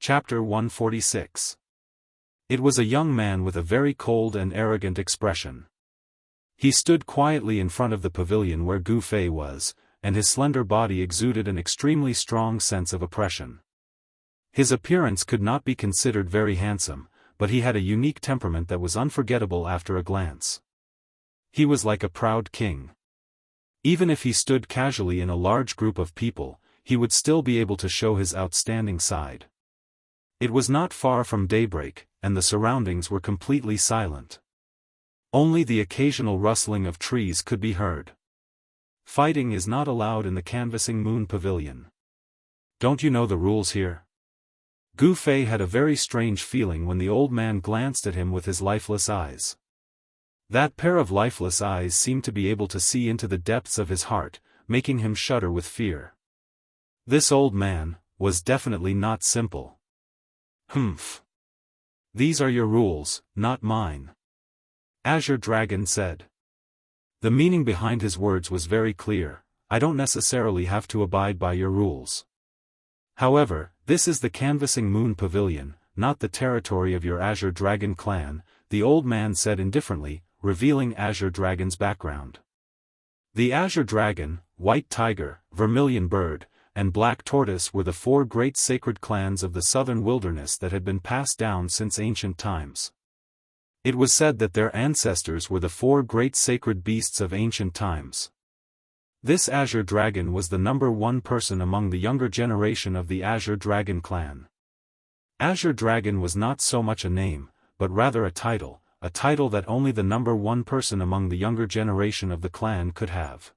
Chapter 146. It was a young man with a very cold and arrogant expression. He stood quietly in front of the pavilion where Gu Fei was, and his slender body exuded an extremely strong sense of oppression. His appearance could not be considered very handsome, but he had a unique temperament that was unforgettable after a glance. He was like a proud king. Even if he stood casually in a large group of people, he would still be able to show his outstanding side. It was not far from daybreak, and the surroundings were completely silent. Only the occasional rustling of trees could be heard. Fighting is not allowed in the Canvassing Moon Pavilion. Don't you know the rules here? Gu Fei had a very strange feeling when the old man glanced at him with his lifeless eyes. That pair of lifeless eyes seemed to be able to see into the depths of his heart, making him shudder with fear. This old man was definitely not simple. Humph. These are your rules, not mine. Azure Dragon said. The meaning behind his words was very clear. I don't necessarily have to abide by your rules. However, this is the Canvassing Moon Pavilion, not the territory of your Azure Dragon clan, the old man said indifferently, revealing Azure Dragon's background. The Azure Dragon, White Tiger, Vermilion Bird, and Black Tortoise were the four great sacred clans of the southern wilderness that had been passed down since ancient times. It was said that their ancestors were the four great sacred beasts of ancient times. This Azure Dragon was the number one person among the younger generation of the Azure Dragon clan. Azure Dragon was not so much a name, but rather a title that only the number one person among the younger generation of the clan could have.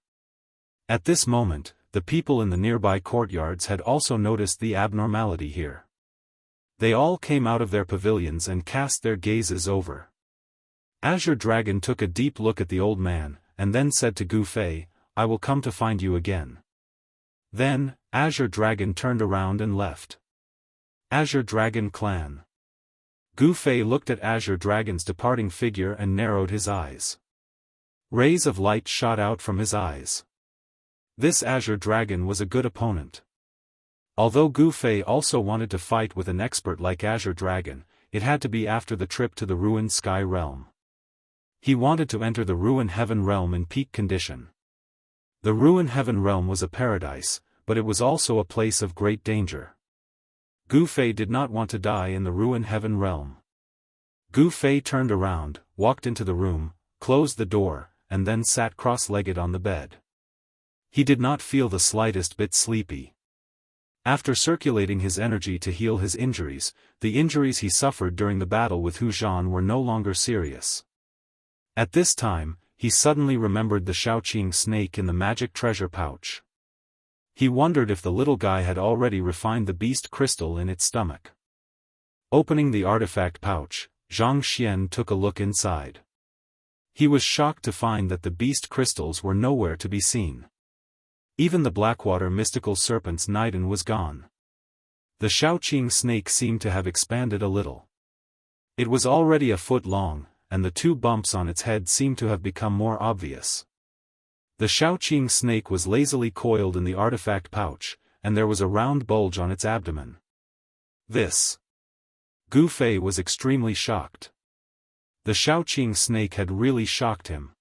At this moment, the people in the nearby courtyards had also noticed the abnormality here. They all came out of their pavilions and cast their gazes over. Azure Dragon took a deep look at the old man, and then said to Gu Fei, I will come to find you again. Then, Azure Dragon turned around and left. Azure Dragon Clan. Gu Fei looked at Azure Dragon's departing figure and narrowed his eyes. Rays of light shot out from his eyes. This Azure Dragon was a good opponent. Although Gu Fei also wanted to fight with an expert like Azure Dragon, it had to be after the trip to the Ruined Sky Realm. He wanted to enter the Ruined Heaven Realm in peak condition. The Ruined Heaven Realm was a paradise, but it was also a place of great danger. Gu Fei did not want to die in the Ruined Heaven Realm. Gu Fei turned around, walked into the room, closed the door, and then sat cross-legged on the bed. He did not feel the slightest bit sleepy. After circulating his energy to heal his injuries, the injuries he suffered during the battle with Hu Zhan were no longer serious. At this time, he suddenly remembered the Shaoqing snake in the magic treasure pouch. He wondered if the little guy had already refined the beast crystal in its stomach. Opening the artifact pouch, Zhang Xian took a look inside. He was shocked to find that the beast crystals were nowhere to be seen. Even the Blackwater mystical serpent's Niden was gone. The Shaoqing snake seemed to have expanded a little. It was already a foot long, and the two bumps on its head seemed to have become more obvious. The Shaoqing snake was lazily coiled in the artifact pouch, and there was a round bulge on its abdomen. This. Gu Fei was extremely shocked. The Shaoqing snake had really shocked him.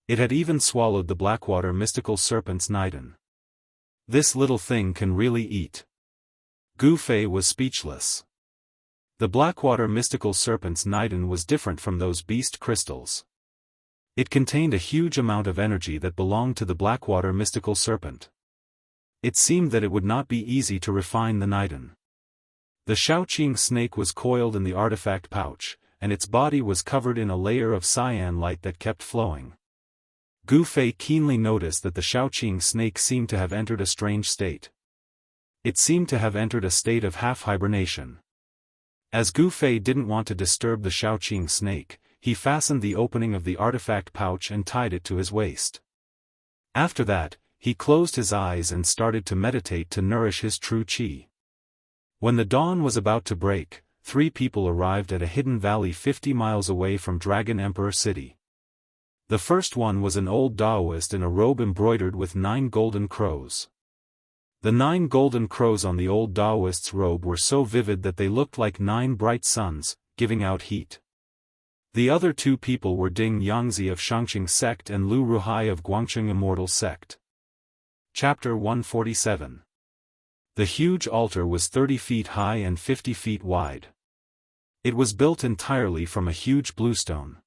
It had even swallowed the Blackwater mystical serpent's Niden. This little thing can really eat. Gu Fei was speechless. The Blackwater mystical serpent's Niden was different from those beast crystals. It contained a huge amount of energy that belonged to the Blackwater mystical serpent. It seemed that it would not be easy to refine the Niden. The Shaoqing snake was coiled in the artifact pouch, and its body was covered in a layer of cyan light that kept flowing. Gu Fei keenly noticed that the Shaoqing snake seemed to have entered a strange state. It seemed to have entered a state of half-hibernation. As Gu Fei didn't want to disturb the Shaoqing snake, he fastened the opening of the artifact pouch and tied it to his waist. After that, he closed his eyes and started to meditate to nourish his true qi. When the dawn was about to break, 3 people arrived at a hidden valley 50 miles away from Dragon Emperor City. The first one was an old Daoist in a robe embroidered with 9 golden crows. The 9 golden crows on the old Daoist's robe were so vivid that they looked like 9 bright suns, giving out heat. The other 2 people were Ding Yangzi of Xianxia sect and Lu Ruhai of Guangqing Immortal sect. Chapter 147. The huge altar was 30 feet high and 50 feet wide. It was built entirely from a huge bluestone.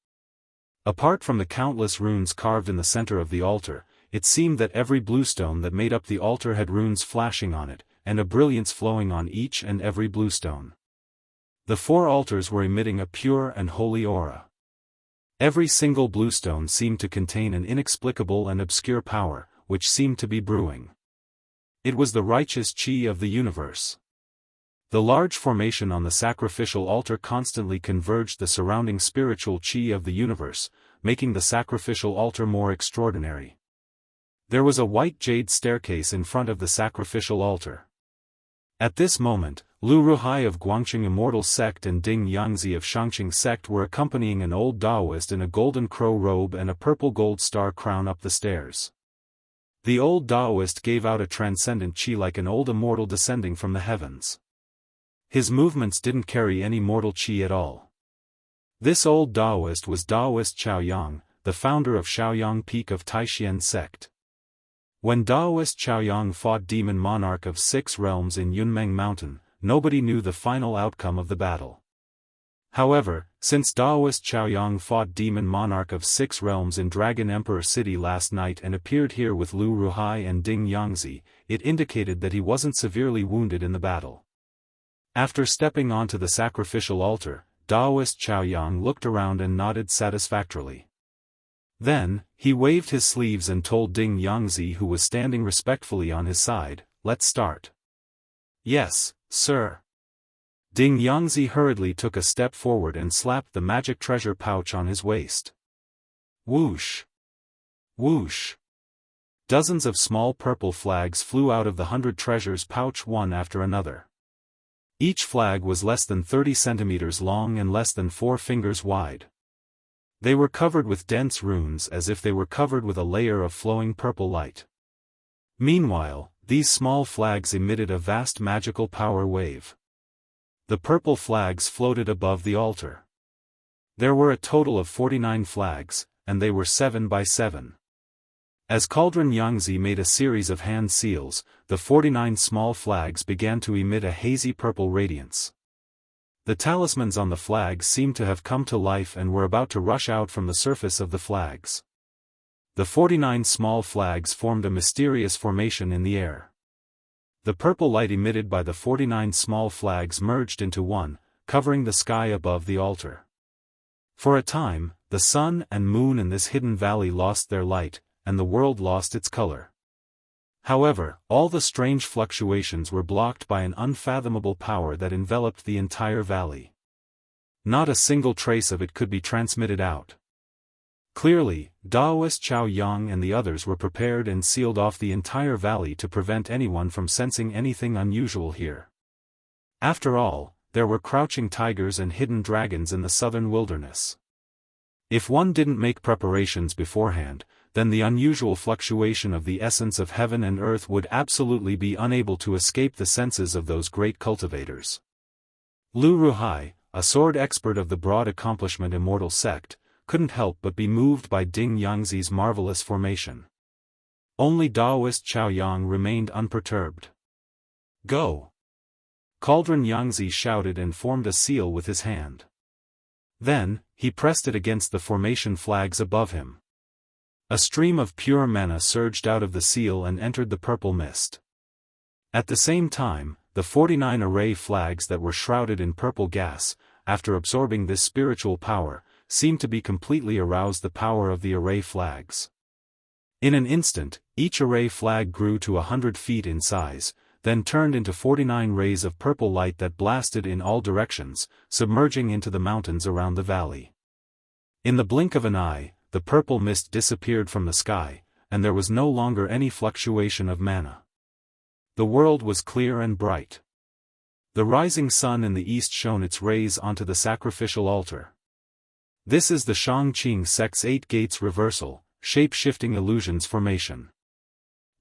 Apart from the countless runes carved in the center of the altar, it seemed that every bluestone that made up the altar had runes flashing on it, and a brilliance flowing on each and every bluestone. The 4 altars were emitting a pure and holy aura. Every single bluestone seemed to contain an inexplicable and obscure power, which seemed to be brewing. It was the righteous chi of the universe. The large formation on the sacrificial altar constantly converged the surrounding spiritual chi of the universe, making the sacrificial altar more extraordinary. There was a white jade staircase in front of the sacrificial altar. At this moment, Lu Ruhai of Guangqing Immortal sect and Ding Yangzi of Xianxia sect were accompanying an old Daoist in a golden crow robe and a purple gold star crown up the stairs. The old Daoist gave out a transcendent chi like an old immortal descending from the heavens. His movements didn't carry any mortal chi at all. This old Daoist was Daoist Chaoyang, the founder of Shaoyang Peak of Taishan sect. When Daoist Chaoyang fought Demon Monarch of 6 realms in Yunmeng Mountain, nobody knew the final outcome of the battle. However, since Daoist Chaoyang fought Demon Monarch of 6 realms in Dragon Emperor City last night and appeared here with Lu Ruhai and Ding Yangzi, it indicated that he wasn't severely wounded in the battle. After stepping onto the sacrificial altar, Daoist Chaoyang looked around and nodded satisfactorily. Then, he waved his sleeves and told Ding Yangzi, who was standing respectfully on his side, "Let's start." "Yes, sir." Ding Yangzi hurriedly took a step forward and slapped the magic treasure pouch on his waist. Whoosh! Whoosh! Dozens of small purple flags flew out of the 100 treasures pouch one after another. Each flag was less than 30 centimeters long and less than 4 fingers wide. They were covered with dense runes as if they were covered with a layer of flowing purple light. Meanwhile, these small flags emitted a vast magical power wave. The purple flags floated above the altar. There were a total of 49 flags, and they were 7 by 7. As Cauldron Yangzi made a series of hand seals, the 49 small flags began to emit a hazy purple radiance. The talismans on the flags seemed to have come to life and were about to rush out from the surface of the flags. The 49 small flags formed a mysterious formation in the air. The purple light emitted by the 49 small flags merged into one, covering the sky above the altar. For a time, the sun and moon in this hidden valley lost their light, and the world lost its color. However, all the strange fluctuations were blocked by an unfathomable power that enveloped the entire valley. Not a single trace of it could be transmitted out. Clearly, Daoist Chaoyang and the others were prepared and sealed off the entire valley to prevent anyone from sensing anything unusual here. After all, there were crouching tigers and hidden dragons in the southern wilderness. If one didn't make preparations beforehand, then the unusual fluctuation of the essence of heaven and earth would absolutely be unable to escape the senses of those great cultivators. Lu Ruhai, a sword expert of the broad accomplishment Immortal sect, couldn't help but be moved by Ding Yangzi's marvelous formation. Only Daoist Chaoyang remained unperturbed. "Go!" Cauldron Yangzi shouted and formed a seal with his hand. Then, he pressed it against the formation flags above him. A stream of pure mana surged out of the seal and entered the purple mist. At the same time, the 49 array flags that were shrouded in purple gas, after absorbing this spiritual power, seemed to be completely aroused the power of the array flags. In an instant, each array flag grew to 100 feet in size, then turned into 49 rays of purple light that blasted in all directions, submerging into the mountains around the valley. In the blink of an eye, the purple mist disappeared from the sky, and there was no longer any fluctuation of mana. The world was clear and bright. The rising sun in the east shone its rays onto the sacrificial altar. This is the Xianxia sect's 8 gates reversal, shape-shifting illusions formation.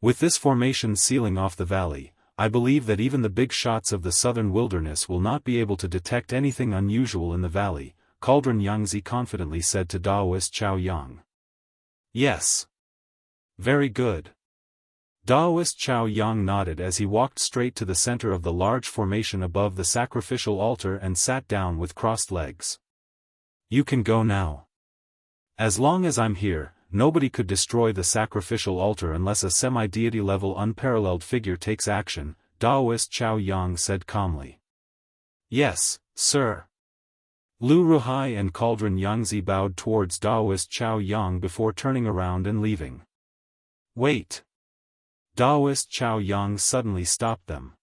With this formation sealing off the valley, I believe that even the big shots of the southern wilderness will not be able to detect anything unusual in the valley, Cauldron Yangzi confidently said to Daoist Chao Yang. Yes. Very good. Daoist Chao Yang nodded as he walked straight to the center of the large formation above the sacrificial altar and sat down with crossed legs. You can go now. As long as I'm here, nobody could destroy the sacrificial altar unless a semi-deity level unparalleled figure takes action, Daoist Chao Yang said calmly. Yes, sir. Lu Ruhai and Cauldron Yangzi bowed towards Daoist Chao Yang before turning around and leaving. Wait. Daoist Chao Yang suddenly stopped them.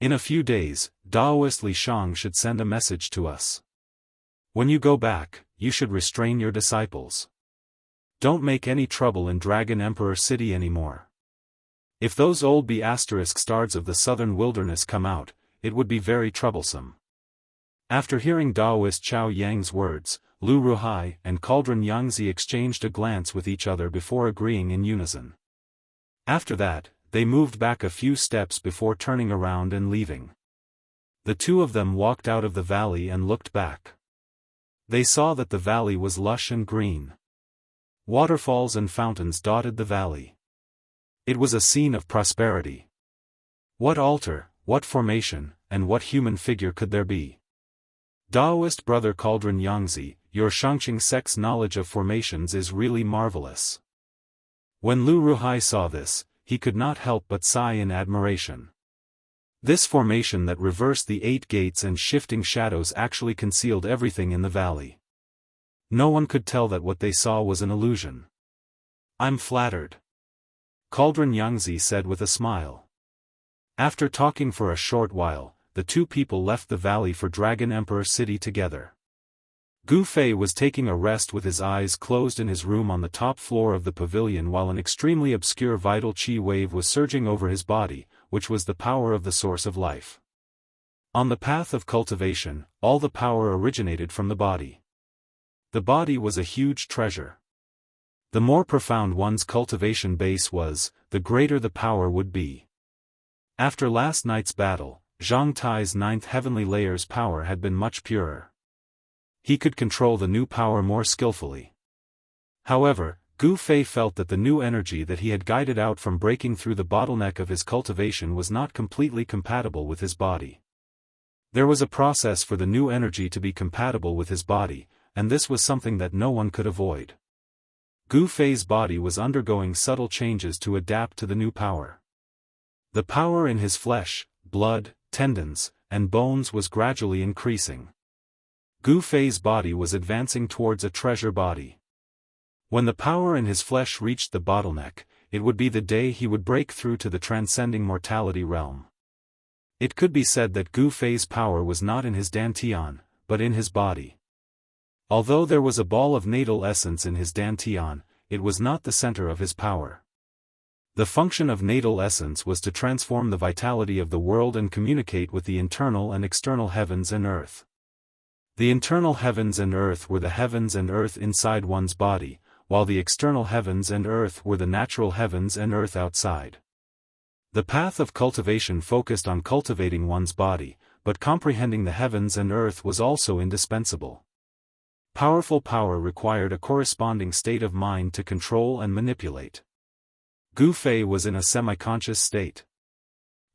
In a few days, Daoist Li Shang should send a message to us. When you go back, you should restrain your disciples. Don't make any trouble in Dragon Emperor City anymore. If those old B***stars of the southern wilderness come out, it would be very troublesome. After hearing Daoist Chao Yang's words, Lu Ruhai and Cauldron Yangzi exchanged a glance with each other before agreeing in unison. After that, they moved back a few steps before turning around and leaving. The two of them walked out of the valley and looked back. They saw that the valley was lush and green. Waterfalls and fountains dotted the valley. It was a scene of prosperity. What altar, what formation, and what human figure could there be? Daoist brother Cauldron Yangzi, your Xianxia sect's knowledge of formations is really marvelous. When Lu Ruhai saw this, he could not help but sigh in admiration. This formation that reversed the 8 gates and shifting shadows actually concealed everything in the valley. No one could tell that what they saw was an illusion. I'm flattered. Cauldron Yangzi said with a smile. After talking for a short while, the two people left the valley for Dragon Emperor City together. Gu Fei was taking a rest with his eyes closed in his room on the top floor of the pavilion while an extremely obscure vital chi wave was surging over his body, which was the power of the source of life. On the path of cultivation, all the power originated from the body. The body was a huge treasure. The more profound one's cultivation base was, the greater the power would be. After last night's battle, Zhang Tai's 9th heavenly layer's power had been much purer. He could control the new power more skillfully. However, Gu Fei felt that the new energy that he had guided out from breaking through the bottleneck of his cultivation was not completely compatible with his body. There was a process for the new energy to be compatible with his body, and this was something that no one could avoid. Gu Fei's body was undergoing subtle changes to adapt to the new power. The power in his flesh, blood, tendons, and bones was gradually increasing. Gu Fei's body was advancing towards a treasure body. When the power in his flesh reached the bottleneck, it would be the day he would break through to the transcending mortality realm. It could be said that Gu Fei's power was not in his dantian, but in his body. Although there was a ball of natal essence in his dantian, it was not the center of his power. The function of natal essence was to transform the vitality of the world and communicate with the internal and external heavens and earth. The internal heavens and earth were the heavens and earth inside one's body, while the external heavens and earth were the natural heavens and earth outside. The path of cultivation focused on cultivating one's body, but comprehending the heavens and earth was also indispensable. Powerful power required a corresponding state of mind to control and manipulate. Gu Fei was in a semi-conscious state.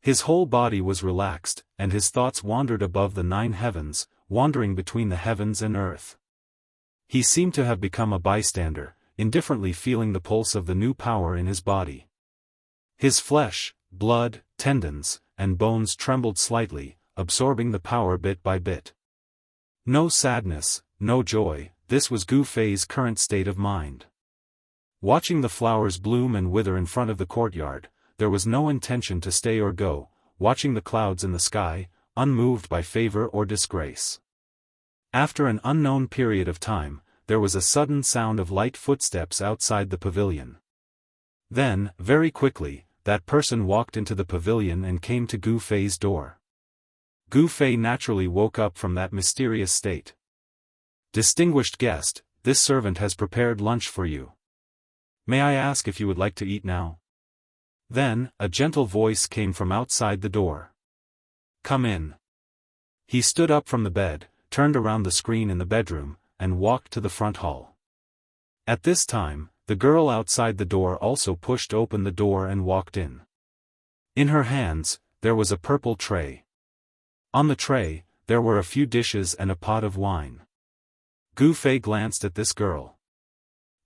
His whole body was relaxed, and his thoughts wandered above the 9 heavens, wandering between the heavens and earth. He seemed to have become a bystander, indifferently feeling the pulse of the new power in his body. His flesh, blood, tendons, and bones trembled slightly, absorbing the power bit by bit. No sadness, no joy, this was Gu Fei's current state of mind. Watching the flowers bloom and wither in front of the courtyard, there was no intention to stay or go, watching the clouds in the sky, unmoved by favor or disgrace. After an unknown period of time, there was a sudden sound of light footsteps outside the pavilion. Then, very quickly, that person walked into the pavilion and came to Gu Fei's door. Gu Fei naturally woke up from that mysterious state. "Distinguished guest, this servant has prepared lunch for you. May I ask if you would like to eat now?" Then, a gentle voice came from outside the door. "Come in." He stood up from the bed, turned around the screen in the bedroom, and walked to the front hall. At this time, the girl outside the door also pushed open the door and walked in. In her hands, there was a purple tray. On the tray, there were a few dishes and a pot of wine. Gu Fei glanced at this girl.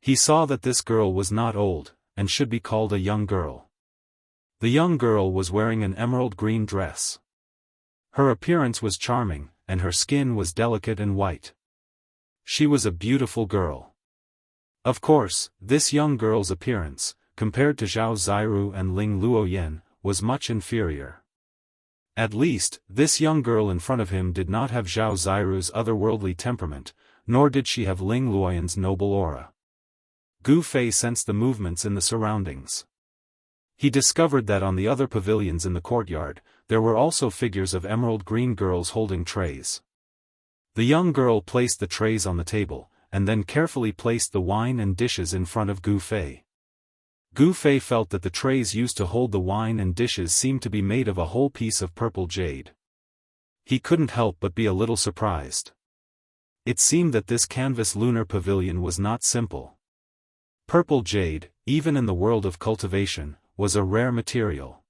He saw that this girl was not old, and should be called a young girl. The young girl was wearing an emerald green dress. Her appearance was charming, and her skin was delicate and white. She was a beautiful girl. Of course, this young girl's appearance, compared to Zhao Ziru and Ling Luoyan, was much inferior. At least, this young girl in front of him did not have Zhao Ziru's otherworldly temperament, nor did she have Ling Luoyan's noble aura. Gu Fei sensed the movements in the surroundings. He discovered that on the other pavilions in the courtyard, there were also figures of emerald green girls holding trays. The young girl placed the trays on the table, and then carefully placed the wine and dishes in front of Gu Fei. Gu Fei felt that the trays used to hold the wine and dishes seemed to be made of a whole piece of purple jade. He couldn't help but be a little surprised. It seemed that this canvas lunar pavilion was not simple. Purple jade, even in the world of cultivation, was a rare material.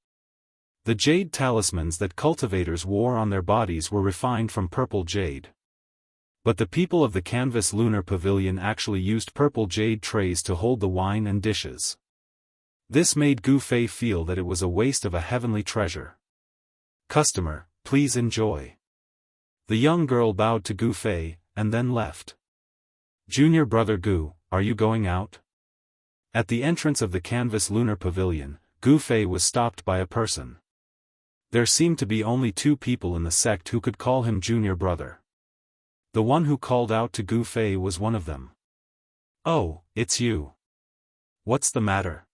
The jade talismans that cultivators wore on their bodies were refined from purple jade. But the people of the canvas lunar pavilion actually used purple jade trays to hold the wine and dishes. This made Gu Fei feel that it was a waste of a heavenly treasure. "Customer, please enjoy." The young girl bowed to Gu Fei, and then left. "Junior brother Gu, are you going out?" At the entrance of the canvas lunar pavilion, Gu Fei was stopped by a person. There seemed to be only two people in the sect who could call him junior brother. The one who called out to Gu Fei was one of them. "Oh, it's you. What's the matter?"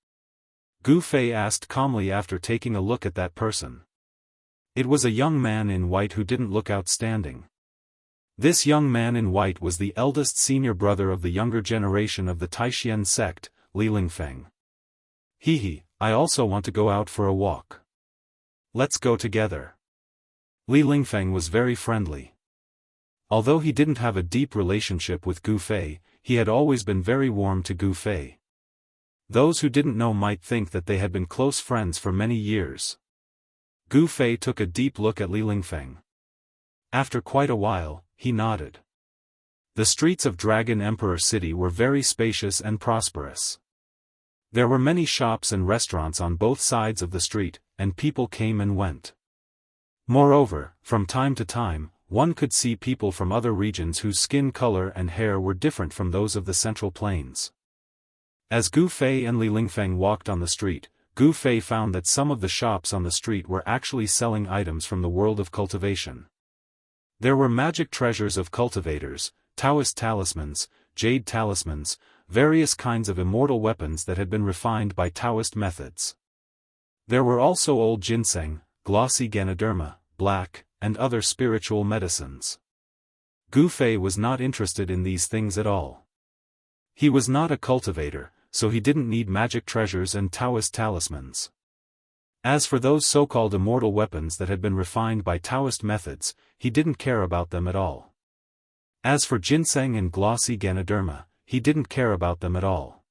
Gu Fei asked calmly after taking a look at that person. It was a young man in white who didn't look outstanding. This young man in white was the eldest senior brother of the younger generation of the Taishan sect, Li Lingfeng. "Hehe, I also want to go out for a walk. Let's go together." Li Lingfeng was very friendly. Although he didn't have a deep relationship with Gu Fei, he had always been very warm to Gu Fei. Those who didn't know might think that they had been close friends for many years. Gu Fei took a deep look at Li Lingfeng. After quite a while, he nodded. The streets of Dragon Emperor City were very spacious and prosperous. There were many shops and restaurants on both sides of the street, and people came and went. Moreover, from time to time, one could see people from other regions whose skin color and hair were different from those of the Central Plains. As Gu Fei and Li Lingfeng walked on the street, Gu Fei found that some of the shops on the street were actually selling items from the world of cultivation. There were magic treasures of cultivators, Daoist talismans, jade talismans, various kinds of immortal weapons that had been refined by Daoist methods. There were also old ginseng, glossy ganoderma, black, and other spiritual medicines. Gu Fei was not interested in these things at all. He was not a cultivator, so he didn't need magic treasures and Daoist talismans. As for those so-called immortal weapons that had been refined by Daoist methods, he didn't care about them at all. As for ginseng and glossy ganoderma, he didn't care about them at all.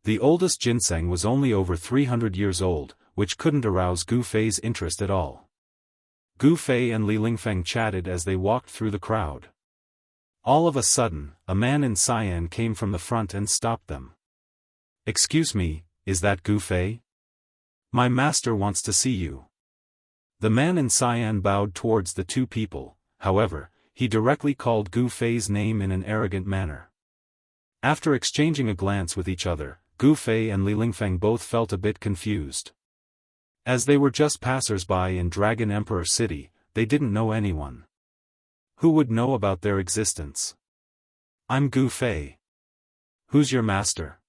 The oldest ginseng was only over 300 years old, which couldn't arouse Gu Fei's interest at all. Gu Fei and Li Lingfeng chatted as they walked through the crowd. All of a sudden, a man in cyan came from the front and stopped them. "Excuse me, is that Gu Fei? My master wants to see you." The man in cyan bowed towards the two people, however, he directly called Gu Fei's name in an arrogant manner. After exchanging a glance with each other, Gu Fei and Li Lingfeng both felt a bit confused. As they were just passers-by in Dragon Emperor City, they didn't know anyone. Who would know about their existence? "I'm Gu Fei. Who's your master?"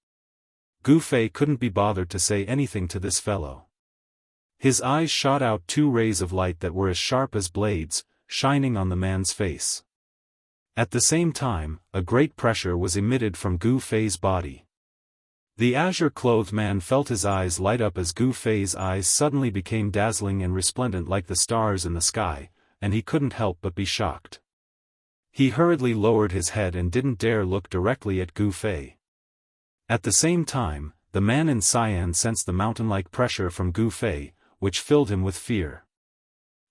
Gu Fei couldn't be bothered to say anything to this fellow. His eyes shot out two rays of light that were as sharp as blades, shining on the man's face. At the same time, a great pressure was emitted from Gu Fei's body. The azure-clothed man felt his eyes light up as Gu Fei's eyes suddenly became dazzling and resplendent like the stars in the sky, and he couldn't help but be shocked. He hurriedly lowered his head and didn't dare look directly at Gu Fei. At the same time, the man in cyan sensed the mountain-like pressure from Gu Fei, which filled him with fear.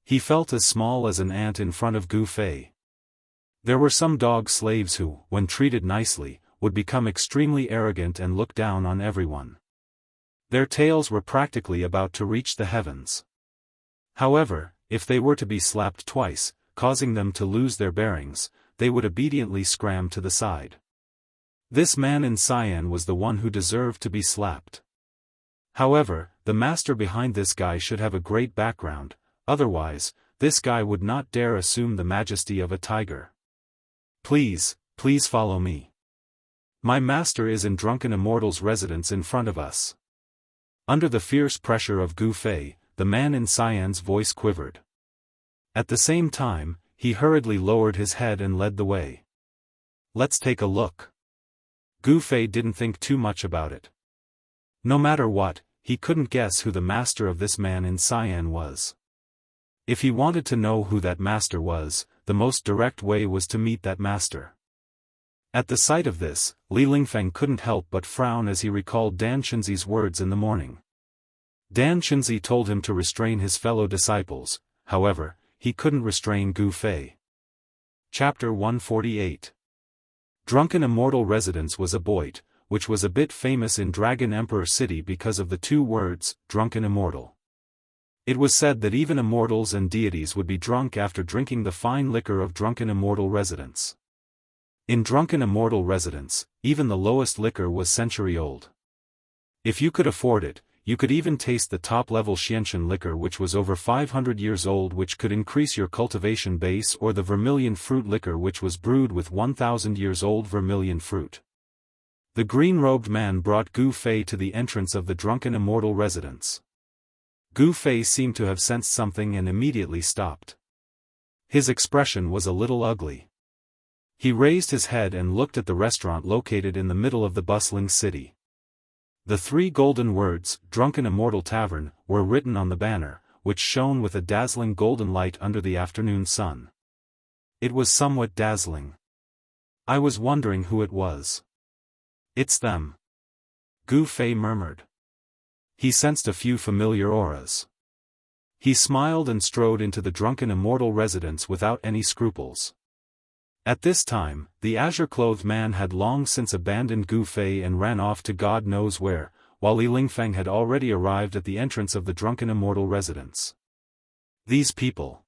He felt as small as an ant in front of Gu Fei. There were some dog slaves who, when treated nicely, would become extremely arrogant and look down on everyone. Their tails were practically about to reach the heavens. However, if they were to be slapped twice, causing them to lose their bearings, they would obediently scram to the side. This man in cyan was the one who deserved to be slapped. However, the master behind this guy should have a great background, otherwise, this guy would not dare assume the majesty of a tiger. Please follow me. My master is in Drunken Immortal's residence in front of us. Under the fierce pressure of Gu Fei, the man in cyan's voice quivered. At the same time, he hurriedly lowered his head and led the way. Let's take a look. Gu Fei didn't think too much about it. No matter what, he couldn't guess who the master of this man in cyan was. If he wanted to know who that master was, the most direct way was to meet that master. At the sight of this, Li Lingfeng couldn't help but frown as he recalled Dan Qinzi's words in the morning. Dan Qinzi told him to restrain his fellow disciples, however, he couldn't restrain Gu Fei. Chapter 148. Drunken Immortal Residence was a boit, which was a bit famous in Dragon Emperor City because of the two words, Drunken Immortal. It was said that even immortals and deities would be drunk after drinking the fine liquor of Drunken Immortal Residence. In Drunken Immortal Residence, even the lowest liquor was century-old. If you could afford it, you could even taste the top-level Xianxian liquor which was over 500 years old, which could increase your cultivation base, or the vermilion fruit liquor which was brewed with 1,000 years old vermilion fruit. The green-robed man brought Gu Fei to the entrance of the Drunken Immortal Residence. Gu Fei seemed to have sensed something and immediately stopped. His expression was a little ugly. He raised his head and looked at the restaurant located in the middle of the bustling city. The three golden words, Drunken Immortal Tavern, were written on the banner, which shone with a dazzling golden light under the afternoon sun. It was somewhat dazzling. I was wondering who it was. It's them. Gu Fei murmured. He sensed a few familiar auras. He smiled and strode into the Drunken Immortal Residence without any scruples. At this time, the azure-clothed man had long since abandoned Gu Fei and ran off to God knows where, while Li Lingfeng had already arrived at the entrance of the Drunken Immortal Residence. These people.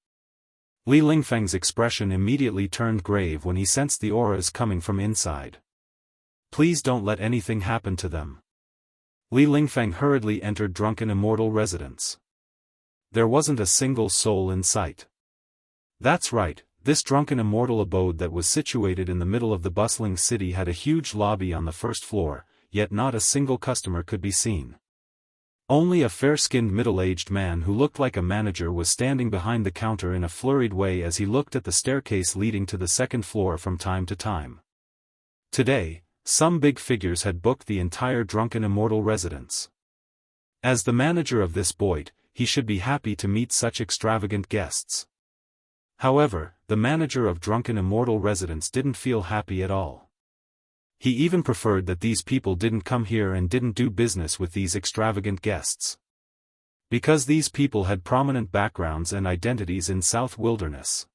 Li Lingfeng's expression immediately turned grave when he sensed the auras coming from inside. Please don't let anything happen to them. Li Lingfeng hurriedly entered Drunken Immortal Residence. There wasn't a single soul in sight. That's right. This Drunken Immortal abode that was situated in the middle of the bustling city had a huge lobby on the first floor, yet not a single customer could be seen. Only a fair-skinned middle-aged man who looked like a manager was standing behind the counter in a flurried way as he looked at the staircase leading to the second floor from time to time. Today, some big figures had booked the entire Drunken Immortal Residence. As the manager of this boit, he should be happy to meet such extravagant guests. However, the manager of Drunken Immortal Residence didn't feel happy at all. He even preferred that these people didn't come here and didn't do business with these extravagant guests. Because these people had prominent backgrounds and identities in South Wilderness.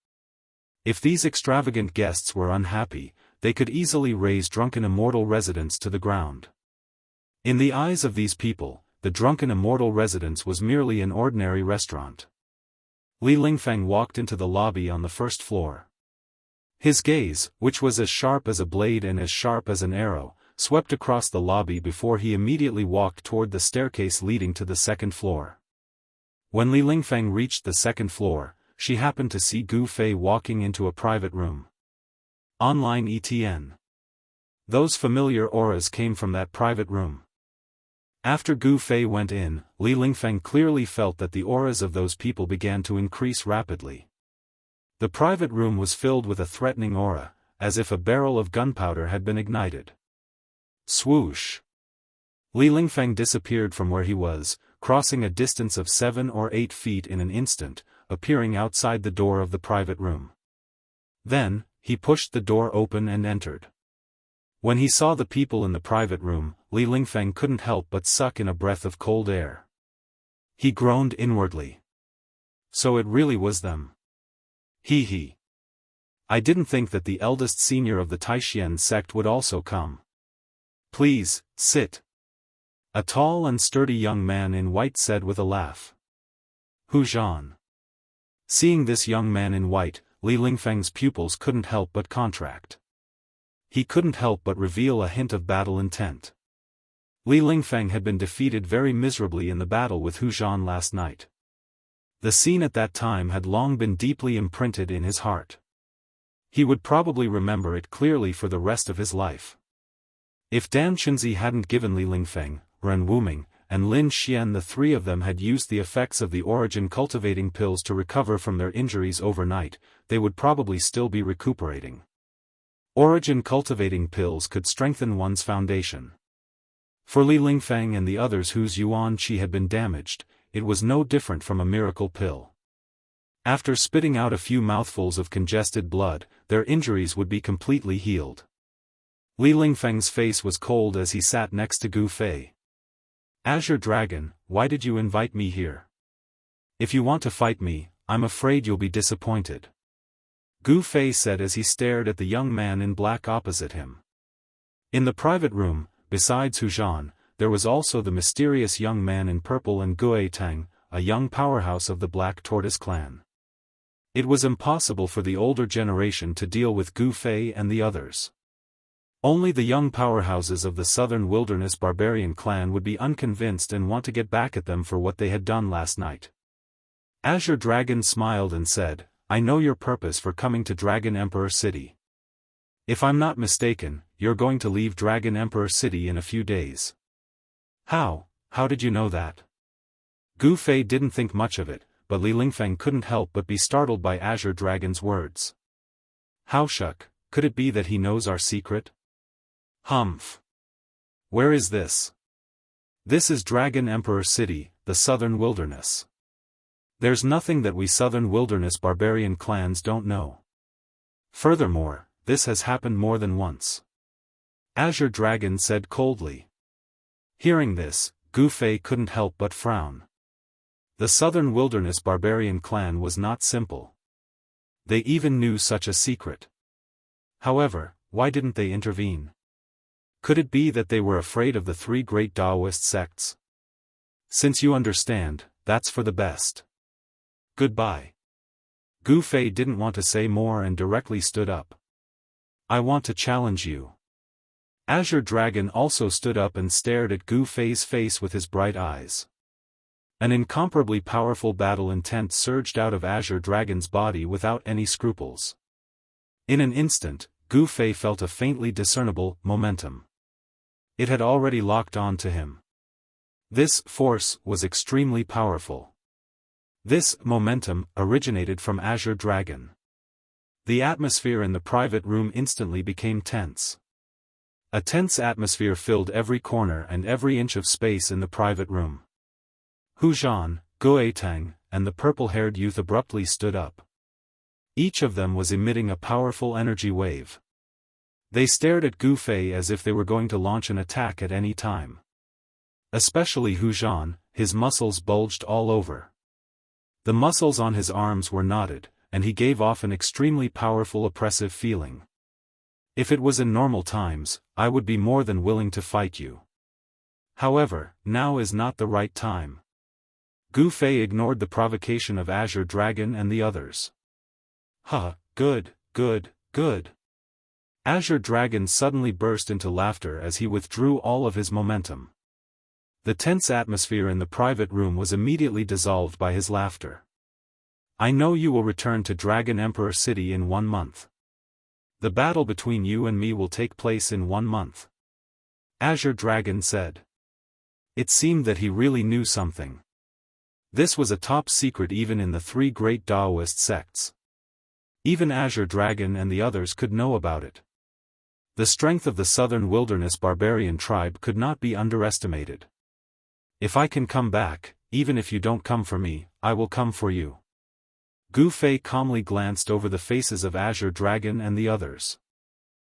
If these extravagant guests were unhappy, they could easily raise Drunken Immortal Residence to the ground. In the eyes of these people, the Drunken Immortal Residence was merely an ordinary restaurant. Li Lingfeng walked into the lobby on the first floor. His gaze, which was as sharp as a blade and as sharp as an arrow, swept across the lobby before he immediately walked toward the staircase leading to the second floor. When Li Lingfeng reached the second floor, she happened to see Gu Fei walking into a private room. Online ETN. Those familiar auras came from that private room. After Gu Fei went in, Li Lingfeng clearly felt that the auras of those people began to increase rapidly. The private room was filled with a threatening aura, as if a barrel of gunpowder had been ignited. Swoosh! Li Lingfeng disappeared from where he was, crossing a distance of 7 or 8 feet in an instant, appearing outside the door of the private room. Then, he pushed the door open and entered. When he saw the people in the private room, Li Lingfeng couldn't help but suck in a breath of cold air. He groaned inwardly. So it really was them. He. I didn't think that the eldest senior of the Taishian sect would also come. Please, sit. A tall and sturdy young man in white said with a laugh. Hu Zhan. Seeing this young man in white, Li Lingfeng's pupils couldn't help but contract. He couldn't help but reveal a hint of battle intent. Li Lingfeng had been defeated very miserably in the battle with Hu Zhan last night. The scene at that time had long been deeply imprinted in his heart. He would probably remember it clearly for the rest of his life. If Dan Chunzi hadn't given Li Lingfeng, Ren Wuming, and Lin Xian, the three of them had used the effects of the origin cultivating pills to recover from their injuries overnight, they would probably still be recuperating. Origin cultivating pills could strengthen one's foundation. For Li Lingfeng and the others whose yuan qi had been damaged, it was no different from a miracle pill. After spitting out a few mouthfuls of congested blood, their injuries would be completely healed. Li Lingfeng's face was cold as he sat next to Gu Fei. Azure Dragon, why did you invite me here? If you want to fight me, I'm afraid you'll be disappointed. Gu Fei said as he stared at the young man in black opposite him. In the private room, besides Hu Zhan, there was also the mysterious young man in purple and Guo Tang, a young powerhouse of the Black Tortoise clan. It was impossible for the older generation to deal with Gu Fei and the others. Only the young powerhouses of the Southern Wilderness Barbarian clan would be unconvinced and want to get back at them for what they had done last night. Azure Dragon smiled and said, I know your purpose for coming to Dragon Emperor City. If I'm not mistaken, you're going to leave Dragon Emperor City in a few days. How did you know that? Gu Fei didn't think much of it, but Li Lingfeng couldn't help but be startled by Azure Dragon's words. How shuck, could it be that he knows our secret? Humph. Where is this? This is Dragon Emperor City, the Southern Wilderness. There's nothing that we Southern Wilderness barbarian clans don't know. Furthermore, this has happened more than once. Azure Dragon said coldly. Hearing this, Gu Fei couldn't help but frown. The Southern Wilderness barbarian clan was not simple. They even knew such a secret. However, why didn't they intervene? Could it be that they were afraid of the three great Daoist sects? Since you understand, that's for the best. Goodbye. Gu Fei didn't want to say more and directly stood up. I want to challenge you. Azure Dragon also stood up and stared at Gu Fei's face with his bright eyes. An incomparably powerful battle intent surged out of Azure Dragon's body without any scruples. In an instant, Gu Fei felt a faintly discernible momentum. It had already locked on to him. This force was extremely powerful. This momentum originated from Azure Dragon. The atmosphere in the private room instantly became tense. A tense atmosphere filled every corner and every inch of space in the private room. Hu Zhan, Guo Tang, and the purple-haired youth abruptly stood up. Each of them was emitting a powerful energy wave. They stared at Gu Fei as if they were going to launch an attack at any time. Especially Hu Zhan, his muscles bulged all over. The muscles on his arms were knotted, and he gave off an extremely powerful oppressive feeling. If it was in normal times, I would be more than willing to fight you. However, now is not the right time. Gu Fei ignored the provocation of Azure Dragon and the others. Good. Azure Dragon suddenly burst into laughter as he withdrew all of his momentum. The tense atmosphere in the private room was immediately dissolved by his laughter. I know you will return to Dragon Emperor City in 1 month. The battle between you and me will take place in 1 month. Azure Dragon said. It seemed that he really knew something. This was a top secret even in the three great Daoist sects. Even Azure Dragon and the others could know about it. The strength of the southern wilderness barbarian tribe could not be underestimated. If I can come back, even if you don't come for me, I will come for you. Gu Fei calmly glanced over the faces of Azure Dragon and the others.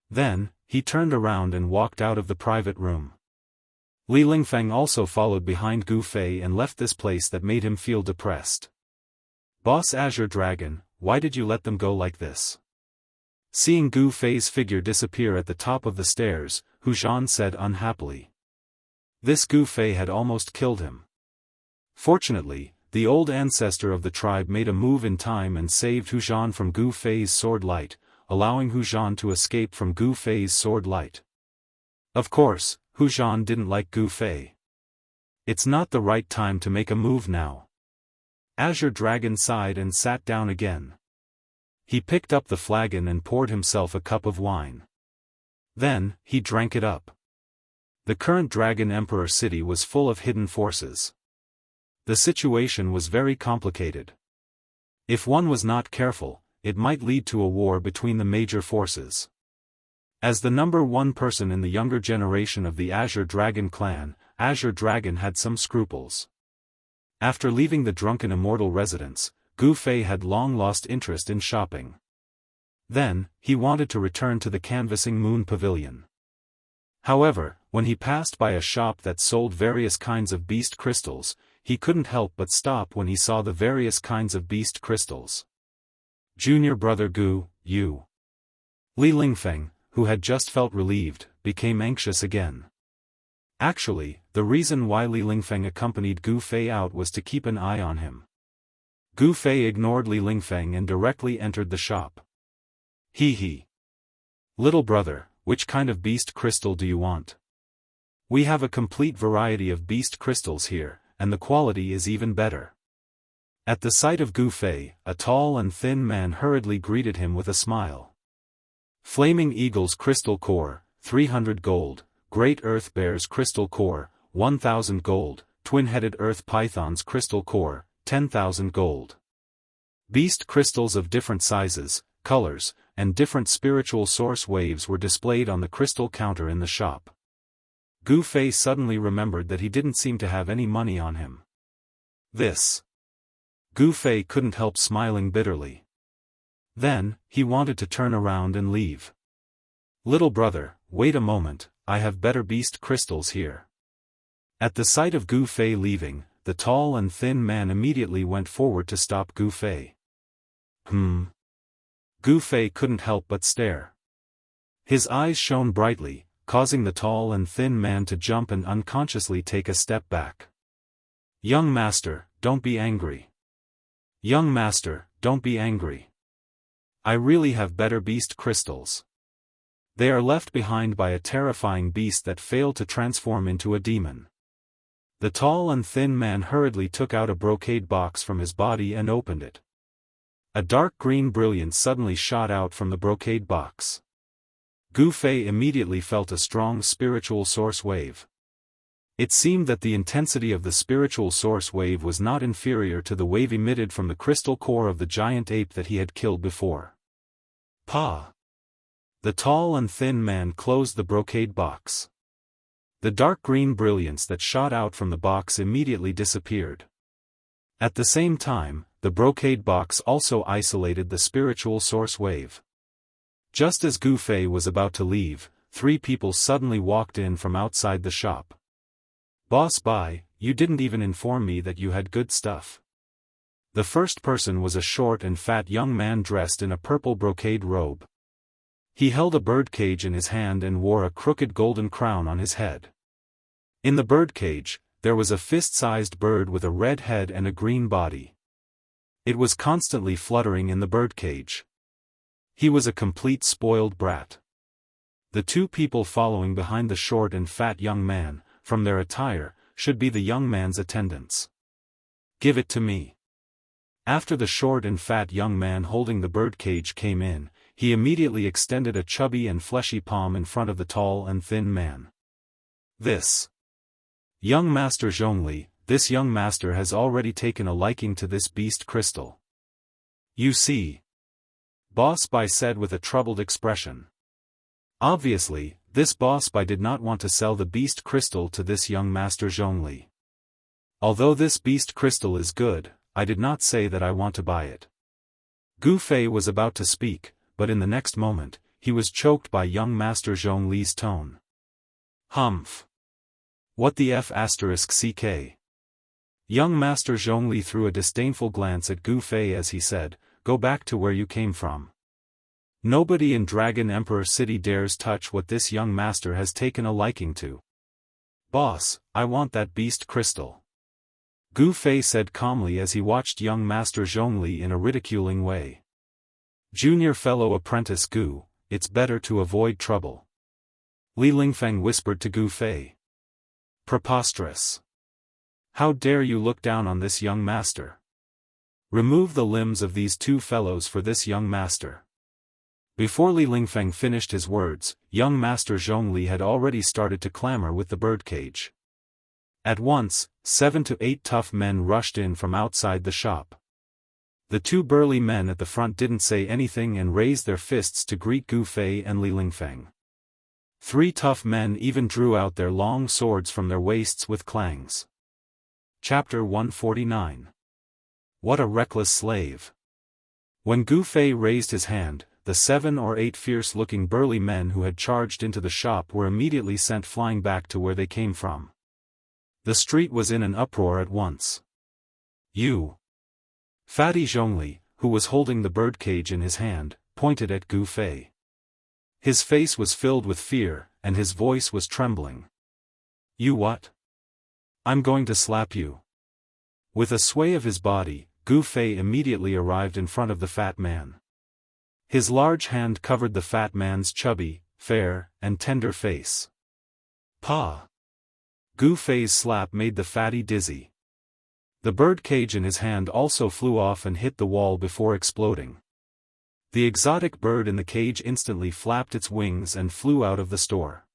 Then, he turned around and walked out of the private room. Li Lingfeng also followed behind Gu Fei and left this place that made him feel depressed. Boss Azure Dragon, why did you let them go like this? Seeing Gu Fei's figure disappear at the top of the stairs, Hu Zhan said unhappily. This Gu Fei had almost killed him. Fortunately, the old ancestor of the tribe made a move in time and saved Hu Zhan from Gu Fei's sword light, allowing Hu Zhan to escape from Gu Fei's sword light. Of course, Hu Zhan didn't like Gu Fei. It's not the right time to make a move now. Azure Dragon sighed and sat down again. He picked up the flagon and poured himself a cup of wine. Then, he drank it up. The current Dragon Emperor city was full of hidden forces. The situation was very complicated. If one was not careful, it might lead to a war between the major forces. As the number one person in the younger generation of the Azure Dragon clan, Azure Dragon had some scruples. After leaving the drunken immortal residence, Gu Fei had long lost interest in shopping. Then, he wanted to return to the canvassing moon pavilion. However, when he passed by a shop that sold various kinds of beast crystals, he couldn't help but stop when he saw the various kinds of beast crystals. Junior brother Gu, you. Li Lingfeng, who had just felt relieved, became anxious again. Actually, the reason why Li Lingfeng accompanied Gu Fei out was to keep an eye on him. Gu Fei ignored Li Lingfeng and directly entered the shop. Hee. Little brother, which kind of beast crystal do you want? We have a complete variety of beast crystals here, and the quality is even better. At the sight of Gu Fei, a tall and thin man hurriedly greeted him with a smile. Flaming Eagle's crystal core, 300 gold, Great Earth Bear's crystal core, 1,000 gold, Twin-headed Earth Python's crystal core, 10,000 gold. Beast crystals of different sizes, colors, and different spiritual source waves were displayed on the crystal counter in the shop. Gu Fei suddenly remembered that he didn't seem to have any money on him. This. Gu Fei couldn't help smiling bitterly. Then, he wanted to turn around and leave. Little brother, wait a moment, I have better beast crystals here. At the sight of Gu Fei leaving, the tall and thin man immediately went forward to stop Gu Fei. Gu Fei couldn't help but stare. His eyes shone brightly, causing the tall and thin man to jump and unconsciously take a step back. Young master, don't be angry. Young master, don't be angry. I really have better beast crystals. They are left behind by a terrifying beast that failed to transform into a demon. The tall and thin man hurriedly took out a brocade box from his body and opened it. A dark green brilliance suddenly shot out from the brocade box. Gu Fei immediately felt a strong spiritual source wave. It seemed that the intensity of the spiritual source wave was not inferior to the wave emitted from the crystal core of the giant ape that he had killed before. Pa! The tall and thin man closed the brocade box. The dark green brilliance that shot out from the box immediately disappeared. At the same time, the brocade box also isolated the spiritual source wave. Just as Gu Fei was about to leave, 3 people suddenly walked in from outside the shop. Boss Bai, you didn't even inform me that you had good stuff. The first person was a short and fat young man dressed in a purple brocade robe. He held a birdcage in his hand and wore a crooked golden crown on his head. In the birdcage, there was a fist-sized bird with a red head and a green body. It was constantly fluttering in the birdcage. He was a complete spoiled brat. The 2 people following behind the short and fat young man, from their attire, should be the young man's attendants. Give it to me. After the short and fat young man holding the birdcage came in, he immediately extended a chubby and fleshy palm in front of the tall and thin man. This. Young Master Zhongli, this young master has already taken a liking to this beast crystal. You see. Boss Bai said with a troubled expression. Obviously, this boss Bai did not want to sell the beast crystal to this young master Zhongli. Although this beast crystal is good, I did not say that I want to buy it. Gu Fei was about to speak, but in the next moment, he was choked by young master Zhongli's tone. Humph. What the f*ck? Young master Zhongli threw a disdainful glance at Gu Fei as he said, "Go back to where you came from. Nobody in Dragon Emperor City dares touch what this young master has taken a liking to." "Boss, I want that beast crystal," Gu Fei said calmly as he watched young master Zhongli in a ridiculing way. "Junior fellow apprentice Gu, it's better to avoid trouble," Li Lingfeng whispered to Gu Fei. "Preposterous. How dare you look down on this young master? Remove the limbs of these two fellows for this young master." Before Li Lingfeng finished his words, young master Zhongli had already started to clamor with the birdcage. At once, 7 to 8 tough men rushed in from outside the shop. The two burly men at the front didn't say anything and raised their fists to greet Gu Fei and Li Lingfeng. 3 tough men even drew out their long swords from their waists with clangs. Chapter 149. What a reckless slave. When Gu Fei raised his hand, the 7 or 8 fierce-looking burly men who had charged into the shop were immediately sent flying back to where they came from. The street was in an uproar at once. "You!" Fatty Zhongli, who was holding the birdcage in his hand, pointed at Gu Fei. His face was filled with fear, and his voice was trembling. "You what? I'm going to slap you." With a sway of his body, Gu Fei immediately arrived in front of the fat man. His large hand covered the fat man's chubby, fair, and tender face. "Pa!" Gu Fei's slap made the fatty dizzy. The birdcage in his hand also flew off and hit the wall before exploding. The exotic bird in the cage instantly flapped its wings and flew out of the store.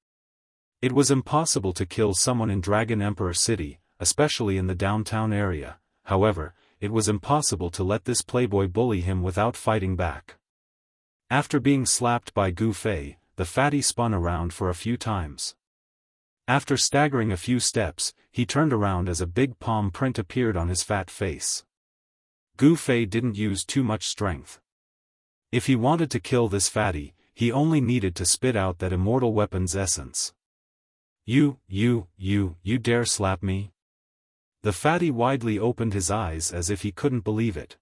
It was impossible to kill someone in Dragon Emperor City, especially in the downtown area. However, it was impossible to let this playboy bully him without fighting back. After being slapped by Gu Fei, the fatty spun around for a few times. After staggering a few steps, he turned around as a big palm print appeared on his fat face. Gu Fei didn't use too much strength. If he wanted to kill this fatty, he only needed to spit out that immortal weapon's essence. You dare slap me?" The fatty widely opened his eyes as if he couldn't believe it.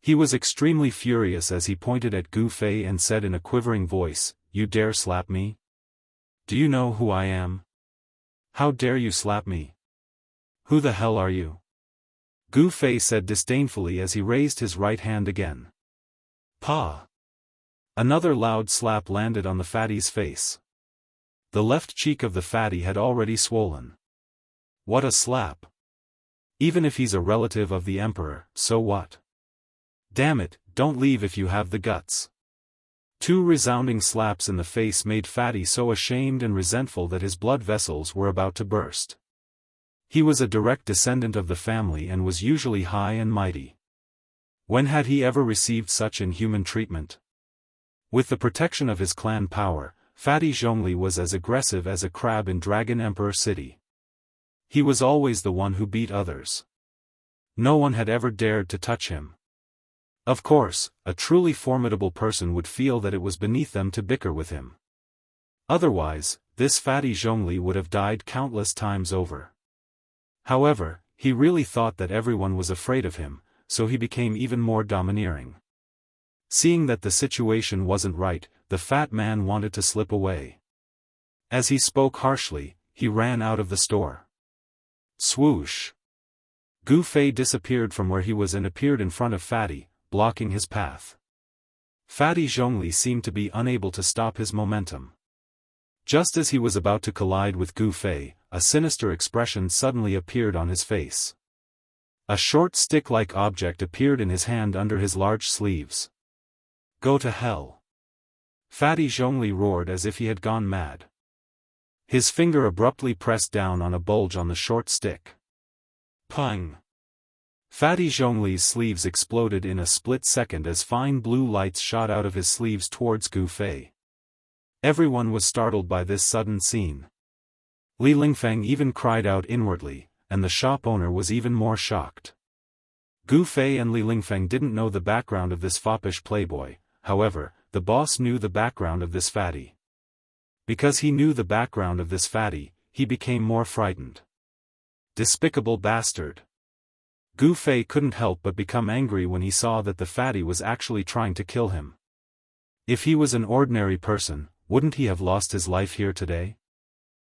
He was extremely furious as he pointed at Gu Fei and said in a quivering voice, "You dare slap me? Do you know who I am? How dare you slap me? Who the hell are you?" Gu Fei said disdainfully as he raised his right hand again. "Pa!" Another loud slap landed on the fatty's face. The left cheek of the fatty had already swollen. What a slap! Even if he's a relative of the emperor, so what? Damn it, don't leave if you have the guts. 2 resounding slaps in the face made Fatty so ashamed and resentful that his blood vessels were about to burst. He was a direct descendant of the family and was usually high and mighty. When had he ever received such inhuman treatment? With the protection of his clan power, Fatty Zhongli was as aggressive as a crab in Dragon Emperor City. He was always the one who beat others. No one had ever dared to touch him. Of course, a truly formidable person would feel that it was beneath them to bicker with him. Otherwise, this Fatty Zhongli would have died countless times over. However, he really thought that everyone was afraid of him, so he became even more domineering. Seeing that the situation wasn't right, the fat man wanted to slip away. As he spoke harshly, he ran out of the store. Swoosh! Gu Fei disappeared from where he was and appeared in front of Fatty, blocking his path. Fatty Zhongli seemed to be unable to stop his momentum. Just as he was about to collide with Gu Fei, a sinister expression suddenly appeared on his face. A short stick-like object appeared in his hand under his large sleeves. Go to hell! Fatty Zhongli roared as if he had gone mad. His finger abruptly pressed down on a bulge on the short stick. Pung! Fatty Zhongli's sleeves exploded in a split second as fine blue lights shot out of his sleeves towards Gu Fei. Everyone was startled by this sudden scene. Li Lingfeng even cried out inwardly, and the shop owner was even more shocked. Gu Fei and Li Lingfeng didn't know the background of this foppish playboy, however, the boss knew the background of this fatty. Because he knew the background of this fatty, he became more frightened. Despicable bastard. Gu Fei couldn't help but become angry when he saw that the fatty was actually trying to kill him. If he was an ordinary person, wouldn't he have lost his life here today?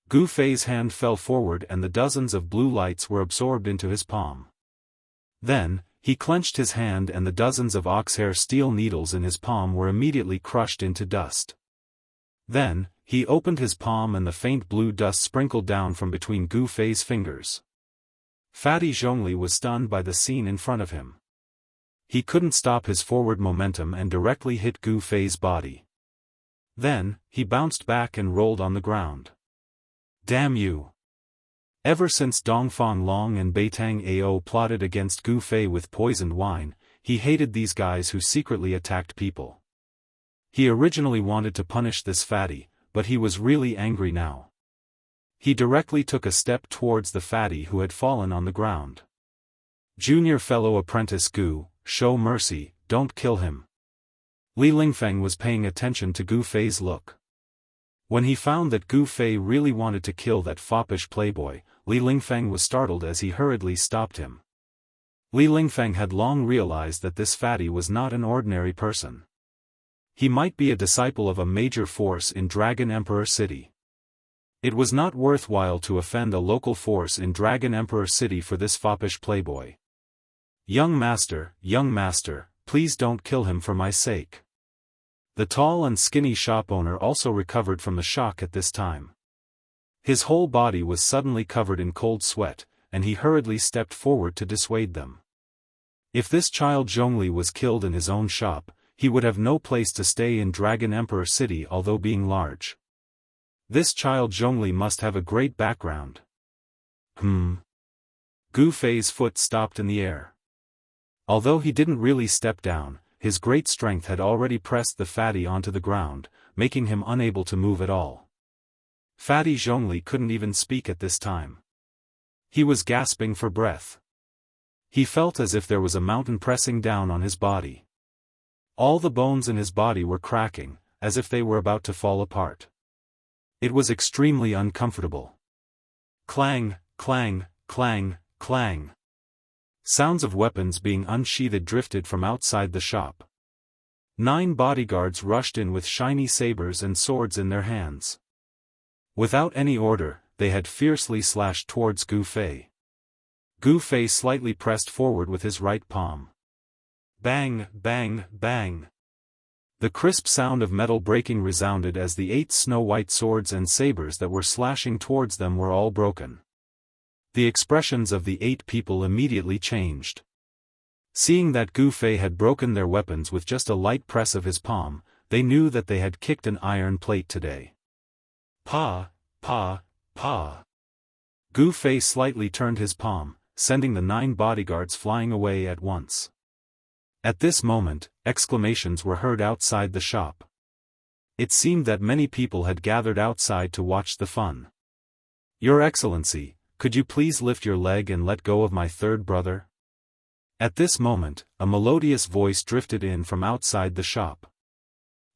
Gu Fei's hand fell forward and the dozens of blue lights were absorbed into his palm. Then, he clenched his hand and the dozens of oxhair steel needles in his palm were immediately crushed into dust. Then, he opened his palm and the faint blue dust sprinkled down from between Gu Fei's fingers. Fatty Zhongli was stunned by the scene in front of him. He couldn't stop his forward momentum and directly hit Gu Fei's body. Then, he bounced back and rolled on the ground. Damn you! Ever since Dongfang Long and Beitang Ao plotted against Gu Fei with poisoned wine, he hated these guys who secretly attacked people. He originally wanted to punish this fatty, but he was really angry now. He directly took a step towards the fatty who had fallen on the ground. Junior fellow apprentice Gu, show mercy, don't kill him. Li Lingfeng was paying attention to Gu Fei's look. When he found that Gu Fei really wanted to kill that foppish playboy, Li Lingfeng was startled as he hurriedly stopped him. Li Lingfeng had long realized that this fatty was not an ordinary person. He might be a disciple of a major force in Dragon Emperor City. It was not worthwhile to offend a local force in Dragon Emperor City for this foppish playboy. Young master, please don't kill him for my sake. The tall and skinny shop owner also recovered from the shock at this time. His whole body was suddenly covered in cold sweat, and he hurriedly stepped forward to dissuade them. If this child Zhongli was killed in his own shop, he would have no place to stay in Dragon Emperor City although being large. This child Zhongli must have a great background. Gu Fei's foot stopped in the air. Although he didn't really step down, his great strength had already pressed the fatty onto the ground, making him unable to move at all. Fatty Zhongli couldn't even speak at this time. He was gasping for breath. He felt as if there was a mountain pressing down on his body. All the bones in his body were cracking, as if they were about to fall apart. It was extremely uncomfortable. Clang, clang, clang, clang. Sounds of weapons being unsheathed drifted from outside the shop. 9 bodyguards rushed in with shiny sabers and swords in their hands. Without any order, they had fiercely slashed towards Gu Fei. Gu Fei slightly pressed forward with his right palm. Bang, bang, bang. The crisp sound of metal breaking resounded as the 8 snow-white swords and sabers that were slashing towards them were all broken. The expressions of the 8 people immediately changed. Seeing that Gu Fei had broken their weapons with just a light press of his palm, they knew that they had kicked an iron plate today. Pa, pa, pa. Gu Fei slightly turned his palm, sending the 9 bodyguards flying away at once. At this moment, exclamations were heard outside the shop. It seemed that many people had gathered outside to watch the fun. Your Excellency, could you please lift your leg and let go of my third brother? At this moment, a melodious voice drifted in from outside the shop.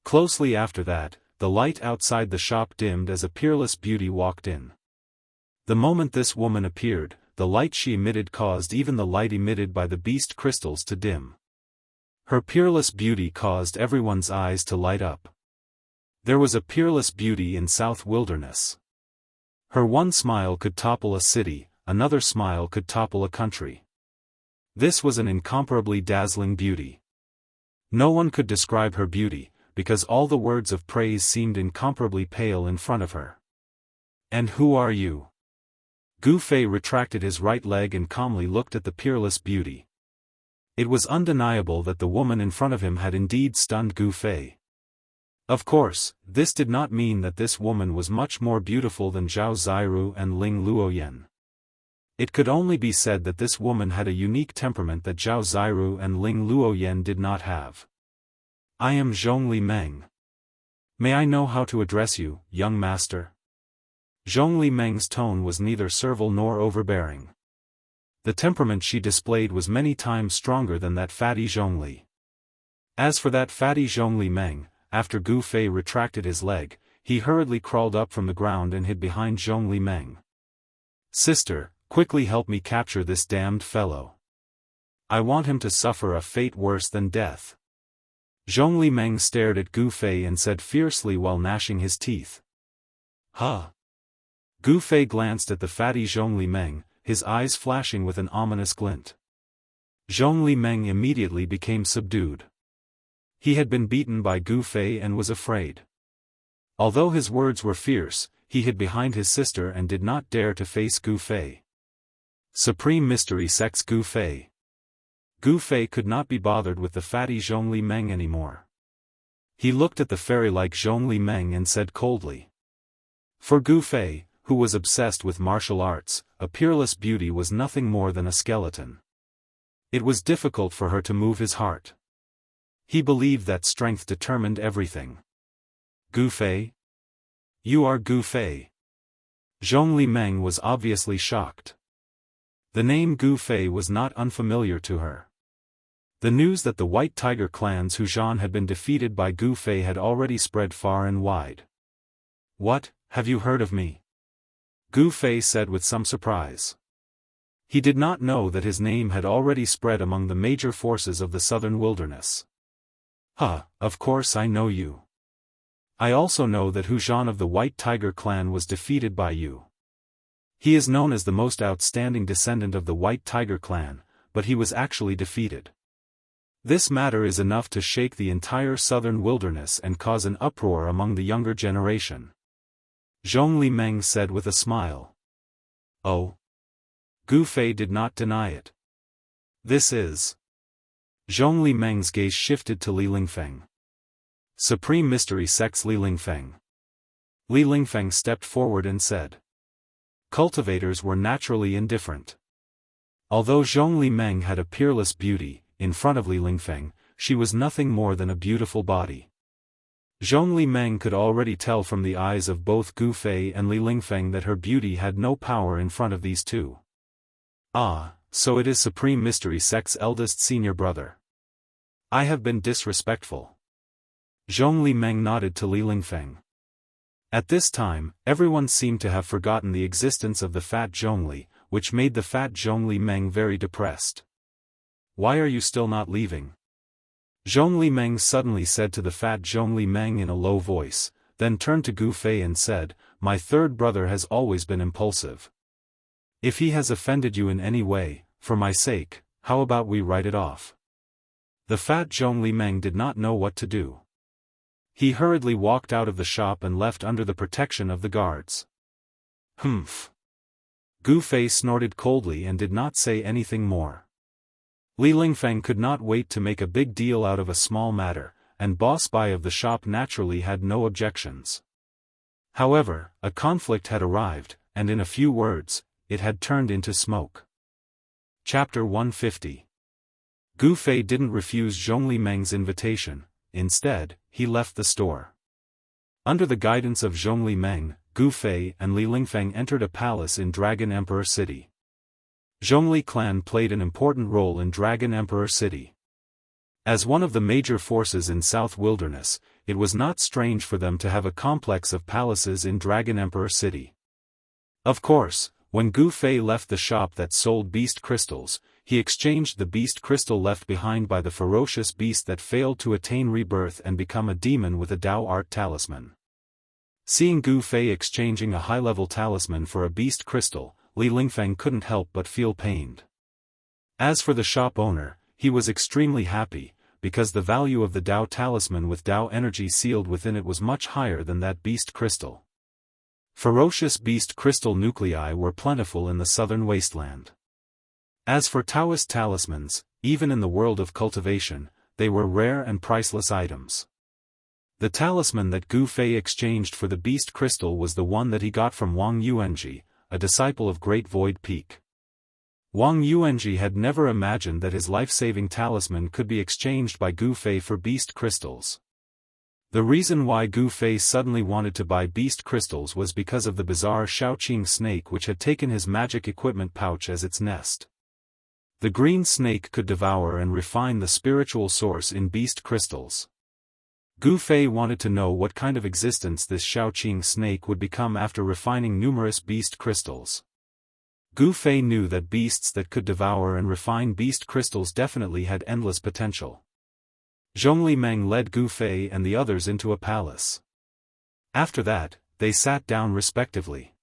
Closely after that, the light outside the shop dimmed as a peerless beauty walked in. The moment this woman appeared, the light she emitted caused even the light emitted by the beast crystals to dim. Her peerless beauty caused everyone's eyes to light up. There was a peerless beauty in South Wilderness. Her one smile could topple a city, another smile could topple a country. This was an incomparably dazzling beauty. No one could describe her beauty, because all the words of praise seemed incomparably pale in front of her. And who are you? Gu Fei retracted his right leg and calmly looked at the peerless beauty. It was undeniable that the woman in front of him had indeed stunned Gu Fei. Of course, this did not mean that this woman was much more beautiful than Zhao Ziru and Ling Luoyan. It could only be said that this woman had a unique temperament that Zhao Ziru and Ling Luoyan did not have. I am Zhongli Meng. May I know how to address you, young master? Zhongli Meng's tone was neither servile nor overbearing. The temperament she displayed was many times stronger than that fatty Zhongli. As for that fatty Zhongli Meng, after Gu Fei retracted his leg, he hurriedly crawled up from the ground and hid behind Zhongli Meng. Sister, quickly help me capture this damned fellow. I want him to suffer a fate worse than death. Zhongli Meng stared at Gu Fei and said fiercely while gnashing his teeth. Huh? Gu Fei glanced at the fatty Zhongli Meng, his eyes flashing with an ominous glint. Zhongli Meng immediately became subdued. He had been beaten by Gu Fei and was afraid. Although his words were fierce, he hid behind his sister and did not dare to face Gu Fei. Supreme Mystery Sects Gu Fei. Gu Fei could not be bothered with the fatty Zhongli Meng anymore. He looked at the fairy-like Zhongli Meng and said coldly. For Gu Fei, who was obsessed with martial arts, a peerless beauty was nothing more than a skeleton. It was difficult for her to move his heart. He believed that strength determined everything. Gu Fei? You are Gu Fei. Zhongli Meng was obviously shocked. The name Gu Fei was not unfamiliar to her. The news that the White Tiger clan's Huzhan had been defeated by Gu Fei had already spread far and wide. What, have you heard of me? Gu Fei said with some surprise. He did not know that his name had already spread among the major forces of the southern wilderness. Of course I know you. I also know that Huzhan of the White Tiger clan was defeated by you. He is known as the most outstanding descendant of the White Tiger clan, but he was actually defeated. This matter is enough to shake the entire southern wilderness and cause an uproar among the younger generation. Zhongli Meng said with a smile. Oh. Gu Fei did not deny it. This is. Zhongli Meng's gaze shifted to Li Lingfeng. Supreme Mystery Sects Li Lingfeng. Li Lingfeng stepped forward and said. Cultivators were naturally indifferent. Although Zhongli Meng had a peerless beauty, in front of Li Lingfeng, she was nothing more than a beautiful body. Zhongli Meng could already tell from the eyes of both Gu Fei and Li Lingfeng that her beauty had no power in front of these two. Ah, so it is Supreme Mystery Sect's eldest senior brother. I have been disrespectful. Zhongli Meng nodded to Li Lingfeng. At this time, everyone seemed to have forgotten the existence of the fat Zhongli, which made the fat Zhongli Meng very depressed. Why are you still not leaving? Zhongli Meng suddenly said to the fat Zhongli Meng in a low voice, then turned to Gu Fei and said, My third brother has always been impulsive. If he has offended you in any way, for my sake, how about we write it off? The fat Zhongli Meng did not know what to do. He hurriedly walked out of the shop and left under the protection of the guards. Humph. Gu Fei snorted coldly and did not say anything more. Li Lingfeng could not wait to make a big deal out of a small matter, and Boss Bai of the shop naturally had no objections. However, a conflict had arrived, and in a few words, it had turned into smoke. Chapter 150. Gu Fei didn't refuse Zhongli Meng's invitation. Instead, he left the store. Under the guidance of Zhongli Meng, Gu Fei and Li Lingfeng entered a palace in Dragon Emperor City. Zhongli clan played an important role in Dragon Emperor City. As one of the major forces in South Wilderness, it was not strange for them to have a complex of palaces in Dragon Emperor City. Of course, when Gu Fei left the shop that sold beast crystals, he exchanged the beast crystal left behind by the ferocious beast that failed to attain rebirth and become a demon with a Dao art talisman. Seeing Gu Fei exchanging a high-level talisman for a beast crystal, Li Lingfeng couldn't help but feel pained. As for the shop owner, he was extremely happy, because the value of the Dao talisman with Dao energy sealed within it was much higher than that beast crystal. Ferocious beast crystal nuclei were plentiful in the southern wasteland. As for Taoist talismans, even in the world of cultivation, they were rare and priceless items. The talisman that Gu Fei exchanged for the beast crystal was the one that he got from Wang Yuanji, a disciple of Great Void Peak. Wang Yuanji had never imagined that his life-saving talisman could be exchanged by Gu Fei for beast crystals. The reason why Gu Fei suddenly wanted to buy beast crystals was because of the bizarre Shaoqing snake which had taken his magic equipment pouch as its nest. The green snake could devour and refine the spiritual source in beast crystals. Gu Fei wanted to know what kind of existence this Shaoqing snake would become after refining numerous beast crystals. Gu Fei knew that beasts that could devour and refine beast crystals definitely had endless potential. Zhongli Meng led Gu Fei and the others into a palace. After that, they sat down respectively.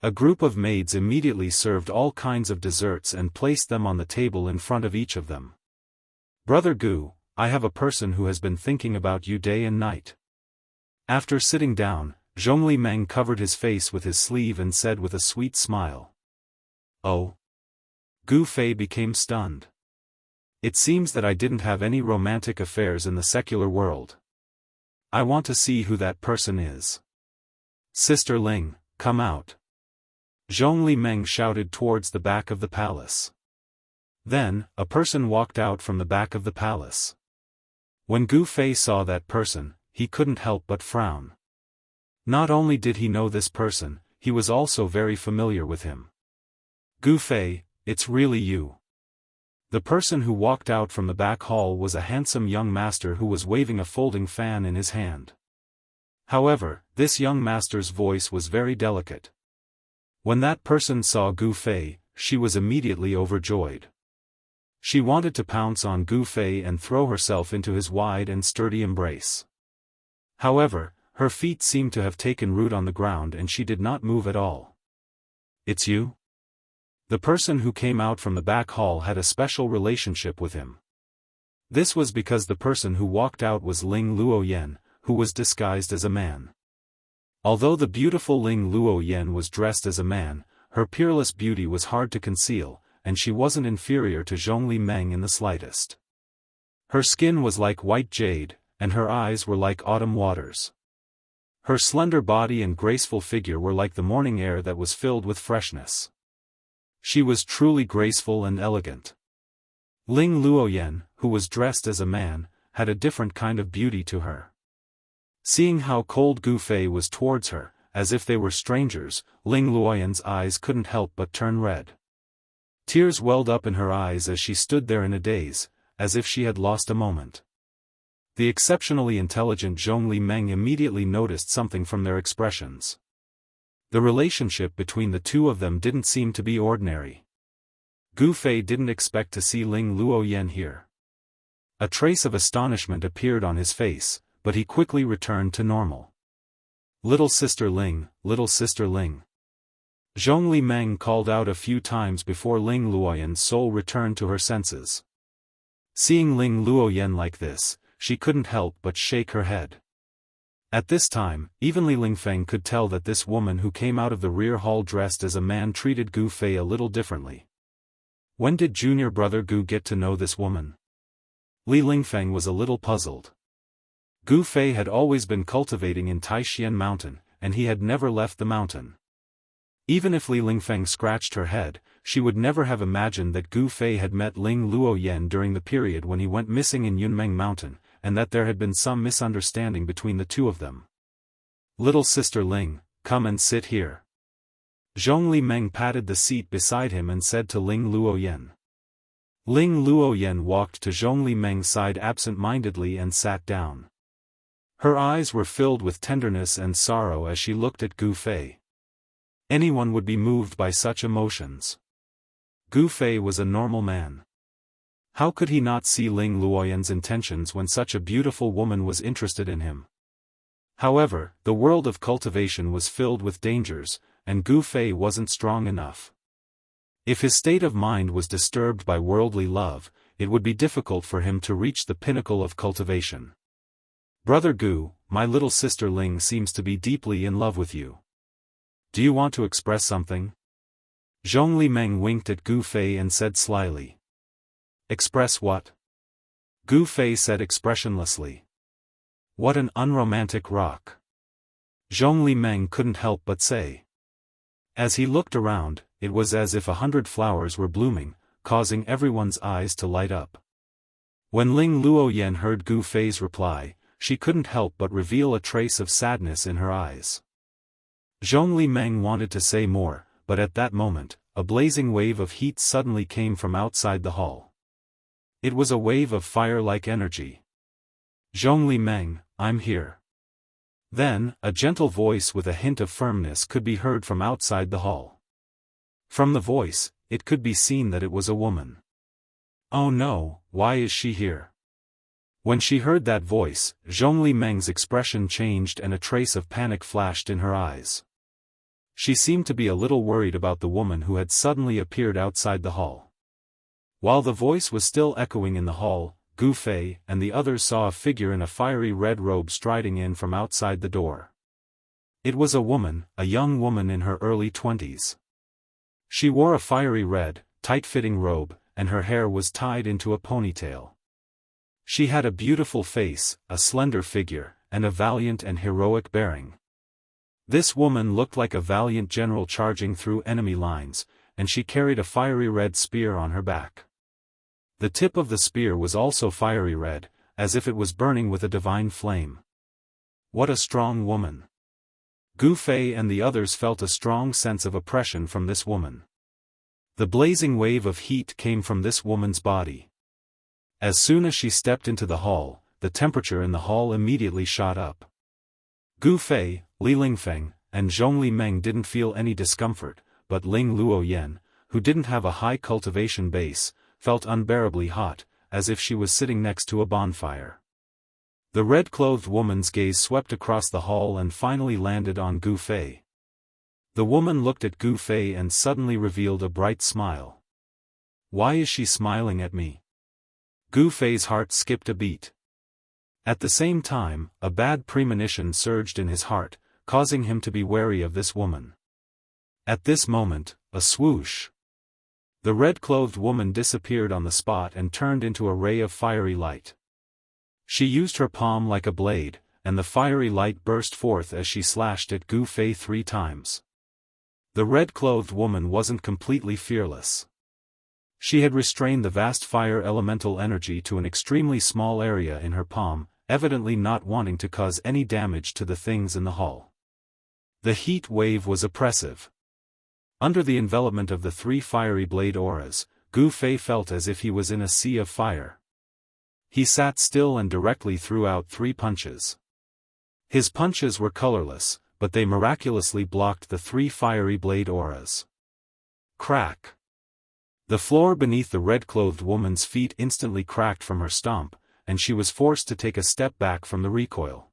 A group of maids immediately served all kinds of desserts and placed them on the table in front of each of them. "Brother Gu, I have a person who has been thinking about you day and night." After sitting down, Zhongli Meng covered his face with his sleeve and said with a sweet smile. "Oh?" Gu Fei became stunned. "It seems that I didn't have any romantic affairs in the secular world. I want to see who that person is. Sister Ling, come out." Zhongli Meng shouted towards the back of the palace. Then, a person walked out from the back of the palace. When Gu Fei saw that person, he couldn't help but frown. Not only did he know this person, he was also very familiar with him. "Gu Fei, it's really you." The person who walked out from the back hall was a handsome young master who was waving a folding fan in his hand. However, this young master's voice was very delicate. When that person saw Gu Fei, she was immediately overjoyed. She wanted to pounce on Gu Fei and throw herself into his wide and sturdy embrace. However, her feet seemed to have taken root on the ground and she did not move at all. "It's you?" The person who came out from the back hall had a special relationship with him. This was because the person who walked out was Ling Luoyan, who was disguised as a man. Although the beautiful Ling Luoyan was dressed as a man, her peerless beauty was hard to conceal, and she wasn't inferior to Zhongli Meng in the slightest. Her skin was like white jade, and her eyes were like autumn waters. Her slender body and graceful figure were like the morning air that was filled with freshness. She was truly graceful and elegant. Ling Luoyan, who was dressed as a man, had a different kind of beauty to her. Seeing how cold Gu Fei was towards her, as if they were strangers, Ling Luoyan's eyes couldn't help but turn red. Tears welled up in her eyes as she stood there in a daze, as if she had lost a moment. The exceptionally intelligent Zhongli Meng immediately noticed something from their expressions. The relationship between the two of them didn't seem to be ordinary. Gu Fei didn't expect to see Ling Luoyan here. A trace of astonishment appeared on his face, but he quickly returned to normal. "Little sister Ling, little sister Ling." Zhongli Meng called out a few times before Ling Luoyan's soul returned to her senses. Seeing Ling Luoyan like this, she couldn't help but shake her head. At this time, even Li Lingfeng could tell that this woman who came out of the rear hall dressed as a man treated Gu Fei a little differently. When did junior brother Gu get to know this woman? Li Lingfeng was a little puzzled. Gu Fei had always been cultivating in Taishian Mountain, and he had never left the mountain. Even if Li Lingfeng scratched her head, she would never have imagined that Gu Fei had met Ling Luoyan during the period when he went missing in Yunmeng Mountain, and that there had been some misunderstanding between the two of them. "Little sister Ling, come and sit here." Zhongli Meng patted the seat beside him and said to Ling Luoyan. Ling Luoyan walked to Zhongli Meng's side absent-mindedly and sat down. Her eyes were filled with tenderness and sorrow as she looked at Gu Fei. Anyone would be moved by such emotions. Gu Fei was a normal man. How could he not see Ling Luoyan's intentions when such a beautiful woman was interested in him? However, the world of cultivation was filled with dangers, and Gu Fei wasn't strong enough. If his state of mind was disturbed by worldly love, it would be difficult for him to reach the pinnacle of cultivation. "Brother Gu, my little sister Ling seems to be deeply in love with you. Do you want to express something?" Zhongli Meng winked at Gu Fei and said slyly. "Express what?" Gu Fei said expressionlessly. "What an unromantic rock." Zhongli Meng couldn't help but say. As he looked around, it was as if 100 flowers were blooming, causing everyone's eyes to light up. When Ling Luoyan heard Gu Fei's reply, she couldn't help but reveal a trace of sadness in her eyes. Zhongli Meng wanted to say more, but at that moment, a blazing wave of heat suddenly came from outside the hall. It was a wave of fire-like energy. "Zhongli Meng, I'm here." Then, a gentle voice with a hint of firmness could be heard from outside the hall. From the voice, it could be seen that it was a woman. "Oh no, why is she here?" When she heard that voice, Zhongli Meng's expression changed and a trace of panic flashed in her eyes. She seemed to be a little worried about the woman who had suddenly appeared outside the hall. While the voice was still echoing in the hall, Gu Fei and the others saw a figure in a fiery red robe striding in from outside the door. It was a woman, a young woman in her early 20s. She wore a fiery red, tight-fitting robe, and her hair was tied into a ponytail. She had a beautiful face, a slender figure, and a valiant and heroic bearing. This woman looked like a valiant general charging through enemy lines, and she carried a fiery red spear on her back. The tip of the spear was also fiery red, as if it was burning with a divine flame. What a strong woman! Gu Fei and the others felt a strong sense of oppression from this woman. The blazing wave of heat came from this woman's body. As soon as she stepped into the hall, the temperature in the hall immediately shot up. Gu Fei, Li Lingfeng, and Zhongli Meng didn't feel any discomfort, but Ling Luoyan, who didn't have a high cultivation base, felt unbearably hot, as if she was sitting next to a bonfire. The red-clothed woman's gaze swept across the hall and finally landed on Gu Fei. The woman looked at Gu Fei and suddenly revealed a bright smile. "Why is she smiling at me?" Gu Fei's heart skipped a beat. At the same time, a bad premonition surged in his heart, causing him to be wary of this woman. At this moment, a swoosh. The red-clothed woman disappeared on the spot and turned into a ray of fiery light. She used her palm like a blade, and the fiery light burst forth as she slashed at Gu Fei 3 times. The red-clothed woman wasn't completely fearless. She had restrained the vast fire elemental energy to an extremely small area in her palm, evidently not wanting to cause any damage to the things in the hall. The heat wave was oppressive. Under the envelopment of the 3 fiery blade auras, Gu Fei felt as if he was in a sea of fire. He sat still and directly threw out 3 punches. His punches were colorless, but they miraculously blocked the 3 fiery blade auras. Crack! The floor beneath the red-clothed woman's feet instantly cracked from her stomp, and she was forced to take a step back from the recoil.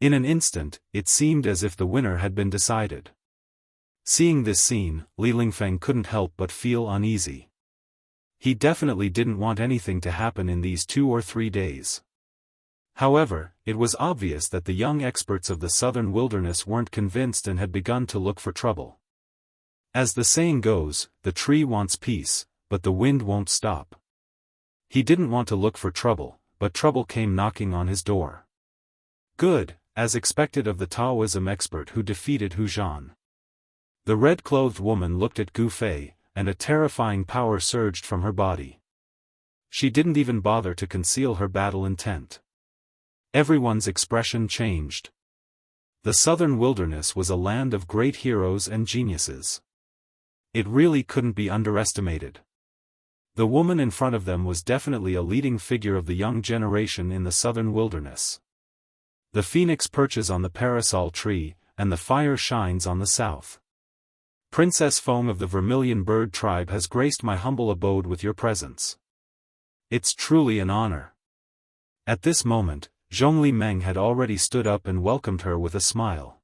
In an instant, it seemed as if the winner had been decided. Seeing this scene, Li Lingfeng couldn't help but feel uneasy. He definitely didn't want anything to happen in these 2 or 3 days. However, it was obvious that the young experts of the southern wilderness weren't convinced and had begun to look for trouble. As the saying goes, the tree wants peace, but the wind won't stop. He didn't want to look for trouble, but trouble came knocking on his door. Good, as expected of the Taoism expert who defeated Hu Zhan. The red-clothed woman looked at Gu Fei, and a terrifying power surged from her body. She didn't even bother to conceal her battle intent. Everyone's expression changed. The southern wilderness was a land of great heroes and geniuses. It really couldn't be underestimated. The woman in front of them was definitely a leading figure of the young generation in the southern wilderness. The phoenix perches on the parasol tree, and the fire shines on the south. Princess Feng of the Vermilion Bird tribe has graced my humble abode with your presence. It's truly an honor. At this moment, Zhongli Meng had already stood up and welcomed her with a smile.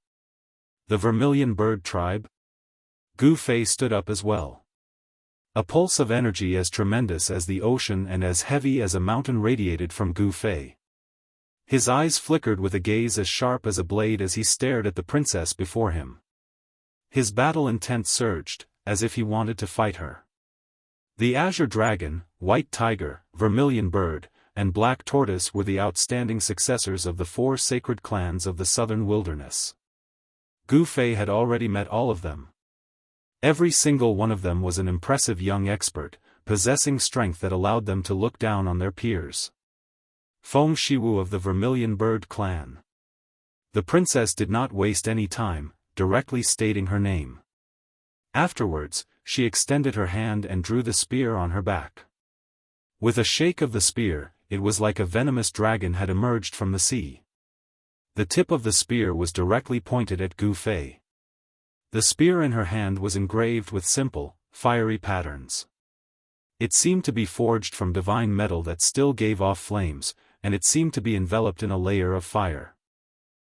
The Vermilion Bird tribe? Gu Fei stood up as well. A pulse of energy as tremendous as the ocean and as heavy as a mountain radiated from Gu Fei. His eyes flickered with a gaze as sharp as a blade as he stared at the princess before him. His battle intent surged, as if he wanted to fight her. The Azure Dragon, White Tiger, Vermilion Bird, and Black Tortoise were the outstanding successors of the 4 sacred clans of the southern wilderness. Gu Fei had already met all of them. Every single one of them was an impressive young expert, possessing strength that allowed them to look down on their peers. Feng Shiwu of the Vermilion Bird clan. The princess did not waste any time, directly stating her name. Afterwards, she extended her hand and drew the spear on her back. With a shake of the spear, it was like a venomous dragon had emerged from the sea. The tip of the spear was directly pointed at Gu Fei. The spear in her hand was engraved with simple, fiery patterns. It seemed to be forged from divine metal that still gave off flames, and it seemed to be enveloped in a layer of fire.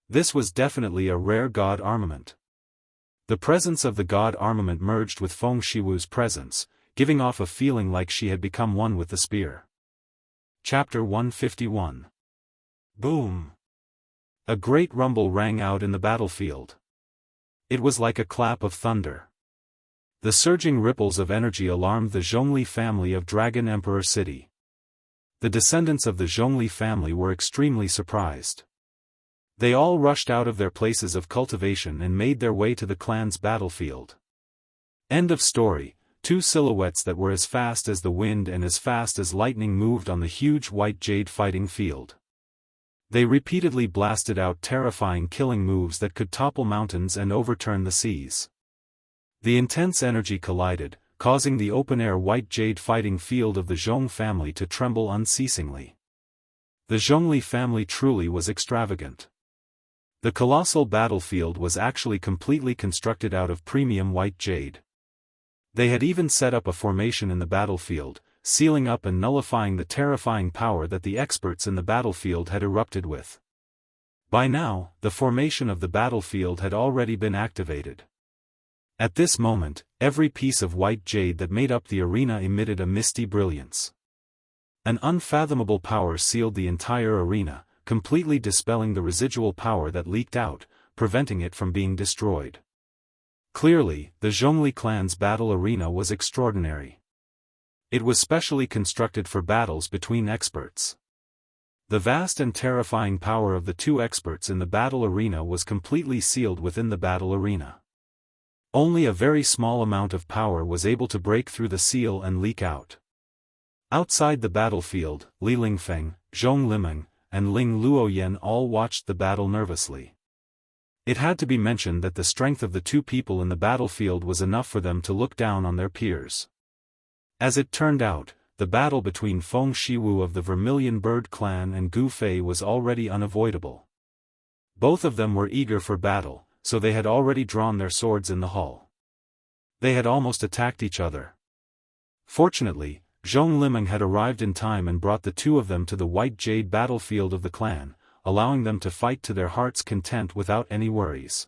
This was definitely a rare god armament. The presence of the god armament merged with Feng Shiwu's presence, giving off a feeling like she had become one with the spear. Chapter 151. Boom! A great rumble rang out in the battlefield. It was like a clap of thunder. The surging ripples of energy alarmed the Zhongli family of Dragon Emperor City. The descendants of the Zhongli family were extremely surprised. They all rushed out of their places of cultivation and made their way to the clan's battlefield. End of story. Two silhouettes that were as fast as the wind and as fast as lightning moved on the huge white jade fighting field. They repeatedly blasted out terrifying killing moves that could topple mountains and overturn the seas. The intense energy collided, causing the open-air white jade fighting field of the Zhong family to tremble unceasingly. The Zhongli family truly was extravagant. The colossal battlefield was actually completely constructed out of premium white jade. They had even set up a formation in the battlefield, sealing up and nullifying the terrifying power that the experts in the battlefield had erupted with. By now, the formation of the battlefield had already been activated. At this moment, every piece of white jade that made up the arena emitted a misty brilliance. An unfathomable power sealed the entire arena, completely dispelling the residual power that leaked out, preventing it from being destroyed. Clearly, the Zhongli clan's battle arena was extraordinary. It was specially constructed for battles between experts. The vast and terrifying power of the two experts in the battle arena was completely sealed within the battle arena. Only a very small amount of power was able to break through the seal and leak out. Outside the battlefield, Li Lingfeng, Zhong Limeng, and Ling Luoyan all watched the battle nervously. It had to be mentioned that the strength of the two people in the battlefield was enough for them to look down on their peers. As it turned out, the battle between Feng Shiwu of the Vermilion Bird clan and Gu Fei was already unavoidable. Both of them were eager for battle, so they had already drawn their swords in the hall. They had almost attacked each other. Fortunately, Zhong Limeng had arrived in time and brought the two of them to the white jade battlefield of the clan, allowing them to fight to their heart's content without any worries.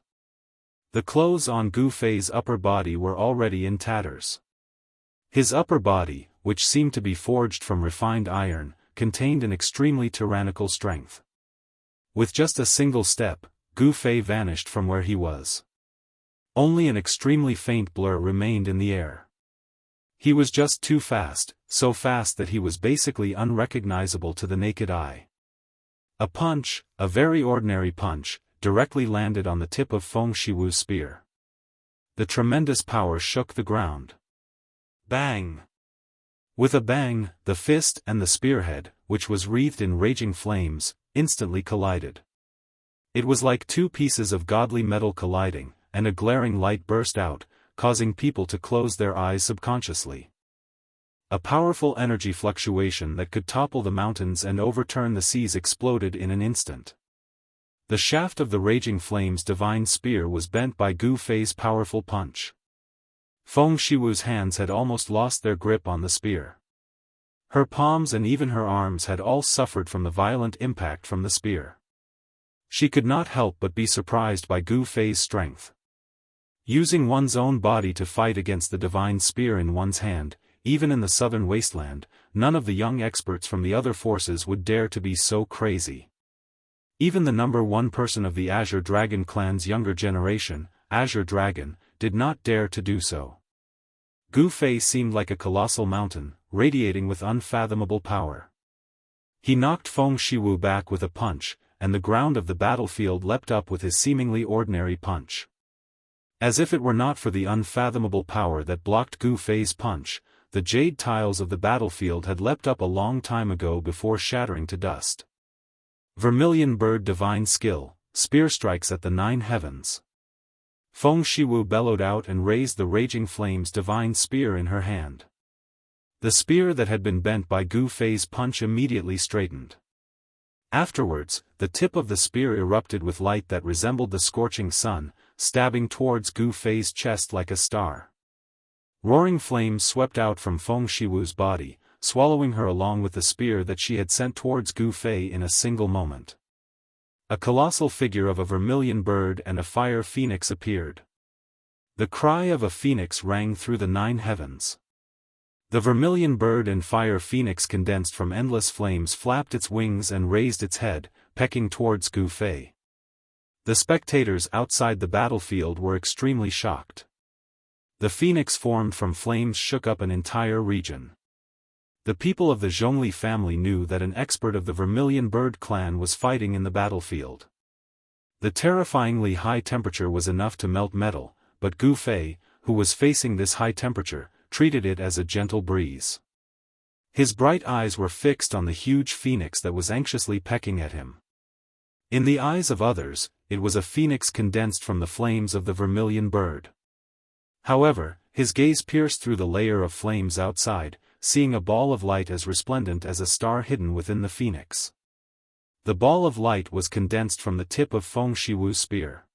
The clothes on Gu Fei's upper body were already in tatters. His upper body, which seemed to be forged from refined iron, contained an extremely tyrannical strength. With just a single step, Gu Fei vanished from where he was. Only an extremely faint blur remained in the air. He was just too fast, so fast that he was basically unrecognizable to the naked eye. A punch, a very ordinary punch, directly landed on the tip of Feng Shiwu's spear. The tremendous power shook the ground. Bang! With a bang, the fist and the spearhead, which was wreathed in raging flames, instantly collided. It was like two pieces of godly metal colliding, and a glaring light burst out, causing people to close their eyes subconsciously. A powerful energy fluctuation that could topple the mountains and overturn the seas exploded in an instant. The shaft of the raging flames' divine spear was bent by Gu Fei's powerful punch. Feng Shiwu's hands had almost lost their grip on the spear. Her palms and even her arms had all suffered from the violent impact from the spear. She could not help but be surprised by Gu Fei's strength. Using one's own body to fight against the divine spear in one's hand, even in the southern wasteland, none of the young experts from the other forces would dare to be so crazy. Even the number one person of the Azure Dragon clan's younger generation, Azure Dragon, did not dare to do so. Gu Fei seemed like a colossal mountain, radiating with unfathomable power. He knocked Feng Shiwu back with a punch, and the ground of the battlefield leapt up with his seemingly ordinary punch. As if it were not for the unfathomable power that blocked Gu Fei's punch, the jade tiles of the battlefield had leapt up a long time ago before shattering to dust. Vermilion bird divine skill, spear strikes at the 9 heavens. Feng Shiwu bellowed out and raised the raging flames divine spear in her hand. The spear that had been bent by Gu Fei's punch immediately straightened. Afterwards, the tip of the spear erupted with light that resembled the scorching sun, stabbing towards Gu Fei's chest like a star. Roaring flames swept out from Feng Shiwu's body, swallowing her along with the spear that she had sent towards Gu Fei in a single moment. A colossal figure of a vermilion bird and a fire phoenix appeared. The cry of a phoenix rang through the 9 heavens. The vermilion bird and fire phoenix condensed from endless flames flapped its wings and raised its head, pecking towards Gu Fei. The spectators outside the battlefield were extremely shocked. The phoenix formed from flames shook up an entire region. The people of the Zhongli family knew that an expert of the Vermilion Bird clan was fighting in the battlefield. The terrifyingly high temperature was enough to melt metal, but Gu Fei, who was facing this high temperature, treated it as a gentle breeze. His bright eyes were fixed on the huge phoenix that was anxiously pecking at him. In the eyes of others, it was a phoenix condensed from the flames of the Vermilion Bird. However, his gaze pierced through the layer of flames outside, seeing a ball of light as resplendent as a star hidden within the phoenix. The ball of light was condensed from the tip of Feng Shiwu's spear.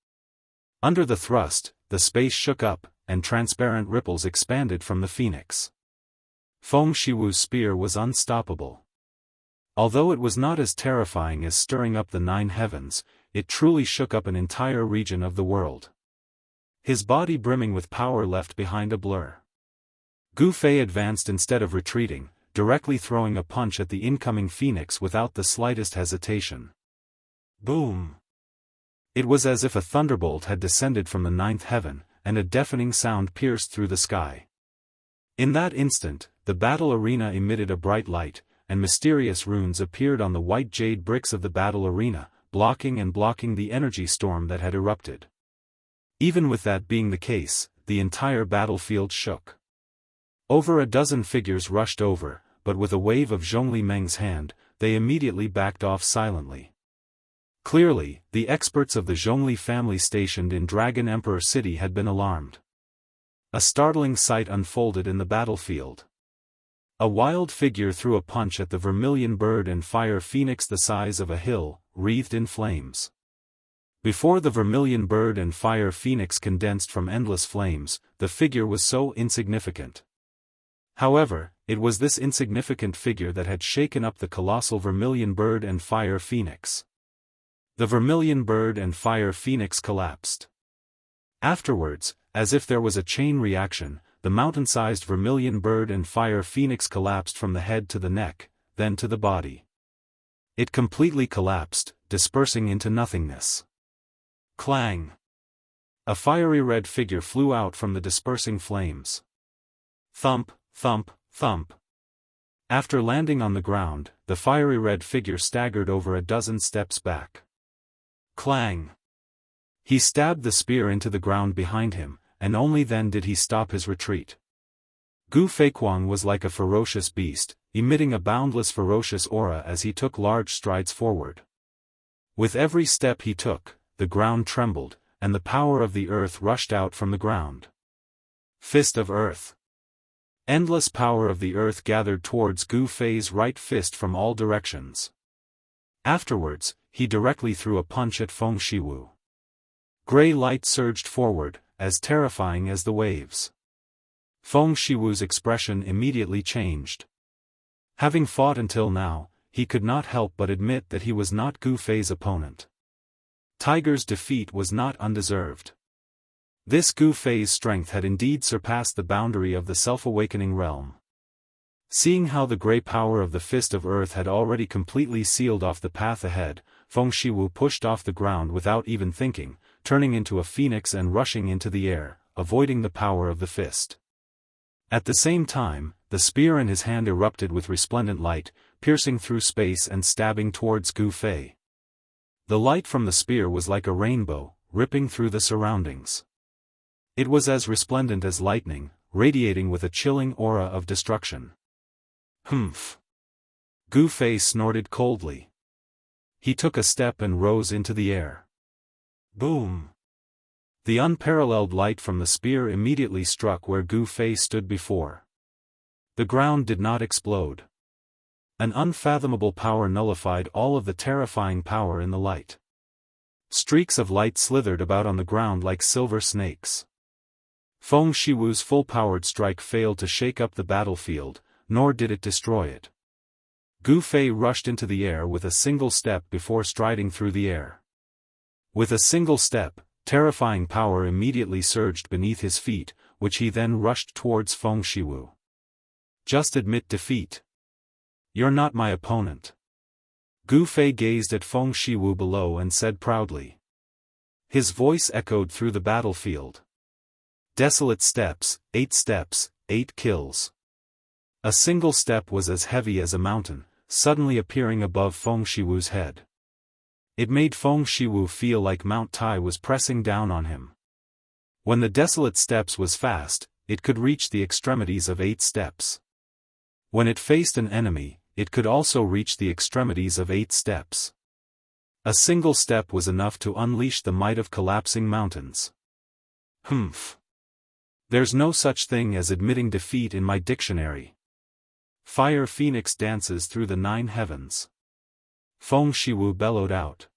Under the thrust, the space shook up, and transparent ripples expanded from the phoenix. Feng Shiwu's spear was unstoppable. Although it was not as terrifying as stirring up the 9 heavens, it truly shook up an entire region of the world. His body brimming with power left behind a blur. Gu Fei advanced instead of retreating, directly throwing a punch at the incoming phoenix without the slightest hesitation. Boom! It was as if a thunderbolt had descended from the 9th heaven, and a deafening sound pierced through the sky. In that instant, the battle arena emitted a bright light, and mysterious runes appeared on the white jade bricks of the battle arena, blocking the energy storm that had erupted. Even with that being the case, the entire battlefield shook. Over a dozen figures rushed over, but with a wave of Zhongli Meng's hand, they immediately backed off silently. Clearly, the experts of the Zhongli family stationed in Dragon Emperor City had been alarmed. A startling sight unfolded in the battlefield. A wild figure threw a punch at the Vermilion Bird and fire phoenix the size of a hill, wreathed in flames. Before the Vermilion Bird and fire phoenix condensed from endless flames, the figure was so insignificant. However, it was this insignificant figure that had shaken up the colossal Vermilion Bird and fire phoenix. The Vermilion Bird and fire phoenix collapsed. Afterwards, as if there was a chain reaction, the mountain-sized Vermilion Bird and fire phoenix collapsed from the head to the neck, then to the body. It completely collapsed, dispersing into nothingness. Clang! A fiery red figure flew out from the dispersing flames. Thump, thump, thump. After landing on the ground, the fiery red figure staggered over a dozen steps back. Clang! He stabbed the spear into the ground behind him, and only then did he stop his retreat. Gu Feiquang was like a ferocious beast, emitting a boundless ferocious aura as he took large strides forward. With every step he took, the ground trembled, and the power of the earth rushed out from the ground. Fist of Earth. Endless power of the earth gathered towards Gu Fei's right fist from all directions. Afterwards, he directly threw a punch at Feng Shiwu. Gray light surged forward, as terrifying as the waves. Feng Shiwu's expression immediately changed. Having fought until now, he could not help but admit that he was not Gu Fei's opponent. Tiger's defeat was not undeserved. This Gu Fei's strength had indeed surpassed the boundary of the self-awakening realm. Seeing how the grey power of the Fist of Earth had already completely sealed off the path ahead, Feng Shiwu pushed off the ground without even thinking, turning into a phoenix and rushing into the air, avoiding the power of the fist. At the same time, the spear in his hand erupted with resplendent light, piercing through space and stabbing towards Gu Fei. The light from the spear was like a rainbow, ripping through the surroundings. It was as resplendent as lightning, radiating with a chilling aura of destruction. Humph! Gu Fei snorted coldly. He took a step and rose into the air. Boom! The unparalleled light from the spear immediately struck where Gu Fei stood before. The ground did not explode. An unfathomable power nullified all of the terrifying power in the light. Streaks of light slithered about on the ground like silver snakes. Feng Shiwu's full-powered strike failed to shake up the battlefield, nor did it destroy it. Gu Fei rushed into the air with a single step before striding through the air. With a single step, terrifying power immediately surged beneath his feet, which he then rushed towards Feng Shiwu. Just admit defeat. You're not my opponent. Gu Fei gazed at Feng Shiwu below and said proudly. His voice echoed through the battlefield. Desolate steps, 8 kills. A single step was as heavy as a mountain, suddenly appearing above Feng Shiwu's head. It made Feng Shiwu feel like Mount Tai was pressing down on him. When the desolate steps was fast, it could reach the extremities of 8 steps. When it faced an enemy, it could also reach the extremities of 8 steps. A single step was enough to unleash the might of collapsing mountains. Humph! There's no such thing as admitting defeat in my dictionary. Fire Phoenix dances through the 9 heavens. Feng Shiwu bellowed out.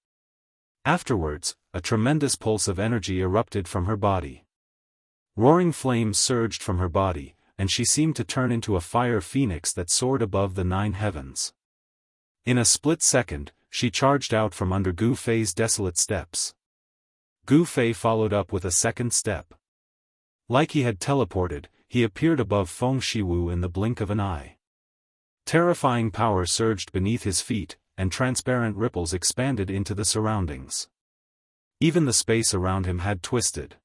Afterwards, a tremendous pulse of energy erupted from her body. Roaring flames surged from her body, and she seemed to turn into a fire phoenix that soared above the 9 heavens. In a split second, she charged out from under Gu Fei's desolate steps. Gu Fei followed up with a second step. Like he had teleported, he appeared above Feng Shiwu in the blink of an eye. Terrifying power surged beneath his feet, and transparent ripples expanded into the surroundings. Even the space around him had twisted.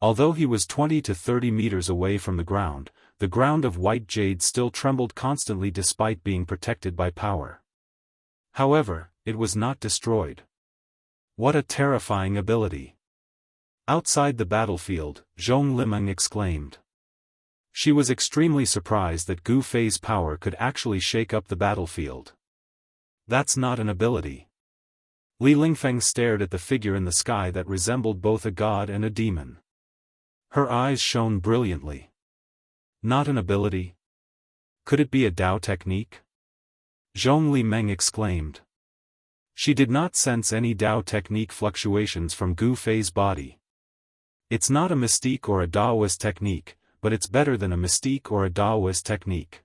Although he was 20 to 30 meters away from the ground of white jade still trembled constantly despite being protected by power. However, it was not destroyed. What a terrifying ability! Outside the battlefield, Zhong Limeng exclaimed. She was extremely surprised that Gu Fei's power could actually shake up the battlefield. That's not an ability. Li Lingfeng stared at the figure in the sky that resembled both a god and a demon. Her eyes shone brilliantly. Not an ability? Could it be a Dao technique? Zhong Limeng exclaimed. She did not sense any Dao technique fluctuations from Gu Fei's body. It's not a mystique or a Daoist technique, but it's better than a mystique or a Daoist technique.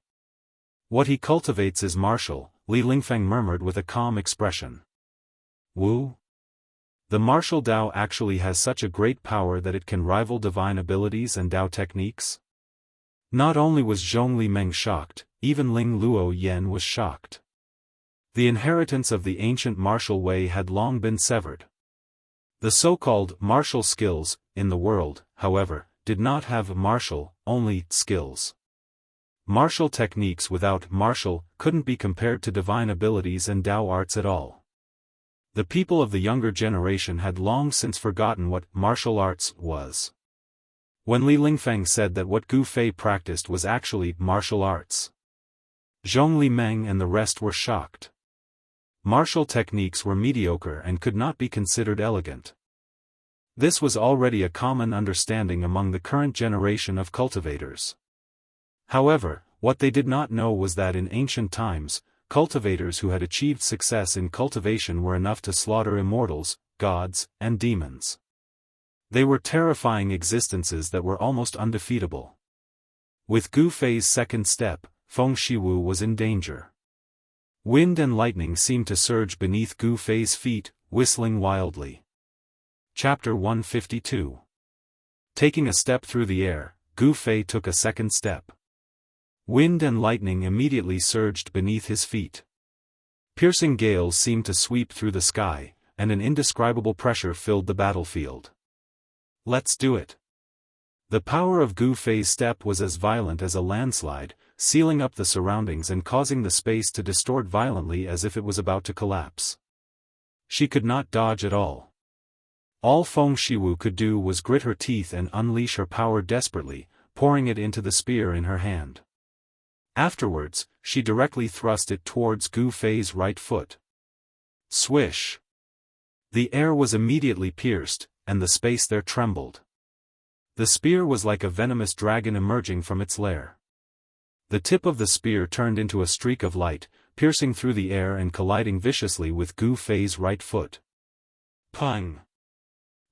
What he cultivates is martial, Li Lingfeng murmured with a calm expression. Wu? The martial Dao actually has such a great power that it can rival divine abilities and Dao techniques? Not only was Zhong Limeng shocked, even Ling Luo Yen was shocked. The inheritance of the ancient martial way had long been severed. The so-called martial skills, in the world, however, did not have martial, only skills. Martial techniques without martial couldn't be compared to divine abilities and Dao arts at all. The people of the younger generation had long since forgotten what martial arts was. When Li Lingfeng said that what Gu Fei practiced was actually martial arts, Zhong Limeng and the rest were shocked. Martial techniques were mediocre and could not be considered elegant. This was already a common understanding among the current generation of cultivators. However, what they did not know was that in ancient times, cultivators who had achieved success in cultivation were enough to slaughter immortals, gods, and demons. They were terrifying existences that were almost undefeatable. With Gu Fei's second step, Feng Shiwu was in danger. Wind and lightning seemed to surge beneath Gu Fei's feet, whistling wildly. Chapter 152. Taking a step through the air, Gu Fei took a second step. Wind and lightning immediately surged beneath his feet. Piercing gales seemed to sweep through the sky, and an indescribable pressure filled the battlefield. Let's do it. The power of Gu Fei's step was as violent as a landslide, sealing up the surroundings and causing the space to distort violently as if it was about to collapse. She could not dodge at all. All Feng Shiwu could do was grit her teeth and unleash her power desperately, pouring it into the spear in her hand. Afterwards, she directly thrust it towards Gu Fei's right foot. Swish! The air was immediately pierced, and the space there trembled. The spear was like a venomous dragon emerging from its lair. The tip of the spear turned into a streak of light, piercing through the air and colliding viciously with Gu Fei's right foot. Pang!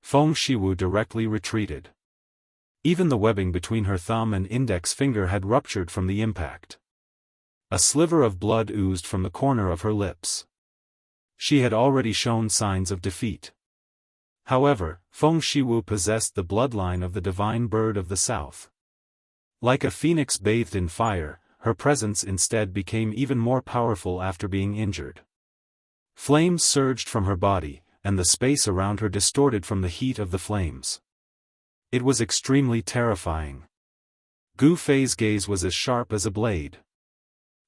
Feng Shiwu directly retreated. Even the webbing between her thumb and index finger had ruptured from the impact. A sliver of blood oozed from the corner of her lips. She had already shown signs of defeat. However, Feng Shiwu possessed the bloodline of the divine bird of the south. Like a phoenix bathed in fire, her presence instead became even more powerful after being injured. Flames surged from her body, and the space around her distorted from the heat of the flames. It was extremely terrifying. Gu Fei's gaze was as sharp as a blade.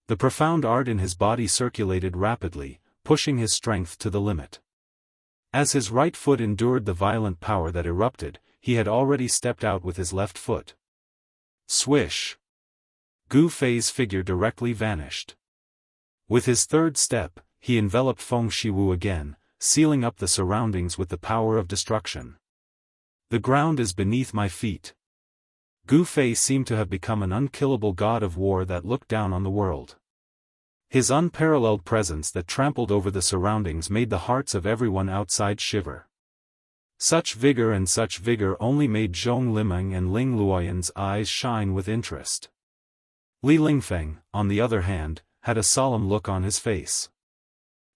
The profound art in his body circulated rapidly, pushing his strength to the limit. As his right foot endured the violent power that erupted, he had already stepped out with his left foot. Swish! Gu Fei's figure directly vanished. With his third step, he enveloped Feng Shiwu again, sealing up the surroundings with the power of destruction. The ground is beneath my feet. Gu Fei seemed to have become an unkillable god of war that looked down on the world. His unparalleled presence that trampled over the surroundings made the hearts of everyone outside shiver. Such vigor only made Zhong Limeng and Ling Luoyan's eyes shine with interest. Li Lingfeng, on the other hand, had a solemn look on his face.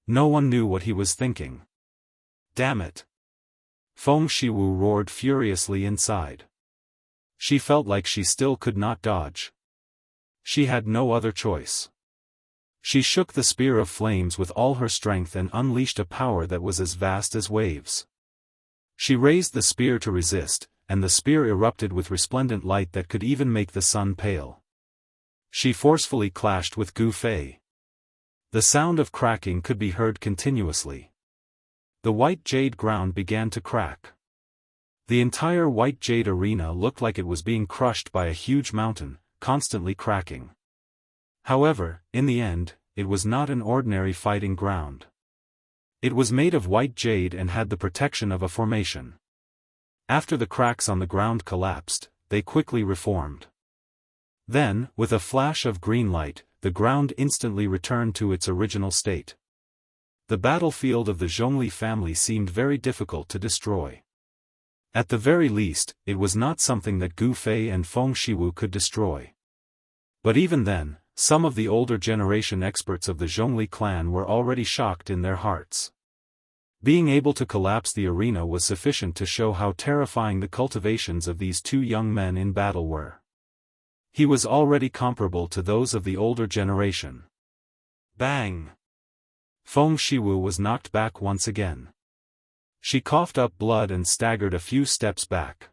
No one knew what he was thinking. Damn it! Feng Shiwu roared furiously inside. She felt like she still could not dodge. She had no other choice. She shook the spear of flames with all her strength and unleashed a power that was as vast as waves. She raised the spear to resist, and the spear erupted with resplendent light that could even make the sun pale. She forcefully clashed with Gu Fei. The sound of cracking could be heard continuously. The white jade ground began to crack. The entire white jade arena looked like it was being crushed by a huge mountain, constantly cracking. However, in the end, it was not an ordinary fighting ground. It was made of white jade and had the protection of a formation. After the cracks on the ground collapsed, they quickly reformed. Then, with a flash of green light, the ground instantly returned to its original state. The battlefield of the Zhongli family seemed very difficult to destroy. At the very least, it was not something that Gu Fei and Feng Shiwu could destroy. But even then, some of the older generation experts of the Zhongli clan were already shocked in their hearts. Being able to collapse the arena was sufficient to show how terrifying the cultivations of these two young men in battle were. He was already comparable to those of the older generation. Bang! Feng Shiwu was knocked back once again. She coughed up blood and staggered a few steps back.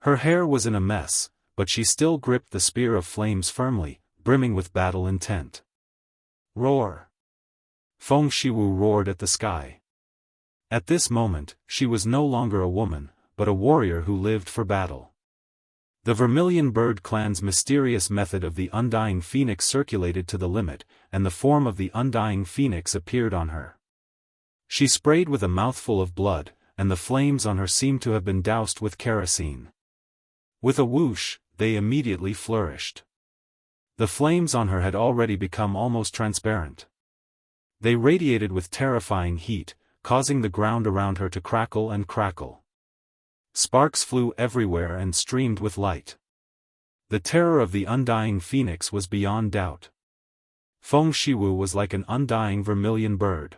Her hair was in a mess, but she still gripped the spear of flames firmly, brimming with battle intent. Roar! Feng Shiwu roared at the sky. At this moment, she was no longer a woman, but a warrior who lived for battle. The Vermilion Bird clan's mysterious method of the Undying Phoenix circulated to the limit, and the form of the Undying Phoenix appeared on her. She sprayed with a mouthful of blood, and the flames on her seemed to have been doused with kerosene. With a whoosh, they immediately flourished. The flames on her had already become almost transparent. They radiated with terrifying heat, causing the ground around her to crackle and crackle. Sparks flew everywhere and streamed with light. The terror of the Undying Phoenix was beyond doubt. Feng Shiwu was like an undying vermilion bird.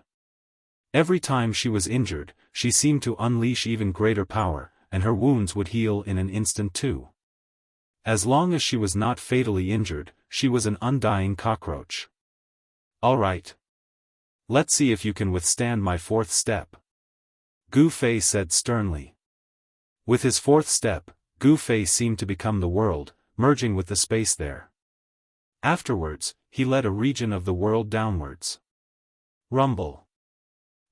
Every time she was injured, she seemed to unleash even greater power, and her wounds would heal in an instant too. As long as she was not fatally injured, she was an undying cockroach. All right. Let's see if you can withstand my fourth step. Gu Fei said sternly. With his fourth step, Gu Fei seemed to become the world, merging with the space there. Afterwards, he led a region of the world downwards. Rumble.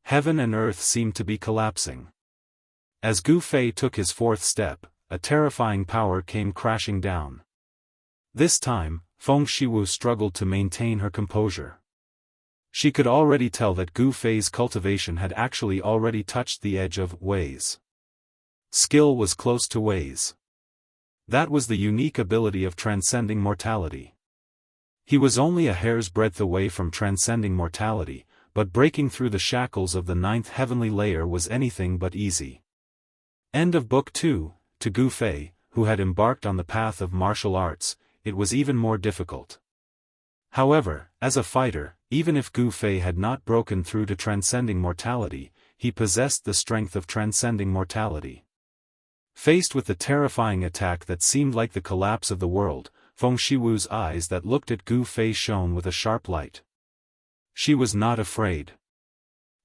Heaven and earth seemed to be collapsing. As Gu Fei took his fourth step, a terrifying power came crashing down. This time, Feng Shiwu struggled to maintain her composure. She could already tell that Gu Fei's cultivation had actually already touched the edge of Wei's. Skill was close to Wei's. That was the unique ability of transcending mortality. He was only a hair's breadth away from transcending mortality, but breaking through the shackles of the 9th heavenly layer was anything but easy. End of Book 2. To Gu Fei, who had embarked on the path of martial arts, it was even more difficult. However, as a fighter, even if Gu Fei had not broken through to transcending mortality, he possessed the strength of transcending mortality. Faced with the terrifying attack that seemed like the collapse of the world, Feng Shiwu's eyes that looked at Gu Fei shone with a sharp light. She was not afraid.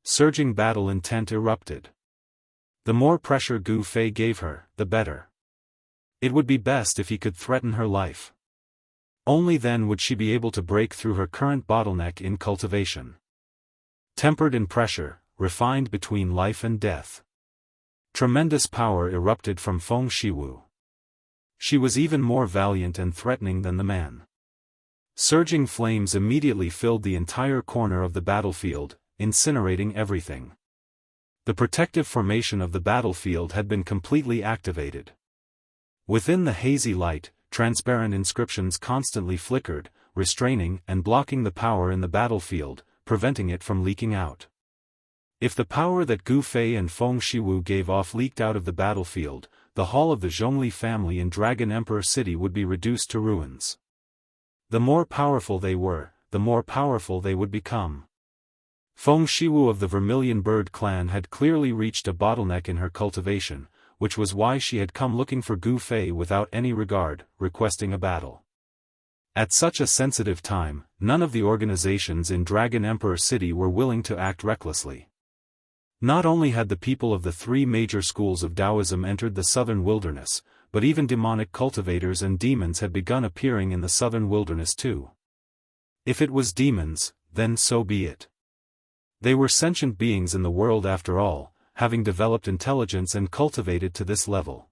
Surging battle intent erupted. The more pressure Gu Fei gave her, the better. It would be best if he could threaten her life. Only then would she be able to break through her current bottleneck in cultivation. Tempered in pressure, refined between life and death. Tremendous power erupted from Feng Shiwu. She was even more valiant and threatening than the man. Surging flames immediately filled the entire corner of the battlefield, incinerating everything. The protective formation of the battlefield had been completely activated. Within the hazy light, transparent inscriptions constantly flickered, restraining and blocking the power in the battlefield, preventing it from leaking out. If the power that Gu Fei and Feng Shiwu gave off leaked out of the battlefield, the hall of the Zhongli family in Dragon Emperor City would be reduced to ruins. The more powerful they were, the more powerful they would become. Feng Shiwu of the Vermilion Bird clan had clearly reached a bottleneck in her cultivation, which was why she had come looking for Gu Fei without any regard, requesting a battle. At such a sensitive time, none of the organizations in Dragon Emperor City were willing to act recklessly. Not only had the people of the 3 major schools of Taoism entered the southern wilderness, but even demonic cultivators and demons had begun appearing in the southern wilderness too. If it was demons, then so be it. They were sentient beings in the world after all, having developed intelligence and cultivated to this level.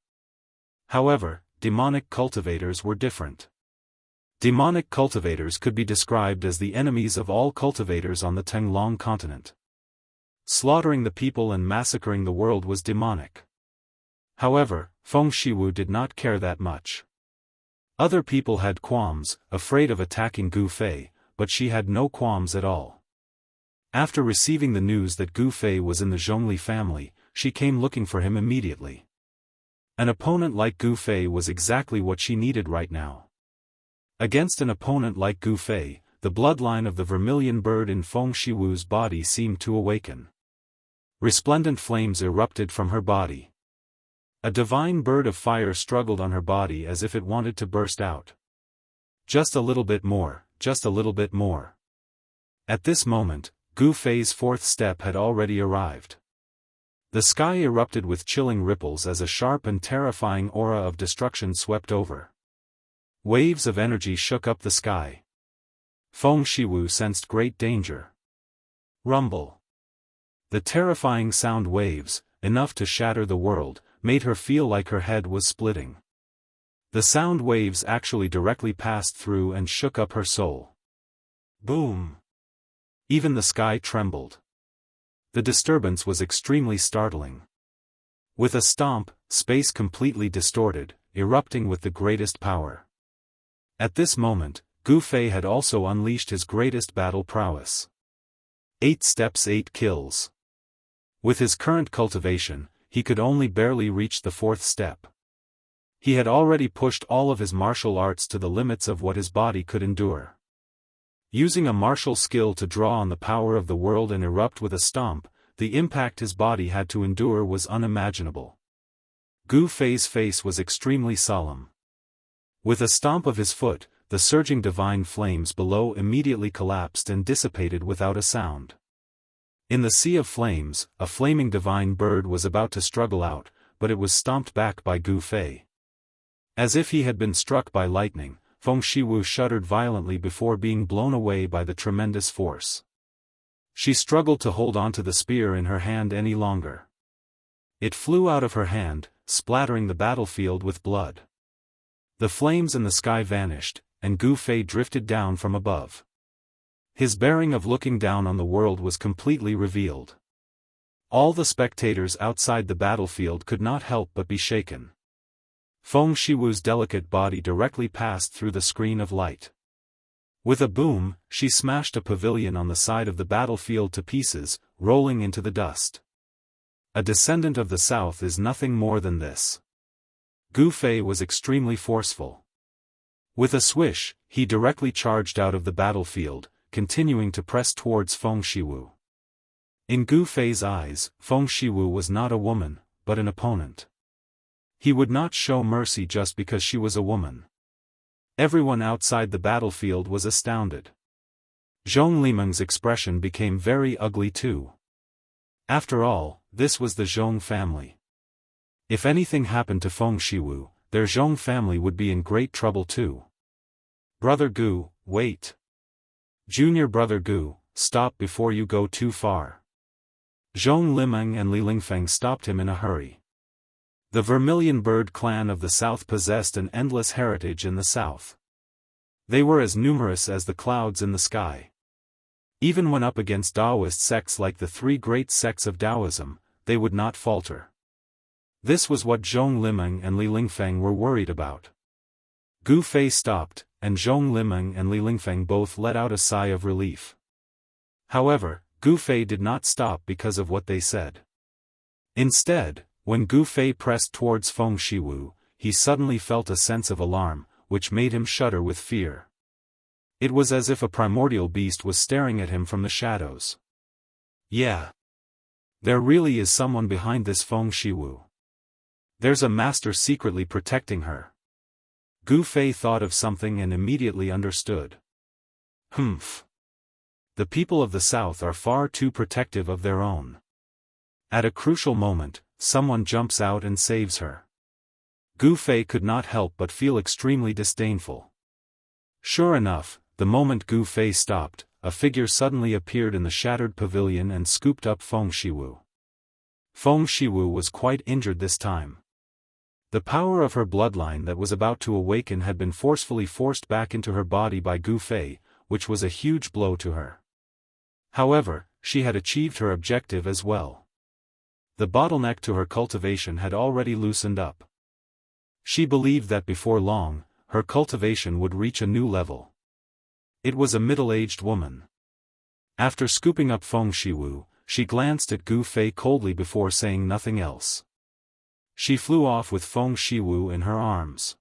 However, demonic cultivators were different. Demonic cultivators could be described as the enemies of all cultivators on the Tenglong continent. Slaughtering the people and massacring the world was demonic. However, Feng Shiwu did not care that much. Other people had qualms, afraid of attacking Gu Fei, but she had no qualms at all. After receiving the news that Gu Fei was in the Zhongli family, she came looking for him immediately. An opponent like Gu Fei was exactly what she needed right now. Against an opponent like Gu Fei, the bloodline of the Vermilion Bird in Feng Shiwu's body seemed to awaken. Resplendent flames erupted from her body. A divine bird of fire struggled on her body as if it wanted to burst out. Just a little bit more, just a little bit more. At this moment, Gu Fei's 4th step had already arrived. The sky erupted with chilling ripples as a sharp and terrifying aura of destruction swept over. Waves of energy shook up the sky. Feng Shiwu sensed great danger. Rumble. The terrifying sound waves, enough to shatter the world, made her feel like her head was splitting. The sound waves actually directly passed through and shook up her soul. Boom! Even the sky trembled. The disturbance was extremely startling. With a stomp, space completely distorted, erupting with the greatest power. At this moment, Gu Fei had also unleashed his greatest battle prowess. 8 steps 8 kills. With his current cultivation, he could only barely reach the 4th step. He had already pushed all of his martial arts to the limits of what his body could endure. Using a martial skill to draw on the power of the world and erupt with a stomp, the impact his body had to endure was unimaginable. Gu Fei's face was extremely solemn. With a stomp of his foot, the surging divine flames below immediately collapsed and dissipated without a sound. In the sea of flames, a flaming divine bird was about to struggle out, but it was stomped back by Gu Fei. As if he had been struck by lightning, Feng Shiwu shuddered violently before being blown away by the tremendous force. She struggled to hold onto the spear in her hand any longer. It flew out of her hand, splattering the battlefield with blood. The flames in the sky vanished, and Gu Fei drifted down from above. His bearing of looking down on the world was completely revealed. All the spectators outside the battlefield could not help but be shaken. Feng Shiwu's delicate body directly passed through the screen of light. With a boom, she smashed a pavilion on the side of the battlefield to pieces, rolling into the dust. A descendant of the South is nothing more than this. Gu Fei was extremely forceful. With a swish, he directly charged out of the battlefield, continuing to press towards Feng Shiwu. In Gu Fei's eyes, Feng Shiwu was not a woman, but an opponent. He would not show mercy just because she was a woman. Everyone outside the battlefield was astounded. Zhong Limeng's expression became very ugly too. After all, this was the Zhong family. If anything happened to Feng Shiwu, their Zhong family would be in great trouble too. Brother Gu, wait. Junior brother Gu, stop before you go too far. Zhong Limeng and Li Lingfeng stopped him in a hurry. The Vermilion Bird clan of the South possessed an endless heritage in the South. They were as numerous as the clouds in the sky. Even when up against Daoist sects like the three great sects of Taoism, they would not falter. This was what Zhong Limeng and Li Lingfeng were worried about. Gu Fei stopped, and Zhong Limeng and Li Lingfeng both let out a sigh of relief. However, Gu Fei did not stop because of what they said. Instead, when Gu Fei pressed towards Feng Shiwu, he suddenly felt a sense of alarm, which made him shudder with fear. It was as if a primordial beast was staring at him from the shadows. Yeah. There really is someone behind this Feng Shiwu. There's a master secretly protecting her. Gu Fei thought of something and immediately understood. Humph. The people of the South are far too protective of their own. At a crucial moment, someone jumps out and saves her. Gu Fei could not help but feel extremely disdainful. Sure enough, the moment Gu Fei stopped, a figure suddenly appeared in the shattered pavilion and scooped up Feng Shiwu. Feng Shiwu was quite injured this time. The power of her bloodline that was about to awaken had been forcefully forced back into her body by Gu Fei, which was a huge blow to her. However, she had achieved her objective as well. The bottleneck to her cultivation had already loosened up. She believed that before long, her cultivation would reach a new level. It was a middle-aged woman. After scooping up Feng Shiwu, she glanced at Gu Fei coldly before saying nothing else. She flew off with Feng Shiwu in her arms.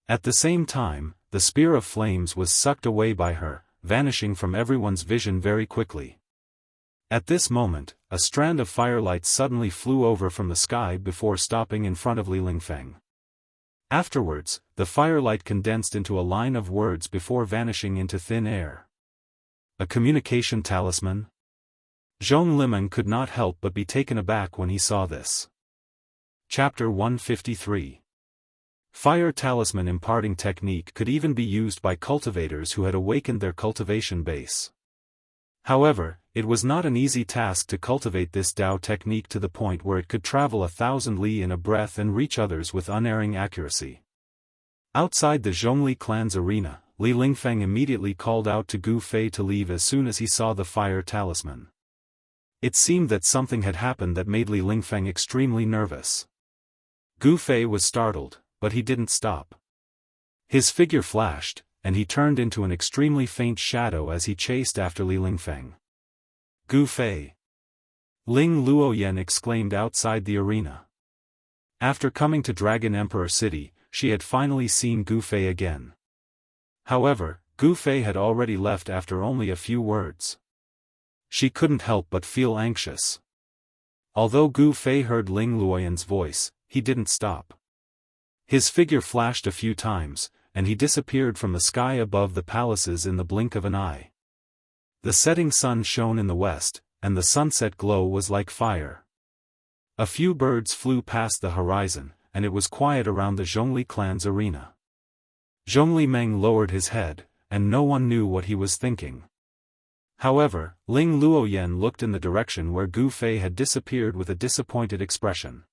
At the same time, the spear of flames was sucked away by her, vanishing from everyone's vision very quickly. At this moment, a strand of firelight suddenly flew over from the sky before stopping in front of Li Lingfeng. Afterwards, the firelight condensed into a line of words before vanishing into thin air. A communication talisman? Zhong Limeng could not help but be taken aback when he saw this. Chapter 153. Fire Talisman imparting technique could even be used by cultivators who had awakened their cultivation base. However, it was not an easy task to cultivate this Dao technique to the point where it could travel 1,000 li in a breath and reach others with unerring accuracy. Outside the Zhongli clan's arena, Li Lingfeng immediately called out to Gu Fei to leave as soon as he saw the fire talisman. It seemed that something had happened that made Li Lingfeng extremely nervous. Gu Fei was startled, but he didn't stop. His figure flashed, and he turned into an extremely faint shadow as he chased after Li Lingfeng. Gu Fei! Ling Luoyan exclaimed outside the arena. After coming to Dragon Emperor City, she had finally seen Gu Fei again. However, Gu Fei had already left after only a few words. She couldn't help but feel anxious. Although Gu Fei heard Ling Luoyan's voice, he didn't stop. His figure flashed a few times, and he disappeared from the sky above the palaces in the blink of an eye. The setting sun shone in the west, and the sunset glow was like fire. A few birds flew past the horizon, and it was quiet around the Zhongli clan's arena. Zhongli Meng lowered his head, and no one knew what he was thinking. However, Ling Luoyan looked in the direction where Gu Fei had disappeared with a disappointed expression.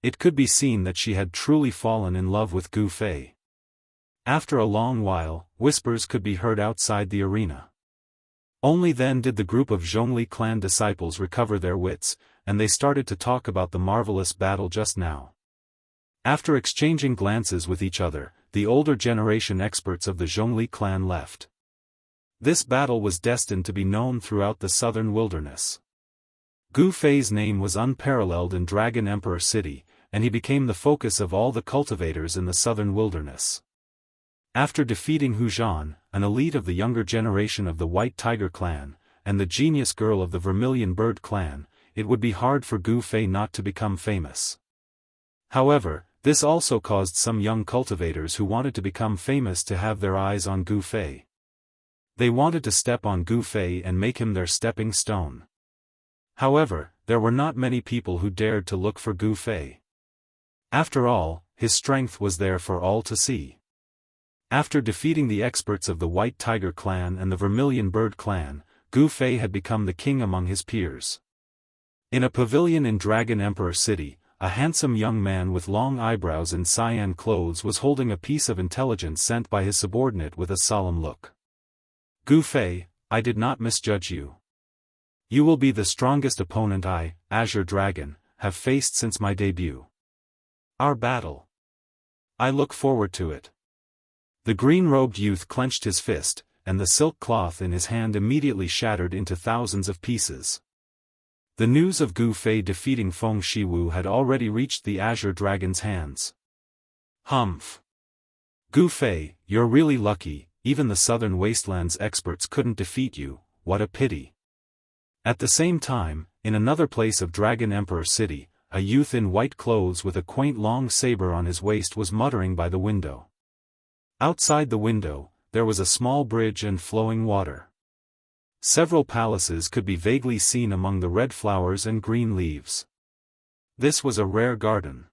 It could be seen that she had truly fallen in love with Gu Fei. After a long while, whispers could be heard outside the arena. Only then did the group of Zhongli clan disciples recover their wits, and they started to talk about the marvelous battle just now. After exchanging glances with each other, the older generation experts of the Zhongli clan left. This battle was destined to be known throughout the southern wilderness. Gu Fei's name was unparalleled in Dragon Emperor City, and he became the focus of all the cultivators in the southern wilderness. After defeating Hu Zhan, an elite of the younger generation of the White Tiger clan, and the genius girl of the Vermilion Bird clan, it would be hard for Gu Fei not to become famous. However, this also caused some young cultivators who wanted to become famous to have their eyes on Gu Fei. They wanted to step on Gu Fei and make him their stepping stone. However, there were not many people who dared to look for Gu Fei. After all, his strength was there for all to see. After defeating the experts of the White Tiger clan and the Vermilion Bird clan, Gu Fei had become the king among his peers. In a pavilion in Dragon Emperor City, a handsome young man with long eyebrows and cyan clothes was holding a piece of intelligence sent by his subordinate with a solemn look. Gu Fei, I did not misjudge you. You will be the strongest opponent I, Azure Dragon, have faced since my debut. Our battle. I look forward to it. The green-robed youth clenched his fist, and the silk cloth in his hand immediately shattered into thousands of pieces. The news of Gu Fei defeating Feng Shiwu had already reached the Azure Dragon's hands. Humph. Gu Fei, you're really lucky, even the Southern Wastelands experts couldn't defeat you, what a pity. At the same time, in another place of Dragon Emperor City, a youth in white clothes with a quaint long saber on his waist was muttering by the window. Outside the window, there was a small bridge and flowing water. Several palaces could be vaguely seen among the red flowers and green leaves. This was a rare garden.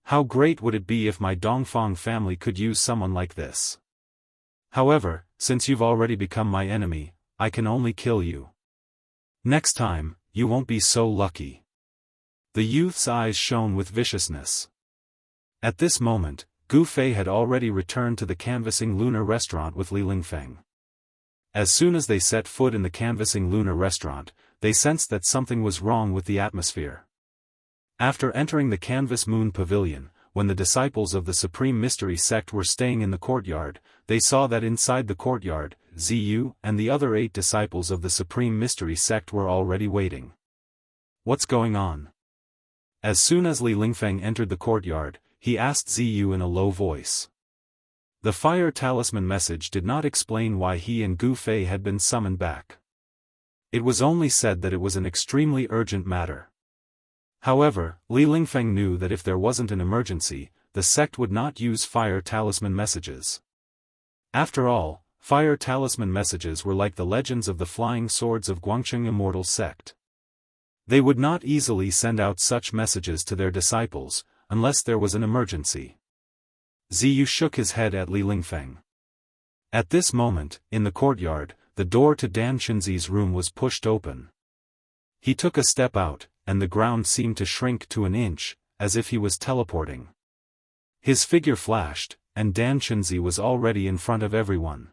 How great would it be if my Dongfang family could use someone like this? However, since you've already become my enemy, I can only kill you. Next time, you won't be so lucky. The youth's eyes shone with viciousness. At this moment, Gu Fei had already returned to the canvassing lunar restaurant with Li Lingfeng. As soon as they set foot in the canvassing lunar restaurant, they sensed that something was wrong with the atmosphere. After entering the canvas moon pavilion, when the disciples of the Supreme Mystery sect were staying in the courtyard, they saw that inside the courtyard, Ziyu and the other 8 disciples of the Supreme Mystery sect were already waiting. What's going on? As soon as Li Lingfeng entered the courtyard, he asked Ziyu in a low voice. The fire talisman message did not explain why he and Gu Fei had been summoned back. It was only said that it was an extremely urgent matter. However, Li Lingfeng knew that if there wasn't an emergency, the sect would not use fire talisman messages. After all, fire talisman messages were like the legends of the flying swords of Guangcheng Immortal sect. They would not easily send out such messages to their disciples, unless there was an emergency. Ziyu shook his head at Li Lingfeng. At this moment, in the courtyard, the door to Dan Chenzi's room was pushed open. He took a step out, and the ground seemed to shrink to an inch, as if he was teleporting. His figure flashed, and Dan Chenzi was already in front of everyone.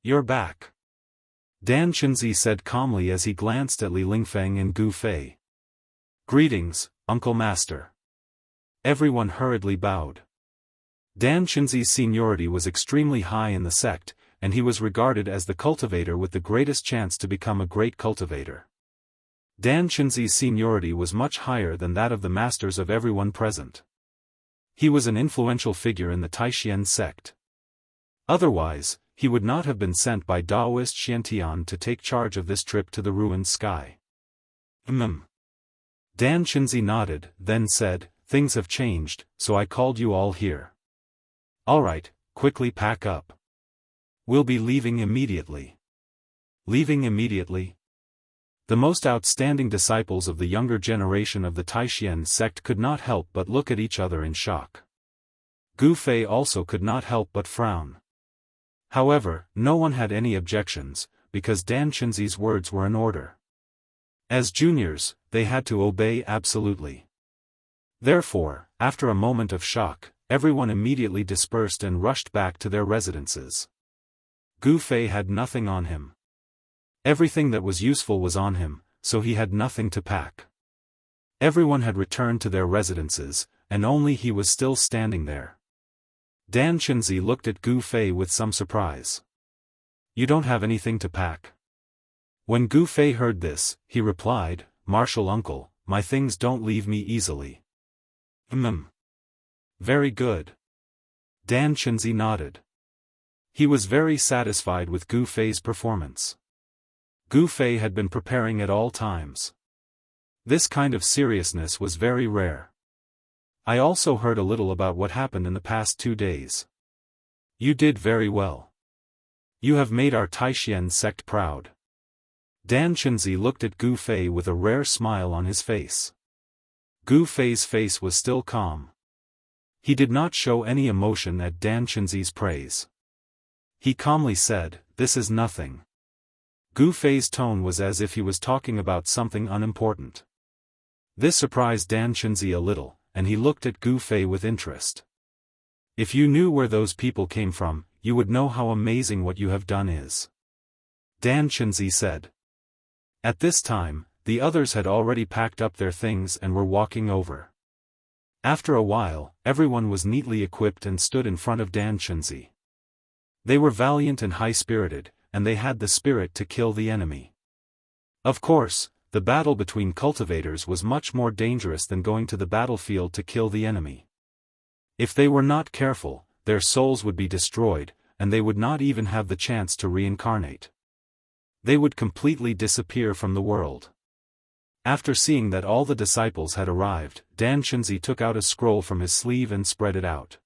You're back. Dan Chenzi said calmly as he glanced at Li Lingfeng and Gu Fei. Greetings, Uncle Master. Everyone hurriedly bowed. Dan Chenzi's seniority was extremely high in the sect, and he was regarded as the cultivator with the greatest chance to become a great cultivator. Dan Chenzi's seniority was much higher than that of the masters of everyone present. He was an influential figure in the Taishian sect. Otherwise, he would not have been sent by Daoist Xiantian to take charge of this trip to the ruined sky. Dan Chenzi nodded, then said, things have changed, so I called you all here. Alright, quickly pack up. We'll be leaving immediately. Leaving immediately? The most outstanding disciples of the younger generation of the Taishian sect could not help but look at each other in shock. Gu Fei also could not help but frown. However, no one had any objections, because Dan Chenzi's words were an order. As juniors, they had to obey absolutely. Therefore, after a moment of shock, everyone immediately dispersed and rushed back to their residences. Gu Fei had nothing on him. Everything that was useful was on him, so he had nothing to pack. Everyone had returned to their residences, and only he was still standing there. Dan Chenzi looked at Gu Fei with some surprise. "You don't have anything to pack?" When Gu Fei heard this, he replied, "Martial uncle, my things don't leave me easily." Very good." Dan Chenzi nodded. He was very satisfied with Gu Fei's performance. Gu Fei had been preparing at all times. This kind of seriousness was very rare. "I also heard a little about what happened in the past 2 days. You did very well. You have made our Taishian sect proud." Dan Chenzi looked at Gu Fei with a rare smile on his face. Gu Fei's face was still calm. He did not show any emotion at Dan Chenzi's praise. He calmly said, "This is nothing." Gu Fei's tone was as if he was talking about something unimportant. This surprised Dan Chenzi a little, and he looked at Gu Fei with interest. "If you knew where those people came from, you would know how amazing what you have done is," Dan Chenzi said. At this time, the others had already packed up their things and were walking over. After a while, everyone was neatly equipped and stood in front of Dan Chenzi. They were valiant and high-spirited, and they had the spirit to kill the enemy. Of course, the battle between cultivators was much more dangerous than going to the battlefield to kill the enemy. If they were not careful, their souls would be destroyed, and they would not even have the chance to reincarnate. They would completely disappear from the world. After seeing that all the disciples had arrived, Dan Chenzi took out a scroll from his sleeve and spread it out.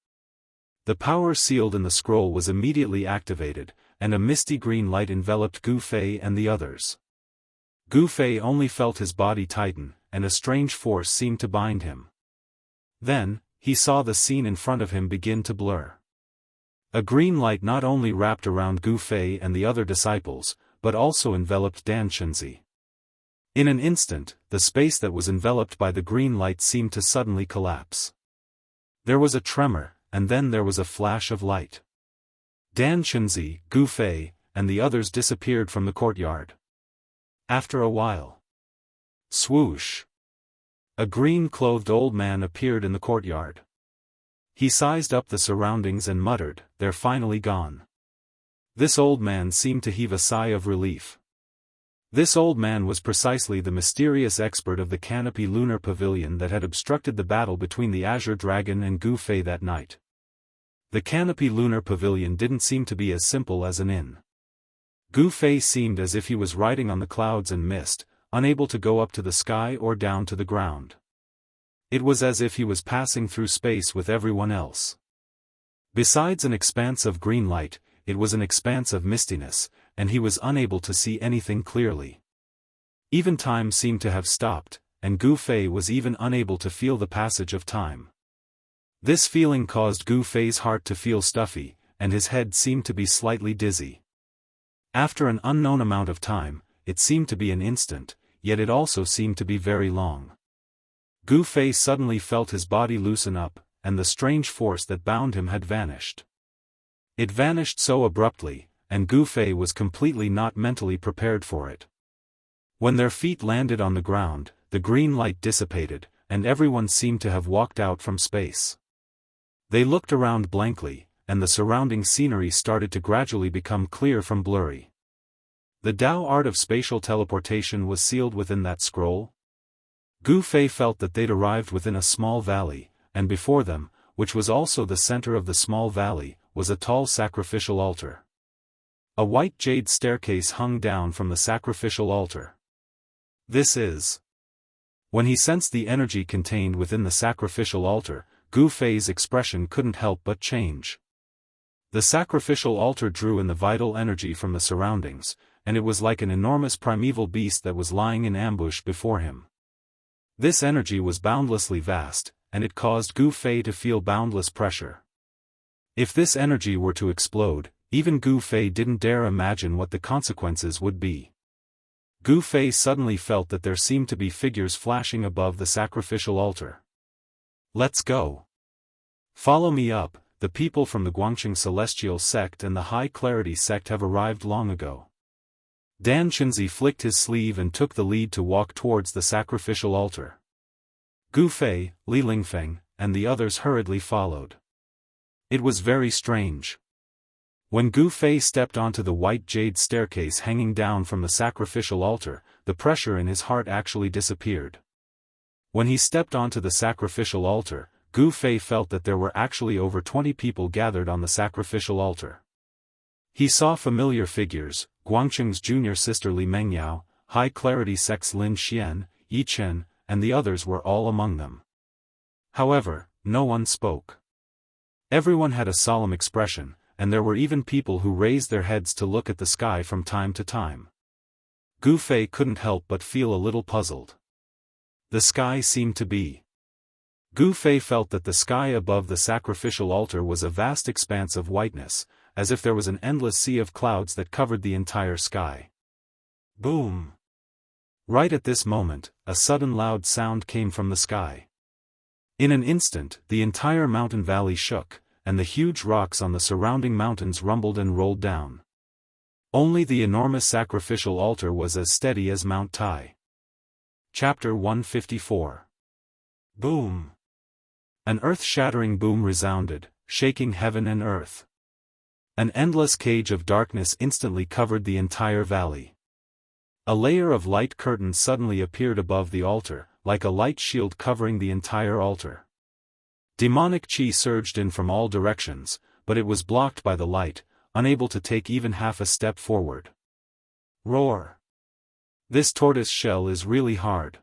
The power sealed in the scroll was immediately activated, and a misty green light enveloped Gu Fei and the others. Gu Fei only felt his body tighten, and a strange force seemed to bind him. Then, he saw the scene in front of him begin to blur. A green light not only wrapped around Gu Fei and the other disciples, but also enveloped Dan Chenzi. In an instant, the space that was enveloped by the green light seemed to suddenly collapse. There was a tremor, and then there was a flash of light. Dan Chenzi, Gu Fei, and the others disappeared from the courtyard. After a while, swoosh! A green-clothed old man appeared in the courtyard. He sized up the surroundings and muttered, "They're finally gone." This old man seemed to heave a sigh of relief. This old man was precisely the mysterious expert of the Canopy Lunar Pavilion that had obstructed the battle between the Azure Dragon and Gu Fei that night. The Canopy Lunar Pavilion didn't seem to be as simple as an inn. Gu Fei seemed as if he was riding on the clouds and mist, unable to go up to the sky or down to the ground. It was as if he was passing through space with everyone else. Besides an expanse of green light, it was an expanse of mistiness, and he was unable to see anything clearly. Even time seemed to have stopped, and Gu Fei was even unable to feel the passage of time. This feeling caused Gu Fei's heart to feel stuffy, and his head seemed to be slightly dizzy. After an unknown amount of time, it seemed to be an instant, yet it also seemed to be very long. Gu Fei suddenly felt his body loosen up, and the strange force that bound him had vanished. It vanished so abruptly, and Gu Fei was completely not mentally prepared for it. When their feet landed on the ground, the green light dissipated, and everyone seemed to have walked out from space. They looked around blankly, and the surrounding scenery started to gradually become clear from blurry. The Tao art of spatial teleportation was sealed within that scroll. Gu Fei felt that they'd arrived within a small valley, and before them, which was also the center of the small valley, was a tall sacrificial altar. A white jade staircase hung down from the sacrificial altar. This is. When he sensed the energy contained within the sacrificial altar, Gu Fei's expression couldn't help but change. The sacrificial altar drew in the vital energy from the surroundings, and it was like an enormous primeval beast that was lying in ambush before him. This energy was boundlessly vast, and it caused Gu Fei to feel boundless pressure. If this energy were to explode, even Gu Fei didn't dare imagine what the consequences would be. Gu Fei suddenly felt that there seemed to be figures flashing above the sacrificial altar. "Let's go. Follow me up, the people from the Guangqing Celestial sect and the High Clarity sect have arrived long ago." Dan Qinzi flicked his sleeve and took the lead to walk towards the sacrificial altar. Gu Fei, Li Lingfeng, and the others hurriedly followed. It was very strange. When Gu Fei stepped onto the white jade staircase hanging down from the sacrificial altar, the pressure in his heart actually disappeared. When he stepped onto the sacrificial altar, Gu Fei felt that there were actually over 20 people gathered on the sacrificial altar. He saw familiar figures: Guangqing's junior sister Li Mengyao, High Clarity sect's Lin Xian, Yi Chen, and the others were all among them. However, no one spoke. Everyone had a solemn expression, and there were even people who raised their heads to look at the sky from time to time. Gu Fei couldn't help but feel a little puzzled. The sky seemed to be. Gu Fei felt that the sky above the sacrificial altar was a vast expanse of whiteness, as if there was an endless sea of clouds that covered the entire sky. Boom! Right at this moment, a sudden loud sound came from the sky. In an instant, the entire mountain valley shook, and the huge rocks on the surrounding mountains rumbled and rolled down. Only the enormous sacrificial altar was as steady as Mount Tai. Chapter 154. Boom! An earth-shattering boom resounded, shaking heaven and earth. An endless cage of darkness instantly covered the entire valley. A layer of light curtain suddenly appeared above the altar, like a light shield covering the entire altar. Demonic chi surged in from all directions, but it was blocked by the light, unable to take even half a step forward. Roar! This tortoise shell is really hard.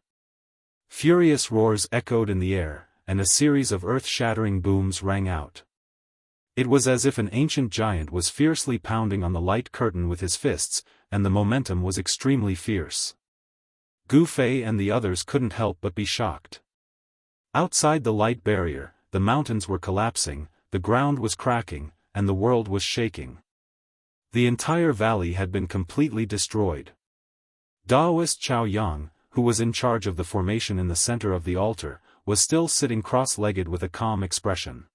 Furious roars echoed in the air, and a series of earth-shattering booms rang out. It was as if an ancient giant was fiercely pounding on the light curtain with his fists, and the momentum was extremely fierce. Gu Fei and the others couldn't help but be shocked. Outside the light barrier, the mountains were collapsing, the ground was cracking, and the world was shaking. The entire valley had been completely destroyed. Daoist Chao Yang, who was in charge of the formation in the center of the altar, was still sitting cross-legged with a calm expression.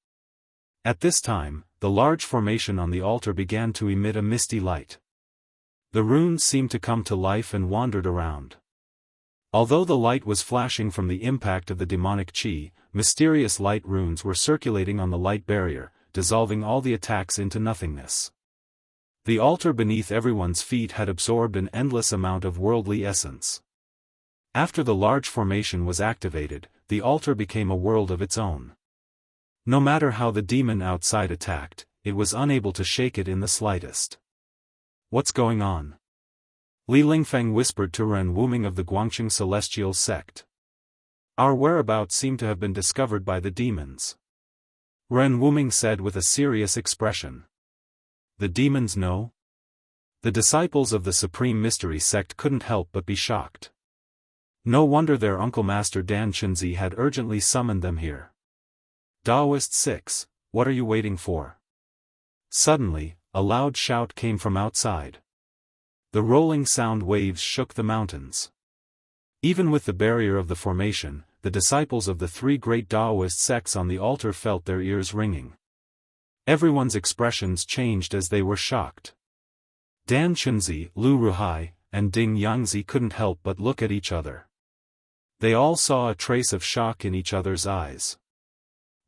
At this time, the large formation on the altar began to emit a misty light. The runes seemed to come to life and wandered around. Although the light was flashing from the impact of the demonic chi, mysterious light runes were circulating on the light barrier, dissolving all the attacks into nothingness. The altar beneath everyone's feet had absorbed an endless amount of worldly essence. After the large formation was activated, the altar became a world of its own. No matter how the demon outside attacked, it was unable to shake it in the slightest. "What's going on?" Li Lingfeng whispered to Ren Wuming of the Guangqing Celestial sect. "Our whereabouts seem to have been discovered by the demons," Ren Wuming said with a serious expression. "The demons know?" The disciples of the Supreme Mystery sect couldn't help but be shocked. No wonder their Uncle Master Dan Qinzi had urgently summoned them here. "Daoist 6, what are you waiting for?" Suddenly, a loud shout came from outside. The rolling sound waves shook the mountains. Even with the barrier of the formation, the disciples of the three great Daoist sects on the altar felt their ears ringing. Everyone's expressions changed as they were shocked. Dan Qinzi, Lu Ruhai, and Ding Yangzi couldn't help but look at each other. They all saw a trace of shock in each other's eyes.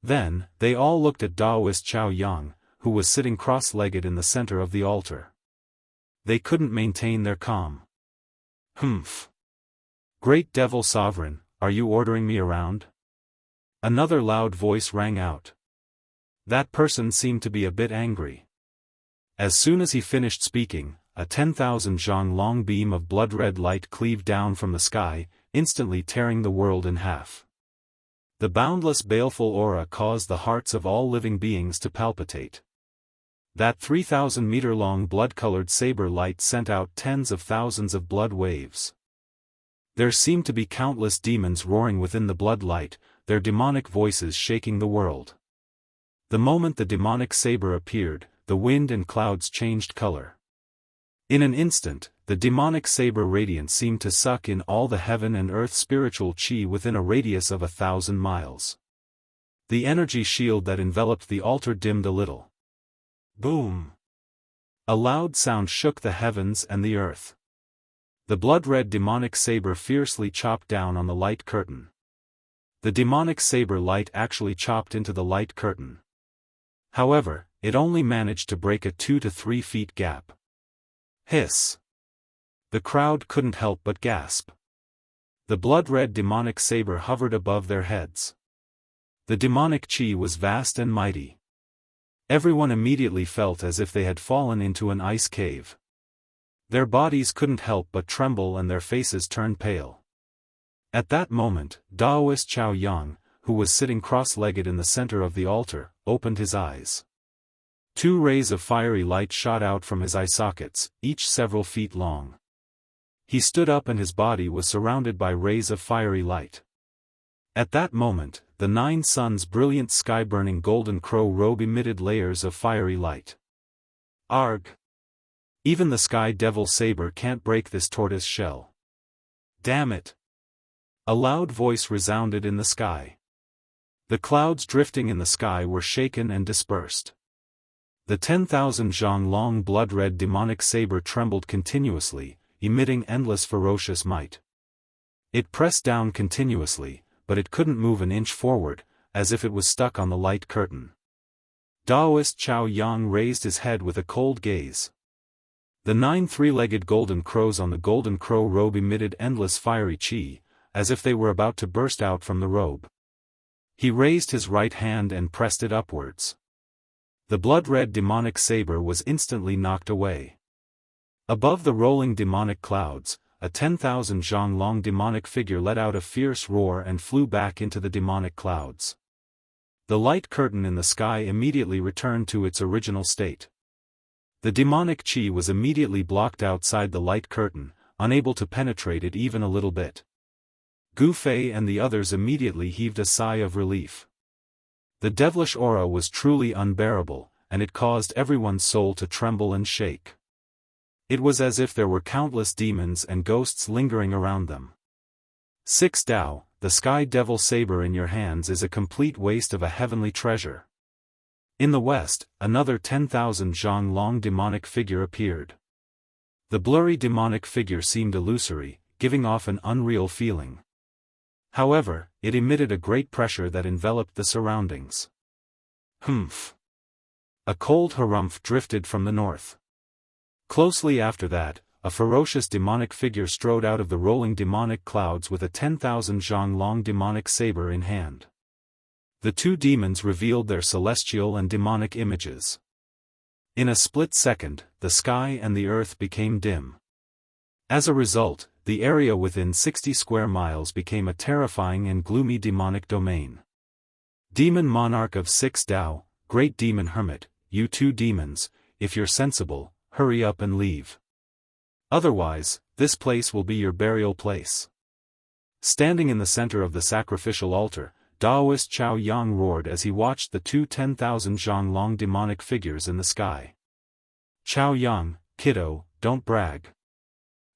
Then, they all looked at Daoist Chao Yang, who was sitting cross-legged in the center of the altar. They couldn't maintain their calm. "Humph! Great Devil Sovereign, are you ordering me around?" Another loud voice rang out. That person seemed to be a bit angry. As soon as he finished speaking, a 10,000 zhang long beam of blood-red light cleaved down from the sky, instantly tearing the world in half. The boundless baleful aura caused the hearts of all living beings to palpitate. That 3,000-meter-long blood-colored saber light sent out tens of thousands of blood waves. There seemed to be countless demons roaring within the blood light, their demonic voices shaking the world. The moment the demonic saber appeared, the wind and clouds changed color. In an instant, the demonic saber radiance seemed to suck in all the heaven and earth spiritual chi within a radius of 1,000 miles. The energy shield that enveloped the altar dimmed a little. Boom! A loud sound shook the heavens and the earth. The blood-red demonic saber fiercely chopped down on the light curtain. The demonic saber light actually chopped into the light curtain. However, it only managed to break a 2 to 3 feet gap. Hiss! The crowd couldn't help but gasp. The blood-red demonic saber hovered above their heads. The demonic chi was vast and mighty. Everyone immediately felt as if they had fallen into an ice cave. Their bodies couldn't help but tremble and their faces turned pale. At that moment, Daoist Xiaoyang, who was sitting cross-legged in the center of the altar, opened his eyes. 2 rays of fiery light shot out from his eye sockets, each several feet long. He stood up and his body was surrounded by rays of fiery light. At that moment, the 9 suns' brilliant sky-burning golden crow robe emitted layers of fiery light. Arg! Even the sky devil saber can't break this tortoise shell. Damn it! A loud voice resounded in the sky. The clouds drifting in the sky were shaken and dispersed. The 10,000 zhang long blood-red demonic saber trembled continuously, emitting endless ferocious might. It pressed down continuously, but it couldn't move an inch forward, as if it was stuck on the light curtain. Daoist Xiaoyang raised his head with a cold gaze. The 9 three-legged golden crows on the golden crow robe emitted endless fiery chi, as if they were about to burst out from the robe. He raised his right hand and pressed it upwards. The blood-red demonic saber was instantly knocked away. Above the rolling demonic clouds, a 10,000 zhang long demonic figure let out a fierce roar and flew back into the demonic clouds. The light curtain in the sky immediately returned to its original state. The demonic chi was immediately blocked outside the light curtain, unable to penetrate it even a little bit. Gu Fei and the others immediately heaved a sigh of relief. The devilish aura was truly unbearable, and it caused everyone's soul to tremble and shake. It was as if there were countless demons and ghosts lingering around them. 6 Dao, the sky devil saber in your hands is a complete waste of a heavenly treasure. In the west, another 10,000 zhang long demonic figure appeared. The blurry demonic figure seemed illusory, giving off an unreal feeling. However, it emitted a great pressure that enveloped the surroundings. Humph! A cold harumph drifted from the north. Closely after that, a ferocious demonic figure strode out of the rolling demonic clouds with a 10,000 zhang long demonic saber in hand. The 2 demons revealed their celestial and demonic images. In a split second, the sky and the earth became dim. As a result, the area within 60 square miles became a terrifying and gloomy demonic domain. Demon Monarch of 6 Dao, Great Demon Hermit, you 2 demons, if you're sensible, hurry up and leave. Otherwise, this place will be your burial place. Standing in the center of the sacrificial altar, Daoist Xiaoyang roared as he watched the 2 10,000 zhang long demonic figures in the sky. Xiaoyang, kiddo, don't brag.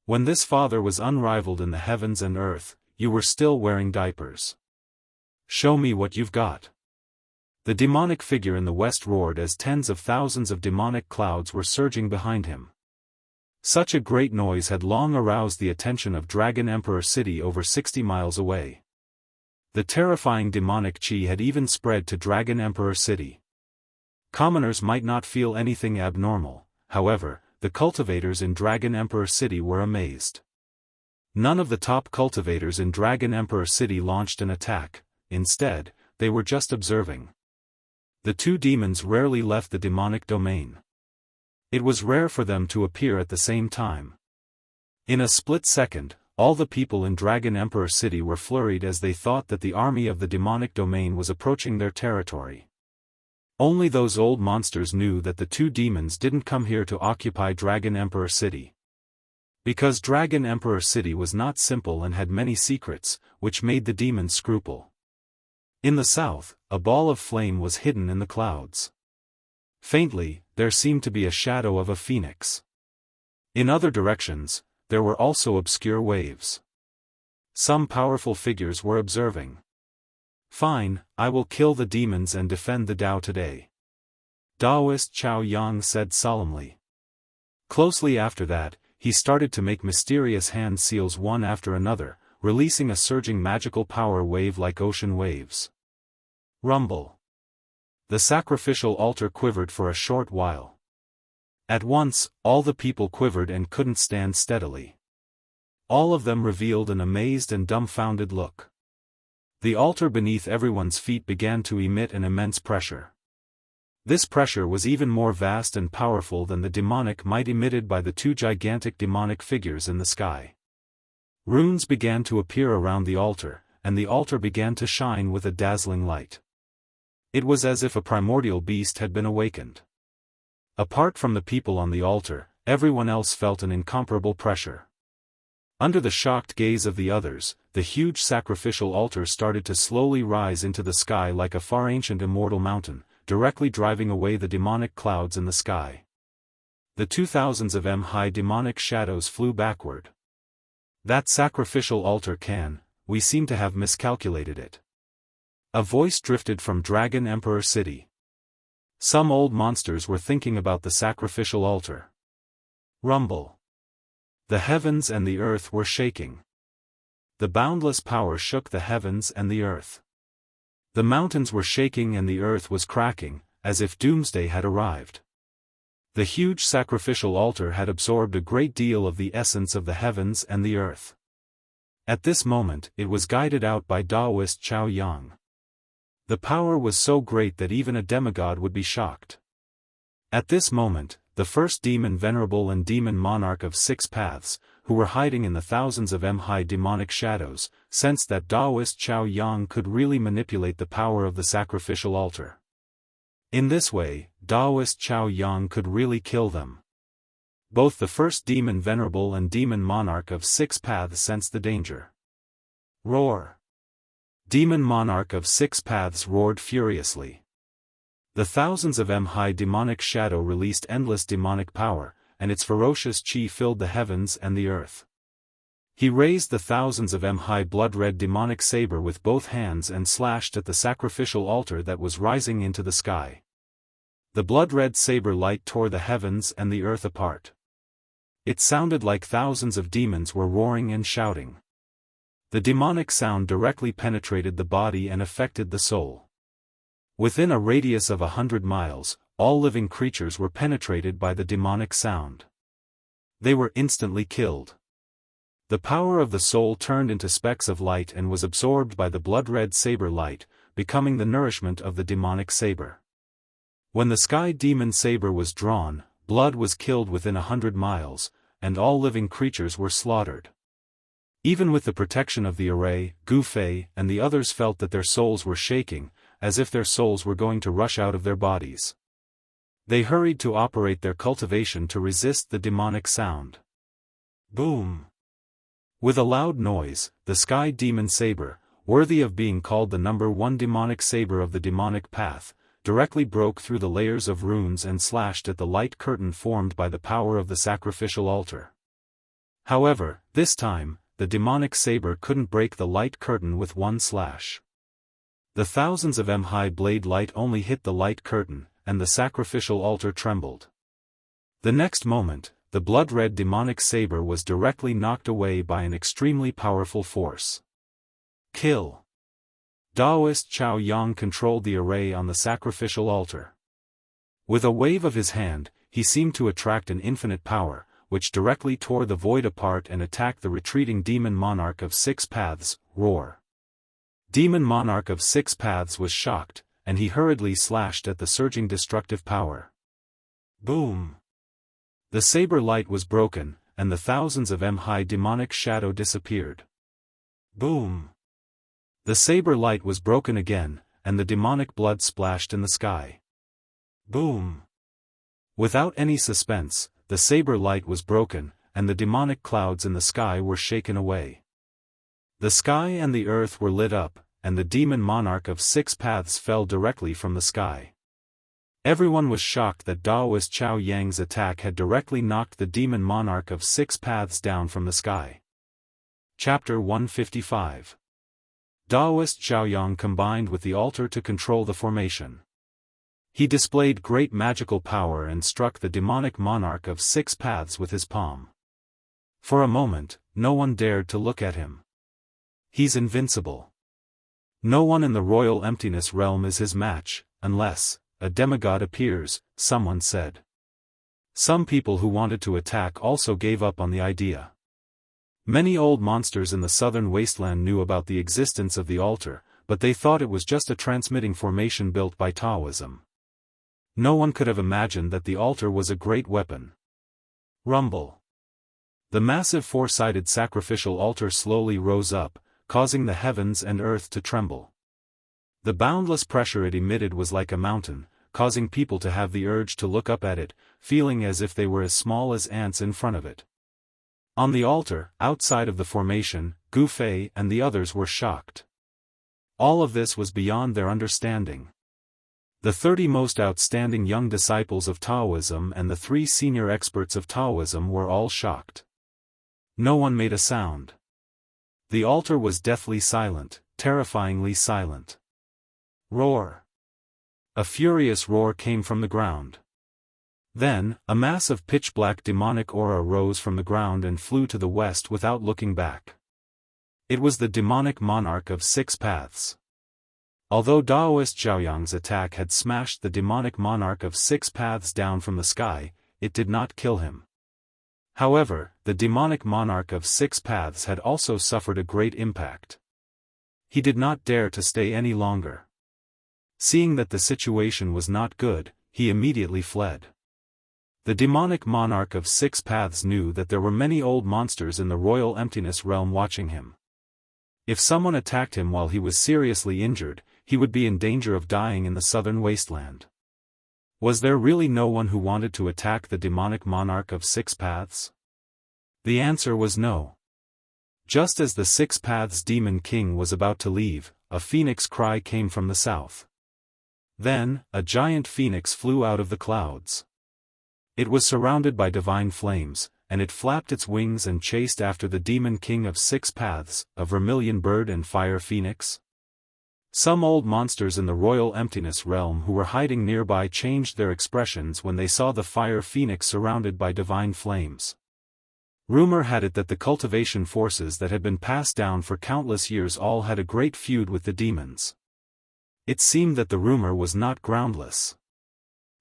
When this father was unrivaled in the heavens and earth, you were still wearing diapers. Show me what you've got. The demonic figure in the west roared as tens of thousands of demonic clouds were surging behind him. Such a great noise had long aroused the attention of Dragon Emperor City over 60 miles away. The terrifying demonic chi had even spread to Dragon Emperor City. Commoners might not feel anything abnormal, however, the cultivators in Dragon Emperor City were amazed. None of the top cultivators in Dragon Emperor City launched an attack, instead, they were just observing. The 2 demons rarely left the demonic domain. It was rare for them to appear at the same time. In a split second, all the people in Dragon Emperor City were flurried as they thought that the army of the demonic domain was approaching their territory. Only those old monsters knew that the 2 demons didn't come here to occupy Dragon Emperor City. Because Dragon Emperor City was not simple and had many secrets, which made the demons scruple. In the south, a ball of flame was hidden in the clouds. Faintly, there seemed to be a shadow of a phoenix. In other directions, there were also obscure waves. Some powerful figures were observing. "Fine, I will kill the demons and defend the Tao today," Daoist Chao Yang said solemnly. Closely after that, he started to make mysterious hand seals one after another, releasing a surging magical power wave like ocean waves. Rumble. The sacrificial altar quivered for a short while. At once, all the people quivered and couldn't stand steadily. All of them revealed an amazed and dumbfounded look. The altar beneath everyone's feet began to emit an immense pressure. This pressure was even more vast and powerful than the demonic might emitted by the two gigantic demonic figures in the sky. Runes began to appear around the altar, and the altar began to shine with a dazzling light. It was as if a primordial beast had been awakened. Apart from the people on the altar, everyone else felt an incomparable pressure. Under the shocked gaze of the others, the huge sacrificial altar started to slowly rise into the sky like a far ancient immortal mountain, directly driving away the demonic clouds in the sky. The 2000s of high demonic shadows flew backward. "That sacrificial altar we seem to have miscalculated it." A voice drifted from Dragon Emperor City. Some old monsters were thinking about the sacrificial altar. Rumble. The heavens and the earth were shaking. The boundless power shook the heavens and the earth. The mountains were shaking and the earth was cracking, as if doomsday had arrived. The huge sacrificial altar had absorbed a great deal of the essence of the heavens and the earth. At this moment, it was guided out by Daoist Chao Yang. The power was so great that even a demigod would be shocked. At this moment, the first demon venerable and demon monarch of 6 paths, who were hiding in the thousands of high demonic shadows, sensed that Daoist Chao Yang could really manipulate the power of the sacrificial altar. In this way, Daoist Chao Yang could really kill them. Both the first demon venerable and demon monarch of 6 paths sensed the danger. Roar. Demon monarch of 6 paths roared furiously. The thousands of high demonic shadow released endless demonic power, and its ferocious chi filled the heavens and the earth. He raised the thousands of high blood-red demonic saber with both hands and slashed at the sacrificial altar that was rising into the sky. The blood-red saber light tore the heavens and the earth apart. It sounded like thousands of demons were roaring and shouting. The demonic sound directly penetrated the body and affected the soul. Within a radius of 100 miles, all living creatures were penetrated by the demonic sound. They were instantly killed. The power of the soul turned into specks of light and was absorbed by the blood-red saber light, becoming the nourishment of the demonic saber. When the sky demon saber was drawn, blood was killed within 100 miles, and all living creatures were slaughtered. Even with the protection of the array, Gu Fei and the others felt that their souls were shaking, as if their souls were going to rush out of their bodies. They hurried to operate their cultivation to resist the demonic sound. Boom! With a loud noise, the sky demon saber, worthy of being called the number 1 demonic saber of the demonic path, directly broke through the layers of runes and slashed at the light curtain formed by the power of the sacrificial altar. However, this time, the demonic saber couldn't break the light curtain with one slash. The thousands of high blade light only hit the light curtain, and the sacrificial altar trembled. The next moment, the blood-red demonic saber was directly knocked away by an extremely powerful force. Kill. Daoist Chao Yang controlled the array on the sacrificial altar. With a wave of his hand, he seemed to attract an infinite power, which directly tore the void apart and attacked the retreating demon monarch of 6 paths, Roar. Demon monarch of 6 paths was shocked, and he hurriedly slashed at the surging destructive power. Boom! The saber light was broken, and the thousands of high demonic shadow disappeared. Boom! The saber light was broken again, and the demonic blood splashed in the sky. Boom! Without any suspense, the saber light was broken, and the demonic clouds in the sky were shaken away. The sky and the earth were lit up, and the demon monarch of 6 paths fell directly from the sky. Everyone was shocked that Daoist Xiao Yang's attack had directly knocked the demon monarch of 6 paths down from the sky. Chapter 155. Daoist Xiaoyang combined with the altar to control the formation. He displayed great magical power and struck the demonic monarch of 6 paths with his palm. For a moment, no one dared to look at him. He's invincible. No one in the royal emptiness realm is his match, unless a demigod appears, someone said. Some people who wanted to attack also gave up on the idea. Many old monsters in the southern wasteland knew about the existence of the altar, but they thought it was just a transmitting formation built by Taoism. No one could have imagined that the altar was a great weapon. Rumble. The massive 4-sided sacrificial altar slowly rose up, causing the heavens and earth to tremble. The boundless pressure it emitted was like a mountain, causing people to have the urge to look up at it, feeling as if they were as small as ants in front of it. On the altar, outside of the formation, Gu Fei and the others were shocked. All of this was beyond their understanding. The 30 most outstanding young disciples of Taoism and the 3 senior experts of Taoism were all shocked. No one made a sound. The altar was deathly silent, terrifyingly silent. Roar. A furious roar came from the ground. Then, a mass of pitch-black demonic aura rose from the ground and flew to the west without looking back. It was the demonic monarch of 6 paths. Although Daoist Xiaoyang's attack had smashed the demonic monarch of 6 paths down from the sky, it did not kill him. However, the demonic monarch of 6 paths had also suffered a great impact. He did not dare to stay any longer. Seeing that the situation was not good, he immediately fled. The demonic monarch of 6 paths knew that there were many old monsters in the royal emptiness realm watching him. If someone attacked him while he was seriously injured, he would be in danger of dying in the southern wasteland. Was there really no one who wanted to attack the demonic monarch of 6 paths? The answer was no. Just as the 6 paths demon king was about to leave, a phoenix cry came from the south. Then, a giant phoenix flew out of the clouds. It was surrounded by divine flames, and it flapped its wings and chased after the demon king of 6 paths, a vermilion bird and fire phoenix. Some old monsters in the royal emptiness realm who were hiding nearby changed their expressions when they saw the fire phoenix surrounded by divine flames. Rumor had it that the cultivation forces that had been passed down for countless years all had a great feud with the demons. It seemed that the rumor was not groundless.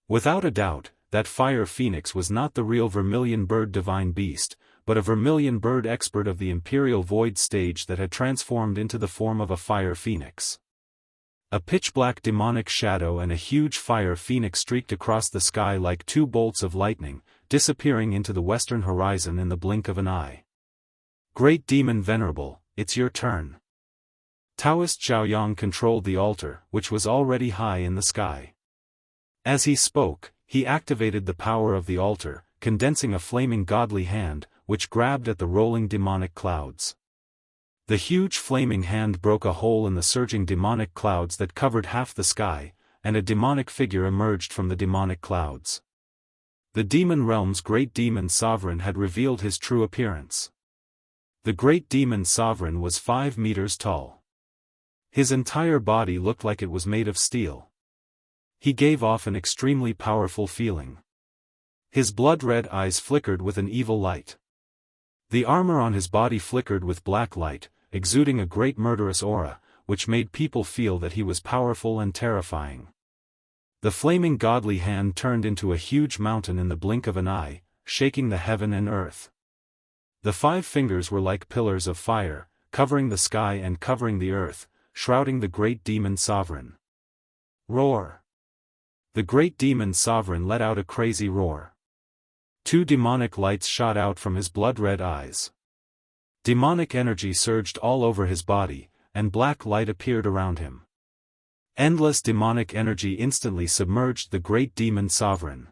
Without a doubt, that fire phoenix was not the real vermilion bird divine beast, but a vermilion bird expert of the imperial void stage that had transformed into the form of a fire phoenix. A pitch-black demonic shadow and a huge fire phoenix streaked across the sky like 2 bolts of lightning, disappearing into the western horizon in the blink of an eye. Great Demon Venerable, it's your turn. Taoist Xiaoyang controlled the altar, which was already high in the sky. As he spoke, he activated the power of the altar, condensing a flaming godly hand, which grabbed at the rolling demonic clouds. The huge flaming hand broke a hole in the surging demonic clouds that covered half the sky, and a demonic figure emerged from the demonic clouds. The demon realm's great demon sovereign had revealed his true appearance. The great demon sovereign was 5 meters tall. His entire body looked like it was made of steel. He gave off an extremely powerful feeling. His blood-red eyes flickered with an evil light. The armor on his body flickered with black light, exuding a great murderous aura, which made people feel that he was powerful and terrifying. The flaming godly hand turned into a huge mountain in the blink of an eye, shaking the heaven and earth. The 5 fingers were like pillars of fire, covering the sky and covering the earth, shrouding the great demon sovereign. Roar! The great demon sovereign let out a crazy roar. 2 demonic lights shot out from his blood-red eyes. Demonic energy surged all over his body, and black light appeared around him. Endless demonic energy instantly submerged the great demon sovereign.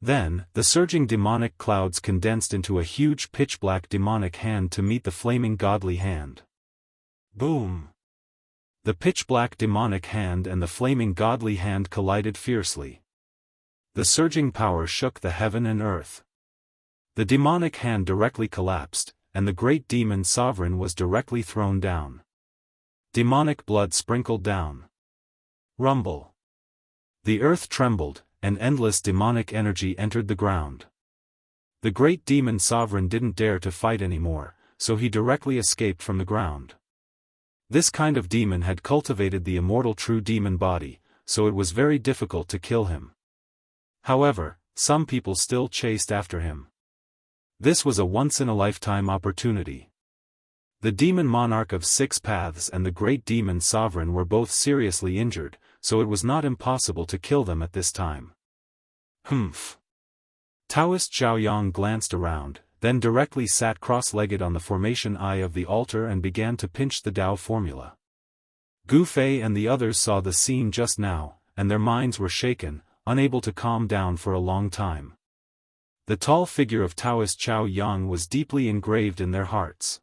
Then, the surging demonic clouds condensed into a huge pitch-black demonic hand to meet the flaming godly hand. Boom! The pitch-black demonic hand and the flaming godly hand collided fiercely. The surging power shook the heaven and earth. The demonic hand directly collapsed, and the great demon sovereign was directly thrown down. Demonic blood sprinkled down. Rumble. The earth trembled, and endless demonic energy entered the ground. The great demon sovereign didn't dare to fight anymore, so he directly escaped from the ground. This kind of demon had cultivated the immortal true demon body, so it was very difficult to kill him. However, some people still chased after him. This was a once-in-a-lifetime opportunity. The demon monarch of 6 paths and the great demon sovereign were both seriously injured, so it was not impossible to kill them at this time. Humph. Daoist Xiaoyang glanced around, then directly sat cross-legged on the formation eye of the altar and began to pinch the Dao formula. Gu Fei and the others saw the scene just now, and their minds were shaken, unable to calm down for a long time. The tall figure of Daoist Xiaoyang was deeply engraved in their hearts.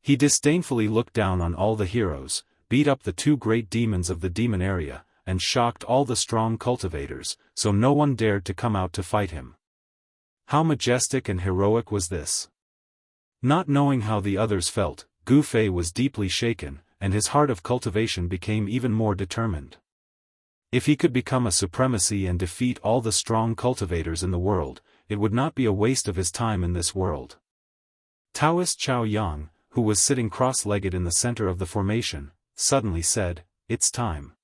He disdainfully looked down on all the heroes, beat up the 2 great demons of the demon area, and shocked all the strong cultivators, so no one dared to come out to fight him. How majestic and heroic was this? Not knowing how the others felt, Gu Fei was deeply shaken, and his heart of cultivation became even more determined. If he could become a supremacy and defeat all the strong cultivators in the world, it would not be a waste of his time in this world. Daoist Xiaoyang, who was sitting cross-legged in the center of the formation, suddenly said, "It's time.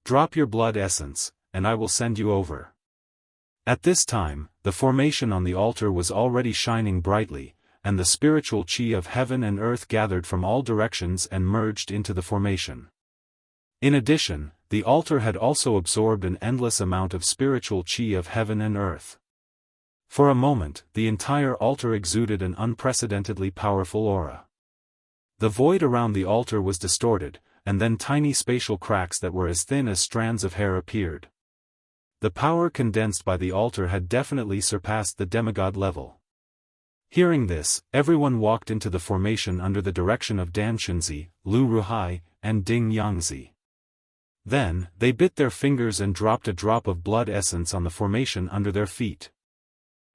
Drop your blood essence, and I will send you over." At this time, the formation on the altar was already shining brightly, and the spiritual chi of heaven and earth gathered from all directions and merged into the formation. In addition, the altar had also absorbed an endless amount of spiritual chi of heaven and earth. For a moment, the entire altar exuded an unprecedentedly powerful aura. The void around the altar was distorted, and then tiny spatial cracks that were as thin as strands of hair appeared. The power condensed by the altar had definitely surpassed the demigod level. Hearing this, everyone walked into the formation under the direction of Dan Xunzi, Lu Ruhai, and Ding Yangzi. Then, they bit their fingers and dropped a drop of blood essence on the formation under their feet.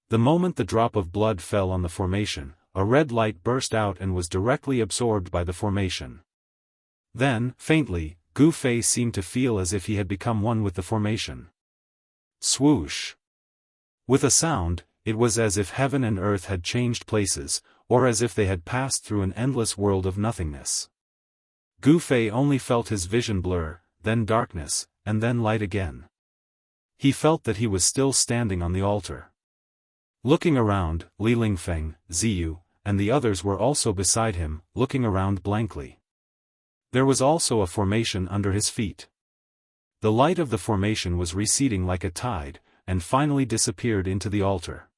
The moment the drop of blood fell on the formation, a red light burst out and was directly absorbed by the formation. Then, faintly, Gu Fei seemed to feel as if he had become one with the formation. Swoosh! With a sound, it was as if heaven and earth had changed places, or as if they had passed through an endless world of nothingness. Gu Fei only felt his vision blur, then darkness, and then light again. He felt that he was still standing on the altar. Looking around, Li Lingfeng, Ziyu, and the others were also beside him, looking around blankly. There was also a formation under his feet. The light of the formation was receding like a tide, and finally disappeared into the altar.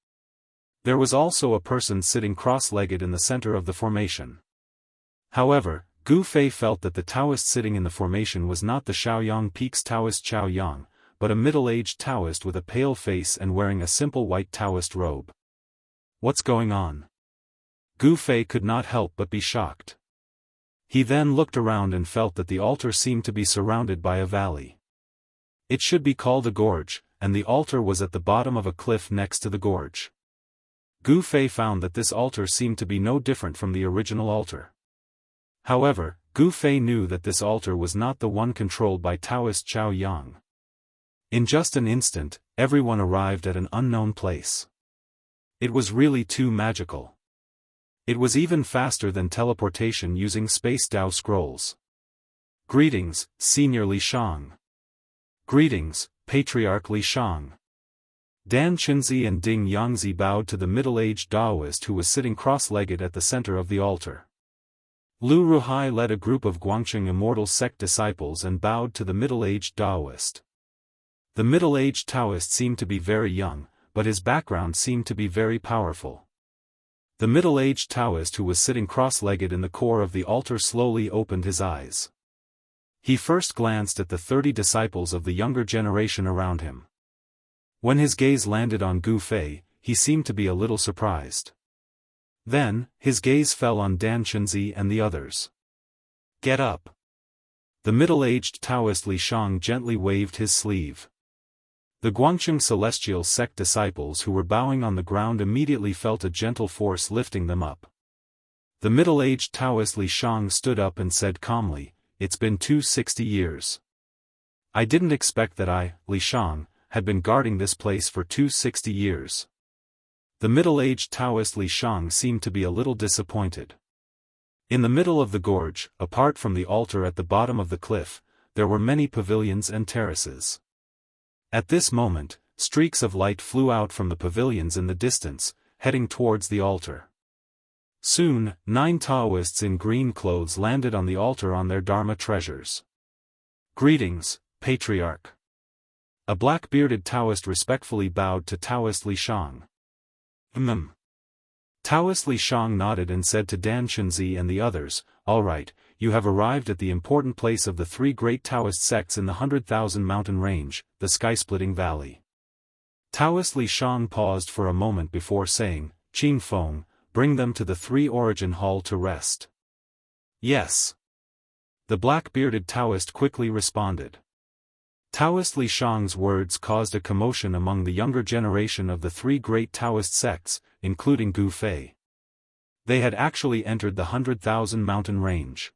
There was also a person sitting cross-legged in the center of the formation. However, Gu Fei felt that the Taoist sitting in the formation was not the Shaoyang Peak's Taoist Xiaoyang, but a middle-aged Taoist with a pale face and wearing a simple white Taoist robe. What's going on? Gu Fei could not help but be shocked. He then looked around and felt that the altar seemed to be surrounded by a valley. It should be called a gorge, and the altar was at the bottom of a cliff next to the gorge. Gu Fei found that this altar seemed to be no different from the original altar. However, Gu Fei knew that this altar was not the one controlled by Taoist Xiaoyang. In just an instant, everyone arrived at an unknown place. It was really too magical. It was even faster than teleportation using Space Dao scrolls. Greetings, Senior Li Shang. Greetings, Patriarch Li Shang. Dan Xunzi and Ding Yangzi bowed to the middle-aged Daoist who was sitting cross-legged at the center of the altar. Lu Ruhai led a group of Guangqing Immortal sect disciples and bowed to the middle-aged Daoist. The middle-aged Taoist seemed to be very young, but his background seemed to be very powerful. The middle-aged Taoist who was sitting cross-legged in the core of the altar slowly opened his eyes. He first glanced at the 30 disciples of the younger generation around him. When his gaze landed on Gu Fei, he seemed to be a little surprised. Then, his gaze fell on Dan Xunzi and the others. Get up. The middle-aged Taoist Li Shang gently waved his sleeve. The Guangcheng celestial sect disciples who were bowing on the ground immediately felt a gentle force lifting them up. The middle-aged Taoist Li Shang stood up and said calmly, "It's been 260 years. I didn't expect that I, Li Shang, had been guarding this place for 260 years." The middle-aged Taoist Li Shang seemed to be a little disappointed. In the middle of the gorge, apart from the altar at the bottom of the cliff, there were many pavilions and terraces. At this moment, streaks of light flew out from the pavilions in the distance, heading towards the altar. Soon, 9 Taoists in green clothes landed on the altar on their Dharma treasures. "Greetings, Patriarch." A black-bearded Taoist respectfully bowed to Taoist Li Shang. Taoist Li Shang nodded and said to Dan Shunzi and the others, "All right, you have arrived at the important place of the 3 great Taoist sects in the 100,000 mountain range, the sky-splitting valley." Taoist Li Shang paused for a moment before saying, "Qing Feng, bring them to the 3 Origin Hall to rest." "Yes." The black-bearded Taoist quickly responded. Taoist Li Shang's words caused a commotion among the younger generation of the 3 great Taoist sects, including Gu Fei. They had actually entered the 100,000 mountain range.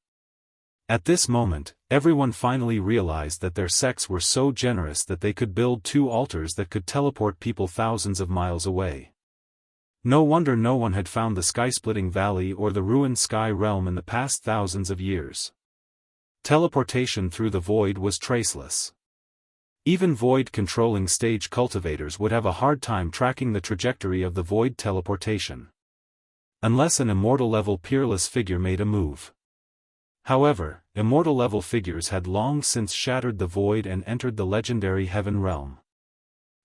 At this moment, everyone finally realized that their sects were so generous that they could build 2 altars that could teleport people thousands of miles away. No wonder no one had found the sky-splitting valley or the ruined sky realm in the past thousands of years. Teleportation through the void was traceless. Even void-controlling stage cultivators would have a hard time tracking the trajectory of the void teleportation. Unless an immortal-level peerless figure made a move. However, immortal-level figures had long since shattered the void and entered the legendary heaven realm.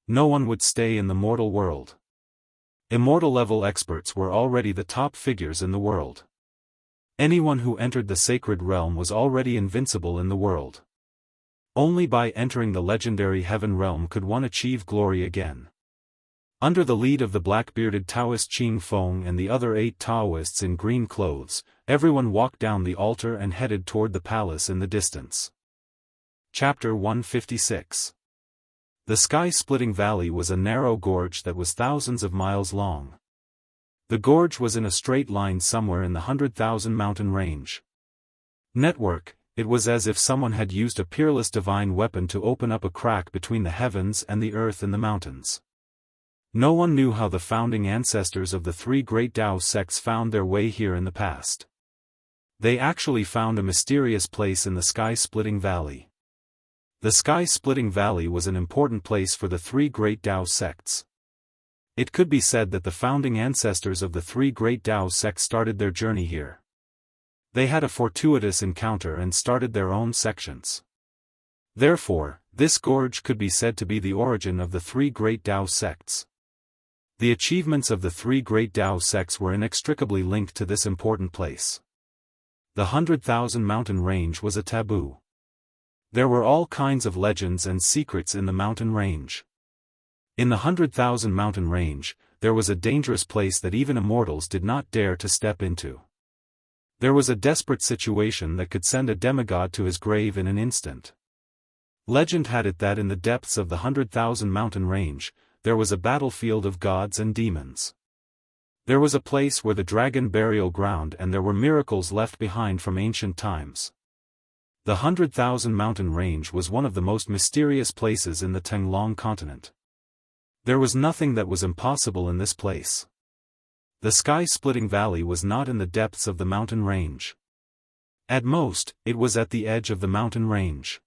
No one would stay in the mortal world. Immortal-level experts were already the top figures in the world. Anyone who entered the sacred realm was already invincible in the world. Only by entering the legendary heaven realm could one achieve glory again. Under the lead of the black-bearded Taoist Qing Feng and the other 8 Taoists in green clothes, everyone walked down the altar and headed toward the palace in the distance. Chapter 156. The sky-splitting valley was a narrow gorge that was thousands of miles long. The gorge was in a straight line somewhere in the 100,000 mountain range. Network. It was as if someone had used a peerless divine weapon to open up a crack between the heavens and the earth in the mountains. No one knew how the founding ancestors of the 3 great Tao sects found their way here in the past. They actually found a mysterious place in the sky-splitting valley. The sky-splitting valley was an important place for the 3 great Tao sects. It could be said that the founding ancestors of the 3 great Tao sects started their journey here. They had a fortuitous encounter and started their own sections. Therefore, this gorge could be said to be the origin of the 3 great Tao sects. The achievements of the 3 great Tao sects were inextricably linked to this important place. The 100,000 mountain range was a taboo. There were all kinds of legends and secrets in the mountain range. In the 100,000 mountain range, there was a dangerous place that even immortals did not dare to step into. There was a desperate situation that could send a demigod to his grave in an instant. Legend had it that in the depths of the 100,000 mountain range, there was a battlefield of gods and demons. There was a place where the dragon burial ground and there were miracles left behind from ancient times. The 100,000 mountain range was one of the most mysterious places in the Tenglong continent. There was nothing that was impossible in this place. The sky-splitting valley was not in the depths of the mountain range. At most, it was at the edge of the mountain range.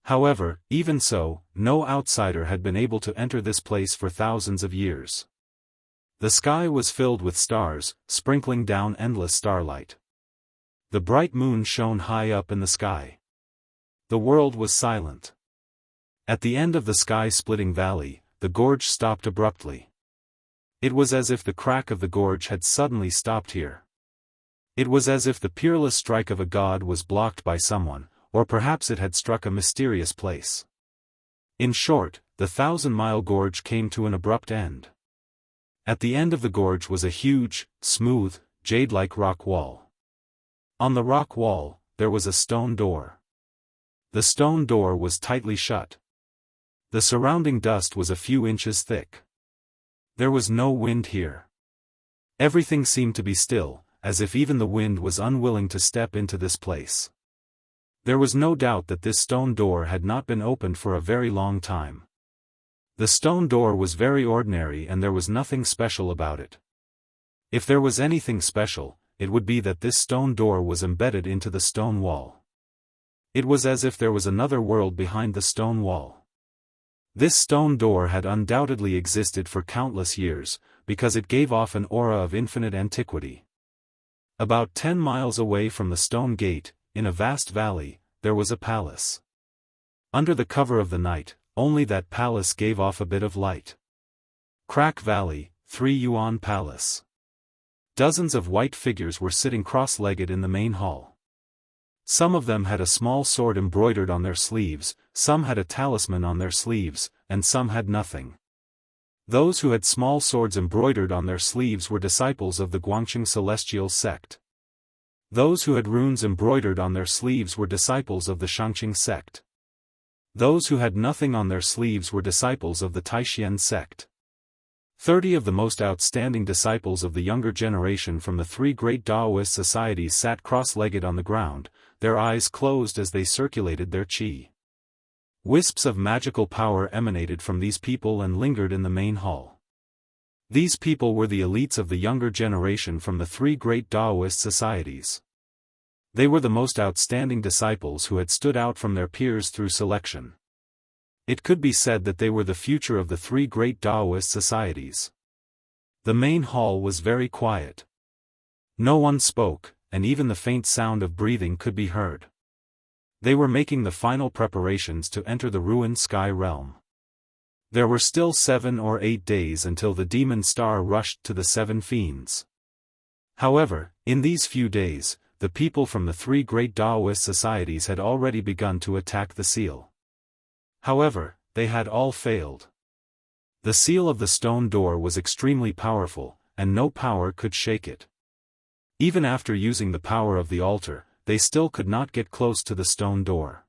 However, even so, no outsider had been able to enter this place for thousands of years. The sky was filled with stars, sprinkling down endless starlight. The bright moon shone high up in the sky. The world was silent. At the end of the sky-splitting valley, the gorge stopped abruptly. It was as if the crack of the gorge had suddenly stopped here. It was as if the peerless strike of a god was blocked by someone, or perhaps it had struck a mysterious place. In short, the 1,000-mile gorge came to an abrupt end. At the end of the gorge was a huge, smooth, jade-like rock wall. On the rock wall, there was a stone door. The stone door was tightly shut. The surrounding dust was a few inches thick. There was no wind here. Everything seemed to be still, as if even the wind was unwilling to step into this place. There was no doubt that this stone door had not been opened for a very long time. The stone door was very ordinary and there was nothing special about it. If there was anything special, it would be that this stone door was embedded into the stone wall. It was as if there was another world behind the stone wall. This stone door had undoubtedly existed for countless years, because it gave off an aura of infinite antiquity. About 10 miles away from the stone gate, in a vast valley, there was a palace. Under the cover of the night, only that palace gave off a bit of light. Crack Valley, 3 Yuan Palace. Dozens of white figures were sitting cross-legged in the main hall. Some of them had a small sword embroidered on their sleeves, some had a talisman on their sleeves, and some had nothing. Those who had small swords embroidered on their sleeves were disciples of the Guangqing Celestial sect. Those who had runes embroidered on their sleeves were disciples of the Shangqing sect. Those who had nothing on their sleeves were disciples of the Taishan sect. 30 of the most outstanding disciples of the younger generation from the 3 great Daoist societies sat cross-legged on the ground, their eyes closed as they circulated their qi. Wisps of magical power emanated from these people and lingered in the main hall. These people were the elites of the younger generation from the 3 great Daoist societies. They were the most outstanding disciples who had stood out from their peers through selection. It could be said that they were the future of the 3 great Daoist societies. The main hall was very quiet. No one spoke, and even the faint sound of breathing could be heard. They were making the final preparations to enter the ruined sky realm. There were still 7 or 8 days until the demon star rushed to the 7 fiends. However, in these few days, the people from the 3 great Daoist societies had already begun to attack the seal. However, they had all failed. The seal of the stone door was extremely powerful, and no power could shake it. Even after using the power of the altar, they still could not get close to the stone door.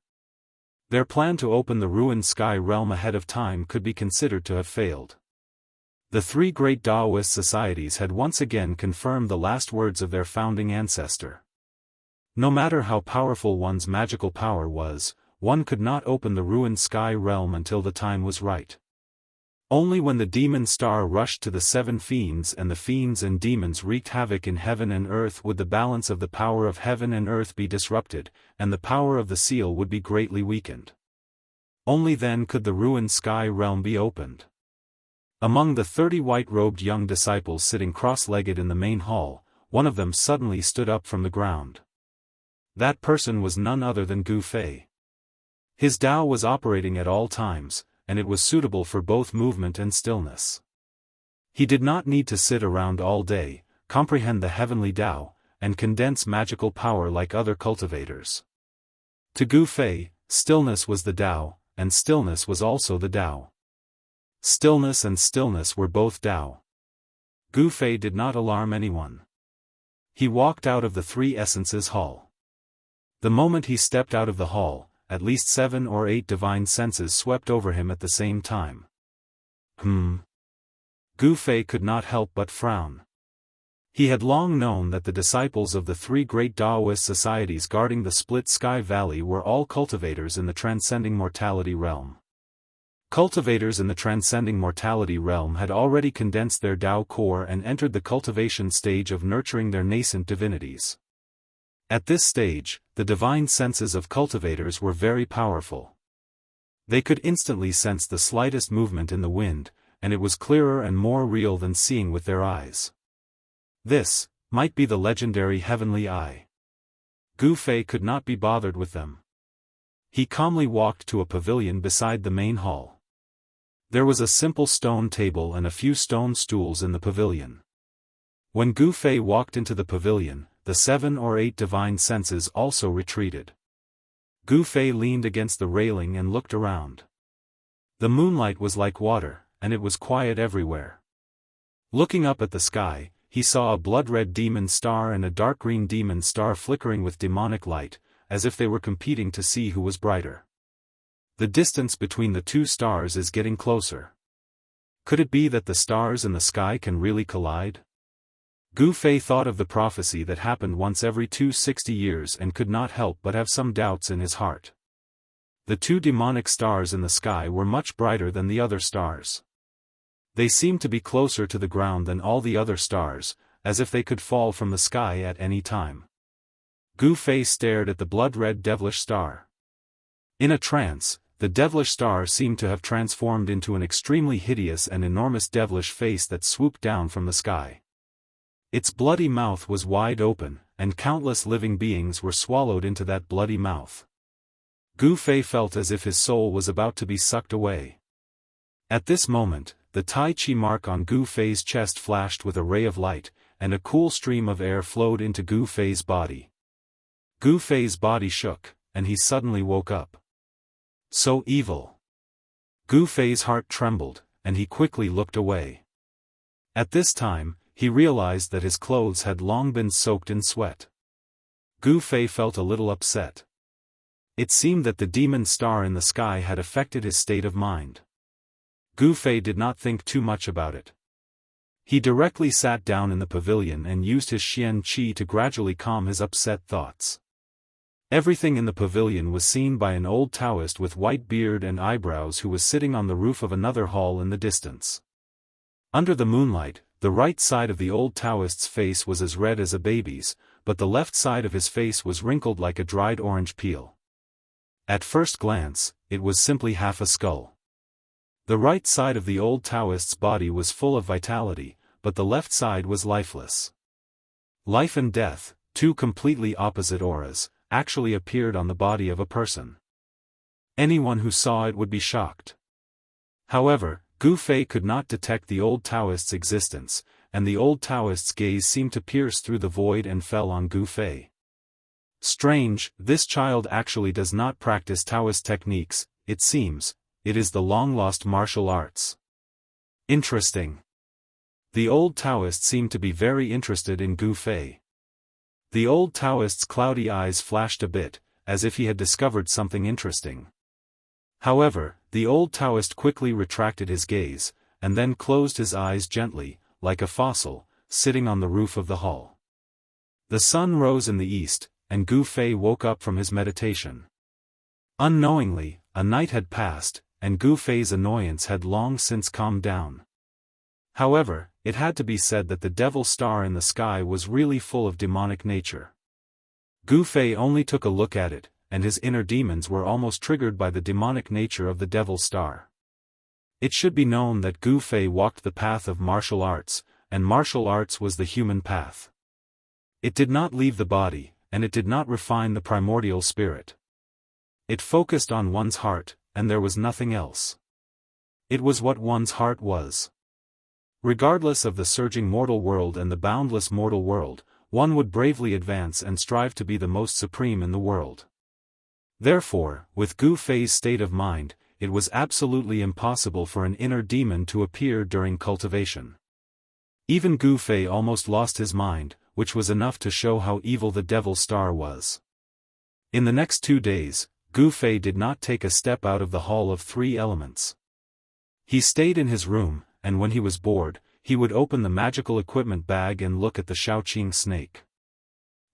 Their plan to open the ruined sky realm ahead of time could be considered to have failed. The 3 great Daoist societies had once again confirmed the last words of their founding ancestor. No matter how powerful one's magical power was, one could not open the ruined sky realm until the time was right. Only when the demon star rushed to the 7 fiends and the fiends and demons wreaked havoc in heaven and earth would the balance of the power of heaven and earth be disrupted, and the power of the seal would be greatly weakened. Only then could the ruined sky realm be opened. Among the 30 white-robed young disciples sitting cross-legged in the main hall, one of them suddenly stood up from the ground. That person was none other than Gu Fei. His Tao was operating at all times, and it was suitable for both movement and stillness. He did not need to sit around all day, comprehend the heavenly Tao, and condense magical power like other cultivators. To Gu Fei, stillness was the Tao, and stillness was also the Tao. Stillness and stillness were both Tao. Gu Fei did not alarm anyone. He walked out of the 3 essences hall. The moment he stepped out of the hall, at least 7 or 8 divine senses swept over him at the same time. Gu Fei could not help but frown. He had long known that the disciples of the 3 great Daoist societies guarding the split sky valley were all cultivators in the transcending mortality realm. Cultivators in the transcending mortality realm had already condensed their Tao core and entered the cultivation stage of nurturing their nascent divinities. At this stage, the divine senses of cultivators were very powerful. They could instantly sense the slightest movement in the wind, and it was clearer and more real than seeing with their eyes. This might be the legendary heavenly eye. Gu Fei could not be bothered with them. He calmly walked to a pavilion beside the main hall. There was a simple stone table and a few stone stools in the pavilion. When Gu Fei walked into the pavilion, the 7 or 8 divine senses also retreated. Gu Fei leaned against the railing and looked around. The moonlight was like water, and it was quiet everywhere. Looking up at the sky, he saw a blood-red demon star and a dark-green demon star flickering with demonic light, as if they were competing to see who was brighter. The distance between the two stars is getting closer. Could it be that the stars in the sky can really collide? Gu Fei thought of the prophecy that happened once every 260 years and could not help but have some doubts in his heart. The two demonic stars in the sky were much brighter than the other stars. They seemed to be closer to the ground than all the other stars, as if they could fall from the sky at any time. Gu Fei stared at the blood-red devilish star. In a trance, the devilish star seemed to have transformed into an extremely hideous and enormous devilish face that swooped down from the sky. Its bloody mouth was wide open, and countless living beings were swallowed into that bloody mouth. Gu Fei felt as if his soul was about to be sucked away. At this moment, the Tai Chi mark on Gu Fei's chest flashed with a ray of light, and a cool stream of air flowed into Gu Fei's body. Gu Fei's body shook, and he suddenly woke up. So evil. Gu Fei's heart trembled, and he quickly looked away. At this time, he realized that his clothes had long been soaked in sweat. Gu Fei felt a little upset. It seemed that the demon star in the sky had affected his state of mind. Gu Fei did not think too much about it. He directly sat down in the pavilion and used his Xian Qi to gradually calm his upset thoughts. Everything in the pavilion was seen by an old Daoist with white beard and eyebrows who was sitting on the roof of another hall in the distance. Under the moonlight, the right side of the old Daoist's face was as red as a baby's, but the left side of his face was wrinkled like a dried orange peel. At first glance, it was simply half a skull. The right side of the old Daoist's body was full of vitality, but the left side was lifeless. Life and death, two completely opposite auras, actually appeared on the body of a person. Anyone who saw it would be shocked. However, Gu Fei could not detect the old Daoist's existence, and the old Daoist's gaze seemed to pierce through the void and fell on Gu Fei. Strange, this child actually does not practice Taoist techniques, it seems, it is the long-lost martial arts. Interesting. The old Daoist seemed to be very interested in Gu Fei. The old Daoist's cloudy eyes flashed a bit, as if he had discovered something interesting. However, the old Daoist quickly retracted his gaze, and then closed his eyes gently, like a fossil, sitting on the roof of the hall. The sun rose in the east, and Gu Fei woke up from his meditation. Unknowingly, a night had passed, and Gu Fei's annoyance had long since calmed down. However, it had to be said that the devil star in the sky was really full of demonic nature. Gu Fei only took a look at it, and his inner demons were almost triggered by the demonic nature of the devil star. It should be known that Gu Fei walked the path of martial arts, and martial arts was the human path. It did not leave the body, and it did not refine the primordial spirit. It focused on one's heart, and there was nothing else. It was what one's heart was. Regardless of the surging mortal world and the boundless mortal world, one would bravely advance and strive to be the most supreme in the world. Therefore, with Gu Fei's state of mind, it was absolutely impossible for an inner demon to appear during cultivation. Even Gu Fei almost lost his mind, which was enough to show how evil the devil star was. In the next 2 days, Gu Fei did not take a step out of the Hall of Three Elements. He stayed in his room, and when he was bored, he would open the magical equipment bag and look at the Shaoqing snake.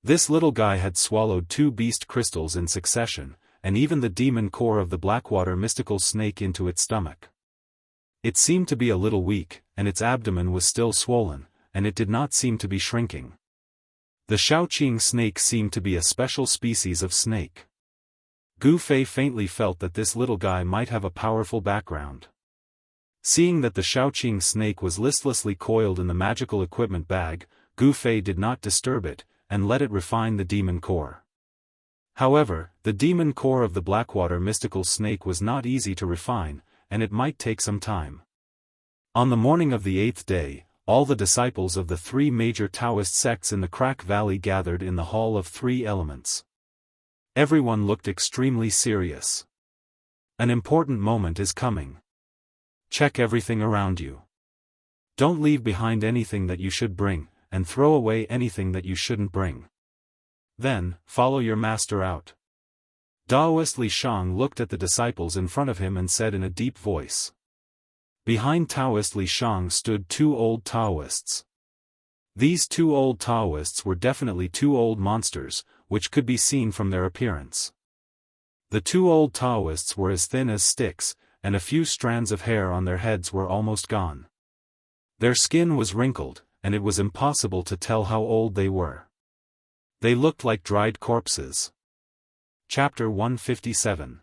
This little guy had swallowed 2 beast crystals in succession, and even the demon core of the Blackwater mystical snake into its stomach. It seemed to be a little weak, and its abdomen was still swollen, and it did not seem to be shrinking. The Shaoqing snake seemed to be a special species of snake. Gu Fei faintly felt that this little guy might have a powerful background. Seeing that the Shaoqing snake was listlessly coiled in the magical equipment bag, Gu Fei did not disturb it, and let it refine the demon core. However, the demon core of the Blackwater mystical snake was not easy to refine, and it might take some time. On the morning of the 8th day, all the disciples of the 3 major Taoist sects in the Crack Valley gathered in the Hall of Three Elements. Everyone looked extremely serious. An important moment is coming. Check everything around you. Don't leave behind anything that you should bring, and throw away anything that you shouldn't bring. Then, follow your master out. Daoist Li Shang looked at the disciples in front of him and said in a deep voice. Behind Taoist Li Shang stood two old Taoists. These two old Taoists were definitely two old monsters, which could be seen from their appearance. The two old Taoists were as thin as sticks, and a few strands of hair on their heads were almost gone. Their skin was wrinkled, and it was impossible to tell how old they were. They looked like dried corpses. Chapter 157.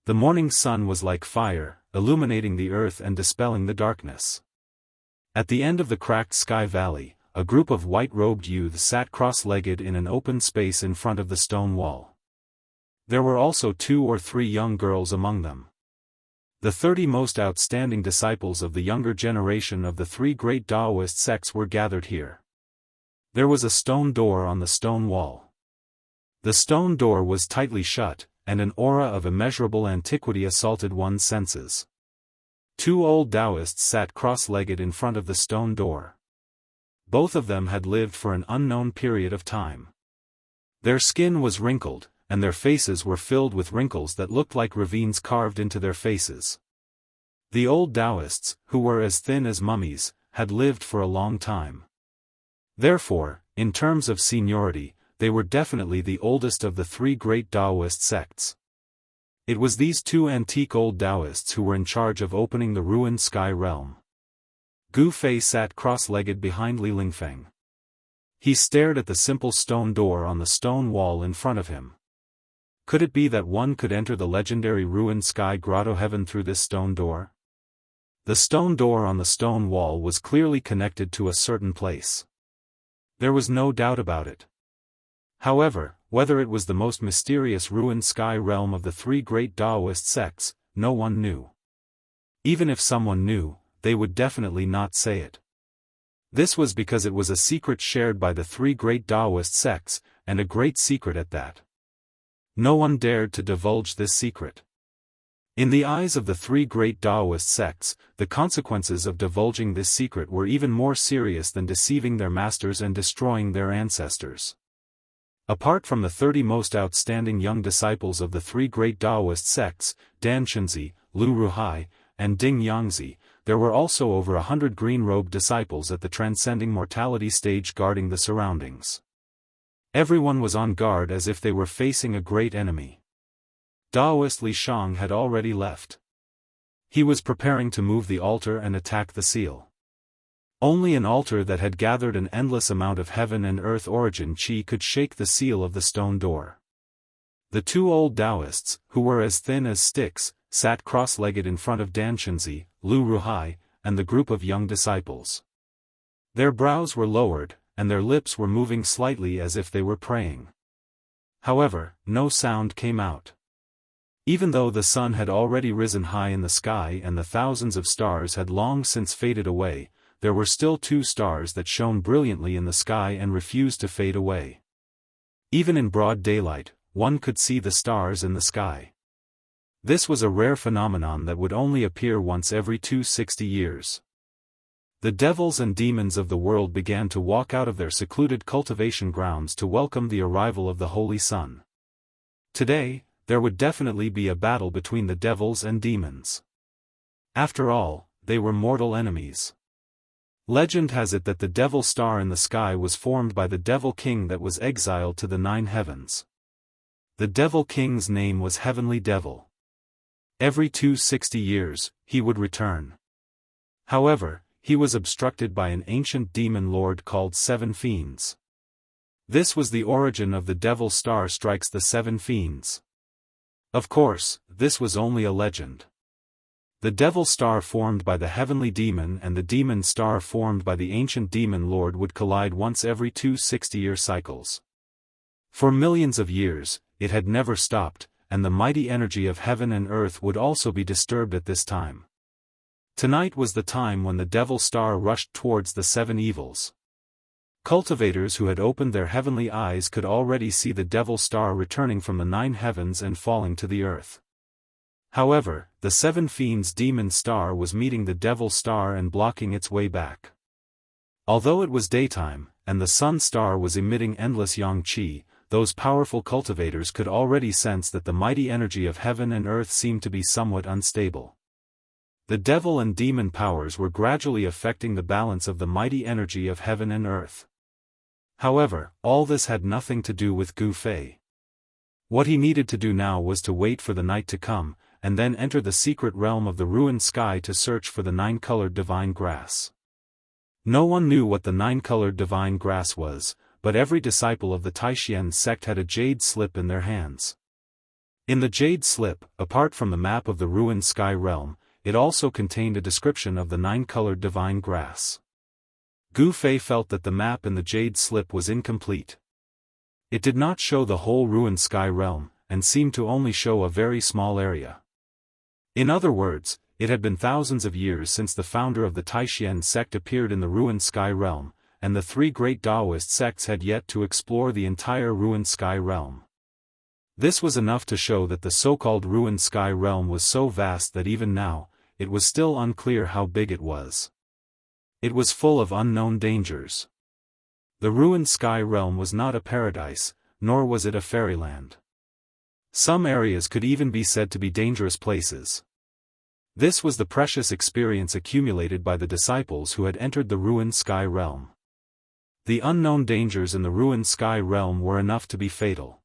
The morning sun was like fire, illuminating the earth and dispelling the darkness. At the end of the cracked sky valley, a group of white-robed youths sat cross-legged in an open space in front of the stone wall. There were also 2 or 3 young girls among them. The 30 most outstanding disciples of the younger generation of the 3 great Daoist sects were gathered here. There was a stone door on the stone wall. The stone door was tightly shut, and an aura of immeasurable antiquity assaulted one's senses. 2 old Daoists sat cross-legged in front of the stone door. Both of them had lived for an unknown period of time. Their skin was wrinkled, and their faces were filled with wrinkles that looked like ravines carved into their faces. The old Daoists, who were as thin as mummies, had lived for a long time. Therefore, in terms of seniority, they were definitely the oldest of the 3 great Daoist sects. It was these 2 antique old Daoists who were in charge of opening the ruined sky realm. Gu Fei sat cross-legged behind Li Lingfeng. He stared at the simple stone door on the stone wall in front of him. Could it be that one could enter the legendary ruined sky grotto heaven through this stone door? The stone door on the stone wall was clearly connected to a certain place. There was no doubt about it. However, whether it was the most mysterious ruined sky realm of the 3 great Daoist sects, no one knew. Even if someone knew, they would definitely not say it. This was because it was a secret shared by the 3 great Daoist sects, and a great secret at that. No one dared to divulge this secret. In the eyes of the 3 great Daoist sects, the consequences of divulging this secret were even more serious than deceiving their masters and destroying their ancestors. Apart from the 30 most outstanding young disciples of the 3 great Daoist sects, Dan Shunzi, Lu Ruhai, and Ding Yangzi, there were also over 100 green-robed disciples at the transcending mortality stage guarding the surroundings. Everyone was on guard as if they were facing a great enemy. Daoist Li Shang had already left. He was preparing to move the altar and attack the seal. Only an altar that had gathered an endless amount of heaven and earth origin chi could shake the seal of the stone door. The 2 old Daoists, who were as thin as sticks, sat cross-legged in front of Dan Shunzi, Lu Ruhai, and the group of young disciples. Their brows were lowered, and their lips were moving slightly as if they were praying. However, no sound came out. Even though the sun had already risen high in the sky and the thousands of stars had long since faded away, there were still 2 stars that shone brilliantly in the sky and refused to fade away. Even in broad daylight, one could see the stars in the sky. This was a rare phenomenon that would only appear once every 260 years. The devils and demons of the world began to walk out of their secluded cultivation grounds to welcome the arrival of the Holy Sun. Today, there would definitely be a battle between the devils and demons. After all, they were mortal enemies. Legend has it that the devil star in the sky was formed by the devil king that was exiled to the 9 heavens. The devil king's name was Heavenly Devil. Every 260 years, he would return. However, he was obstructed by an ancient demon lord called 7 Fiends. This was the origin of the devil star strikes the 7 Fiends. Of course, this was only a legend. The devil star formed by the heavenly demon and the demon star formed by the ancient demon lord would collide once every 260-year cycles. For millions of years, it had never stopped, and the mighty energy of heaven and earth would also be disturbed at this time. Tonight was the time when the devil star rushed towards the 7 evils. Cultivators who had opened their heavenly eyes could already see the devil star returning from the 9 heavens and falling to the earth. However, the 7 Fiends' demon star was meeting the devil star and blocking its way back. Although it was daytime, and the sun star was emitting endless yang qi, those powerful cultivators could already sense that the mighty energy of heaven and earth seemed to be somewhat unstable. The devil and demon powers were gradually affecting the balance of the mighty energy of heaven and earth. However, all this had nothing to do with Gu Fei. What he needed to do now was to wait for the night to come, and then enter the secret realm of the ruined sky to search for the 9-colored divine grass. No one knew what the 9-colored divine grass was, but every disciple of the Taishan sect had a jade slip in their hands. In the jade slip, apart from the map of the ruined sky realm, it also contained a description of the 9-colored divine grass. Gu Fei felt that the map in the jade slip was incomplete. It did not show the whole ruined sky realm, and seemed to only show a very small area. In other words, it had been thousands of years since the founder of the Taishan sect appeared in the ruined sky realm, and the 3 great Daoist sects had yet to explore the entire ruined sky realm. This was enough to show that the so-called ruined sky realm was so vast that even now, it was still unclear how big it was. It was full of unknown dangers. The ruined sky realm was not a paradise, nor was it a fairyland. Some areas could even be said to be dangerous places. This was the precious experience accumulated by the disciples who had entered the ruined sky realm. The unknown dangers in the ruined sky realm were enough to be fatal.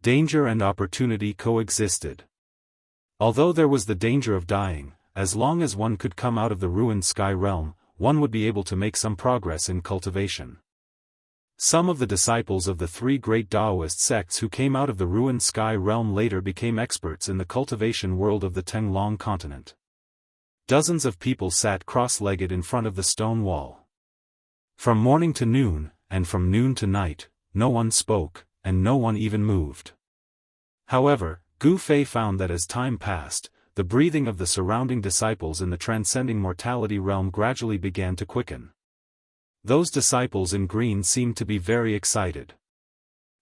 Danger and opportunity coexisted. Although there was the danger of dying, as long as one could come out of the ruined sky realm, one would be able to make some progress in cultivation. Some of the disciples of the 3 great Daoist sects who came out of the ruined sky realm later became experts in the cultivation world of the Tenglong continent. Dozens of people sat cross-legged in front of the stone wall. From morning to noon, and from noon to night, no one spoke, and no one even moved. However, Gu Fei found that as time passed, the breathing of the surrounding disciples in the transcending mortality realm gradually began to quicken. Those disciples in green seemed to be very excited.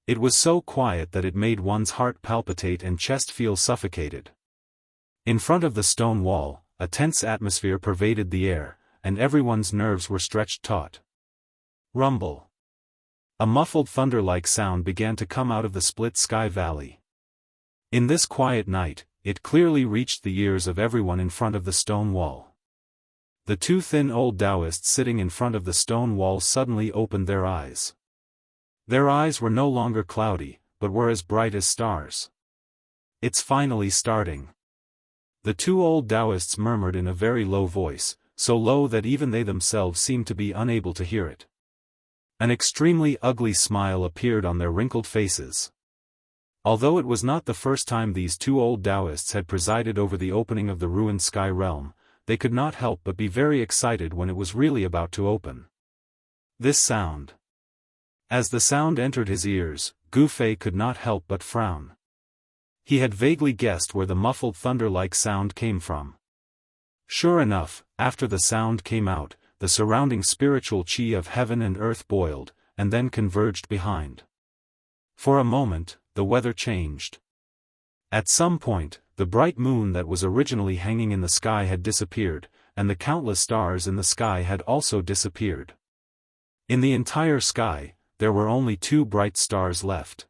It was so quiet that it made one's heart palpitate and chest feel suffocated. In front of the stone wall, a tense atmosphere pervaded the air, and everyone's nerves were stretched taut. Rumble. A muffled thunder-like sound began to come out of the split sky valley. In this quiet night, it clearly reached the ears of everyone in front of the stone wall. The 2 thin old Daoists sitting in front of the stone wall suddenly opened their eyes. Their eyes were no longer cloudy, but were as bright as stars. "It's finally starting." The 2 old Daoists murmured in a very low voice, so low that even they themselves seemed to be unable to hear it. An extremely ugly smile appeared on their wrinkled faces. Although it was not the first time these 2 old Daoists had presided over the opening of the ruined sky realm, they could not help but be very excited when it was really about to open. This sound. As the sound entered his ears, Gu Fei could not help but frown. He had vaguely guessed where the muffled thunder-like sound came from. Sure enough, after the sound came out, the surrounding spiritual chi of heaven and earth boiled, and then converged behind. For a moment, the weather changed. At some point, the bright moon that was originally hanging in the sky had disappeared, and the countless stars in the sky had also disappeared. In the entire sky, there were only 2 bright stars left.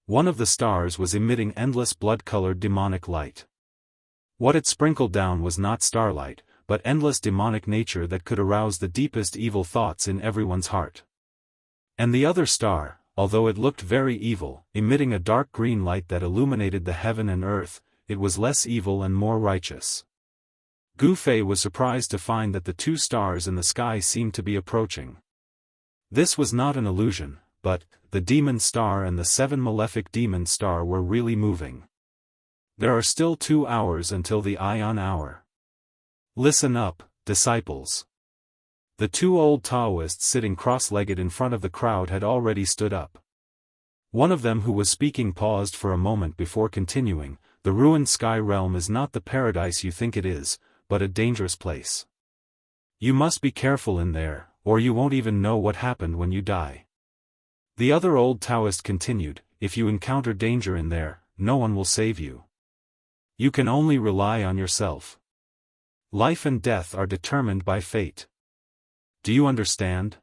One of the stars was emitting endless blood-colored demonic light. What it sprinkled down was not starlight, but endless demonic nature that could arouse the deepest evil thoughts in everyone's heart. And the other star, although it looked very evil, emitting a dark green light that illuminated the heaven and earth, it was less evil and more righteous. Gu Fei was surprised to find that the 2 stars in the sky seemed to be approaching. This was not an illusion, but the demon star and the 7 malefic demon star were really moving. There are still 2 hours until the Ion hour. Listen up, disciples. The 2 old Taoists sitting cross-legged in front of the crowd had already stood up. One of them who was speaking paused for a moment before continuing. "The ruined sky realm is not the paradise you think it is, but a dangerous place. You must be careful in there, or you won't even know what happened when you die." The other old Taoist continued, "If you encounter danger in there, no one will save you. You can only rely on yourself. Life and death are determined by fate. Do you understand?"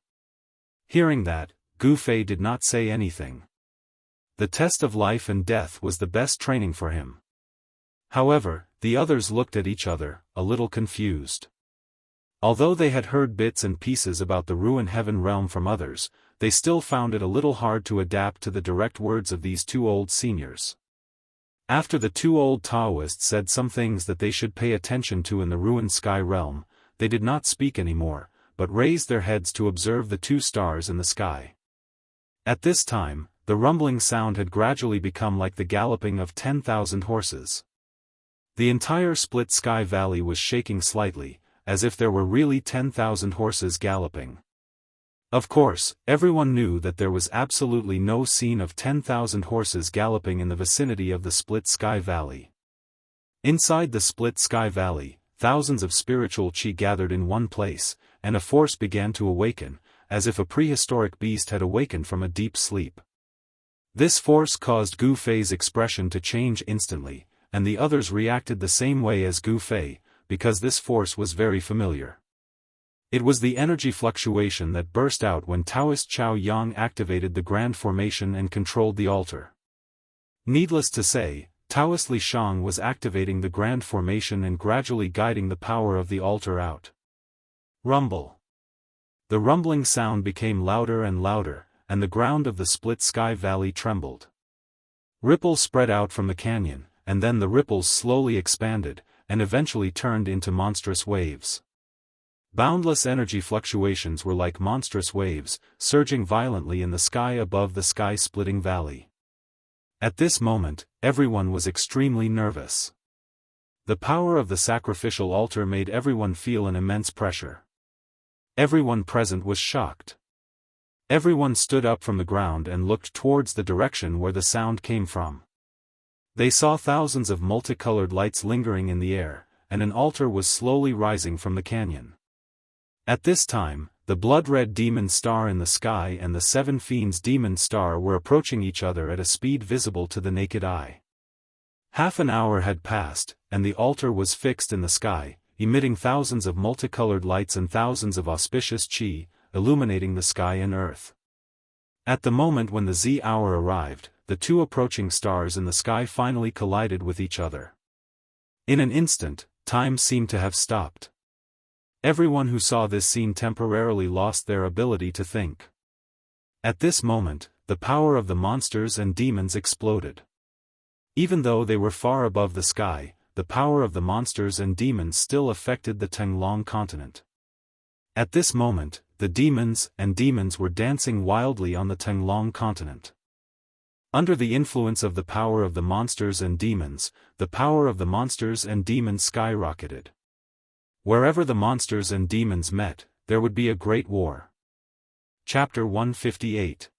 Hearing that, Gu Fei did not say anything. The test of life and death was the best training for him. However, the others looked at each other, a little confused. Although they had heard bits and pieces about the ruined heaven realm from others, they still found it a little hard to adapt to the direct words of these two old seniors. After the two old Daoists said some things that they should pay attention to in the ruined sky realm, they did not speak anymore, but raised their heads to observe the two stars in the sky. At this time, the rumbling sound had gradually become like the galloping of 10,000 horses. The entire split sky valley was shaking slightly, as if there were really 10,000 horses galloping. Of course, everyone knew that there was absolutely no scene of 10,000 horses galloping in the vicinity of the Split Sky Valley. Inside the Split Sky Valley, thousands of spiritual qi gathered in one place, and a force began to awaken, as if a prehistoric beast had awakened from a deep sleep. This force caused Gu Fei's expression to change instantly, and the others reacted the same way as Gu Fei, because this force was very familiar. It was the energy fluctuation that burst out when Taoist Chao Yang activated the Grand Formation and controlled the altar. Needless to say, Taoist Li Shang was activating the Grand Formation and gradually guiding the power of the altar out. Rumble. The rumbling sound became louder and louder, and the ground of the Split Sky Valley trembled. Ripples spread out from the canyon, and then the ripples slowly expanded, and eventually turned into monstrous waves. Boundless energy fluctuations were like monstrous waves, surging violently in the sky above the sky-splitting valley. At this moment, everyone was extremely nervous. The power of the sacrificial altar made everyone feel an immense pressure. Everyone present was shocked. Everyone stood up from the ground and looked towards the direction where the sound came from. They saw thousands of multicolored lights lingering in the air, and an altar was slowly rising from the canyon. At this time, the blood-red demon star in the sky and the seven fiends demon star were approaching each other at a speed visible to the naked eye. Half an hour had passed, and the altar was fixed in the sky, emitting thousands of multicolored lights and thousands of auspicious qi, illuminating the sky and earth. At the moment when the Z hour arrived, the two approaching stars in the sky finally collided with each other. In an instant, time seemed to have stopped. Everyone who saw this scene temporarily lost their ability to think. At this moment, the power of the monsters and demons exploded. Even though they were far above the sky, the power of the monsters and demons still affected the Tenglong continent. At this moment, the demons were dancing wildly on the Tenglong continent. Under the influence of the power of the monsters and demons, the power of the monsters and demons skyrocketed. Wherever the monsters and demons met, there would be a great war. Chapter 158.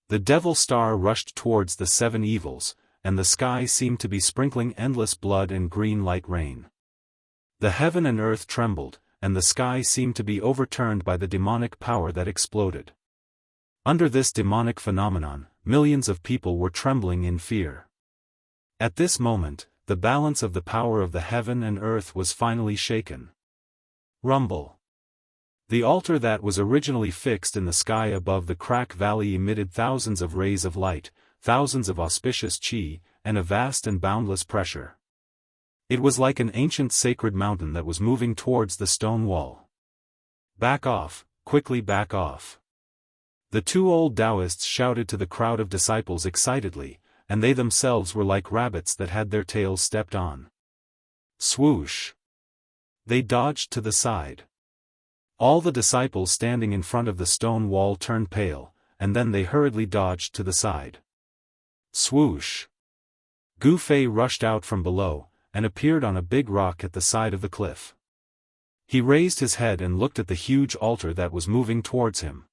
The Devil Star rushed towards the seven evils, and the sky seemed to be sprinkling endless blood and green light rain. The heaven and earth trembled, and the sky seemed to be overturned by the demonic power that exploded. Under this demonic phenomenon, millions of people were trembling in fear. At this moment, the balance of the power of the heaven and earth was finally shaken. Rumble. The altar that was originally fixed in the sky above the Crack Valley emitted thousands of rays of light, thousands of auspicious qi, and a vast and boundless pressure. It was like an ancient sacred mountain that was moving towards the stone wall. Back off, quickly back off. The two old Daoists shouted to the crowd of disciples excitedly, and they themselves were like rabbits that had their tails stepped on. Swoosh! They dodged to the side. All the disciples standing in front of the stone wall turned pale, and then they hurriedly dodged to the side. Swoosh! Gu Fei rushed out from below, and appeared on a big rock at the side of the cliff. He raised his head and looked at the huge altar that was moving towards him.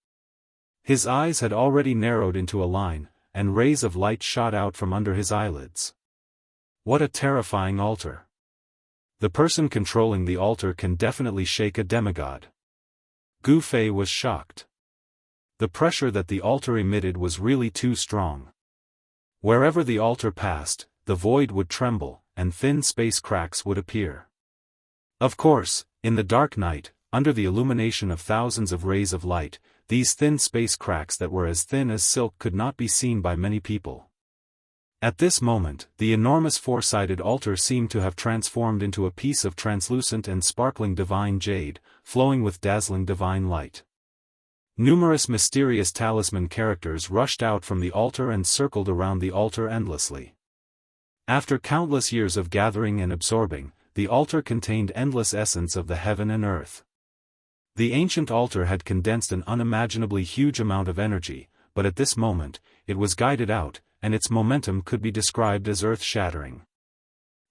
His eyes had already narrowed into a line, and rays of light shot out from under his eyelids. What a terrifying altar! The person controlling the altar can definitely shake a demigod. Gu Fei was shocked. The pressure that the altar emitted was really too strong. Wherever the altar passed, the void would tremble, and thin space cracks would appear. Of course, in the dark night, under the illumination of thousands of rays of light, these thin space cracks that were as thin as silk could not be seen by many people. At this moment, the enormous four-sided altar seemed to have transformed into a piece of translucent and sparkling divine jade, flowing with dazzling divine light. Numerous mysterious talisman characters rushed out from the altar and circled around the altar endlessly. After countless years of gathering and absorbing, the altar contained endless essence of the heaven and earth. The ancient altar had condensed an unimaginably huge amount of energy, but at this moment, it was guided out, and its momentum could be described as earth-shattering.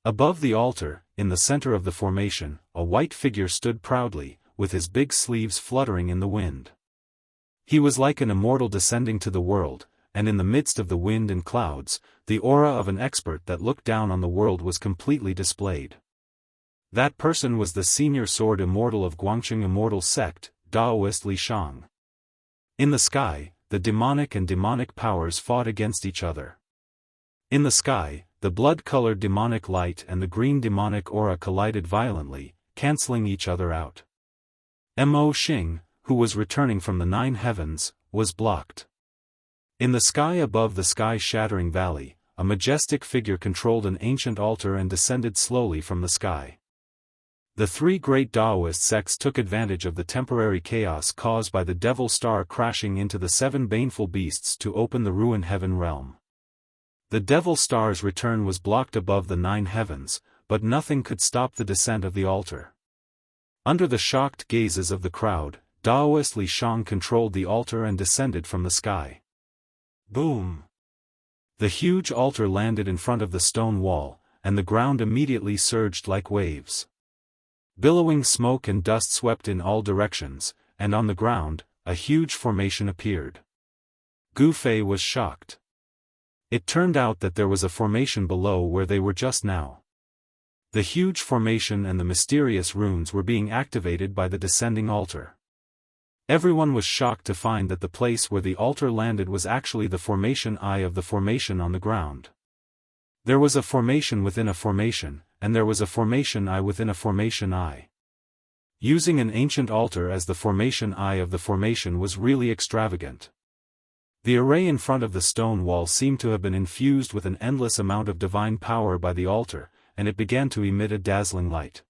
Above the altar, in the center of the formation, a white figure stood proudly, with his big sleeves fluttering in the wind. He was like an immortal descending to the world, and in the midst of the wind and clouds, the aura of an expert that looked down on the world was completely displayed. That person was the senior sword immortal of Guangcheng Immortal sect, Daoist Li Shang. In the sky, the demonic and demonic powers fought against each other. In the sky, the blood-colored demonic light and the green demonic aura collided violently, canceling each other out. Mo Xing, who was returning from the 9 heavens, was blocked. In the sky above the sky-shattering valley, a majestic figure controlled an ancient altar and descended slowly from the sky. The 3 great Daoist sects took advantage of the temporary chaos caused by the Devil Star crashing into the 7 baneful beasts to open the ruined heaven realm. The Devil Star's return was blocked above the 9 heavens, but nothing could stop the descent of the altar. Under the shocked gazes of the crowd, Daoist Li Shang controlled the altar and descended from the sky. Boom! The huge altar landed in front of the stone wall, and the ground immediately surged like waves. Billowing smoke and dust swept in all directions, and on the ground, a huge formation appeared. Gu Fei was shocked. It turned out that there was a formation below where they were just now. The huge formation and the mysterious runes were being activated by the descending altar. Everyone was shocked to find that the place where the altar landed was actually the formation eye of the formation on the ground. There was a formation within a formation, and there was a formation eye within a formation eye. Using an ancient altar as the formation eye of the formation was really extravagant. The array in front of the stone wall seemed to have been infused with an endless amount of divine power by the altar, and it began to emit a dazzling light.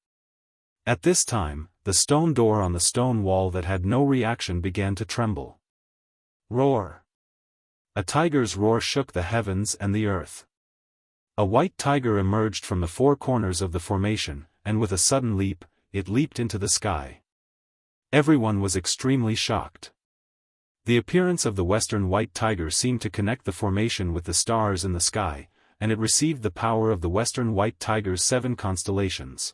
At this time, the stone door on the stone wall that had no reaction began to tremble. Roar! A tiger's roar shook the heavens and the earth. A white tiger emerged from the 4 corners of the formation, and with a sudden leap, it leaped into the sky. Everyone was extremely shocked. The appearance of the western white tiger seemed to connect the formation with the stars in the sky, and it received the power of the western white tiger's 7 constellations.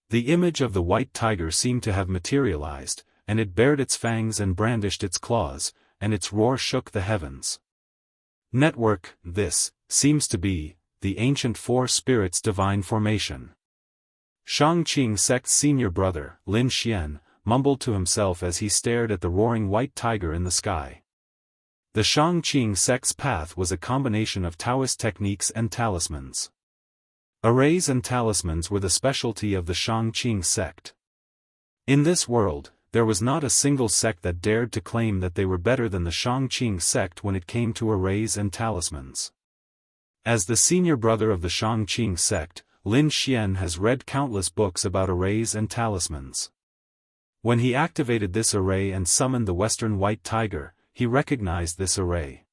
The image of the white tiger seemed to have materialized, and it bared its fangs and brandished its claws, and its roar shook the heavens. Network, this, seems to be, the ancient 4 spirits' divine formation. Shangqing sect's senior brother, Lin Xian, mumbled to himself as he stared at the roaring white tiger in the sky. The Shangqing sect's path was a combination of Taoist techniques and talismans. Arrays and talismans were the specialty of the Shangqing sect. In this world, there was not a single sect that dared to claim that they were better than the Shangqing sect when it came to arrays and talismans. As the senior brother of the Shangqing sect, Lin Xian has read countless books about arrays and talismans. When he activated this array and summoned the western white tiger, he recognized this array.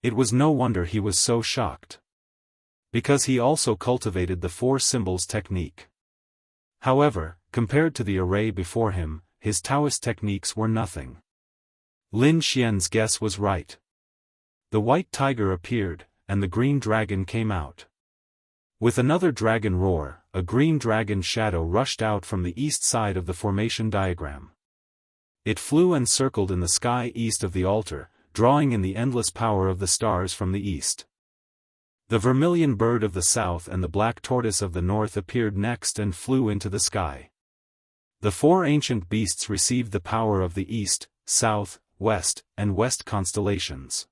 It was no wonder he was so shocked. Because he also cultivated the 4 symbols technique. However, compared to the array before him, his Taoist techniques were nothing. Lin Xian's guess was right. The white tiger appeared, and the green dragon came out. With another dragon roar, a green dragon shadow rushed out from the east side of the formation diagram. It flew and circled in the sky east of the altar, drawing in the endless power of the stars from the east. The vermilion bird of the south and the black tortoise of the north appeared next and flew into the sky. The 4 ancient beasts received the power of the east, south, west, and west constellations.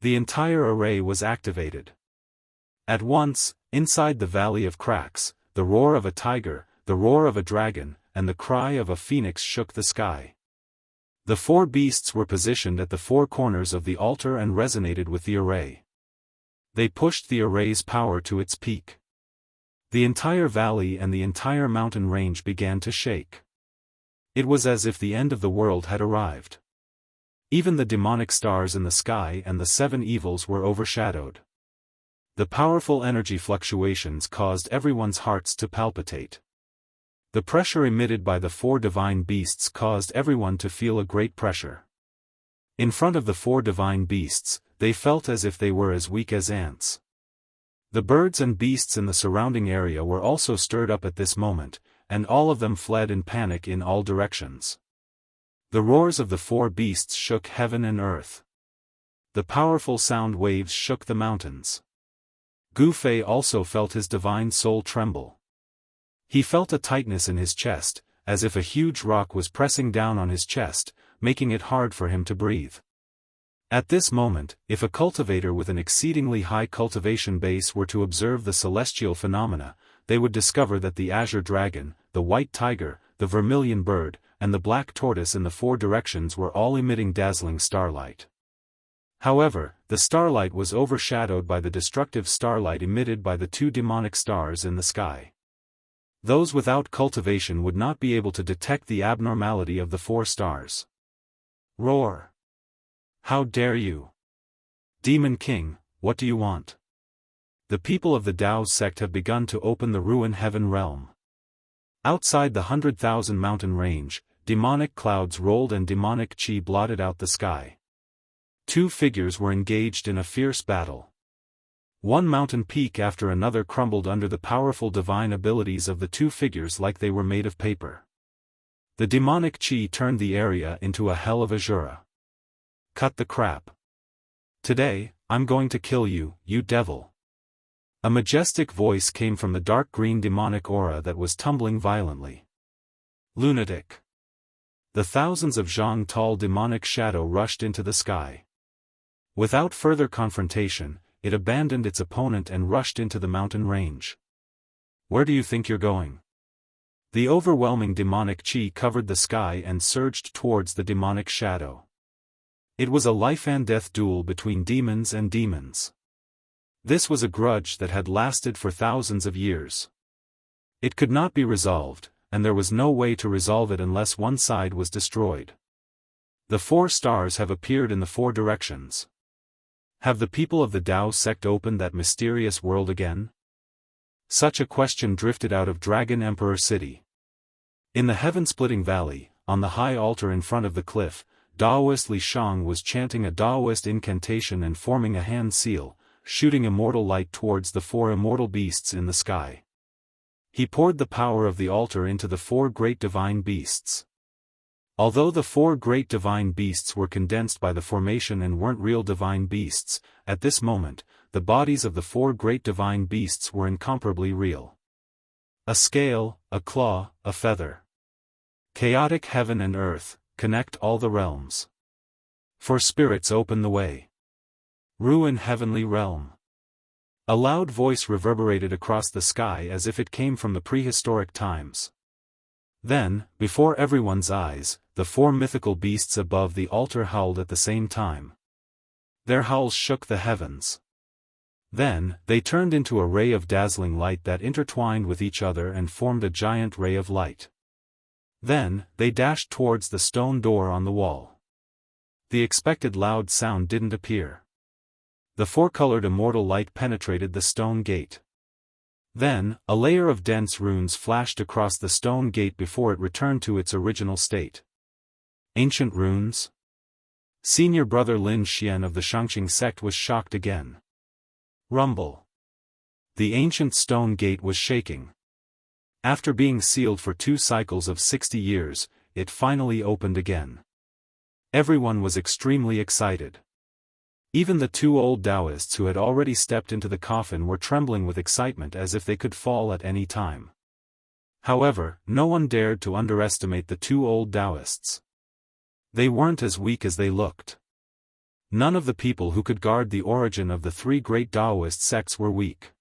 The entire array was activated. At once, inside the Valley of Cracks, the roar of a tiger, the roar of a dragon, and the cry of a phoenix shook the sky. The four beasts were positioned at the four corners of the altar and resonated with the array. They pushed the array's power to its peak. The entire valley and the entire mountain range began to shake. It was as if the end of the world had arrived. Even the demonic stars in the sky and the seven evils were overshadowed. The powerful energy fluctuations caused everyone's hearts to palpitate. The pressure emitted by the four divine beasts caused everyone to feel a great pressure. In front of the four divine beasts, they felt as if they were as weak as ants. The birds and beasts in the surrounding area were also stirred up at this moment, and all of them fled in panic in all directions. The roars of the four beasts shook heaven and earth. The powerful sound waves shook the mountains. Gu Fei also felt his divine soul tremble. He felt a tightness in his chest, as if a huge rock was pressing down on his chest, making it hard for him to breathe. At this moment, if a cultivator with an exceedingly high cultivation base were to observe the celestial phenomena, they would discover that the azure dragon, the white tiger, the vermilion bird, and the black tortoise in the four directions were all emitting dazzling starlight. However, the starlight was overshadowed by the destructive starlight emitted by the two demonic stars in the sky. Those without cultivation would not be able to detect the abnormality of the four stars. Roar! How dare you? Demon King, what do you want? The people of the Daoist sect have begun to open the ruin heaven realm. Outside the 100,000 mountain range, demonic clouds rolled and demonic chi blotted out the sky. Two figures were engaged in a fierce battle. One mountain peak after another crumbled under the powerful divine abilities of the two figures like they were made of paper. The demonic chi turned the area into a hell of azura. Cut the crap. Today, I'm going to kill you, you devil. A majestic voice came from the dark green demonic aura that was tumbling violently. Lunatic. The thousands of zhang tall demonic shadow rushed into the sky. Without further confrontation, it abandoned its opponent and rushed into the mountain range. Where do you think you're going? The overwhelming demonic chi covered the sky and surged towards the demonic shadow. It was a life-and-death duel between demons and demons. This was a grudge that had lasted for thousands of years. It could not be resolved, and there was no way to resolve it unless one side was destroyed. The four stars have appeared in the four directions. Have the people of the Dao sect opened that mysterious world again? Such a question drifted out of Dragon Emperor City. In the heaven-splitting valley, on the high altar in front of the cliff, Daoist Li Shang was chanting a Daoist incantation and forming a hand seal, shooting immortal light towards the four immortal beasts in the sky. He poured the power of the altar into the four great divine beasts. Although the four great divine beasts were condensed by the formation and weren't real divine beasts, at this moment, the bodies of the four great divine beasts were incomparably real. A scale, a claw, a feather. Chaotic heaven and earth, connect all the realms. For spirits open the way. Ruin heavenly realm. A loud voice reverberated across the sky as if it came from the prehistoric times. Then, before everyone's eyes, the four mythical beasts above the altar howled at the same time. Their howls shook the heavens. Then, they turned into a ray of dazzling light that intertwined with each other and formed a giant ray of light. Then, they dashed towards the stone door on the wall. The expected loud sound didn't appear. The four-colored immortal light penetrated the stone gate. Then, a layer of dense runes flashed across the stone gate before it returned to its original state. Ancient runes? Senior brother Lin Xian of the Xianxia sect was shocked again. Rumble. The ancient stone gate was shaking. After being sealed for 2 cycles of 60 years, it finally opened again. Everyone was extremely excited. Even the 2 old Daoists who had already stepped into the coffin were trembling with excitement as if they could fall at any time. However, no one dared to underestimate the 2 old Daoists. They weren't as weak as they looked. None of the people who could guard the origin of the 3 great Daoist sects were weak.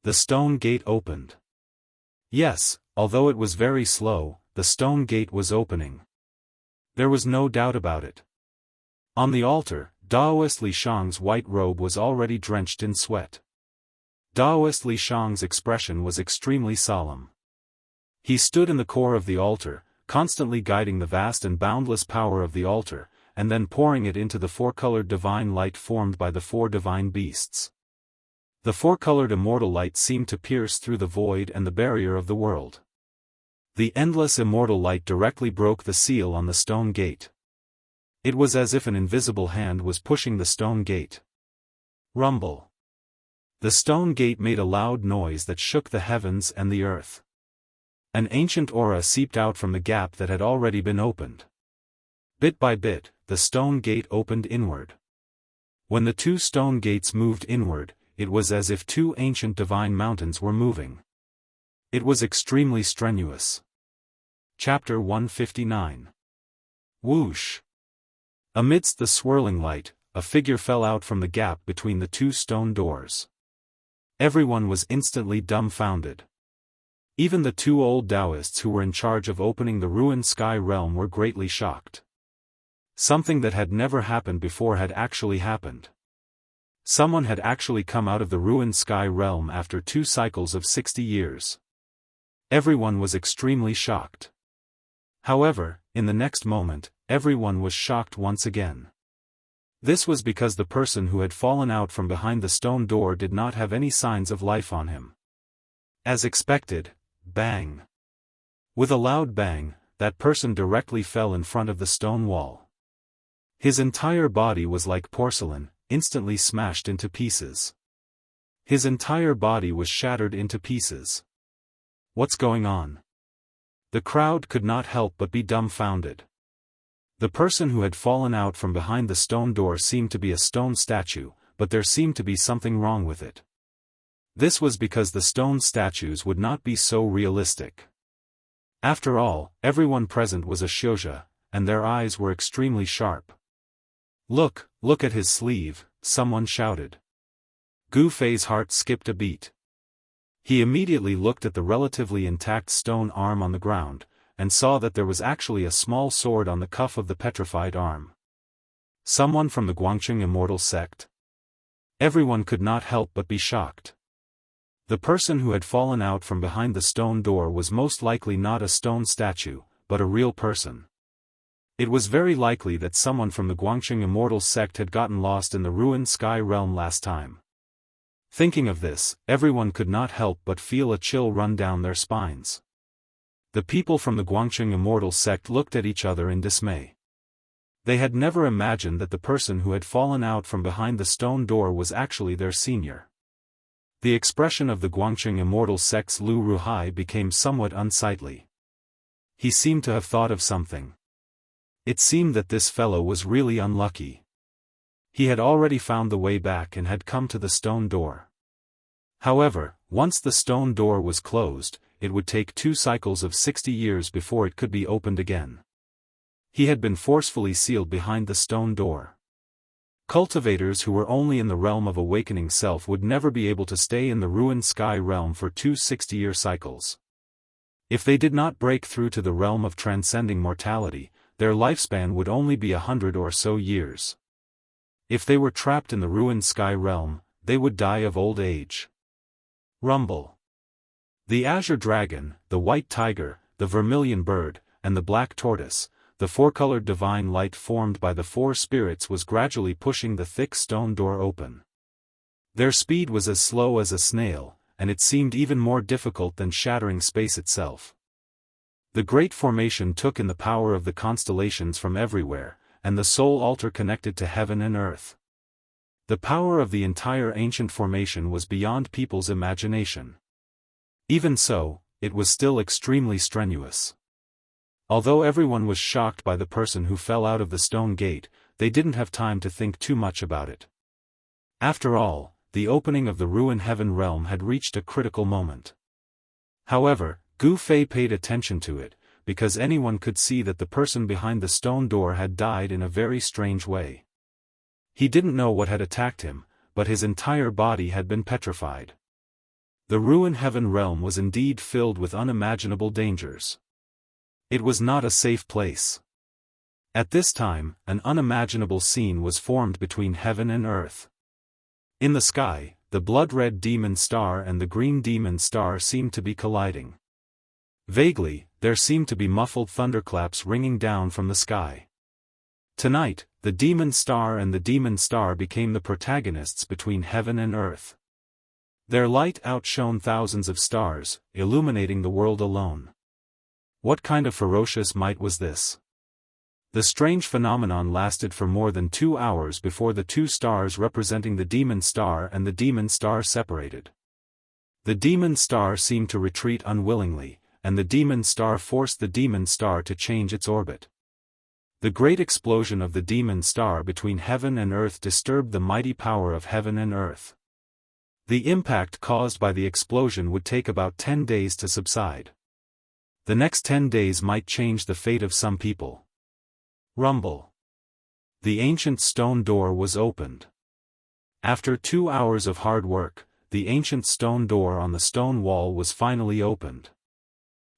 The stone gate opened. Yes, although it was very slow, the stone gate was opening. There was no doubt about it. On the altar, Daoist Li Shang's white robe was already drenched in sweat. Daoist Li Shang's expression was extremely solemn. He stood in the core of the altar, constantly guiding the vast and boundless power of the altar, and then pouring it into the four-colored divine light formed by the four divine beasts. The four-colored immortal light seemed to pierce through the void and the barrier of the world. The endless immortal light directly broke the seal on the stone gate. It was as if an invisible hand was pushing the stone gate. Rumble. The stone gate made a loud noise that shook the heavens and the earth. An ancient aura seeped out from the gap that had already been opened. Bit by bit, the stone gate opened inward. When the two stone gates moved inward, it was as if two ancient divine mountains were moving. It was extremely strenuous. Chapter 159. Whoosh! Amidst the swirling light, a figure fell out from the gap between the two stone doors. Everyone was instantly dumbfounded. Even the two old Daoists who were in charge of opening the ruined sky realm were greatly shocked. Something that had never happened before had actually happened. Someone had actually come out of the ruined sky realm after 2 cycles of 60 years. Everyone was extremely shocked. However, in the next moment, everyone was shocked once again. This was because the person who had fallen out from behind the stone door did not have any signs of life on him. As expected, bang! With a loud bang, that person directly fell in front of the stone wall. His entire body was like porcelain, instantly smashed into pieces. His entire body was shattered into pieces. What's going on? The crowd could not help but be dumbfounded. The person who had fallen out from behind the stone door seemed to be a stone statue, but there seemed to be something wrong with it. This was because the stone statues would not be so realistic. After all, everyone present was a Xianxia, and their eyes were extremely sharp. Look at his sleeve, someone shouted. Gu Fei's heart skipped a beat. He immediately looked at the relatively intact stone arm on the ground, and saw that there was actually a small sword on the cuff of the petrified arm. Someone from the Guangqing Immortal sect? Everyone could not help but be shocked. The person who had fallen out from behind the stone door was most likely not a stone statue, but a real person. It was very likely that someone from the Guangqing Immortal sect had gotten lost in the ruined sky realm last time. Thinking of this, everyone could not help but feel a chill run down their spines. The people from the Guangqing Immortal sect looked at each other in dismay. They had never imagined that the person who had fallen out from behind the stone door was actually their senior. The expression of the Guangqing Immortal sect's Lu Ruhai became somewhat unsightly. He seemed to have thought of something. It seemed that this fellow was really unlucky. He had already found the way back and had come to the stone door. However, once the stone door was closed, it would take 2 cycles of 60 years before it could be opened again. He had been forcefully sealed behind the stone door. Cultivators who were only in the realm of awakening self would never be able to stay in the ruined sky realm for 2 60-year cycles. If they did not break through to the realm of transcending mortality, their lifespan would only be 100 or so years. If they were trapped in the ruined sky realm, they would die of old age. Rumble. The azure dragon, the white tiger, the vermilion bird, and the black tortoise, the 4-colored divine light formed by the 4 spirits was gradually pushing the thick stone door open. Their speed was as slow as a snail, and it seemed even more difficult than shattering space itself. The great formation took in the power of the constellations from everywhere, and the soul altar connected to heaven and earth. The power of the entire ancient formation was beyond people's imagination. Even so, it was still extremely strenuous. Although everyone was shocked by the person who fell out of the stone gate, they didn't have time to think too much about it. After all, the opening of the ruined heaven realm had reached a critical moment. However, Gu Fei paid attention to it, because anyone could see that the person behind the stone door had died in a very strange way. He didn't know what had attacked him, but his entire body had been petrified. The ruined heaven realm was indeed filled with unimaginable dangers. It was not a safe place. At this time, an unimaginable scene was formed between heaven and earth. In the sky, the blood-red demon star and the green demon star seemed to be colliding. Vaguely, there seemed to be muffled thunderclaps ringing down from the sky. Tonight, the demon star and the demon star became the protagonists between heaven and earth. Their light outshone thousands of stars, illuminating the world alone. What kind of ferocious might was this? The strange phenomenon lasted for more than 2 hours before the two stars representing the demon star and the demon star separated. The demon star seemed to retreat unwillingly, and the demon star forced the demon star to change its orbit. The great explosion of the demon star between heaven and earth disturbed the mighty power of heaven and earth. The impact caused by the explosion would take about 10 days to subside. The next 10 days might change the fate of some people. Rumble. The ancient stone door was opened. After 2 hours of hard work, the ancient stone door on the stone wall was finally opened.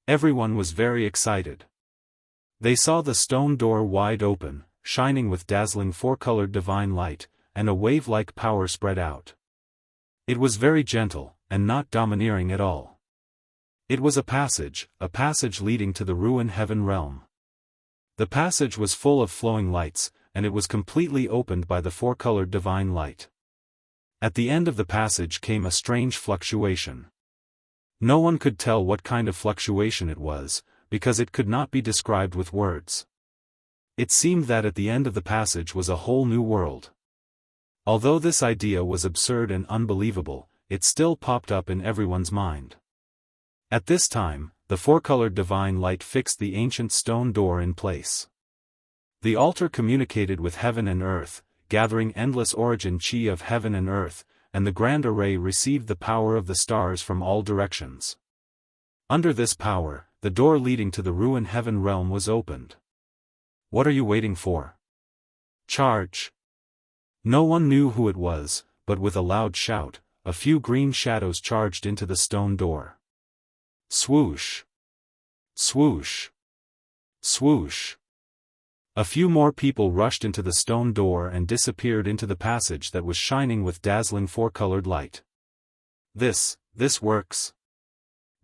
Everyone was very excited. They saw the stone door wide open, shining with dazzling four-colored divine light, and a wave-like power spread out. It was very gentle, and not domineering at all. It was a passage leading to the ruined heaven realm. The passage was full of flowing lights, and it was completely opened by the four-colored divine light. At the end of the passage came a strange fluctuation. No one could tell what kind of fluctuation it was, because it could not be described with words. It seemed that at the end of the passage was a whole new world. Although this idea was absurd and unbelievable, it still popped up in everyone's mind. At this time, the four-colored divine light fixed the ancient stone door in place. The altar communicated with heaven and earth, gathering endless origin chi of heaven and earth, and the grand array received the power of the stars from all directions. Under this power, the door leading to the ruined heaven realm was opened. What are you waiting for? Charge! No one knew who it was, but with a loud shout, a few green shadows charged into the stone door. Swoosh! Swoosh! Swoosh! A few more people rushed into the stone door and disappeared into the passage that was shining with dazzling four-colored light. This works.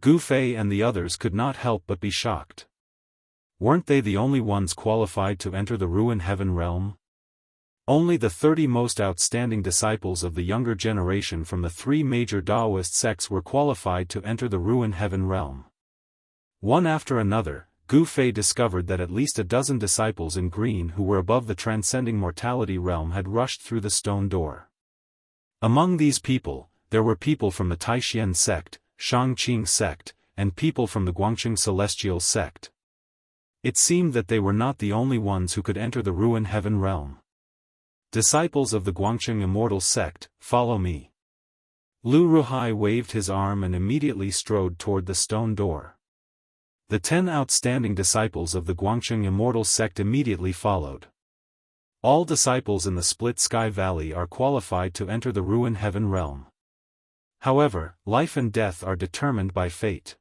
Gu Fei and the others could not help but be shocked. Weren't they the only ones qualified to enter the ruined heaven realm? Only the 30 most outstanding disciples of the younger generation from the 3 major Daoist sects were qualified to enter the ruined heaven realm. One after another, Gu Fei discovered that at least a dozen disciples in green who were above the transcending mortality realm had rushed through the stone door. Among these people, there were people from the Taishan sect, Shangqing sect, and people from the Guangqing celestial sect. It seemed that they were not the only ones who could enter the ruined heaven realm. Disciples of the Guangqing immortal sect, follow me. Lu Ruhai waved his arm and immediately strode toward the stone door. The 10 outstanding disciples of the Guangqing immortal sect immediately followed. All disciples in the Split Sky Valley are qualified to enter the ruined heaven realm. However, life and death are determined by fate.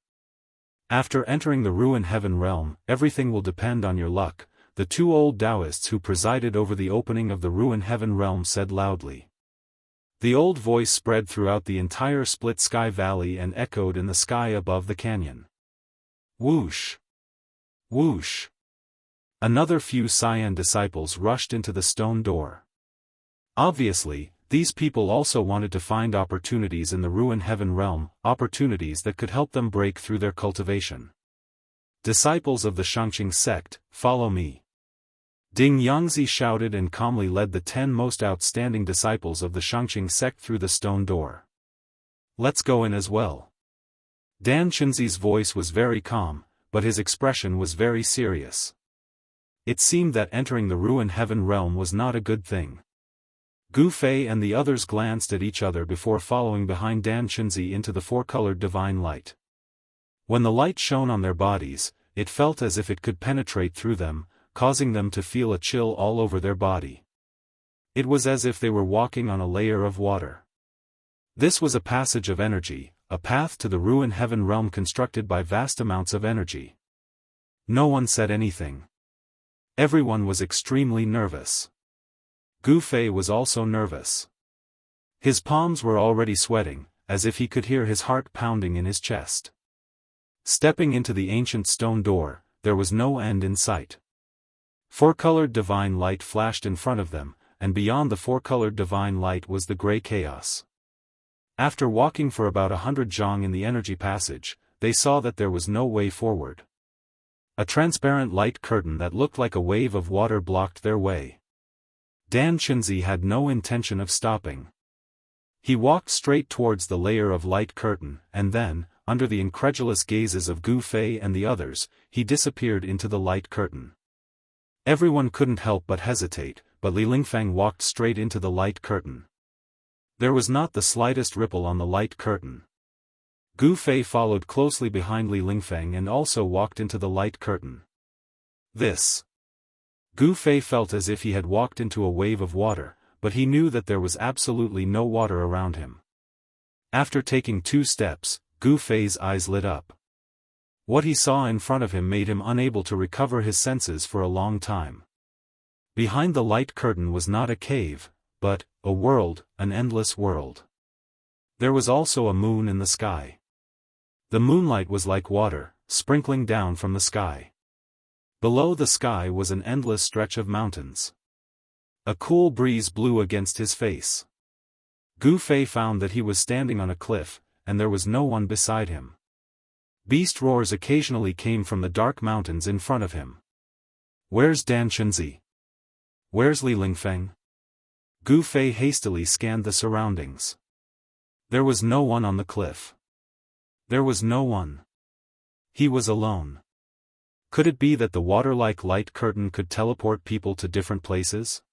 After entering the ruined heaven realm, everything will depend on your luck, the 2 old Daoists who presided over the opening of the ruined heaven realm said loudly. The old voice spread throughout the entire Split Sky Valley and echoed in the sky above the canyon. Whoosh! Whoosh! Another few Cyan disciples rushed into the stone door. Obviously, these people also wanted to find opportunities in the ruined heaven realm, opportunities that could help them break through their cultivation. Disciples of the Shangqing sect, follow me. Ding Yangzi shouted and calmly led the 10 most outstanding disciples of the Shangqing sect through the stone door. Let's go in as well. Dan Qinzi's voice was very calm, but his expression was very serious. It seemed that entering the ruined heaven realm was not a good thing. Gu Fei and the others glanced at each other before following behind Dan Qinzi into the four-colored divine light. When the light shone on their bodies, it felt as if it could penetrate through them, causing them to feel a chill all over their body. It was as if they were walking on a layer of water. This was a passage of energy, a path to the ruined heaven realm constructed by vast amounts of energy. No one said anything. Everyone was extremely nervous. Gu Fei was also nervous. His palms were already sweating, as if he could hear his heart pounding in his chest. Stepping into the ancient stone door, there was no end in sight. Four-colored divine light flashed in front of them, and beyond the four-colored divine light was the gray chaos. After walking for about 100 zhang in the energy passage, they saw that there was no way forward. A transparent light curtain that looked like a wave of water blocked their way. Dan Chenzi had no intention of stopping. He walked straight towards the layer of light curtain, and then, under the incredulous gazes of Gu Fei and the others, he disappeared into the light curtain. Everyone couldn't help but hesitate, but Li Lingfeng walked straight into the light curtain. There was not the slightest ripple on the light curtain. Gu Fei followed closely behind Li Lingfeng and also walked into the light curtain. Gu Fei felt as if he had walked into a wave of water, but he knew that there was absolutely no water around him. After taking 2 steps, Gu Fei's eyes lit up. What he saw in front of him made him unable to recover his senses for a long time. Behind the light curtain was not a cave, but a world, an endless world. There was also a moon in the sky. The moonlight was like water, sprinkling down from the sky. Below the sky was an endless stretch of mountains. A cool breeze blew against his face. Gu Fei found that he was standing on a cliff, and there was no one beside him. Beast roars occasionally came from the dark mountains in front of him. Where's Dan Chenzi? Where's Li Lingfeng? Gu Fei hastily scanned the surroundings. There was no one on the cliff. There was no one. He was alone. Could it be that the water-like light curtain could teleport people to different places?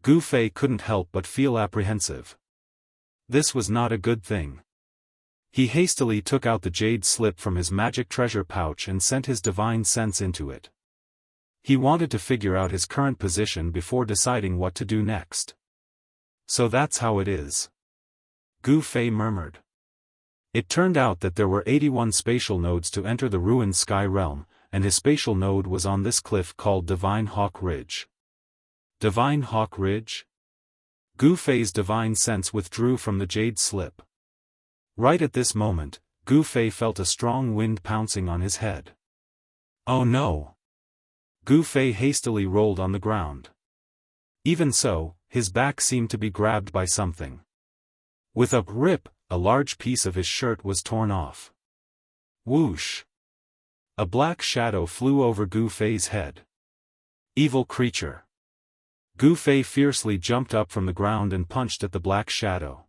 Gu Fei couldn't help but feel apprehensive. This was not a good thing. He hastily took out the jade slip from his magic treasure pouch and sent his divine sense into it. He wanted to figure out his current position before deciding what to do next. So that's how it is. Gu Fei murmured. It turned out that there were 81 spatial nodes to enter the ruined sky realm, and his spatial node was on this cliff called Divine Hawk Ridge. Divine Hawk Ridge? Gu Fei's divine sense withdrew from the jade slip. Right at this moment, Gu Fei felt a strong wind pouncing on his head. Oh no! Gu Fei hastily rolled on the ground. Even so, his back seemed to be grabbed by something. With a rip, a large piece of his shirt was torn off. Whoosh! A black shadow flew over Gu Fei's head. Evil creature! Gu Fei fiercely jumped up from the ground and punched at the black shadow.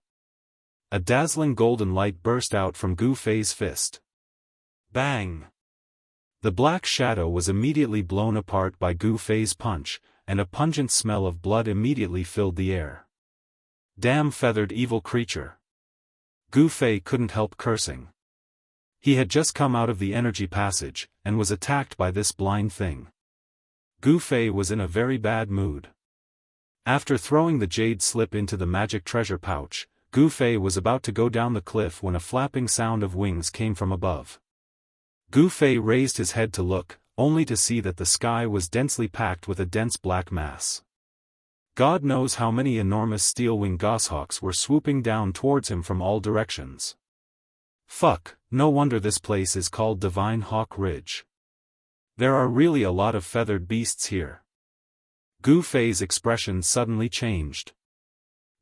A dazzling golden light burst out from Gu Fei's fist. Bang! The black shadow was immediately blown apart by Gu Fei's punch, and a pungent smell of blood immediately filled the air. Damn feathered evil creature! Gu Fei couldn't help cursing. He had just come out of the energy passage, and was attacked by this blind thing. Gu Fei was in a very bad mood. After throwing the jade slip into the magic treasure pouch, Gu Fei was about to go down the cliff when a flapping sound of wings came from above. Gu Fei raised his head to look, only to see that the sky was densely packed with a dense black mass. God knows how many enormous steel-winged goshawks were swooping down towards him from all directions. Fuck, no wonder this place is called Divine Hawk Ridge. There are really a lot of feathered beasts here. Gu Fei's expression suddenly changed.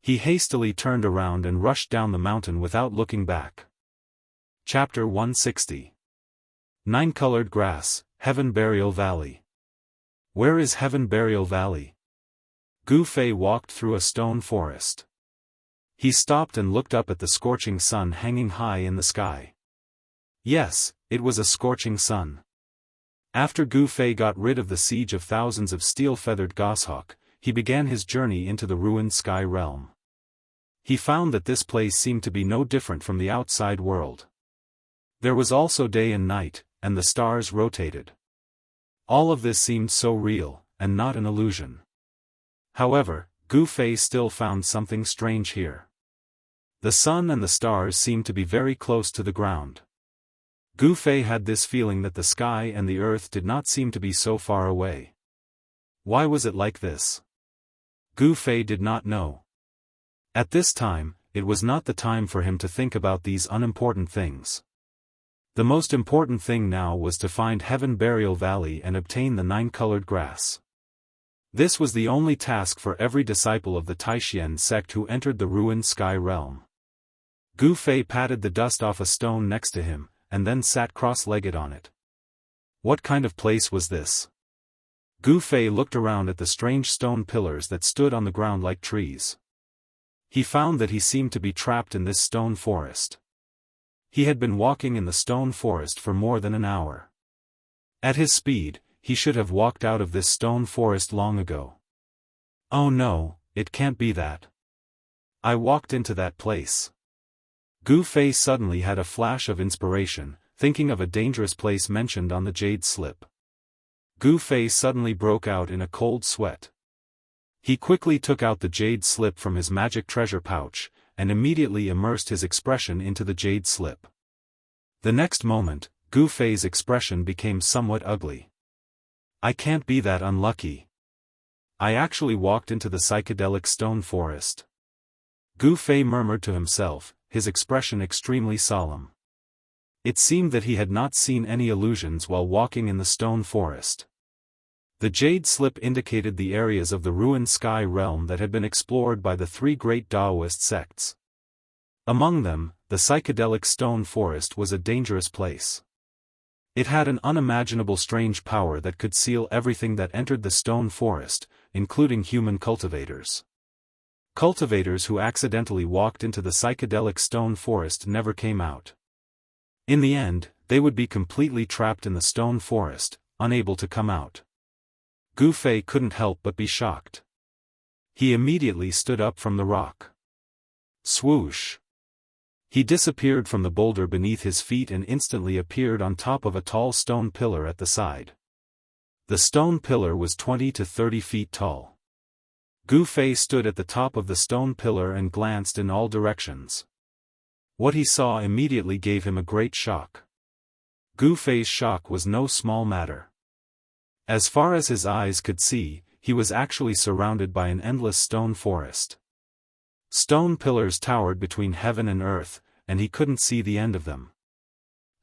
He hastily turned around and rushed down the mountain without looking back. Chapter 160. Nine-Colored Grass, Heaven Burial Valley. Where is Heaven Burial Valley? Gu Fei walked through a stone forest. He stopped and looked up at the scorching sun hanging high in the sky. Yes, it was a scorching sun. After Gu Fei got rid of the siege of thousands of steel-feathered goshawk, he began his journey into the ruined sky realm. He found that this place seemed to be no different from the outside world. There was also day and night, and the stars rotated. All of this seemed so real, and not an illusion. However, Gu Fei still found something strange here. The sun and the stars seemed to be very close to the ground. Gu Fei had this feeling that the sky and the earth did not seem to be so far away. Why was it like this? Gu Fei did not know. At this time, it was not the time for him to think about these unimportant things. The most important thing now was to find Heaven Burial Valley and obtain the 9-colored grass. This was the only task for every disciple of the Taishan sect who entered the ruined sky realm. Gu Fei patted the dust off a stone next to him, and then sat cross-legged on it. What kind of place was this? Gu Fei looked around at the strange stone pillars that stood on the ground like trees. He found that he seemed to be trapped in this stone forest. He had been walking in the stone forest for more than an hour. At his speed, he should have walked out of this stone forest long ago. Oh no, it can't be that. I walked into that place. Gu Fei suddenly had a flash of inspiration, thinking of a dangerous place mentioned on the jade slip. Gu Fei suddenly broke out in a cold sweat. He quickly took out the jade slip from his magic treasure pouch, and immediately immersed his expression into the jade slip. The next moment, Gu Fei's expression became somewhat ugly. I can't be that unlucky. I actually walked into the psychedelic stone forest. Gu Fei murmured to himself, his expression extremely solemn. It seemed that he had not seen any illusions while walking in the stone forest. The jade slip indicated the areas of the ruined sky realm that had been explored by the 3 great Daoist sects. Among them, the psychedelic stone forest was a dangerous place. It had an unimaginable strange power that could seal everything that entered the stone forest, including human cultivators. Cultivators who accidentally walked into the psychedelic stone forest never came out. In the end, they would be completely trapped in the stone forest, unable to come out. Gu Fei couldn't help but be shocked. He immediately stood up from the rock. Swoosh! He disappeared from the boulder beneath his feet and instantly appeared on top of a tall stone pillar at the side. The stone pillar was 20 to 30 feet tall. Gu Fei stood at the top of the stone pillar and glanced in all directions. What he saw immediately gave him a great shock. Gu Fei's shock was no small matter. As far as his eyes could see, he was actually surrounded by an endless stone forest. Stone pillars towered between heaven and earth, and he couldn't see the end of them.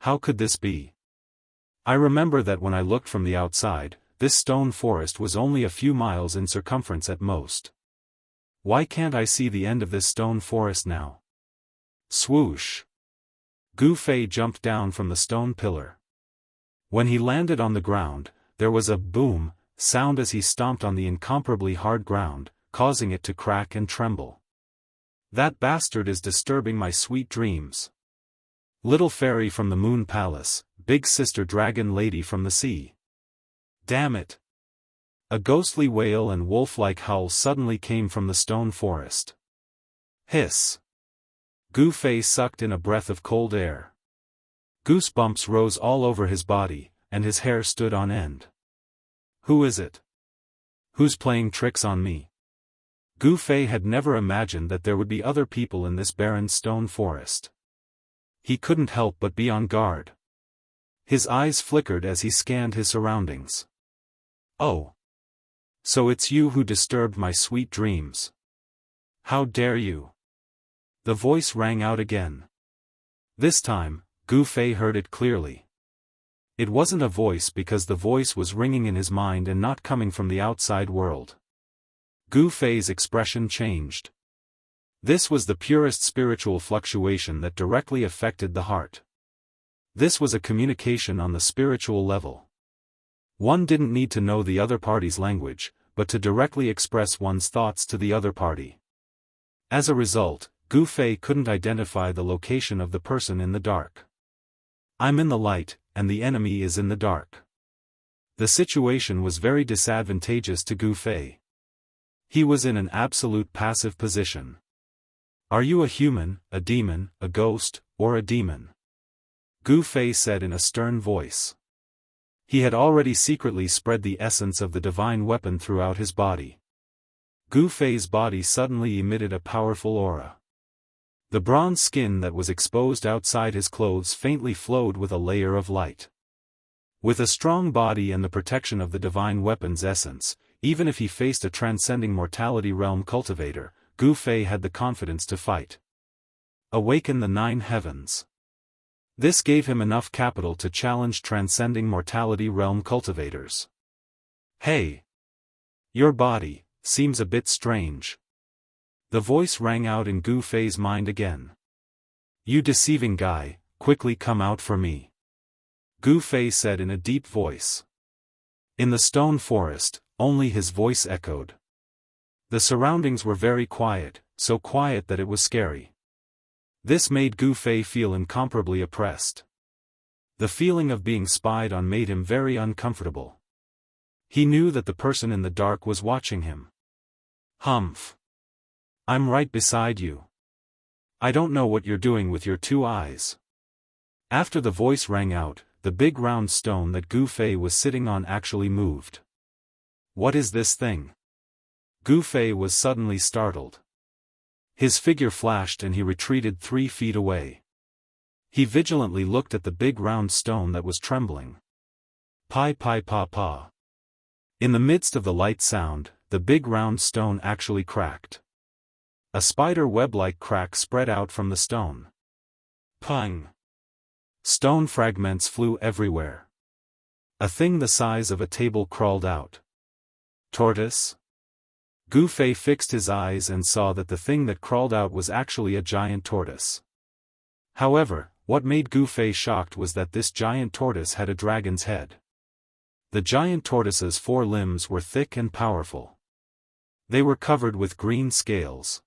How could this be? I remember that when I looked from the outside, this stone forest was only a few miles in circumference at most. Why can't I see the end of this stone forest now? Swoosh! Gu Fei jumped down from the stone pillar. When he landed on the ground, there was a boom sound as he stomped on the incomparably hard ground, causing it to crack and tremble. That bastard is disturbing my sweet dreams. Little fairy from the moon palace, big sister dragon lady from the sea. Damn it! A ghostly wail and wolf-like howl suddenly came from the stone forest. Hiss! Gu Fei sucked in a breath of cold air. Goosebumps rose all over his body, and his hair stood on end. Who is it? Who's playing tricks on me? Gu Fei had never imagined that there would be other people in this barren stone forest. He couldn't help but be on guard. His eyes flickered as he scanned his surroundings. Oh! So it's you who disturbed my sweet dreams. How dare you? The voice rang out again. This time, Gu Fei heard it clearly. It wasn't a voice because the voice was ringing in his mind and not coming from the outside world. Gu Fei's expression changed. This was the purest spiritual fluctuation that directly affected the heart. This was a communication on the spiritual level. One didn't need to know the other party's language, but to directly express one's thoughts to the other party. As a result, Gu Fei couldn't identify the location of the person in the dark. I'm in the light, and the enemy is in the dark. The situation was very disadvantageous to Gu Fei. He was in an absolute passive position. Are you a human, a demon, a ghost, or a demon? Gu Fei said in a stern voice. He had already secretly spread the essence of the divine weapon throughout his body. Gu Fei's body suddenly emitted a powerful aura. The bronze skin that was exposed outside his clothes faintly flowed with a layer of light. With a strong body and the protection of the divine weapon's essence, even if he faced a transcending mortality realm cultivator, Gu Fei had the confidence to fight. Awaken the 9 heavens. This gave him enough capital to challenge transcending mortality realm cultivators. Hey! Your body seems a bit strange. The voice rang out in Gu Fei's mind again. You deceiving guy, quickly come out for me. Gu Fei said in a deep voice. In the stone forest, only his voice echoed. The surroundings were very quiet, so quiet that it was scary. This made Gu Fei feel incomparably oppressed. The feeling of being spied on made him very uncomfortable. He knew that the person in the dark was watching him. Humph. I'm right beside you. I don't know what you're doing with your 2 eyes. After the voice rang out, the big round stone that Gu Fei was sitting on actually moved. What is this thing? Gu Fei was suddenly startled. His figure flashed and he retreated 3 feet away. He vigilantly looked at the big round stone that was trembling. Pai pai pa pa. In the midst of the light sound, the big round stone actually cracked. A spider web-like crack spread out from the stone. Pung! Stone fragments flew everywhere. A thing the size of a table crawled out. Tortoise? Gu Fei fixed his eyes and saw that the thing that crawled out was actually a giant tortoise. However, what made Gu Fei shocked was that this giant tortoise had a dragon's head. The giant tortoise's 4 limbs were thick and powerful. They were covered with green scales.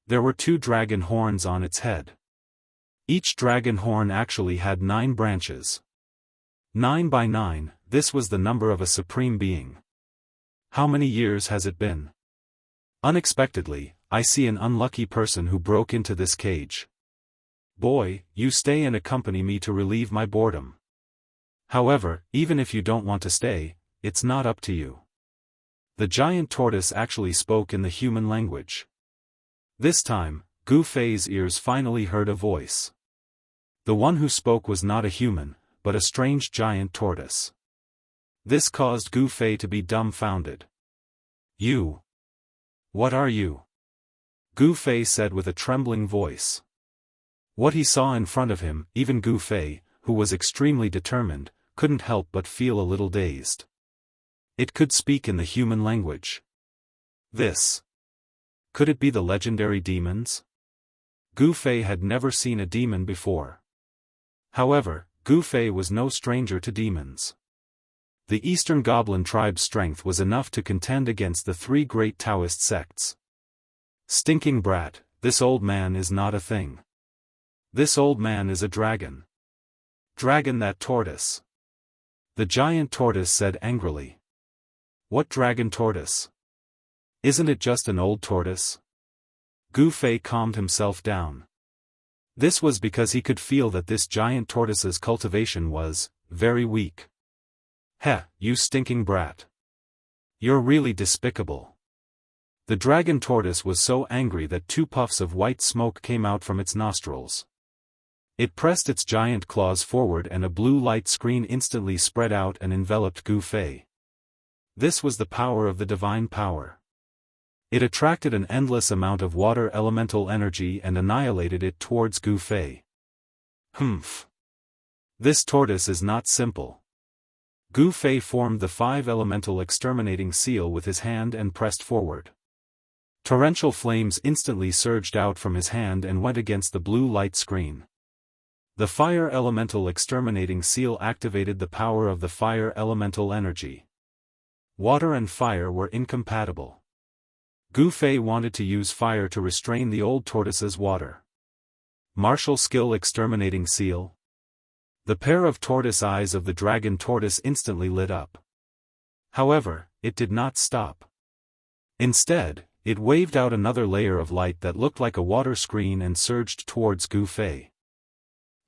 There were 2 dragon horns on its head. Each dragon horn actually had 9 branches. 9 by 9, this was the number of a supreme being. How many years has it been? Unexpectedly, I see an unlucky person who broke into this cage. Boy, you stay and accompany me to relieve my boredom. However, even if you don't want to stay, it's not up to you. The giant tortoise actually spoke in the human language. This time, Gu Fei's ears finally heard a voice. The one who spoke was not a human, but a strange giant tortoise. This caused Gu Fei to be dumbfounded. You? What are you? Gu Fei said with a trembling voice. What he saw in front of him, even Gu Fei, who was extremely determined, couldn't help but feel a little dazed. It could speak in the human language. This. Could it be the legendary demons? Gu Fei had never seen a demon before. However, Gu Fei was no stranger to demons. The Eastern Goblin tribe's strength was enough to contend against the 3 great Daoist sects. Stinking brat, this old man is not a thing. This old man is a dragon. Dragon that tortoise. The giant tortoise said angrily. What dragon tortoise? Isn't it just an old tortoise? Gu Fei calmed himself down. This was because he could feel that this giant tortoise's cultivation was very weak. Heh, you stinking brat. You're really despicable. The dragon tortoise was so angry that 2 puffs of white smoke came out from its nostrils. It pressed its giant claws forward and a blue light screen instantly spread out and enveloped Gu Fei. This was the power of the divine power. It attracted an endless amount of water elemental energy and annihilated it towards Gu Fei. Humph. This tortoise is not simple. Gu Fei formed the 5 elemental exterminating seal with his hand and pressed forward. Torrential flames instantly surged out from his hand and went against the blue light screen. The fire elemental exterminating seal activated the power of the fire elemental energy. Water and fire were incompatible. Gu Fei wanted to use fire to restrain the old tortoise's water. Martial skill exterminating seal. The pair of tortoise eyes of the dragon tortoise instantly lit up. However, it did not stop. Instead, it waved out another layer of light that looked like a water screen and surged towards Gu Fei.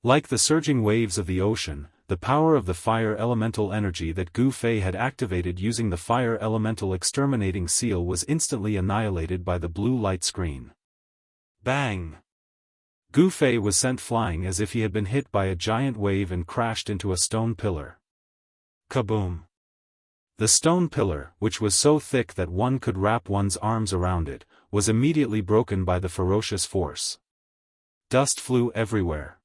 Like the surging waves of the ocean, the power of the fire elemental energy that Gu Fei had activated using the fire elemental exterminating seal was instantly annihilated by the blue light screen. Bang! Gu Fei was sent flying as if he had been hit by a giant wave and crashed into a stone pillar. Kaboom! The stone pillar, which was so thick that one could wrap one's arms around it, was immediately broken by the ferocious force. Dust flew everywhere.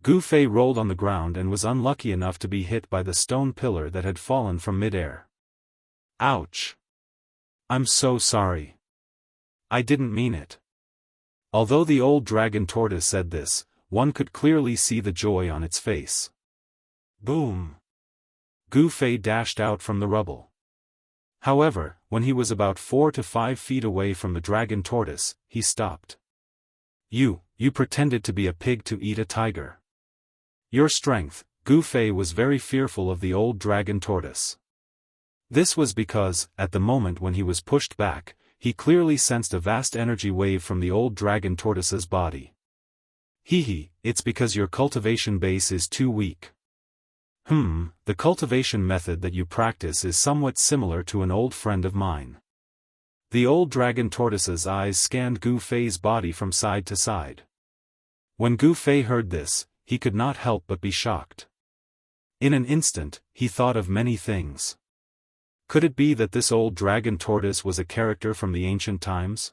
Gu Fei rolled on the ground and was unlucky enough to be hit by the stone pillar that had fallen from mid-air. Ouch! I'm so sorry. I didn't mean it. Although the old dragon tortoise said this, one could clearly see the joy on its face. Boom! Gu Fei dashed out from the rubble. However, when he was about 4 to 5 feet away from the dragon tortoise, he stopped. You pretended to be a pig to eat a tiger. Your strength. Gu Fei was very fearful of the old dragon tortoise. This was because, at the moment when he was pushed back, he clearly sensed a vast energy wave from the old dragon tortoise's body. It's because your cultivation base is too weak. The cultivation method that you practice is somewhat similar to an old friend of mine. The old dragon tortoise's eyes scanned Gu Fei's body from side to side. When Gu Fei heard this, he could not help but be shocked. In an instant, he thought of many things. Could it be that this old dragon tortoise was a character from the ancient times?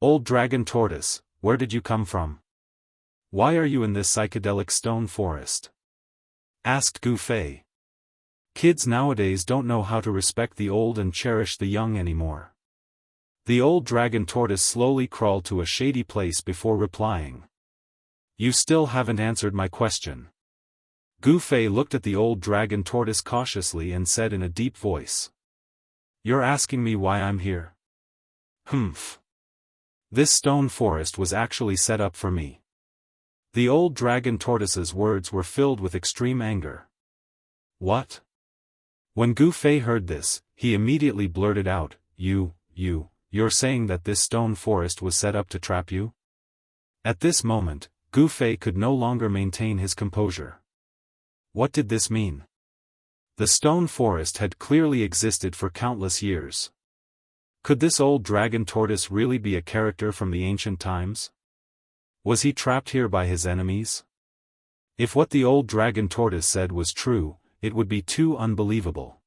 Old dragon tortoise, where did you come from? Why are you in this psychedelic stone forest? Asked Gu Fei. Kids nowadays don't know how to respect the old and cherish the young anymore. The old dragon tortoise slowly crawled to a shady place before replying. You still haven't answered my question. Gu Fei looked at the old dragon tortoise cautiously and said in a deep voice. You're asking me why I'm here? This stone forest was actually set up for me. The old dragon tortoise's words were filled with extreme anger. What? When Gu Fei heard this, he immediately blurted out, You're saying that this stone forest was set up to trap you? At this moment, Gu Fei could no longer maintain his composure. What did this mean? The stone forest had clearly existed for countless years. Could this old dragon tortoise really be a character from the ancient times? Was he trapped here by his enemies? If what the old dragon tortoise said was true, it would be too unbelievable.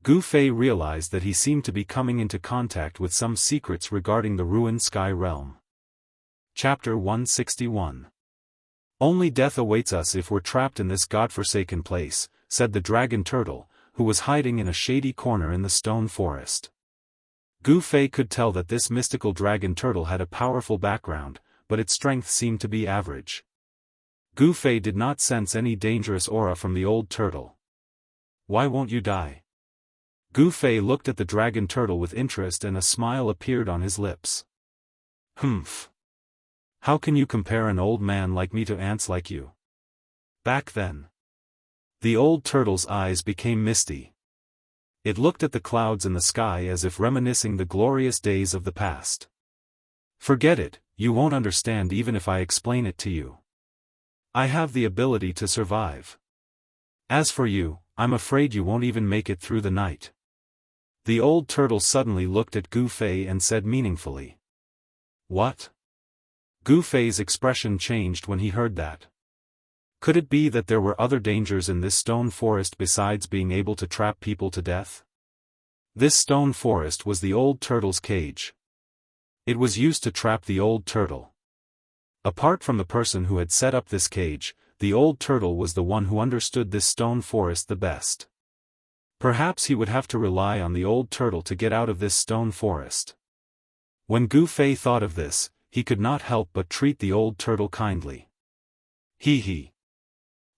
Gu Fei realized that he seemed to be coming into contact with some secrets regarding the ruined sky realm. Chapter 161. Only death awaits us if we're trapped in this godforsaken place, said the dragon turtle, who was hiding in a shady corner in the stone forest. Gu Fei could tell that this mystical dragon turtle had a powerful background, but its strength seemed to be average. Gu Fei did not sense any dangerous aura from the old turtle. Why won't you die? Gu Fei looked at the dragon turtle with interest and a smile appeared on his lips. How can you compare an old man like me to ants like you? Back then. The old turtle's eyes became misty. It looked at the clouds in the sky as if reminiscing the glorious days of the past. Forget it, you won't understand even if I explain it to you. I have the ability to survive. As for you, I'm afraid you won't even make it through the night. The old turtle suddenly looked at Gu Fei and said meaningfully. What? Gu Fei's expression changed when he heard that. Could it be that there were other dangers in this stone forest besides being able to trap people to death? This stone forest was the old turtle's cage. It was used to trap the old turtle. Apart from the person who had set up this cage, the old turtle was the one who understood this stone forest the best. Perhaps he would have to rely on the old turtle to get out of this stone forest. When Gu Fei thought of this, he could not help but treat the old turtle kindly.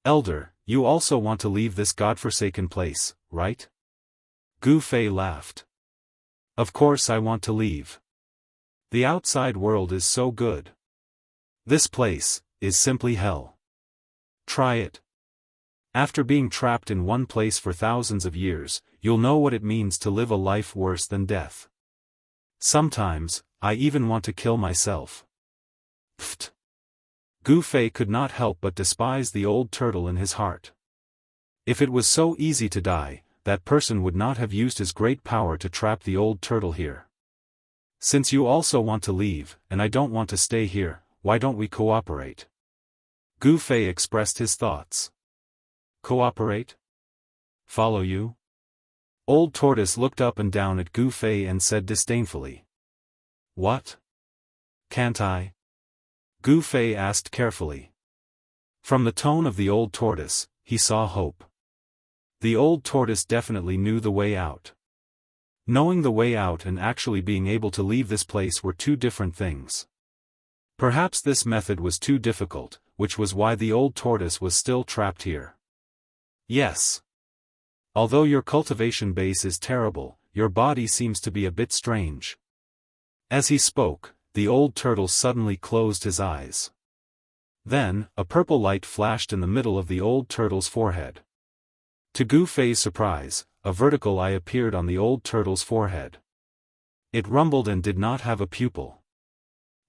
Elder, you also want to leave this godforsaken place, right? Gu Fei laughed. Of course I want to leave. The outside world is so good. This place is simply hell. Try it. After being trapped in one place for thousands of years, you'll know what it means to live a life worse than death. Sometimes, I even want to kill myself. Pfft. Gu Fei could not help but despise the old turtle in his heart. If it was so easy to die, that person would not have used his great power to trap the old turtle here. Since you also want to leave, and I don't want to stay here, why don't we cooperate? Gu Fei expressed his thoughts. Cooperate? Follow you? Old Tortoise looked up and down at Gu Fei and said disdainfully. What? Can't I? Gu Fei asked carefully. From the tone of the Old Tortoise, he saw hope. The Old Tortoise definitely knew the way out. Knowing the way out and actually being able to leave this place were two different things. Perhaps this method was too difficult, which was why the Old Tortoise was still trapped here. Yes. Although your cultivation base is terrible, your body seems to be a bit strange. As he spoke, the Old Turtle suddenly closed his eyes. Then, a purple light flashed in the middle of the Old Turtle's forehead. To Gu Fei's surprise, a vertical eye appeared on the Old Turtle's forehead. It rumbled and did not have a pupil.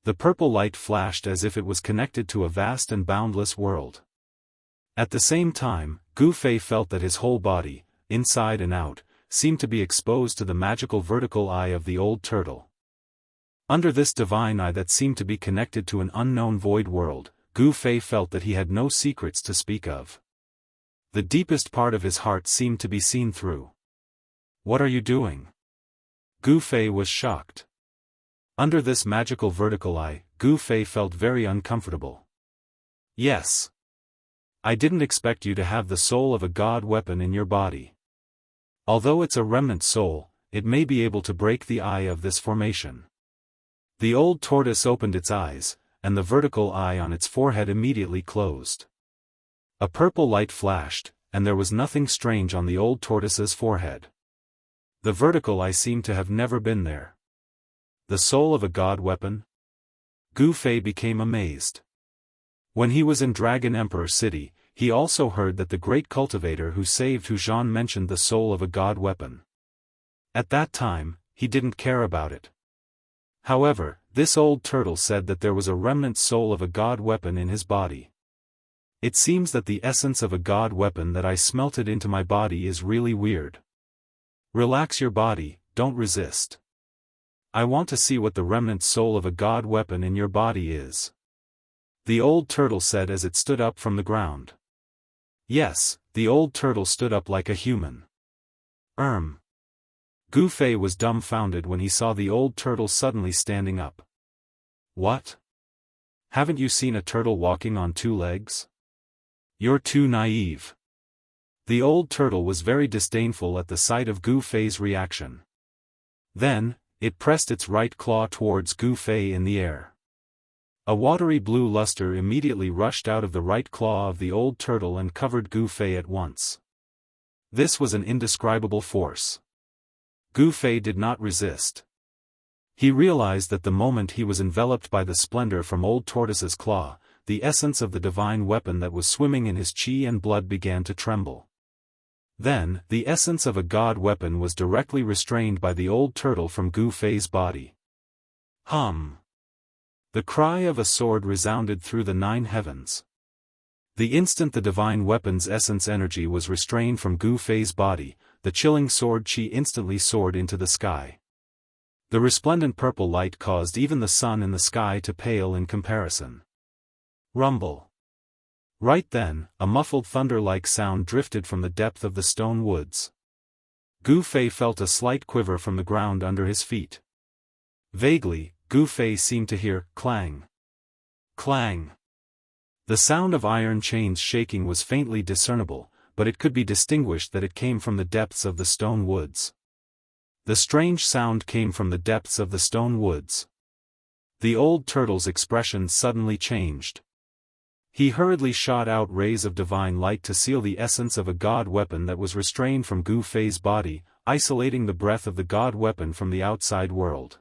The purple light flashed as if it was connected to a vast and boundless world. At the same time, Gu Fei felt that his whole body, inside and out, seemed to be exposed to the magical vertical eye of the Old Turtle. Under this divine eye that seemed to be connected to an unknown void world, Gu Fei felt that he had no secrets to speak of. The deepest part of his heart seemed to be seen through. What are you doing? Gu Fei was shocked. Under this magical vertical eye, Gu Fei felt very uncomfortable. Yes. I didn't expect you to have the soul of a god weapon in your body. Although it's a remnant soul, it may be able to break the eye of this formation. The Old Tortoise opened its eyes, and the vertical eye on its forehead immediately closed. A purple light flashed, and there was nothing strange on the Old Tortoise's forehead. The vertical eye seemed to have never been there. The soul of a god weapon? Gu Fei became amazed. When he was in Dragon Emperor City, he also heard that the great cultivator who saved Hu Zhan mentioned the soul of a god weapon. At that time, he didn't care about it. However, this Old Turtle said that there was a remnant soul of a god weapon in his body. It seems that the essence of a god weapon that I smelted into my body is really weird. Relax your body, don't resist. I want to see what the remnant soul of a god weapon in your body is. The Old Turtle said as it stood up from the ground. Yes, the Old Turtle stood up like a human. Gu Fei was dumbfounded when he saw the Old Turtle suddenly standing up. What? Haven't you seen a turtle walking on two legs? You're too naive. The Old Turtle was very disdainful at the sight of Gu Fei's reaction. Then, it pressed its right claw towards Gu Fei in the air. A watery blue luster immediately rushed out of the right claw of the Old Turtle and covered Gu Fei at once. This was an indescribable force. Gu Fei did not resist. He realized that the moment he was enveloped by the splendor from Old Tortoise's claw, the essence of the divine weapon that was swimming in his chi and blood began to tremble. Then, the essence of a god weapon was directly restrained by the Old Turtle from Gu Fei's body. Hum! The cry of a sword resounded through the 9 heavens. The instant the divine weapon's essence energy was restrained from Gu Fei's body, the chilling sword chi instantly soared into the sky. The resplendent purple light caused even the sun in the sky to pale in comparison. Rumble. Right then, a muffled thunder-like sound drifted from the depth of the stone woods. Gu Fei felt a slight quiver from the ground under his feet. Vaguely, Gu Fei seemed to hear clang. Clang. The sound of iron chains shaking was faintly discernible, but it could be distinguished that it came from the depths of the stone woods. The strange sound came from the depths of the stone woods. The Old Turtle's expression suddenly changed. He hurriedly shot out rays of divine light to seal the essence of a god weapon that was restrained from Gu Fei's body, isolating the breath of the god weapon from the outside world.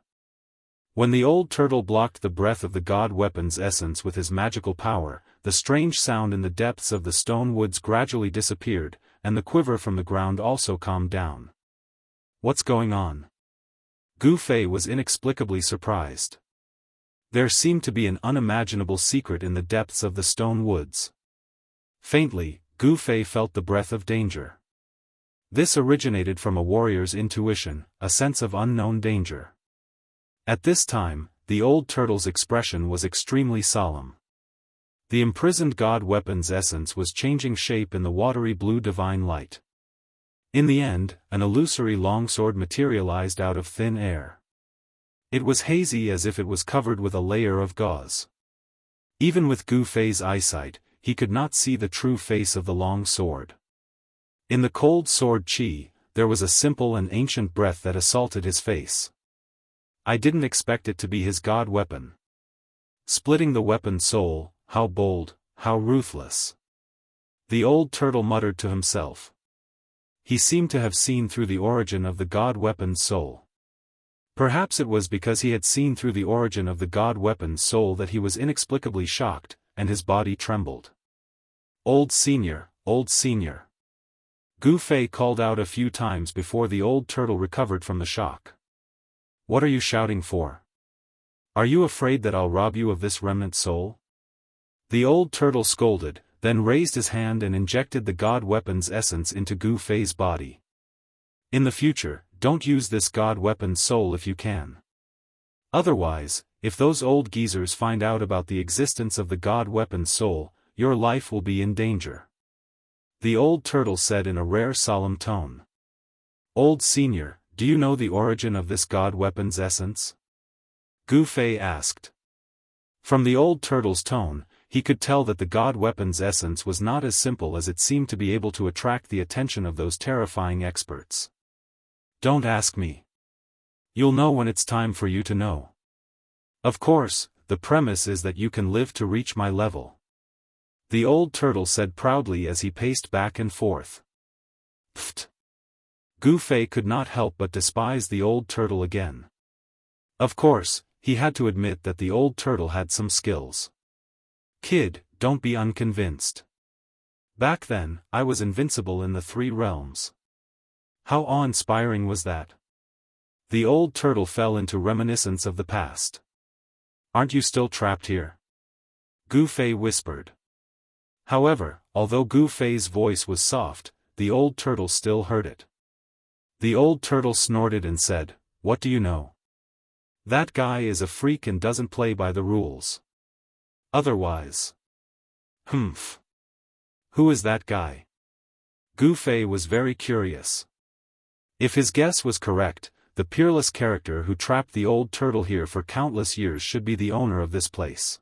When the Old Turtle blocked the breath of the god weapon's essence with his magical power, the strange sound in the depths of the stone woods gradually disappeared, and the quiver from the ground also calmed down. What's going on? Gu Fei was inexplicably surprised. There seemed to be an unimaginable secret in the depths of the stone woods. Faintly, Gu Fei felt the breath of danger. This originated from a warrior's intuition, a sense of unknown danger. At this time, the Old Turtle's expression was extremely solemn. The imprisoned god weapon's essence was changing shape in the watery blue divine light. In the end, an illusory longsword materialized out of thin air. It was hazy as if it was covered with a layer of gauze. Even with Gu Fei's eyesight, he could not see the true face of the long sword. In the cold sword chi, there was a simple and ancient breath that assaulted his face. I didn't expect it to be his god weapon. Splitting the weapon's soul, how bold, how ruthless. The old turtle muttered to himself. He seemed to have seen through the origin of the god weapon's soul. Perhaps it was because he had seen through the origin of the god weapon's soul that he was inexplicably shocked, and his body trembled. Old senior, old senior. Gu Fei called out a few times before the old turtle recovered from the shock. What are you shouting for? Are you afraid that I'll rob you of this remnant soul? The old turtle scolded, then raised his hand and injected the god weapon's essence into Gu Fei's body. In the future, don't use this god weapon's soul if you can. Otherwise, if those old geezers find out about the existence of the god weapon's soul, your life will be in danger. The old turtle said in a rare solemn tone. Old senior, do you know the origin of this god weapon's essence? Gu Fei asked. From the old turtle's tone, he could tell that the god weapon's essence was not as simple as it seemed to be able to attract the attention of those terrifying experts. Don't ask me. You'll know when it's time for you to know. Of course, the premise is that you can live to reach my level. The old turtle said proudly as he paced back and forth. Pfft. Gu Fei could not help but despise the old turtle again. Of course, he had to admit that the old turtle had some skills. Kid, don't be unconvinced. Back then, I was invincible in the 3 realms. How awe-inspiring was that? The old turtle fell into reminiscence of the past. Aren't you still trapped here? Gu Fei whispered. However, although Gu Fei's voice was soft, the old turtle still heard it. The old turtle snorted and said, What do you know? That guy is a freak and doesn't play by the rules. Otherwise. Humph. Who is that guy? Gu Fei was very curious. If his guess was correct, the peerless character who trapped the old turtle here for countless years should be the owner of this place.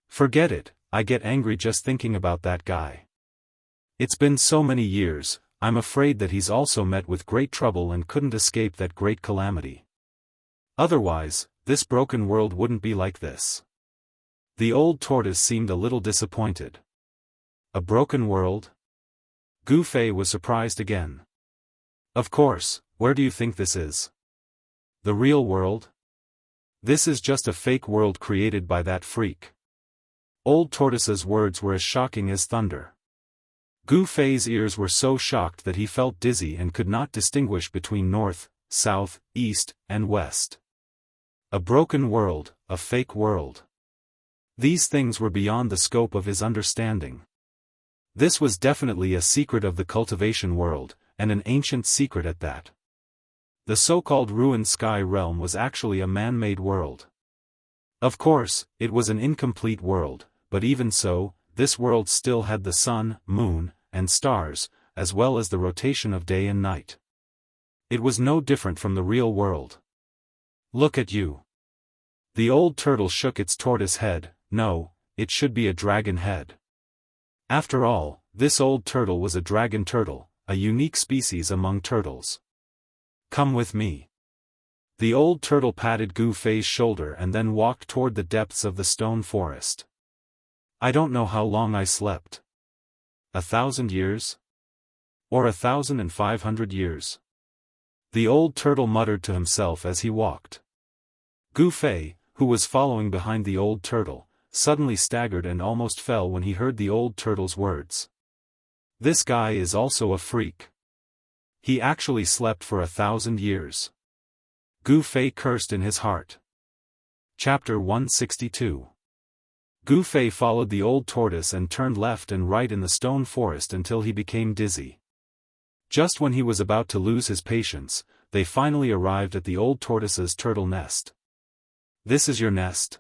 Forget it, I get angry just thinking about that guy. It's been so many years, I'm afraid that he's also met with great trouble and couldn't escape that great calamity. Otherwise, this broken world wouldn't be like this. The old tortoise seemed a little disappointed. A broken world? Gu Fei was surprised again. Of course, where do you think this is? The real world? This is just a fake world created by that freak. Old Tortoise's words were as shocking as thunder. Gu Fei's ears were so shocked that he felt dizzy and could not distinguish between north, south, east, and west. A broken world, a fake world. These things were beyond the scope of his understanding. This was definitely a secret of the cultivation world, and an ancient secret at that. The so-called ruined sky realm was actually a man-made world. Of course, it was an incomplete world, but even so, this world still had the sun, moon, and stars, as well as the rotation of day and night. It was no different from the real world. Look at you. The old turtle shook its tortoise head. No, it should be a dragon head. After all, this old turtle was a dragon turtle, a unique species among turtles. Come with me. The old turtle patted Gu Fei's shoulder and then walked toward the depths of the stone forest. I don't know how long I slept. 1,000 years? Or 1,500 years? The old turtle muttered to himself as he walked. Gu Fei, who was following behind the old turtle, suddenly staggered and almost fell when he heard the old turtle's words. This guy is also a freak. He actually slept for 1,000 years. Gu Fei cursed in his heart. Chapter 162. Gu Fei followed the old tortoise and turned left and right in the stone forest until he became dizzy. Just when he was about to lose his patience, they finally arrived at the old tortoise's turtle nest. This is your nest?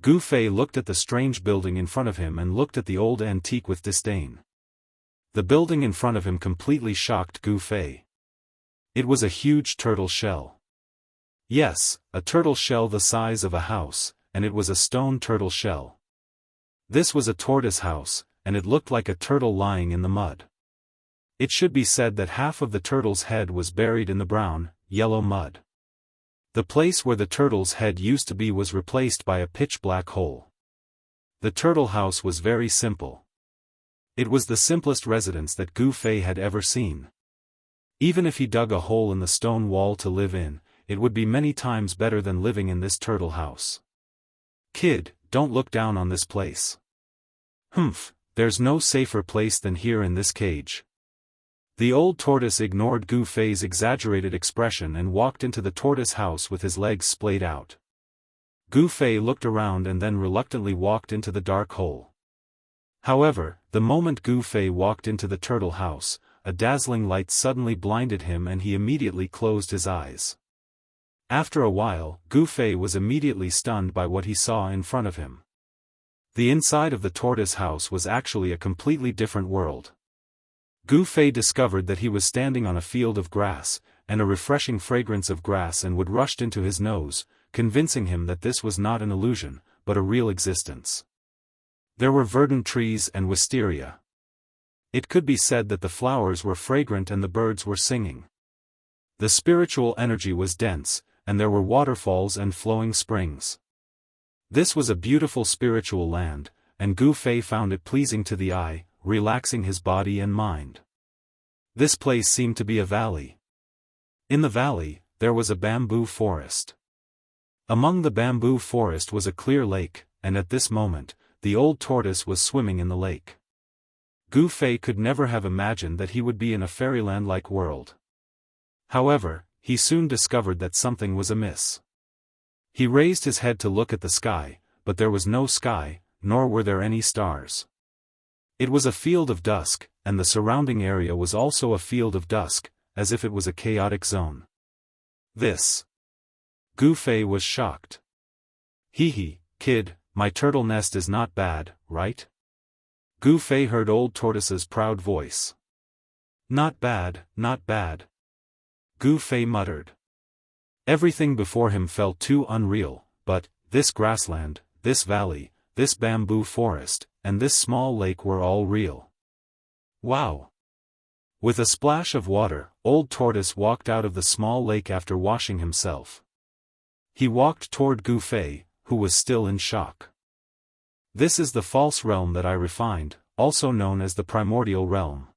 Gu Fei looked at the strange building in front of him and looked at the old antique with disdain. The building in front of him completely shocked Gu Fei. It was a huge turtle shell. Yes, a turtle shell the size of a house, and it was a stone turtle shell. This was a tortoise house, and it looked like a turtle lying in the mud. It should be said that half of the turtle's head was buried in the brown, yellow mud. The place where the turtle's head used to be was replaced by a pitch-black hole. The turtle house was very simple. It was the simplest residence that Gu Fei had ever seen. Even if he dug a hole in the stone wall to live in, it would be many times better than living in this turtle house. Kid, don't look down on this place. Humph, there's no safer place than here in this cage. The old tortoise ignored Gu Fei's exaggerated expression and walked into the tortoise house with his legs splayed out. Gu Fei looked around and then reluctantly walked into the dark hole. However, the moment Gu Fei walked into the turtle house, a dazzling light suddenly blinded him and he immediately closed his eyes. After a while, Gu Fei was immediately stunned by what he saw in front of him. The inside of the tortoise house was actually a completely different world. Gu Fei discovered that he was standing on a field of grass, and a refreshing fragrance of grass and wood rushed into his nose, convincing him that this was not an illusion, but a real existence. There were verdant trees and wisteria. It could be said that the flowers were fragrant and the birds were singing. The spiritual energy was dense, and there were waterfalls and flowing springs. This was a beautiful spiritual land, and Gu Fei found it pleasing to the eye, relaxing his body and mind. This place seemed to be a valley. In the valley, there was a bamboo forest. Among the bamboo forest was a clear lake, and at this moment, the old tortoise was swimming in the lake. Gu Fei could never have imagined that he would be in a fairyland-like world. However, he soon discovered that something was amiss. He raised his head to look at the sky, but there was no sky, nor were there any stars. It was a field of dusk, and the surrounding area was also a field of dusk, as if it was a chaotic zone. This. Gu Fei was shocked. Hee, kid, my turtle nest is not bad, right? Gu Fei heard old tortoise's proud voice. Not bad, not bad. Gu Fei muttered. Everything before him felt too unreal, but this grassland, this valley, this bamboo forest, and this small lake were all real. Wow! With a splash of water, old tortoise walked out of the small lake after washing himself. He walked toward Gu Fei, who was still in shock. This is the false realm that I refined, also known as the primordial realm.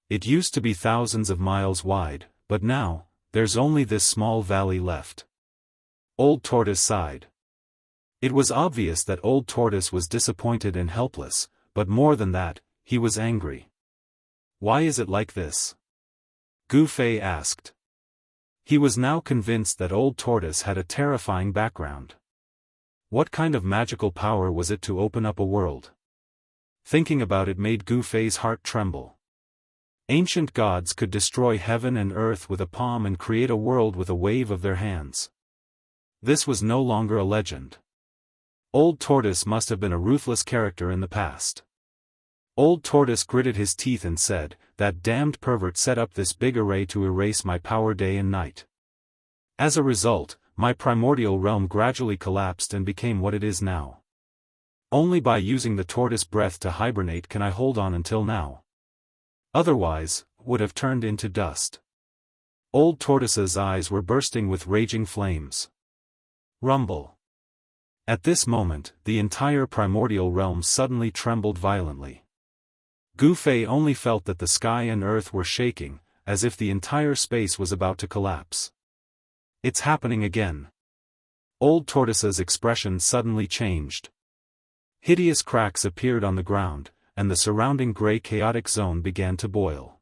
It used to be thousands of miles wide, but now, there's only this small valley left. Old tortoise sighed. It was obvious that old tortoise was disappointed and helpless, but more than that, he was angry. Why is it like this? Gu Fei asked. He was now convinced that old tortoise had a terrifying background. What kind of magical power was it to open up a world? Thinking about it made Gu Fei's heart tremble. Ancient gods could destroy heaven and earth with a palm and create a world with a wave of their hands. This was no longer a legend. Old tortoise must have been a ruthless character in the past. Old tortoise gritted his teeth and said, "That damned pervert set up this big array to erase my power day and night. As a result, my primordial realm gradually collapsed and became what it is now. Only by using the tortoise breath to hibernate can I hold on until now. Otherwise, would have turned into dust." Old tortoise's eyes were bursting with raging flames. Rumble. At this moment, the entire primordial realm suddenly trembled violently. Gu Fei only felt that the sky and earth were shaking, as if the entire space was about to collapse. It's happening again. Old tortoise's expression suddenly changed. Hideous cracks appeared on the ground, and the surrounding gray chaotic zone began to boil.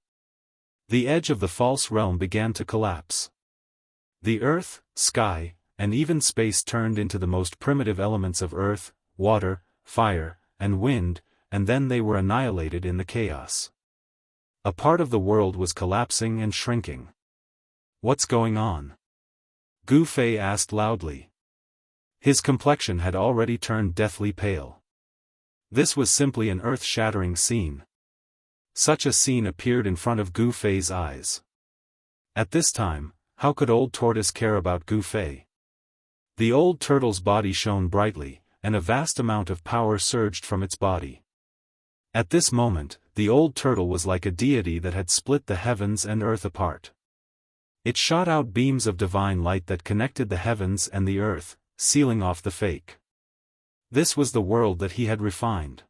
The edge of the false realm began to collapse. The earth, sky, and even space turned into the most primitive elements of earth, water, fire, and wind, and then they were annihilated in the chaos. A part of the world was collapsing and shrinking. What's going on? Gu Fei asked loudly. His complexion had already turned deathly pale. This was simply an earth-shattering scene. Such a scene appeared in front of Gu Fei's eyes. At this time, how could Old Tortoise care about Gu Fei? The old turtle's body shone brightly, and a vast amount of power surged from its body. At this moment, the old turtle was like a deity that had split the heavens and earth apart. It shot out beams of divine light that connected the heavens and the earth, sealing off the fake. This was the world that he had refined.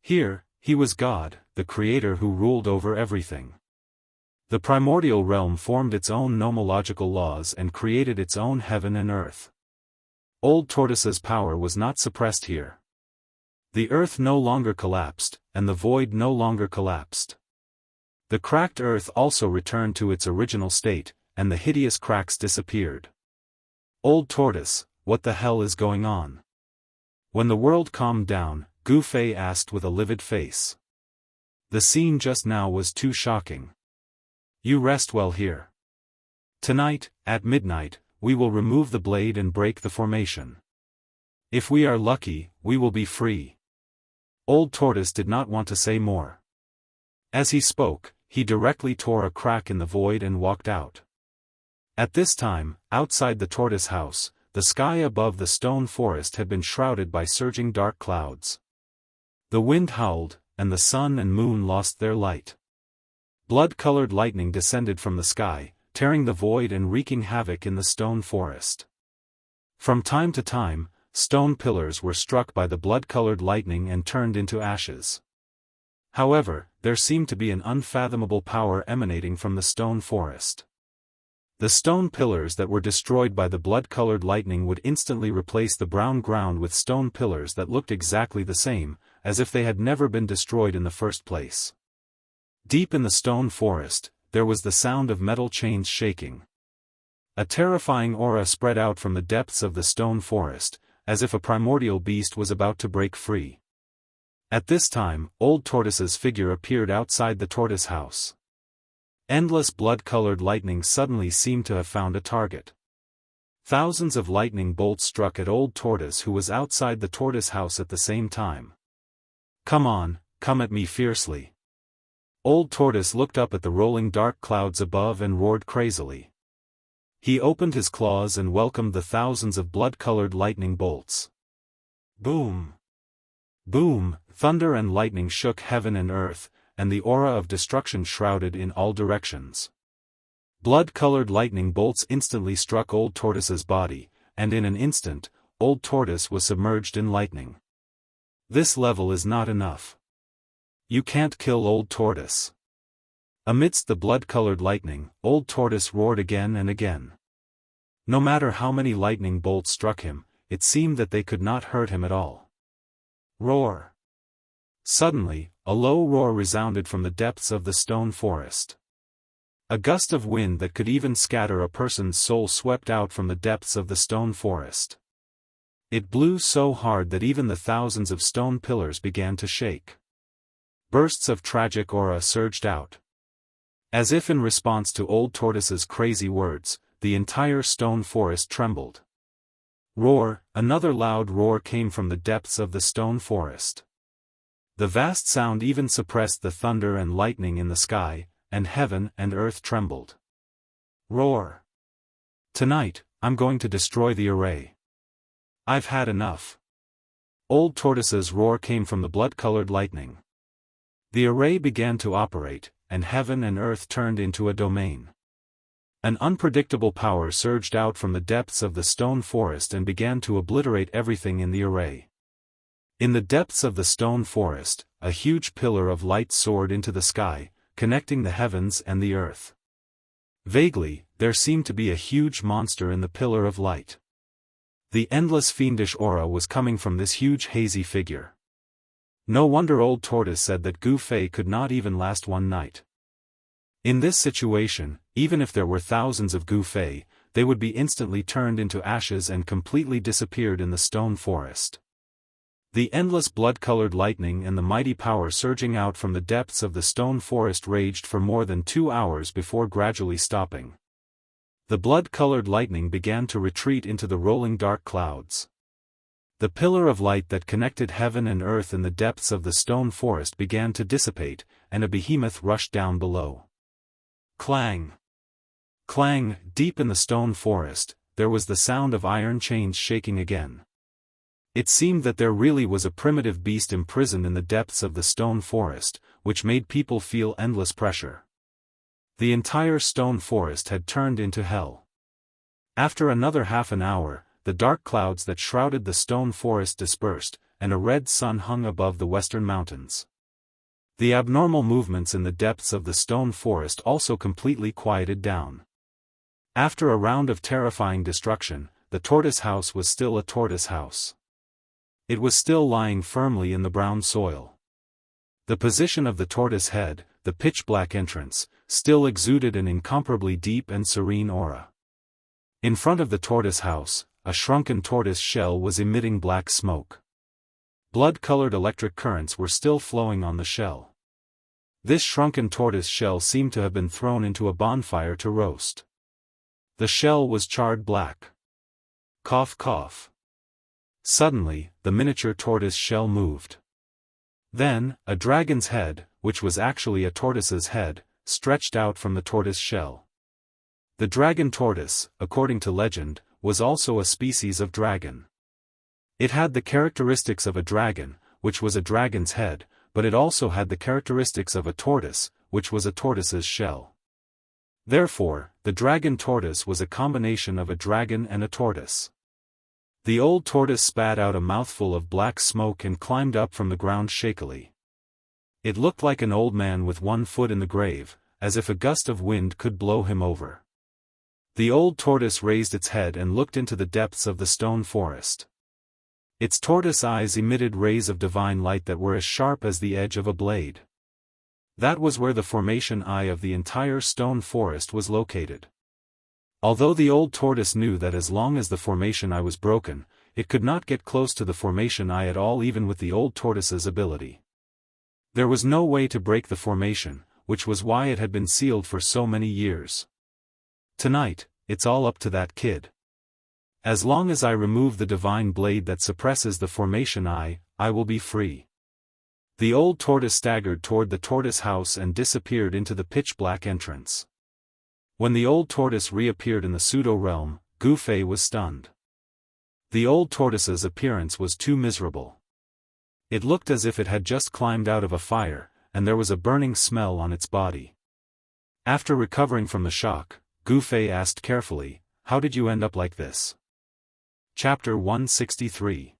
Here, he was God, the creator who ruled over everything. The primordial realm formed its own nomological laws and created its own heaven and earth. Old Tortoise's power was not suppressed here. The earth no longer collapsed, and the void no longer collapsed. The cracked earth also returned to its original state, and the hideous cracks disappeared. Old Tortoise, what the hell is going on? When the world calmed down, Gu Fei asked with a livid face. The scene just now was too shocking. You rest well here. Tonight, at midnight, we will remove the blade and break the formation. If we are lucky, we will be free. Old Tortoise did not want to say more. As he spoke, he directly tore a crack in the void and walked out. At this time, outside the tortoise house, the sky above the stone forest had been shrouded by surging dark clouds. The wind howled, and the sun and moon lost their light. Blood-colored lightning descended from the sky, tearing the void and wreaking havoc in the stone forest. From time to time, stone pillars were struck by the blood-colored lightning and turned into ashes. However, there seemed to be an unfathomable power emanating from the stone forest. The stone pillars that were destroyed by the blood-colored lightning would instantly replace the brown ground with stone pillars that looked exactly the same, as if they had never been destroyed in the first place. Deep in the stone forest, there was the sound of metal chains shaking. A terrifying aura spread out from the depths of the stone forest, as if a primordial beast was about to break free. At this time, Old Tortoise's figure appeared outside the tortoise house. Endless blood-colored lightning suddenly seemed to have found a target. Thousands of lightning bolts struck at Old Tortoise, who was outside the tortoise house at the same time. Come on, come at me fiercely. Old Tortoise looked up at the rolling dark clouds above and roared crazily. He opened his claws and welcomed the thousands of blood-colored lightning bolts. Boom! Boom! Thunder and lightning shook heaven and earth, and the aura of destruction shrouded in all directions. Blood-colored lightning bolts instantly struck Old Tortoise's body, and in an instant, Old Tortoise was submerged in lightning. This level is not enough. You can't kill Old Tortoise. Amidst the blood-colored lightning, Old Tortoise roared again and again. No matter how many lightning bolts struck him, it seemed that they could not hurt him at all. Roar! Suddenly, a low roar resounded from the depths of the stone forest. A gust of wind that could even scatter a person's soul swept out from the depths of the stone forest. It blew so hard that even the thousands of stone pillars began to shake. Bursts of tragic aura surged out. As if in response to Old Tortoise's crazy words, the entire stone forest trembled. Roar! Another loud roar came from the depths of the stone forest. The vast sound even suppressed the thunder and lightning in the sky, and heaven and earth trembled. Roar! Tonight, I'm going to destroy the array. I've had enough. Old Tortoise's roar came from the blood-colored lightning. The array began to operate, and heaven and earth turned into a domain. An unpredictable power surged out from the depths of the stone forest and began to obliterate everything in the array. In the depths of the stone forest, a huge pillar of light soared into the sky, connecting the heavens and the earth. Vaguely, there seemed to be a huge monster in the pillar of light. The endless fiendish aura was coming from this huge hazy figure. No wonder Old Tortoise said that Gu Fei could not even last one night. In this situation, even if there were thousands of Gu Fei, they would be instantly turned into ashes and completely disappeared in the stone forest. The endless blood-colored lightning and the mighty power surging out from the depths of the stone forest raged for more than 2 hours before gradually stopping. The blood-colored lightning began to retreat into the rolling dark clouds. The pillar of light that connected heaven and earth in the depths of the stone forest began to dissipate, and a behemoth rushed down below. Clang! Clang! Deep in the stone forest, there was the sound of iron chains shaking again. It seemed that there really was a primitive beast imprisoned in the depths of the stone forest, which made people feel endless pressure. The entire stone forest had turned into hell. After another half an hour, the dark clouds that shrouded the stone forest dispersed, and a red sun hung above the western mountains. The abnormal movements in the depths of the stone forest also completely quieted down. After a round of terrifying destruction, the tortoise house was still a tortoise house. It was still lying firmly in the brown soil. The position of the tortoise head, the pitch-black entrance, still exuded an incomparably deep and serene aura. In front of the tortoise house, a shrunken tortoise shell was emitting black smoke. Blood-colored electric currents were still flowing on the shell. This shrunken tortoise shell seemed to have been thrown into a bonfire to roast. The shell was charred black. Cough cough. Suddenly, the miniature tortoise shell moved. Then, a dragon's head, which was actually a tortoise's head, stretched out from the tortoise shell. The dragon tortoise, according to legend, was also a species of dragon. It had the characteristics of a dragon, which was a dragon's head, but it also had the characteristics of a tortoise, which was a tortoise's shell. Therefore, the dragon tortoise was a combination of a dragon and a tortoise. The old tortoise spat out a mouthful of black smoke and climbed up from the ground shakily. It looked like an old man with one foot in the grave, as if a gust of wind could blow him over. The old tortoise raised its head and looked into the depths of the stone forest. Its tortoise eyes emitted rays of divine light that were as sharp as the edge of a blade. That was where the formation eye of the entire stone forest was located. Although the old tortoise knew that as long as the formation eye was broken, it could not get close to the formation eye at all, even with the old tortoise's ability. There was no way to break the formation, which was why it had been sealed for so many years. Tonight, it's all up to that kid. As long as I remove the divine blade that suppresses the formation eye, I will be free. The old tortoise staggered toward the tortoise house and disappeared into the pitch-black entrance. When the old tortoise reappeared in the pseudo-realm, Gu Fei was stunned. The old tortoise's appearance was too miserable. It looked as if it had just climbed out of a fire, and there was a burning smell on its body. After recovering from the shock, Gu Fei asked carefully, "How did you end up like this?" Chapter 163.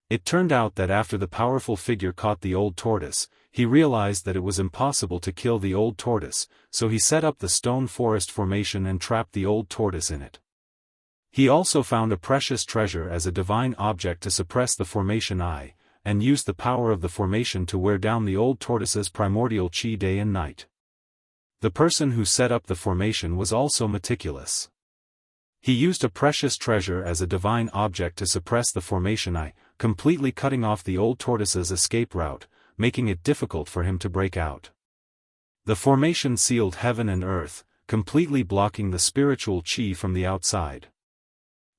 It turned out that after the powerful figure caught the old tortoise, he realized that it was impossible to kill the old tortoise, so he set up the stone forest formation and trapped the old tortoise in it. He also found a precious treasure as a divine object to suppress the formation eye, and used the power of the formation to wear down the old tortoise's primordial chi day and night. The person who set up the formation was also meticulous. He used a precious treasure as a divine object to suppress the formation eye, completely cutting off the old tortoise's escape route, making it difficult for him to break out. The formation sealed heaven and earth, completely blocking the spiritual chi from the outside.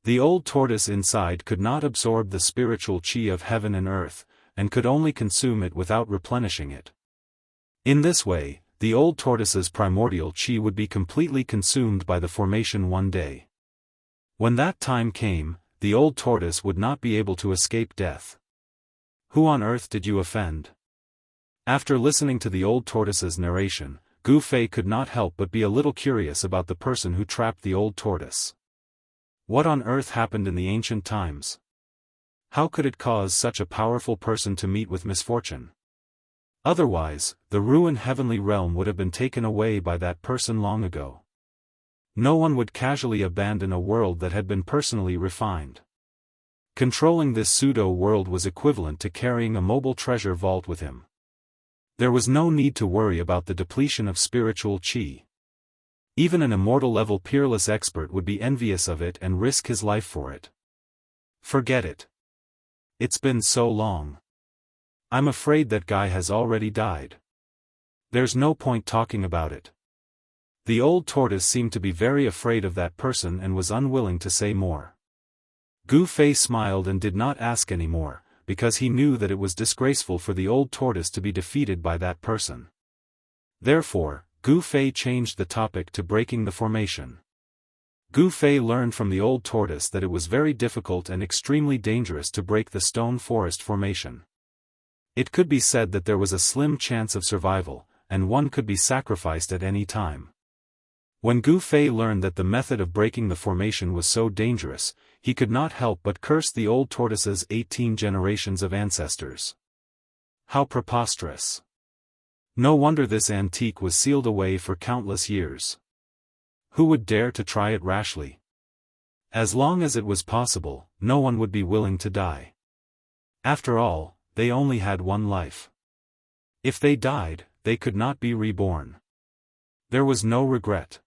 The old tortoise inside could not absorb the spiritual chi of heaven and earth, and could only consume it without replenishing it. In this way, the old tortoise's primordial chi would be completely consumed by the formation one day. When that time came, the old tortoise would not be able to escape death. Who on earth did you offend? After listening to the old tortoise's narration, Gu Fei could not help but be a little curious about the person who trapped the old tortoise. What on earth happened in the ancient times? How could it cause such a powerful person to meet with misfortune? Otherwise, the ruined heavenly realm would have been taken away by that person long ago. No one would casually abandon a world that had been personally refined. Controlling this pseudo-world was equivalent to carrying a mobile treasure vault with him. There was no need to worry about the depletion of spiritual chi. Even an immortal-level peerless expert would be envious of it and risk his life for it. Forget it. It's been so long. I'm afraid that guy has already died. There's no point talking about it. The old tortoise seemed to be very afraid of that person and was unwilling to say more. Gu Fei smiled and did not ask any more, because he knew that it was disgraceful for the old tortoise to be defeated by that person. Therefore, Gu Fei changed the topic to breaking the formation. Gu Fei learned from the old tortoise that it was very difficult and extremely dangerous to break the stone forest formation. It could be said that there was a slim chance of survival, and one could be sacrificed at any time. When Gu Fei learned that the method of breaking the formation was so dangerous, he could not help but curse the old tortoise's 18 generations of ancestors. How preposterous! No wonder this antique was sealed away for countless years. Who would dare to try it rashly? As long as it was possible, no one would be willing to die. After all, they only had one life. If they died, they could not be reborn. There was no regret.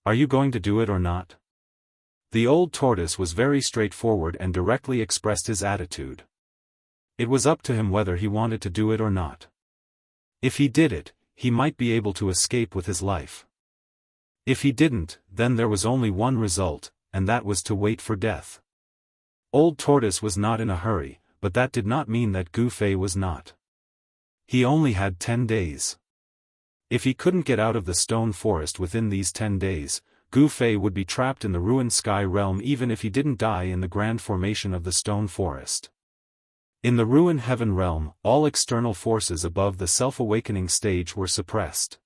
Are you going to do it or not? The old tortoise was very straightforward and directly expressed his attitude. It was up to him whether he wanted to do it or not. If he did it, he might be able to escape with his life. If he didn't, then there was only one result, and that was to wait for death. Old Tortoise was not in a hurry, but that did not mean that Gu Fei was not. He only had 10 days. If he couldn't get out of the stone forest within these 10 days, Gu Fei would be trapped in the ruined sky realm even if he didn't die in the grand formation of the stone forest. In the ruined heaven realm, all external forces above the self-awakening stage were suppressed.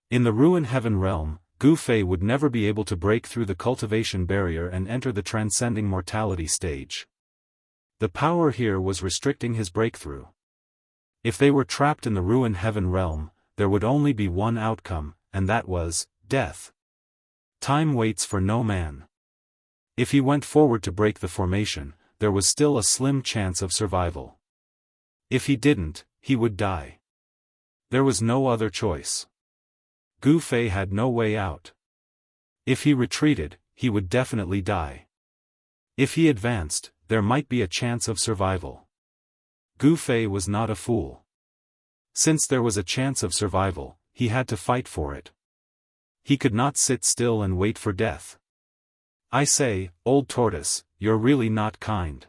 In the ruined heaven realm, Gu Fei would never be able to break through the cultivation barrier and enter the transcending mortality stage. The power here was restricting his breakthrough. If they were trapped in the ruined heaven realm, there would only be one outcome, and that was death. Time waits for no man. If he went forward to break the formation, there was still a slim chance of survival. If he didn't, he would die. There was no other choice. Gu Fei had no way out. If he retreated, he would definitely die. If he advanced, there might be a chance of survival. Gu Fei was not a fool. Since there was a chance of survival, he had to fight for it. He could not sit still and wait for death. I say, old tortoise, you're really not kind.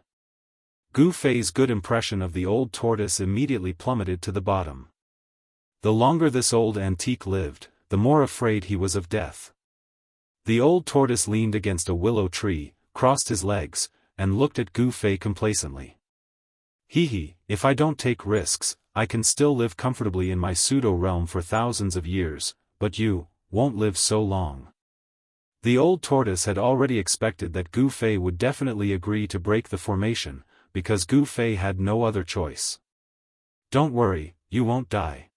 Gu Fei's good impression of the old tortoise immediately plummeted to the bottom. The longer this old antique lived, the more afraid he was of death. The old tortoise leaned against a willow tree, crossed his legs, and looked at Gu Fei complacently. Hee, if I don't take risks, I can still live comfortably in my pseudo-realm for thousands of years, but you won't live so long. The old tortoise had already expected that Gu Fei would definitely agree to break the formation, because Gu Fei had no other choice. Don't worry, you won't die.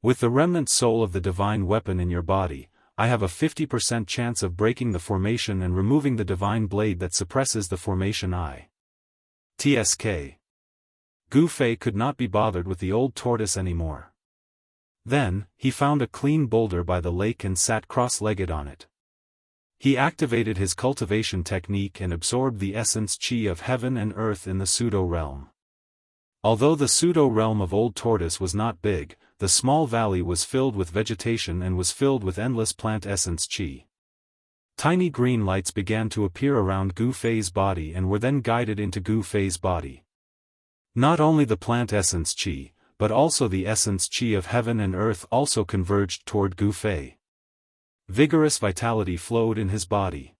With the remnant soul of the divine weapon in your body, I have a 50% chance of breaking the formation and removing the divine blade that suppresses the formation TSK. Gu Fei could not be bothered with the old tortoise anymore. Then, he found a clean boulder by the lake and sat cross-legged on it. He activated his cultivation technique and absorbed the essence chi of heaven and earth in the pseudo-realm. Although the pseudo-realm of Old Tortoise was not big, the small valley was filled with vegetation and was filled with endless plant essence chi. Tiny green lights began to appear around Gu Fei's body and were then guided into Gu Fei's body. Not only the plant essence chi, but also the essence chi of heaven and earth also converged toward Gu Fei. Vigorous vitality flowed in his body.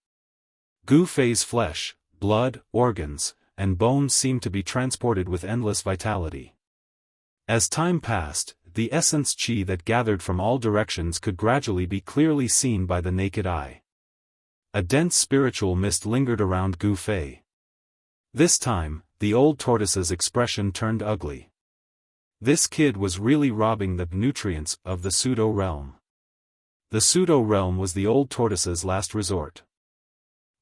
Gu Fei's flesh, blood, organs, and bones seemed to be transported with endless vitality. As time passed, the essence chi that gathered from all directions could gradually be clearly seen by the naked eye. A dense spiritual mist lingered around Gu Fei. This time, the old tortoise's expression turned ugly. This kid was really robbing the nutrients of the pseudo-realm. The pseudo-realm was the old tortoise's last resort.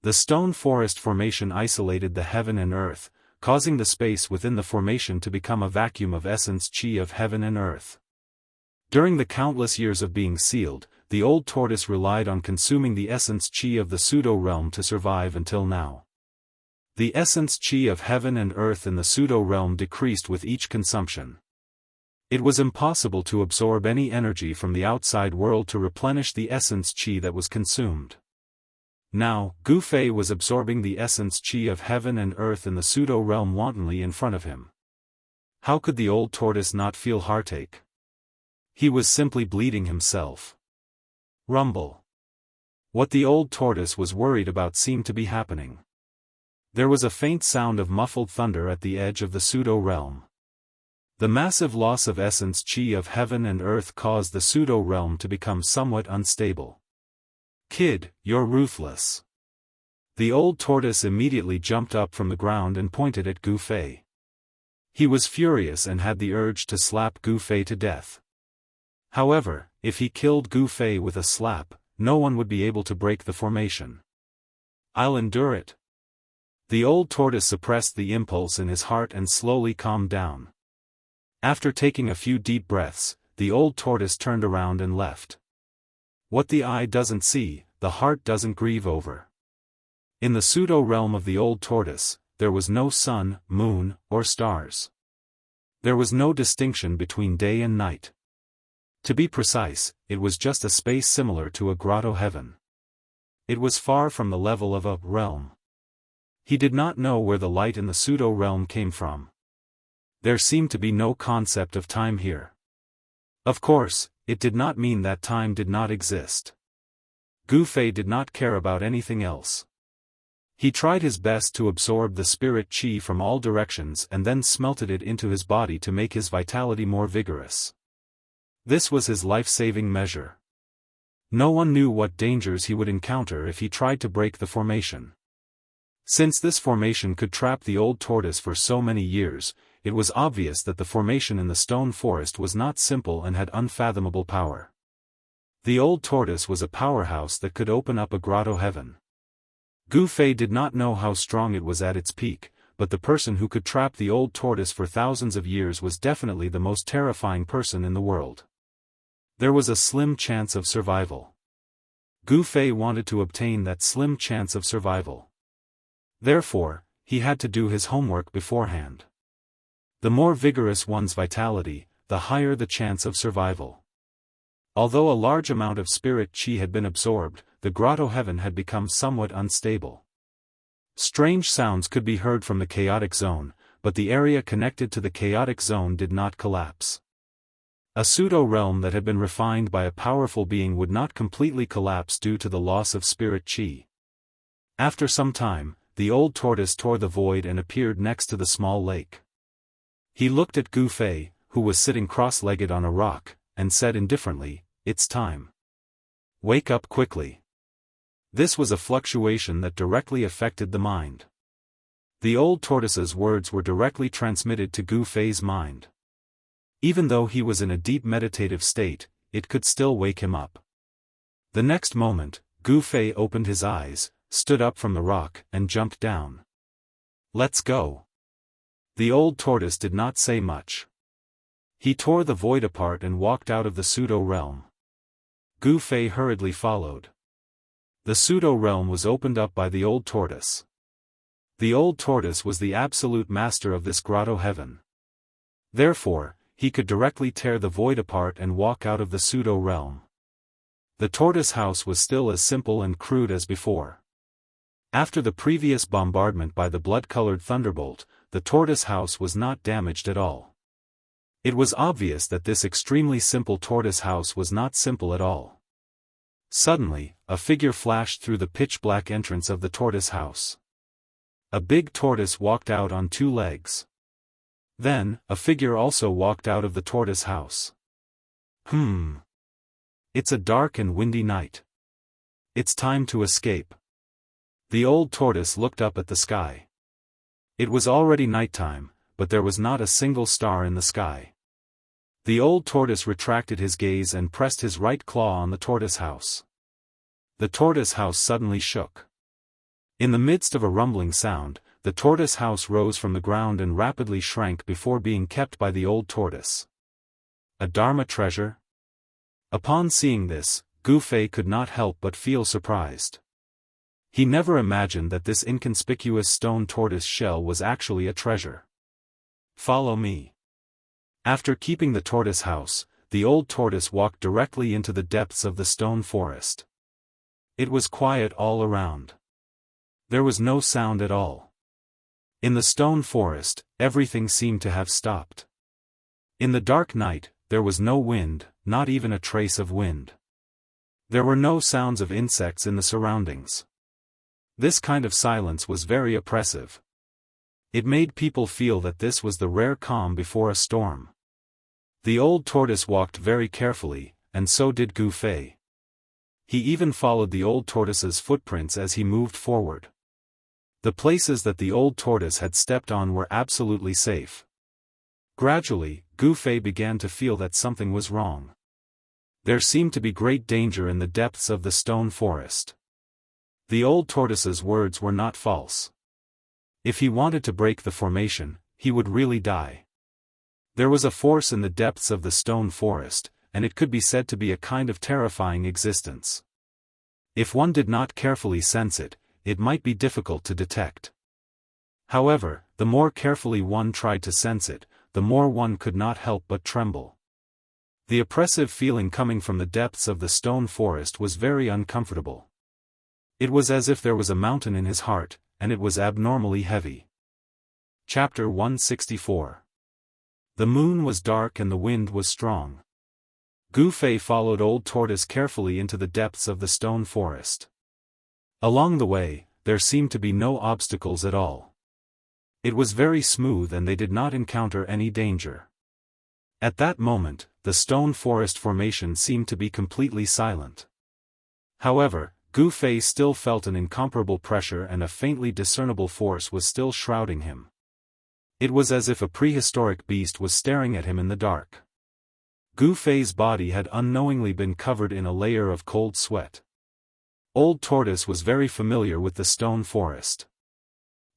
The stone forest formation isolated the heaven and earth, causing the space within the formation to become a vacuum of essence chi of heaven and earth. During the countless years of being sealed, the old tortoise relied on consuming the essence chi of the pseudo-realm to survive until now. The essence chi of heaven and earth in the pseudo-realm decreased with each consumption. It was impossible to absorb any energy from the outside world to replenish the essence chi that was consumed. Now, Gu Fei was absorbing the essence chi of heaven and earth in the pseudo-realm wantonly in front of him. How could the old tortoise not feel heartache? He was simply bleeding himself. Rumble. What the old tortoise was worried about seemed to be happening. There was a faint sound of muffled thunder at the edge of the pseudo-realm. The massive loss of essence chi of heaven and earth caused the pseudo-realm to become somewhat unstable. Kid, you're ruthless. The old tortoise immediately jumped up from the ground and pointed at Gu Fei. He was furious and had the urge to slap Gu Fei to death. However, if he killed Gu Fei with a slap, no one would be able to break the formation. I'll endure it. The old tortoise suppressed the impulse in his heart and slowly calmed down. After taking a few deep breaths, the old tortoise turned around and left. What the eye doesn't see, the heart doesn't grieve over. In the pseudo-realm of the old tortoise, there was no sun, moon, or stars. There was no distinction between day and night. To be precise, it was just a space similar to a grotto heaven. It was far from the level of a realm. He did not know where the light in the pseudo-realm came from. There seemed to be no concept of time here. Of course, it did not mean that time did not exist. Gu Fei did not care about anything else. He tried his best to absorb the spirit qi from all directions and then smelted it into his body to make his vitality more vigorous. This was his life-saving measure. No one knew what dangers he would encounter if he tried to break the formation. Since this formation could trap the old tortoise for so many years, it was obvious that the formation in the stone forest was not simple and had unfathomable power. The old tortoise was a powerhouse that could open up a grotto heaven. Gu Fei did not know how strong it was at its peak, but the person who could trap the old tortoise for thousands of years was definitely the most terrifying person in the world. There was a slim chance of survival. Gu Fei wanted to obtain that slim chance of survival. Therefore, he had to do his homework beforehand. The more vigorous one's vitality, the higher the chance of survival. Although a large amount of spirit qi had been absorbed, the grotto heaven had become somewhat unstable. Strange sounds could be heard from the chaotic zone, but the area connected to the chaotic zone did not collapse. A pseudo-realm that had been refined by a powerful being would not completely collapse due to the loss of spirit qi. After some time, the old tortoise tore the void and appeared next to the small lake. He looked at Gu Fei, who was sitting cross-legged on a rock, and said indifferently, "It's time. Wake up quickly." This was a fluctuation that directly affected the mind. The old tortoise's words were directly transmitted to Gu Fei's mind. Even though he was in a deep meditative state, it could still wake him up. The next moment, Gu Fei opened his eyes, stood up from the rock, and jumped down. "Let's go." The old tortoise did not say much. He tore the void apart and walked out of the pseudo-realm. Gu Fei hurriedly followed. The pseudo-realm was opened up by the old tortoise. The old tortoise was the absolute master of this grotto heaven. Therefore, he could directly tear the void apart and walk out of the pseudo-realm. The tortoise house was still as simple and crude as before. After the previous bombardment by the blood-colored thunderbolt, the tortoise house was not damaged at all. It was obvious that this extremely simple tortoise house was not simple at all. Suddenly, a figure flashed through the pitch-black entrance of the tortoise house. A big tortoise walked out on two legs. Then, a figure also walked out of the tortoise house. It's a dark and windy night. It's time to escape. The old tortoise looked up at the sky. It was already nighttime, but there was not a single star in the sky. The old tortoise retracted his gaze and pressed his right claw on the tortoise house. The tortoise house suddenly shook. In the midst of a rumbling sound, the tortoise house rose from the ground and rapidly shrank before being kept by the old tortoise. A Dharma treasure? Upon seeing this, Gu Fei could not help but feel surprised. He never imagined that this inconspicuous stone tortoise shell was actually a treasure. "Follow me." After keeping the tortoise house, the old tortoise walked directly into the depths of the stone forest. It was quiet all around. There was no sound at all. In the stone forest, everything seemed to have stopped. In the dark night, there was no wind, not even a trace of wind. There were no sounds of insects in the surroundings. This kind of silence was very oppressive. It made people feel that this was the rare calm before a storm. The old tortoise walked very carefully, and so did Gu Fei. He even followed the old tortoise's footprints as he moved forward. The places that the old tortoise had stepped on were absolutely safe. Gradually, Gu Fei began to feel that something was wrong. There seemed to be great danger in the depths of the stone forest. The old tortoise's words were not false. If he wanted to break the formation, he would really die. There was a force in the depths of the stone forest, and it could be said to be a kind of terrifying existence. If one did not carefully sense it, it might be difficult to detect. However, the more carefully one tried to sense it, the more one could not help but tremble. The oppressive feeling coming from the depths of the stone forest was very uncomfortable. It was as if there was a mountain in his heart, and it was abnormally heavy. Chapter 164. The moon was dark and the wind was strong. Gu Fei followed Old Tortoise carefully into the depths of the stone forest. Along the way, there seemed to be no obstacles at all. It was very smooth and they did not encounter any danger. At that moment, the stone forest formation seemed to be completely silent. However, Gu Fei still felt an incomparable pressure and a faintly discernible force was still shrouding him. It was as if a prehistoric beast was staring at him in the dark. Gu Fei's body had unknowingly been covered in a layer of cold sweat. Old Tortoise was very familiar with the stone forest.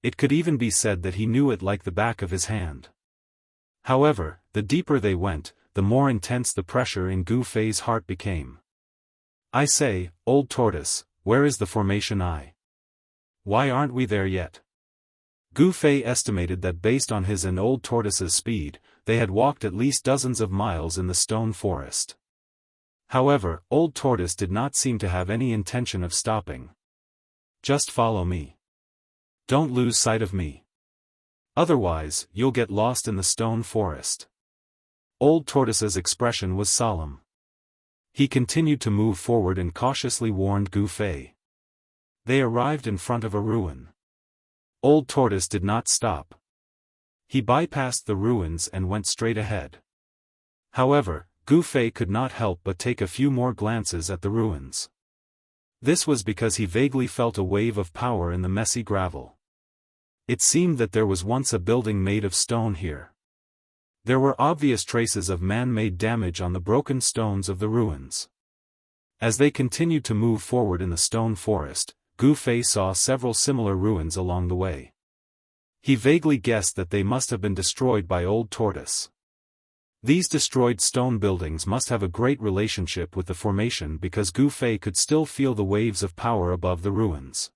It could even be said that he knew it like the back of his hand. However, the deeper they went, the more intense the pressure in Gu Fei's heart became. I say, Old Tortoise, where is the formation eye? Why aren't we there yet? Gu Fei estimated that based on his and Old Tortoise's speed, they had walked at least dozens of miles in the stone forest. However, Old Tortoise did not seem to have any intention of stopping. Just follow me. Don't lose sight of me. Otherwise, you'll get lost in the stone forest. Old Tortoise's expression was solemn. He continued to move forward and cautiously warned Gu Fei. They arrived in front of a ruin. Old Tortoise did not stop. He bypassed the ruins and went straight ahead. However, Gu Fei could not help but take a few more glances at the ruins. This was because he vaguely felt a wave of power in the messy gravel. It seemed that there was once a building made of stone here. There were obvious traces of man-made damage on the broken stones of the ruins. As they continued to move forward in the stone forest, Gu Fei saw several similar ruins along the way. He vaguely guessed that they must have been destroyed by Old Tortoise. These destroyed stone buildings must have a great relationship with the formation because Gu Fei could still feel the waves of power above the ruins.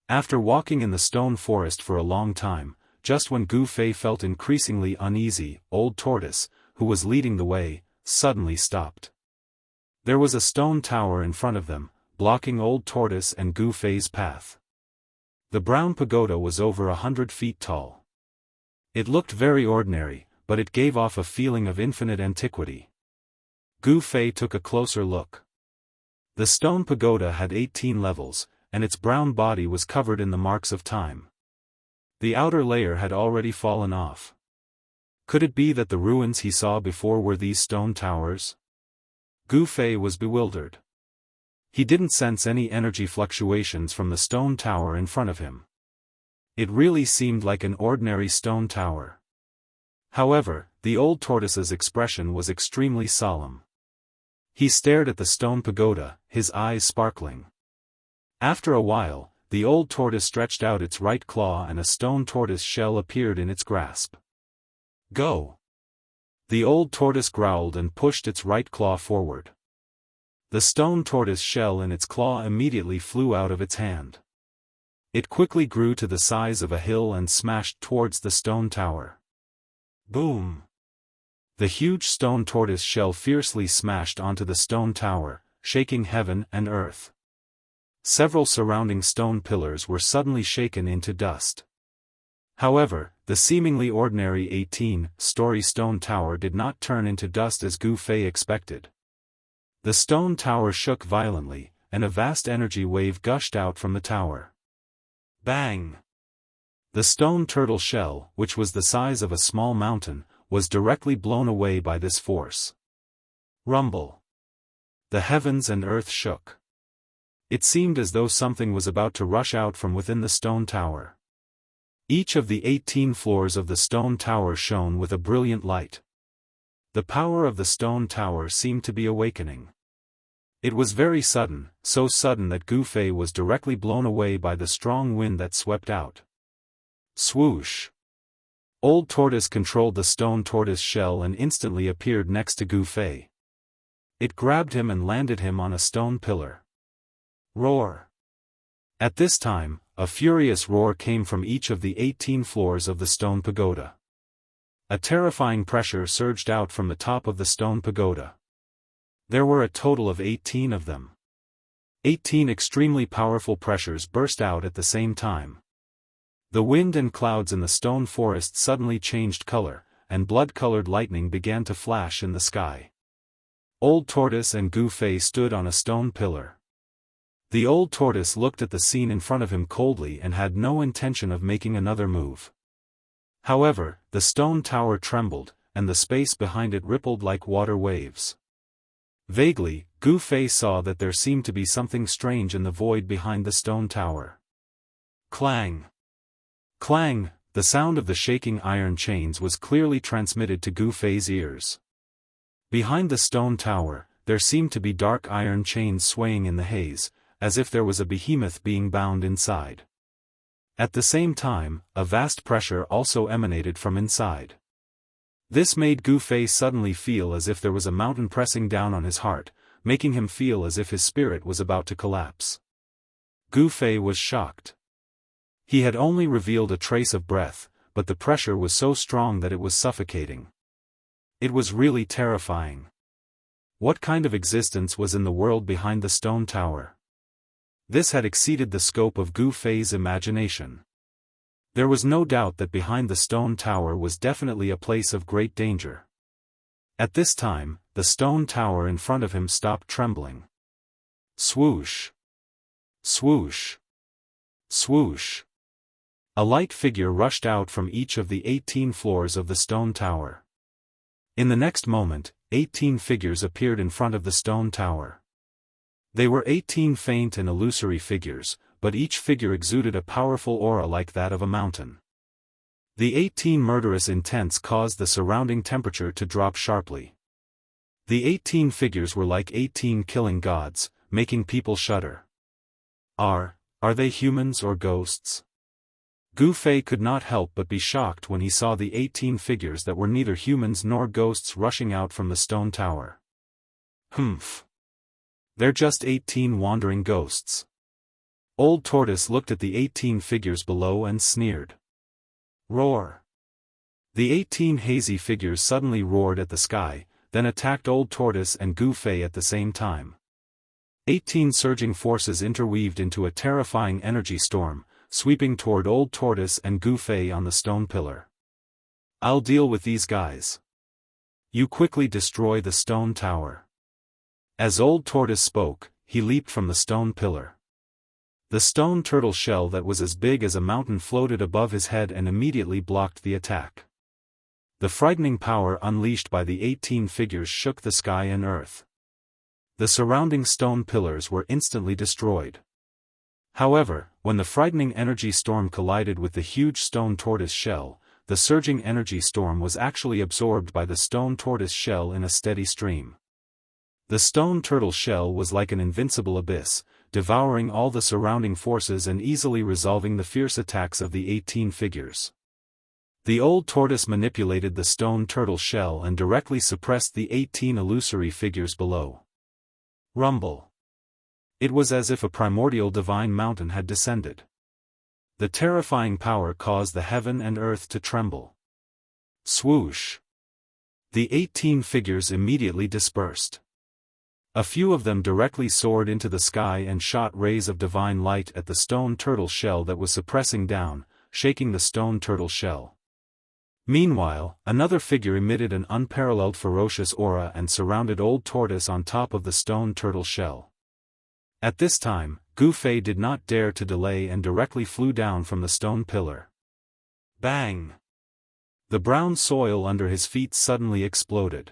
After walking in the stone forest for a long time, just when Gu Fei felt increasingly uneasy, Old Tortoise, who was leading the way, suddenly stopped. There was a stone tower in front of them, blocking Old Tortoise and Gu Fei's path. The brown pagoda was over 100 feet tall. It looked very ordinary, but it gave off a feeling of infinite antiquity. Gu Fei took a closer look. The stone pagoda had 18 levels, and its brown body was covered in the marks of time. The outer layer had already fallen off. Could it be that the ruins he saw before were these stone towers? Gu Fei was bewildered. He didn't sense any energy fluctuations from the stone tower in front of him. It really seemed like an ordinary stone tower. However, the Old Tortoise's expression was extremely solemn. He stared at the stone pagoda, his eyes sparkling. After a while, the Old Tortoise stretched out its right claw and a stone tortoise shell appeared in its grasp. Go! The Old Tortoise growled and pushed its right claw forward. The stone tortoise shell in its claw immediately flew out of its hand. It quickly grew to the size of a hill and smashed towards the stone tower. Boom! The huge stone tortoise shell fiercely smashed onto the stone tower, shaking heaven and earth. Several surrounding stone pillars were suddenly shaken into dust. However, The seemingly ordinary 18-story stone tower did not turn into dust as Gu Fei expected. The stone tower shook violently, and a vast energy wave gushed out from the tower. Bang! The stone turtle shell, which was the size of a small mountain, was directly blown away by this force. Rumble! The heavens and earth shook. It seemed as though something was about to rush out from within the stone tower. Each of the 18 floors of the stone tower shone with a brilliant light. The power of the stone tower seemed to be awakening. It was very sudden, so sudden that Gu Fei was directly blown away by the strong wind that swept out. Swoosh! Old Tortoise controlled the stone tortoise shell and instantly appeared next to Gu Fei. It grabbed him and landed him on a stone pillar. Roar! At this time, a furious roar came from each of the 18 floors of the stone pagoda. A terrifying pressure surged out from the top of the stone pagoda. There were a total of 18 of them. 18 extremely powerful pressures burst out at the same time. The wind and clouds in the stone forest suddenly changed color, and blood-colored lightning began to flash in the sky. Old Tortoise and Gu Fei stood on a stone pillar. The old tortoise looked at the scene in front of him coldly and had no intention of making another move. However, the stone tower trembled, and the space behind it rippled like water waves. Vaguely, Gu Fei saw that there seemed to be something strange in the void behind the stone tower. Clang! Clang! The sound of the shaking iron chains was clearly transmitted to Gu Fei's ears. Behind the stone tower, there seemed to be dark iron chains swaying in the haze, as if there was a behemoth being bound inside. At the same time, a vast pressure also emanated from inside. This made Gu Fei suddenly feel as if there was a mountain pressing down on his heart, making him feel as if his spirit was about to collapse. Gu Fei was shocked. He had only revealed a trace of breath, but the pressure was so strong that it was suffocating. It was really terrifying. What kind of existence was in the world behind the stone tower? This had exceeded the scope of Gu Fei's imagination. There was no doubt that behind the stone tower was definitely a place of great danger. At this time, the stone tower in front of him stopped trembling. Swoosh! Swoosh! Swoosh! A light figure rushed out from each of the 18 floors of the stone tower. In the next moment, 18 figures appeared in front of the stone tower. They were 18 faint and illusory figures, but each figure exuded a powerful aura like that of a mountain. The 18 murderous intents caused the surrounding temperature to drop sharply. The 18 figures were like 18 killing gods, making people shudder. Are they humans or ghosts? Gu Fei could not help but be shocked when he saw the 18 figures that were neither humans nor ghosts rushing out from the stone tower. Humph! They're just 18 wandering ghosts. Old Tortoise looked at the 18 figures below and sneered. Roar! The 18 hazy figures suddenly roared at the sky, then attacked Old Tortoise and Gu Fei at the same time. 18 surging forces interweaved into a terrifying energy storm, sweeping toward Old Tortoise and Gu Fei on the stone pillar. I'll deal with these guys. You quickly destroy the stone tower. As Old Tortoise spoke, he leaped from the stone pillar. The stone turtle shell that was as big as a mountain floated above his head and immediately blocked the attack. The frightening power unleashed by the 18 figures shook the sky and earth. The surrounding stone pillars were instantly destroyed. However, when the frightening energy storm collided with the huge stone tortoise shell, the surging energy storm was actually absorbed by the stone tortoise shell in a steady stream. The stone turtle shell was like an invincible abyss, devouring all the surrounding forces and easily resolving the fierce attacks of the 18 figures. The old tortoise manipulated the stone turtle shell and directly suppressed the 18 illusory figures below. Rumble! It was as if a primordial divine mountain had descended. The terrifying power caused the heaven and earth to tremble. Swoosh! The 18 figures immediately dispersed. A few of them directly soared into the sky and shot rays of divine light at the stone turtle shell that was suppressing down, shaking the stone turtle shell. Meanwhile, another figure emitted an unparalleled ferocious aura and surrounded Old Tortoise on top of the stone turtle shell. At this time, Gu Fei did not dare to delay and directly flew down from the stone pillar. Bang! The brown soil under his feet suddenly exploded.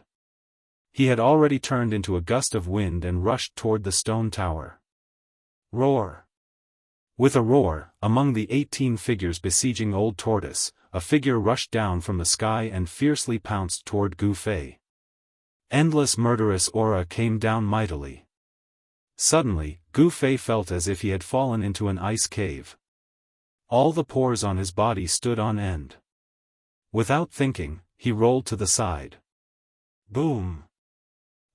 He had already turned into a gust of wind and rushed toward the stone tower. Roar! With a roar, among the 18 figures besieging Old Tortoise, a figure rushed down from the sky and fiercely pounced toward Gu Fei. Endless murderous aura came down mightily. Suddenly, Gu Fei felt as if he had fallen into an ice cave. All the pores on his body stood on end. Without thinking, he rolled to the side. Boom!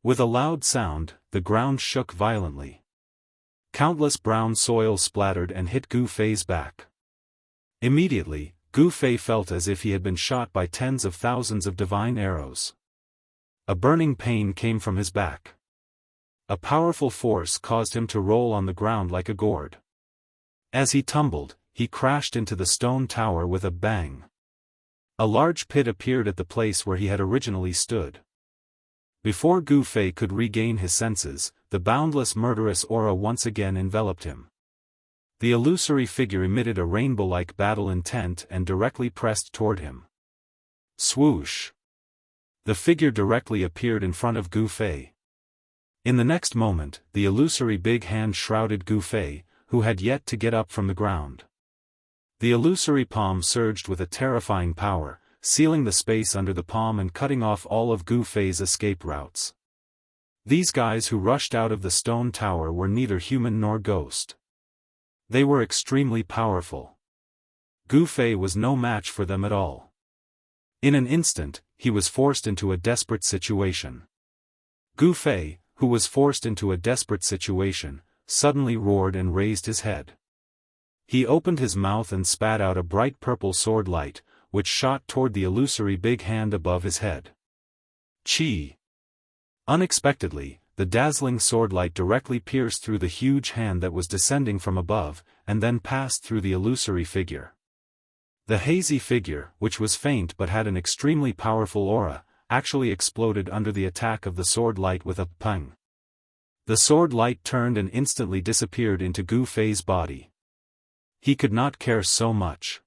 With a loud sound, the ground shook violently. Countless brown soil splattered and hit Gu Fei's back. Immediately, Gu Fei felt as if he had been shot by tens of thousands of divine arrows. A burning pain came from his back. A powerful force caused him to roll on the ground like a gourd. As he tumbled, he crashed into the stone tower with a bang. A large pit appeared at the place where he had originally stood. Before Gu Fei could regain his senses, the boundless murderous aura once again enveloped him. The illusory figure emitted a rainbow-like battle intent and directly pressed toward him. Swoosh! The figure directly appeared in front of Gu Fei. In the next moment, the illusory big hand shrouded Gu Fei, who had yet to get up from the ground. The illusory palm surged with a terrifying power, sealing the space under the palm and cutting off all of Gu Fei's escape routes. These guys who rushed out of the stone tower were neither human nor ghost. They were extremely powerful. Gu Fei was no match for them at all. In an instant, he was forced into a desperate situation. Gu Fei, who was forced into a desperate situation, suddenly roared and raised his head. He opened his mouth and spat out a bright purple sword light, which shot toward the illusory big hand above his head. Chi! Unexpectedly, the dazzling sword light directly pierced through the huge hand that was descending from above, and then passed through the illusory figure. The hazy figure, which was faint but had an extremely powerful aura, actually exploded under the attack of the sword light with a pang. The sword light turned and instantly disappeared into Gu Fei's body. He could not care so much.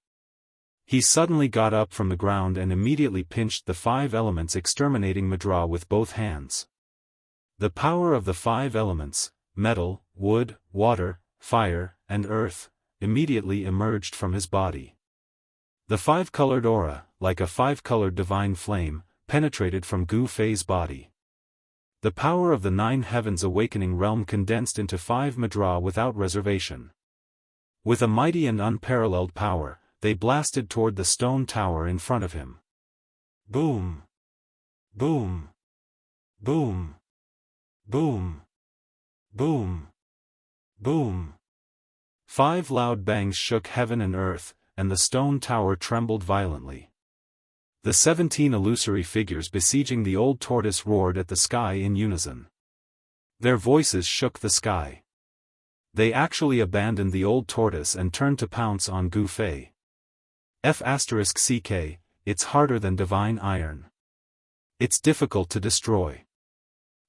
He suddenly got up from the ground and immediately pinched the 5 elements, exterminating Madra with both hands. The power of the 5 elements, metal, wood, water, fire, and earth, immediately emerged from his body. The 5-colored aura, like a 5-colored divine flame, penetrated from Gu Fei's body. The power of the 9 heavens awakening realm condensed into 5 Madra without reservation. With a mighty and unparalleled power, they blasted toward the stone tower in front of him. Boom! Boom! Boom! Boom! Boom! Boom! 5 loud bangs shook heaven and earth, and the stone tower trembled violently. The 17 illusory figures besieging the Old Tortoise roared at the sky in unison. Their voices shook the sky. They actually abandoned the Old Tortoise and turned to pounce on Gu Fei. *CK, it's harder than divine iron. It's difficult to destroy.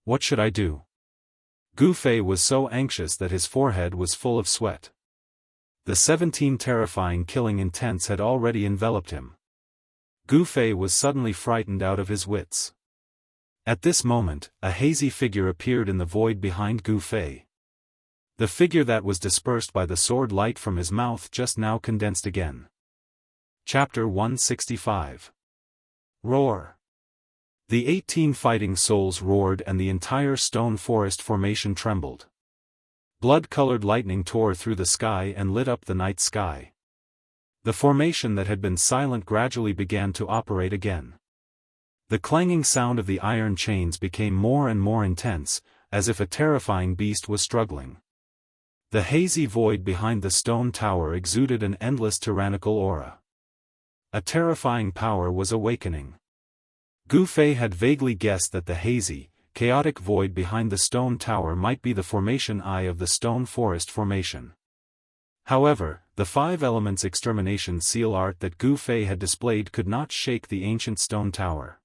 What should I do? Gu Fei was so anxious that his forehead was full of sweat. The 17 terrifying killing intents had already enveloped him. Gu Fei was suddenly frightened out of his wits. At this moment, a hazy figure appeared in the void behind Gu Fei. The figure that was dispersed by the sword light from his mouth just now condensed again. Chapter 165. Roar. The 18 fighting souls roared and the entire stone forest formation trembled. Blood-colored lightning tore through the sky and lit up the night sky. The formation that had been silent gradually began to operate again. The clanging sound of the iron chains became more and more intense, as if a terrifying beast was struggling. The hazy void behind the stone tower exuded an endless tyrannical aura. A terrifying power was awakening. Gu Fei had vaguely guessed that the hazy, chaotic void behind the stone tower might be the formation eye of the stone forest formation. However, the 5 elements extermination seal art that Gu Fei had displayed could not shake the ancient stone tower.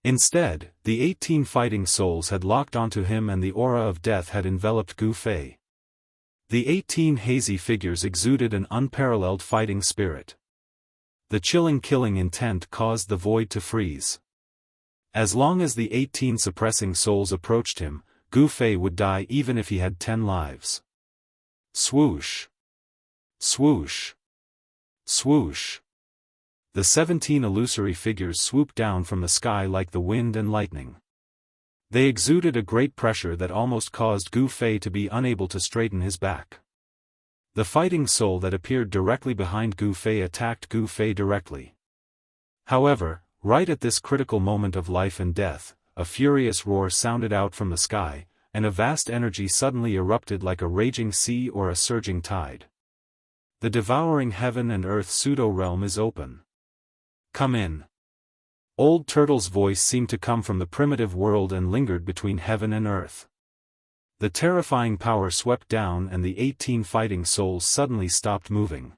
Instead, the 18 fighting souls had locked onto him and the aura of death had enveloped Gu Fei. The 18 hazy figures exuded an unparalleled fighting spirit. The chilling killing intent caused the void to freeze. As long as the 18 suppressing souls approached him, Gu Fei would die even if he had 10 lives. Swoosh! Swoosh! Swoosh! The 17 illusory figures swooped down from the sky like the wind and lightning. They exuded a great pressure that almost caused Gu Fei to be unable to straighten his back. The fighting soul that appeared directly behind Gu Fei attacked Gu Fei directly. However, right at this critical moment of life and death, a furious roar sounded out from the sky, and a vast energy suddenly erupted like a raging sea or a surging tide. The devouring heaven and earth pseudo-realm is open. Come in. Old Turtle's voice seemed to come from the primitive world and lingered between heaven and earth. The terrifying power swept down and the 18 fighting souls suddenly stopped moving.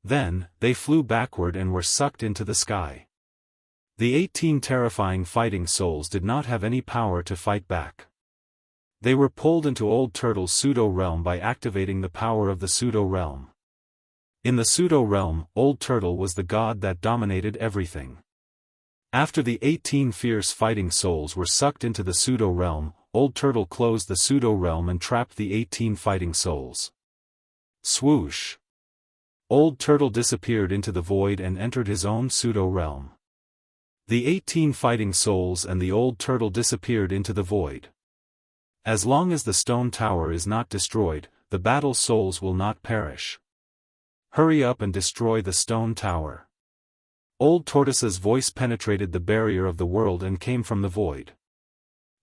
Then, they flew backward and were sucked into the sky. The 18 terrifying fighting souls did not have any power to fight back. They were pulled into Old Turtle's pseudo-realm by activating the power of the pseudo-realm. In the pseudo-realm, Old Turtle was the god that dominated everything. After the 18 fierce fighting souls were sucked into the pseudo-realm, Old Turtle closed the pseudo-realm and trapped the 18 fighting souls. Swoosh! Old Turtle disappeared into the void and entered his own pseudo-realm. The 18 fighting souls and the Old Turtle disappeared into the void. As long as the stone tower is not destroyed, the battle souls will not perish. Hurry up and destroy the stone tower. Old Tortoise's voice penetrated the barrier of the world and came from the void.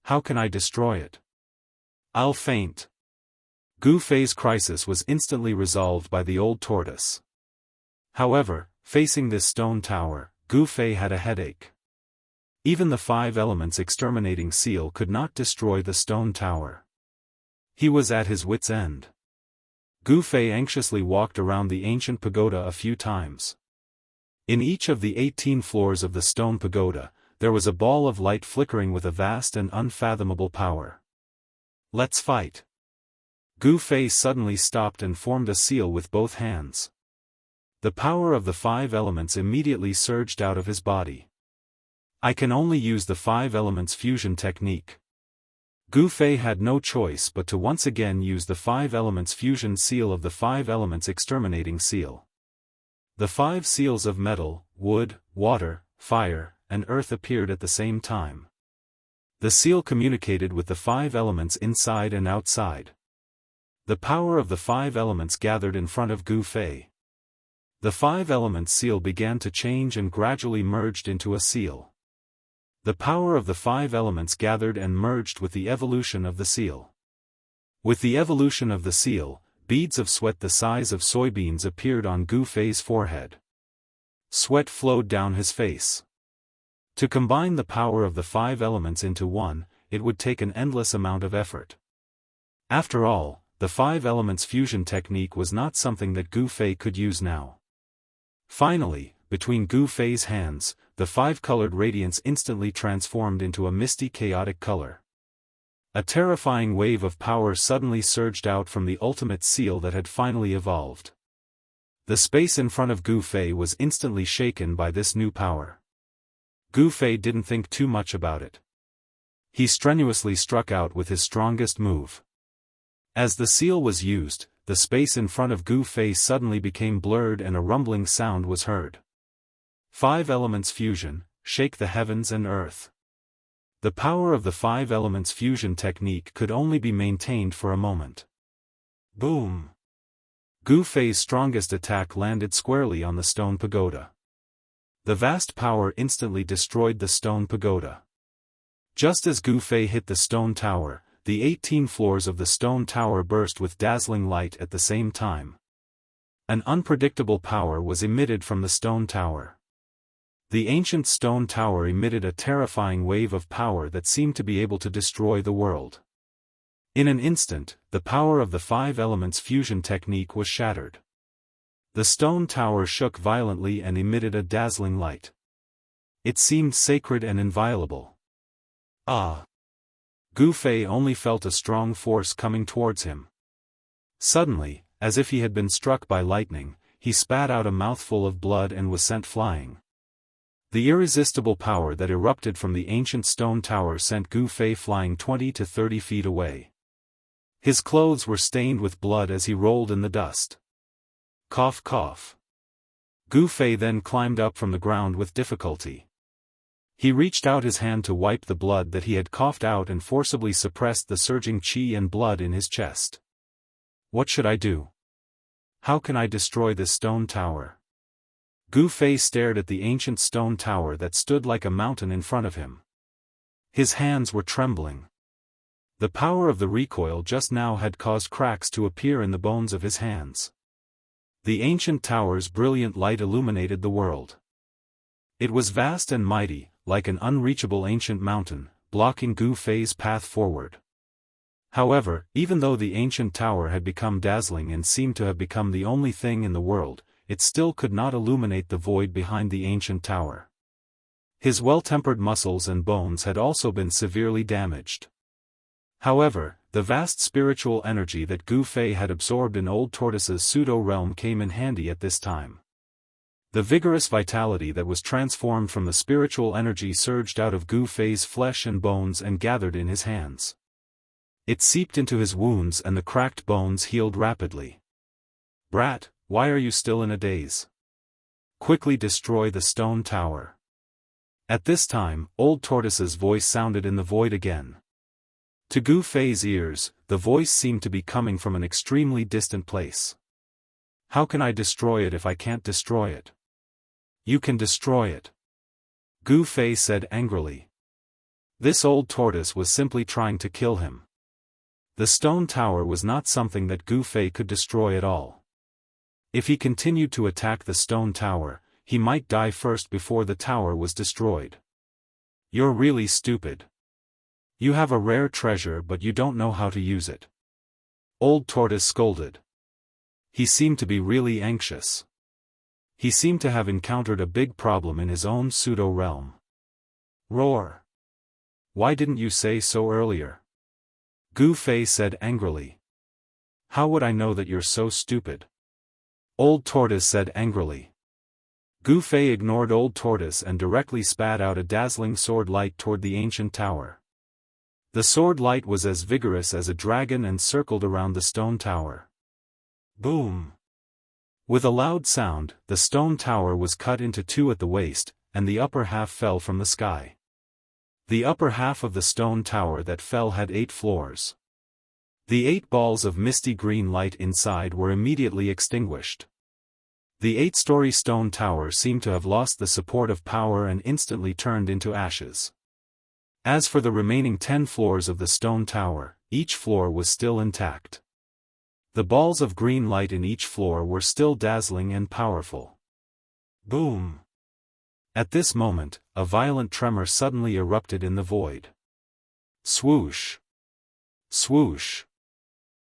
How can I destroy it? I'll faint. Gu Fei's crisis was instantly resolved by the Old Tortoise. However, facing this stone tower, Gu Fei had a headache. Even the 5 elements exterminating seal could not destroy the stone tower. He was at his wit's end. Gu Fei anxiously walked around the ancient pagoda a few times. In each of the 18 floors of the stone pagoda, there was a ball of light flickering with a vast and unfathomable power. Let's fight. Gu Fei suddenly stopped and formed a seal with both hands. The power of the 5 elements immediately surged out of his body. I can only use the 5 elements fusion technique. Gu Fei had no choice but to once again use the 5 elements fusion seal of the 5 elements exterminating seal. The 5 seals of metal, wood, water, fire, and earth appeared at the same time. The seal communicated with the 5 elements inside and outside. The power of the 5 elements gathered in front of Gu Fei. The 5 elements seal began to change and gradually merged into a seal. The power of the 5 elements gathered and merged with the evolution of the seal. With the evolution of the seal, beads of sweat the size of soybeans appeared on Gu Fei's forehead. Sweat flowed down his face. To combine the power of the 5 elements into one, it would take an endless amount of effort. After all, the 5 elements fusion technique was not something that Gu Fei could use now. Finally, between Gu Fei's hands, the 5-colored radiance instantly transformed into a misty chaotic color. A terrifying wave of power suddenly surged out from the ultimate seal that had finally evolved. The space in front of Gu Fei was instantly shaken by this new power. Gu Fei didn't think too much about it. He strenuously struck out with his strongest move. As the seal was used, the space in front of Gu Fei suddenly became blurred and a rumbling sound was heard. 5 elements fusion, shake the heavens and earth. The power of the 5 elements fusion technique could only be maintained for a moment. Boom! Gu Fei's strongest attack landed squarely on the stone pagoda. The vast power instantly destroyed the stone pagoda. Just as Gu Fei hit the stone tower, the 18 floors of the stone tower burst with dazzling light at the same time. An unpredictable power was emitted from the stone tower. The ancient stone tower emitted a terrifying wave of power that seemed to be able to destroy the world. In an instant, the power of the 5 elements fusion technique was shattered. The stone tower shook violently and emitted a dazzling light. It seemed sacred and inviolable. Ah! Gu Fei only felt a strong force coming towards him. Suddenly, as if he had been struck by lightning, he spat out a mouthful of blood and was sent flying. The irresistible power that erupted from the ancient stone tower sent Gu Fei flying 20 to 30 feet away. His clothes were stained with blood as he rolled in the dust. Cough cough. Gu Fei then climbed up from the ground with difficulty. He reached out his hand to wipe the blood that he had coughed out and forcibly suppressed the surging qi and blood in his chest. What should I do? How can I destroy this stone tower? Gu Fei stared at the ancient stone tower that stood like a mountain in front of him. His hands were trembling. The power of the recoil just now had caused cracks to appear in the bones of his hands. The ancient tower's brilliant light illuminated the world. It was vast and mighty, like an unreachable ancient mountain, blocking Gu Fei's path forward. However, even though the ancient tower had become dazzling and seemed to have become the only thing in the world, it still could not illuminate the void behind the ancient tower. His well-tempered muscles and bones had also been severely damaged. However, the vast spiritual energy that Gu Fei had absorbed in Old Tortoise's pseudo-realm came in handy at this time. The vigorous vitality that was transformed from the spiritual energy surged out of Gu Fei's flesh and bones and gathered in his hands. It seeped into his wounds and the cracked bones healed rapidly. Brat, why are you still in a daze? Quickly destroy the stone tower. At this time, Old Tortoise's voice sounded in the void again. To Gu Fei's ears, the voice seemed to be coming from an extremely distant place. How can I destroy it if I can't destroy it? You can destroy it. Gu Fei said angrily. This old tortoise was simply trying to kill him. The stone tower was not something that Gu Fei could destroy at all. If he continued to attack the stone tower, he might die first before the tower was destroyed. You're really stupid. You have a rare treasure but you don't know how to use it. Old Tortoise scolded. He seemed to be really anxious. He seemed to have encountered a big problem in his own pseudo-realm. Roar! Why didn't you say so earlier? Gu Fei said angrily. How would I know that you're so stupid? Old Tortoise said angrily. Gu Fei ignored Old Tortoise and directly spat out a dazzling sword light toward the ancient tower. The sword light was as vigorous as a dragon and circled around the stone tower. Boom! With a loud sound, the stone tower was cut into two at the waist, and the upper half fell from the sky. The upper half of the stone tower that fell had 8 floors. The 8 balls of misty green light inside were immediately extinguished. The 8-story stone tower seemed to have lost the support of power and instantly turned into ashes. As for the remaining 10 floors of the stone tower, each floor was still intact. The balls of green light in each floor were still dazzling and powerful. Boom! At this moment, a violent tremor suddenly erupted in the void. Swoosh! Swoosh!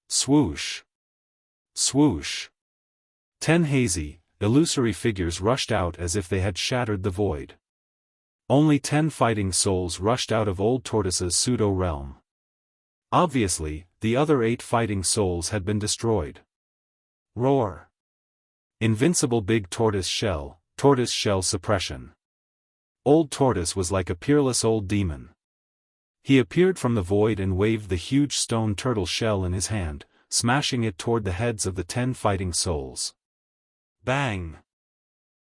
Swoosh! Swoosh! 10 hazy, illusory figures rushed out as if they had shattered the void. Only 10 fighting souls rushed out of Old Tortoise's pseudo-realm. Obviously, the other 8 fighting souls had been destroyed. Roar! Invincible Big Tortoise Shell Suppression. Old Tortoise was like a peerless old demon. He appeared from the void and waved the huge stone turtle shell in his hand, smashing it toward the heads of the 10 fighting souls. Bang!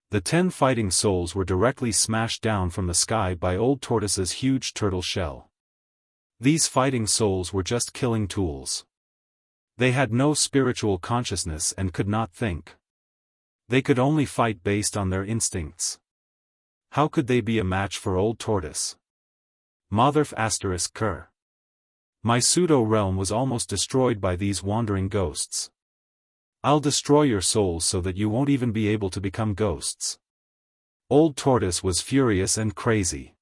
The 10 fighting souls were directly smashed down from the sky by Old Tortoise's huge turtle shell. These fighting souls were just killing tools. They had no spiritual consciousness and could not think. They could only fight based on their instincts. How could they be a match for Old Tortoise? Motherf *****. My pseudo-realm was almost destroyed by these wandering ghosts. I'll destroy your souls so that you won't even be able to become ghosts. Old Tortoise was furious and crazy.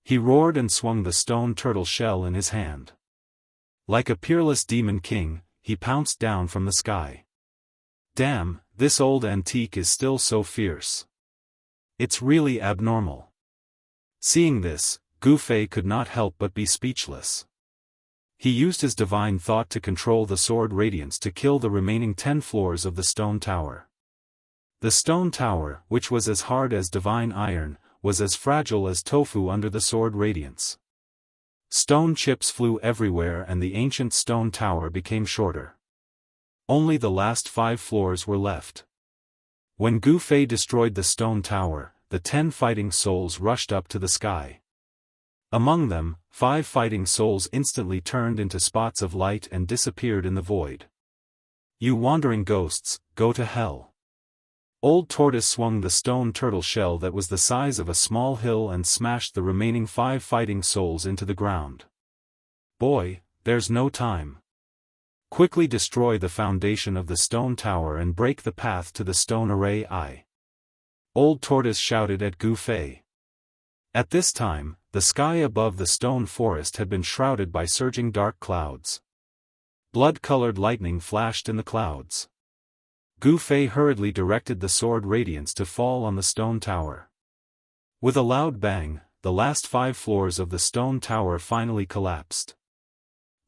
He roared and swung the stone turtle shell in his hand. Like a peerless demon king, he pounced down from the sky. Damn, this old antique is still so fierce. It's really abnormal. Seeing this, Gu Fei could not help but be speechless. He used his divine thought to control the sword radiance to kill the remaining 10 floors of the stone tower. The stone tower, which was as hard as divine iron, was as fragile as tofu under the sword radiance. Stone chips flew everywhere and the ancient stone tower became shorter. Only the last 5 floors were left. When Gu Fei destroyed the stone tower, the 10 fighting souls rushed up to the sky. Among them, 5 fighting souls instantly turned into spots of light and disappeared in the void. You wandering ghosts, go to hell. Old Tortoise swung the stone turtle shell that was the size of a small hill and smashed the remaining 5 fighting souls into the ground. Boy, there's no time. Quickly destroy the foundation of the stone tower and break the path to the stone array I. Old Tortoise shouted at Gu Fei. At this time, the sky above the stone forest had been shrouded by surging dark clouds. Blood-colored lightning flashed in the clouds. Gu Fei hurriedly directed the sword radiance to fall on the stone tower. With a loud bang, the last 5 floors of the stone tower finally collapsed.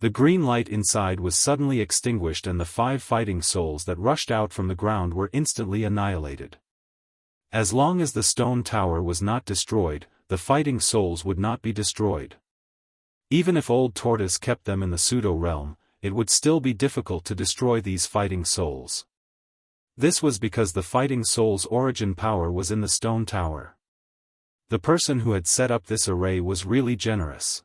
The green light inside was suddenly extinguished and the 5 fighting souls that rushed out from the ground were instantly annihilated. As long as the stone tower was not destroyed, the fighting souls would not be destroyed. Even if Old Tortoise kept them in the pseudo-realm, it would still be difficult to destroy these fighting souls. This was because the fighting soul's origin power was in the stone tower. The person who had set up this array was really generous.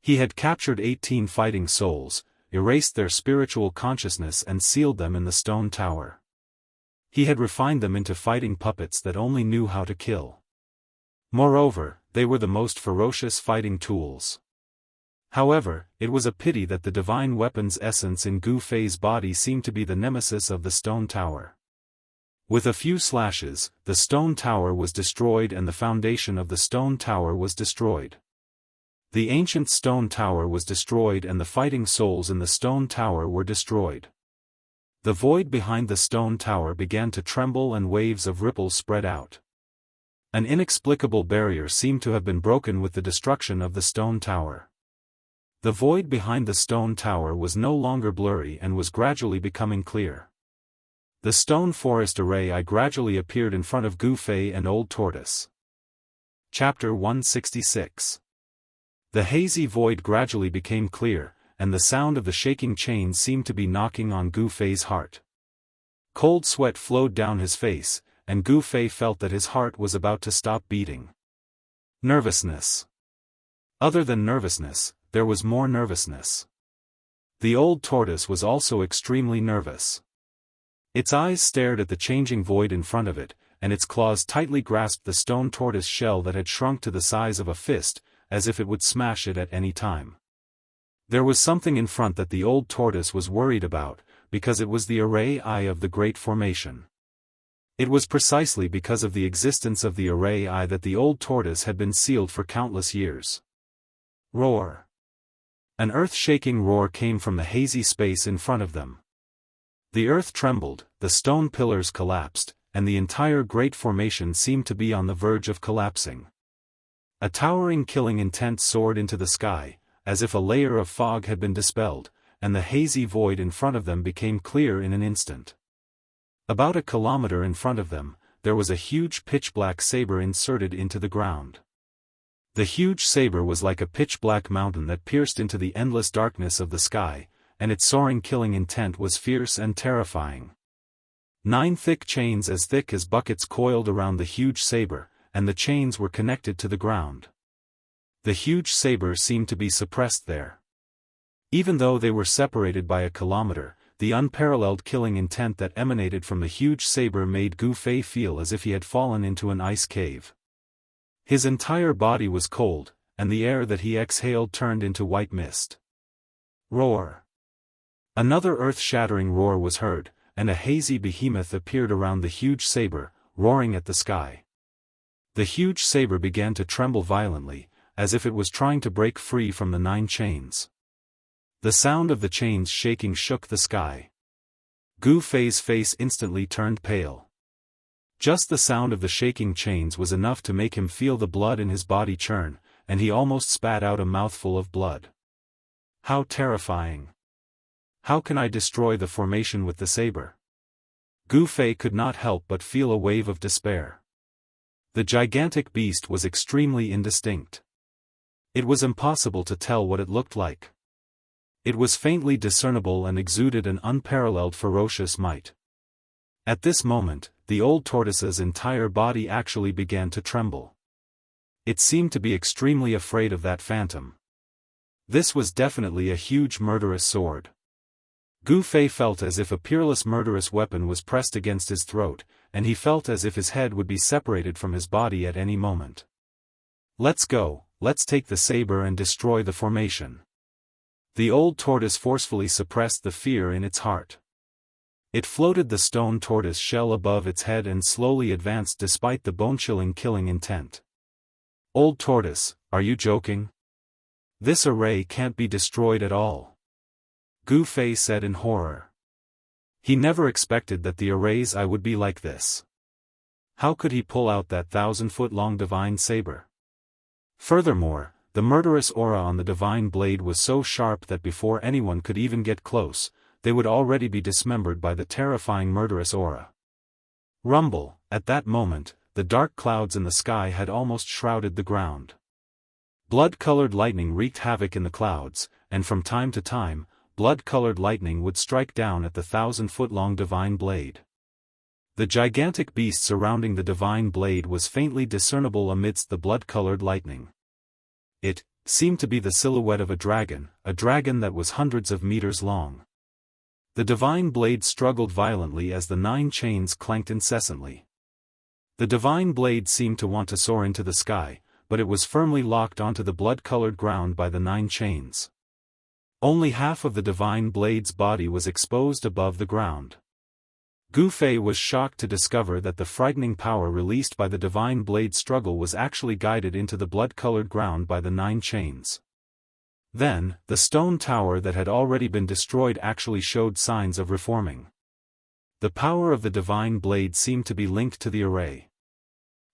He had captured 18 fighting souls, erased their spiritual consciousness and sealed them in the stone tower. He had refined them into fighting puppets that only knew how to kill. Moreover, they were the most ferocious fighting tools. However, it was a pity that the divine weapon's essence in Gu Fei's body seemed to be the nemesis of the stone tower. With a few slashes, the stone tower was destroyed and the foundation of the stone tower was destroyed. The ancient stone tower was destroyed and the fighting souls in the stone tower were destroyed. The void behind the stone tower began to tremble and waves of ripples spread out. An inexplicable barrier seemed to have been broken with the destruction of the stone tower. The void behind the stone tower was no longer blurry and was gradually becoming clear. The stone forest array I gradually appeared in front of Gu Fei and Old Tortoise. Chapter 166. The hazy void gradually became clear, and the sound of the shaking chain seemed to be knocking on Gu Fei's heart. Cold sweat flowed down his face, and Gu Fei felt that his heart was about to stop beating. Nervousness. Other than nervousness, there was more nervousness. The old tortoise was also extremely nervous. Its eyes stared at the changing void in front of it, and its claws tightly grasped the stone tortoise shell that had shrunk to the size of a fist, as if it would smash it at any time. There was something in front that the old tortoise was worried about, because it was the array I of the Great Formation. It was precisely because of the existence of the array I that the old tortoise had been sealed for countless years. Roar. An earth-shaking roar came from the hazy space in front of them. The earth trembled, the stone pillars collapsed, and the entire Great Formation seemed to be on the verge of collapsing. A towering killing intent soared into the sky, as if a layer of fog had been dispelled, and the hazy void in front of them became clear in an instant. About a kilometer in front of them, there was a huge pitch-black saber inserted into the ground. The huge saber was like a pitch-black mountain that pierced into the endless darkness of the sky, and its soaring killing intent was fierce and terrifying. 9 thick chains as thick as buckets coiled around the huge saber, and the chains were connected to the ground. The huge saber seemed to be suppressed there. Even though they were separated by a kilometer, the unparalleled killing intent that emanated from the huge saber made Gu Fei feel as if he had fallen into an ice cave. His entire body was cold, and the air that he exhaled turned into white mist. Roar. Another earth-shattering roar was heard, and a hazy behemoth appeared around the huge saber, roaring at the sky. The huge saber began to tremble violently, as if it was trying to break free from the 9 chains. The sound of the chains shaking shook the sky. Gu Fei's face instantly turned pale. Just the sound of the shaking chains was enough to make him feel the blood in his body churn, and he almost spat out a mouthful of blood. How terrifying! How can I destroy the formation with the saber? Gu Fei could not help but feel a wave of despair. The gigantic beast was extremely indistinct. It was impossible to tell what it looked like. It was faintly discernible and exuded an unparalleled ferocious might. At this moment, the old tortoise's entire body actually began to tremble. It seemed to be extremely afraid of that phantom. This was definitely a huge murderous sword. Gu Fei felt as if a peerless murderous weapon was pressed against his throat, and he felt as if his head would be separated from his body at any moment. Let's go, let's take the saber and destroy the formation. The old tortoise forcefully suppressed the fear in its heart. It floated the stone tortoise shell above its head and slowly advanced despite the bone-chilling killing intent. Old tortoise, are you joking? This array can't be destroyed at all. Gu Fei said in horror. He never expected that the array's eye would be like this. How could he pull out that 1,000-foot-long divine saber? Furthermore, the murderous aura on the divine blade was so sharp that before anyone could even get close, they would already be dismembered by the terrifying murderous aura. Rumble, at that moment, the dark clouds in the sky had almost shrouded the ground. Blood-colored lightning wreaked havoc in the clouds, and from time to time, blood-colored lightning would strike down at the 1,000-foot-long divine blade. The gigantic beast surrounding the divine blade was faintly discernible amidst the blood-colored lightning. It seemed to be the silhouette of a dragon that was hundreds of meters long. The divine blade struggled violently as the 9 chains clanked incessantly. The divine blade seemed to want to soar into the sky, but it was firmly locked onto the blood-colored ground by the 9 chains. Only half of the divine blade's body was exposed above the ground. Gu Fei was shocked to discover that the frightening power released by the divine blade struggle was actually guided into the blood-colored ground by the 9 chains. Then, the stone tower that had already been destroyed actually showed signs of reforming. The power of the divine blade seemed to be linked to the array.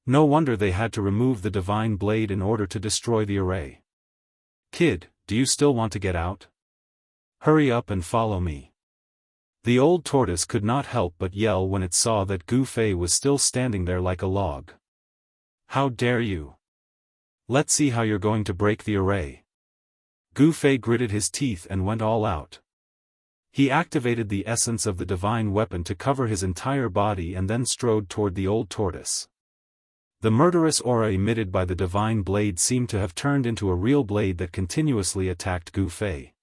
No wonder they had to remove the divine blade in order to destroy the array. Kid, do you still want to get out? Hurry up and follow me. The old tortoise could not help but yell when it saw that Gu Fei was still standing there like a log. How dare you? Let's see how you're going to break the array. Gu Fei gritted his teeth and went all out. He activated the essence of the divine weapon to cover his entire body and then strode toward the old tortoise. The murderous aura emitted by the divine blade seemed to have turned into a real blade that continuously attacked Gu Fei.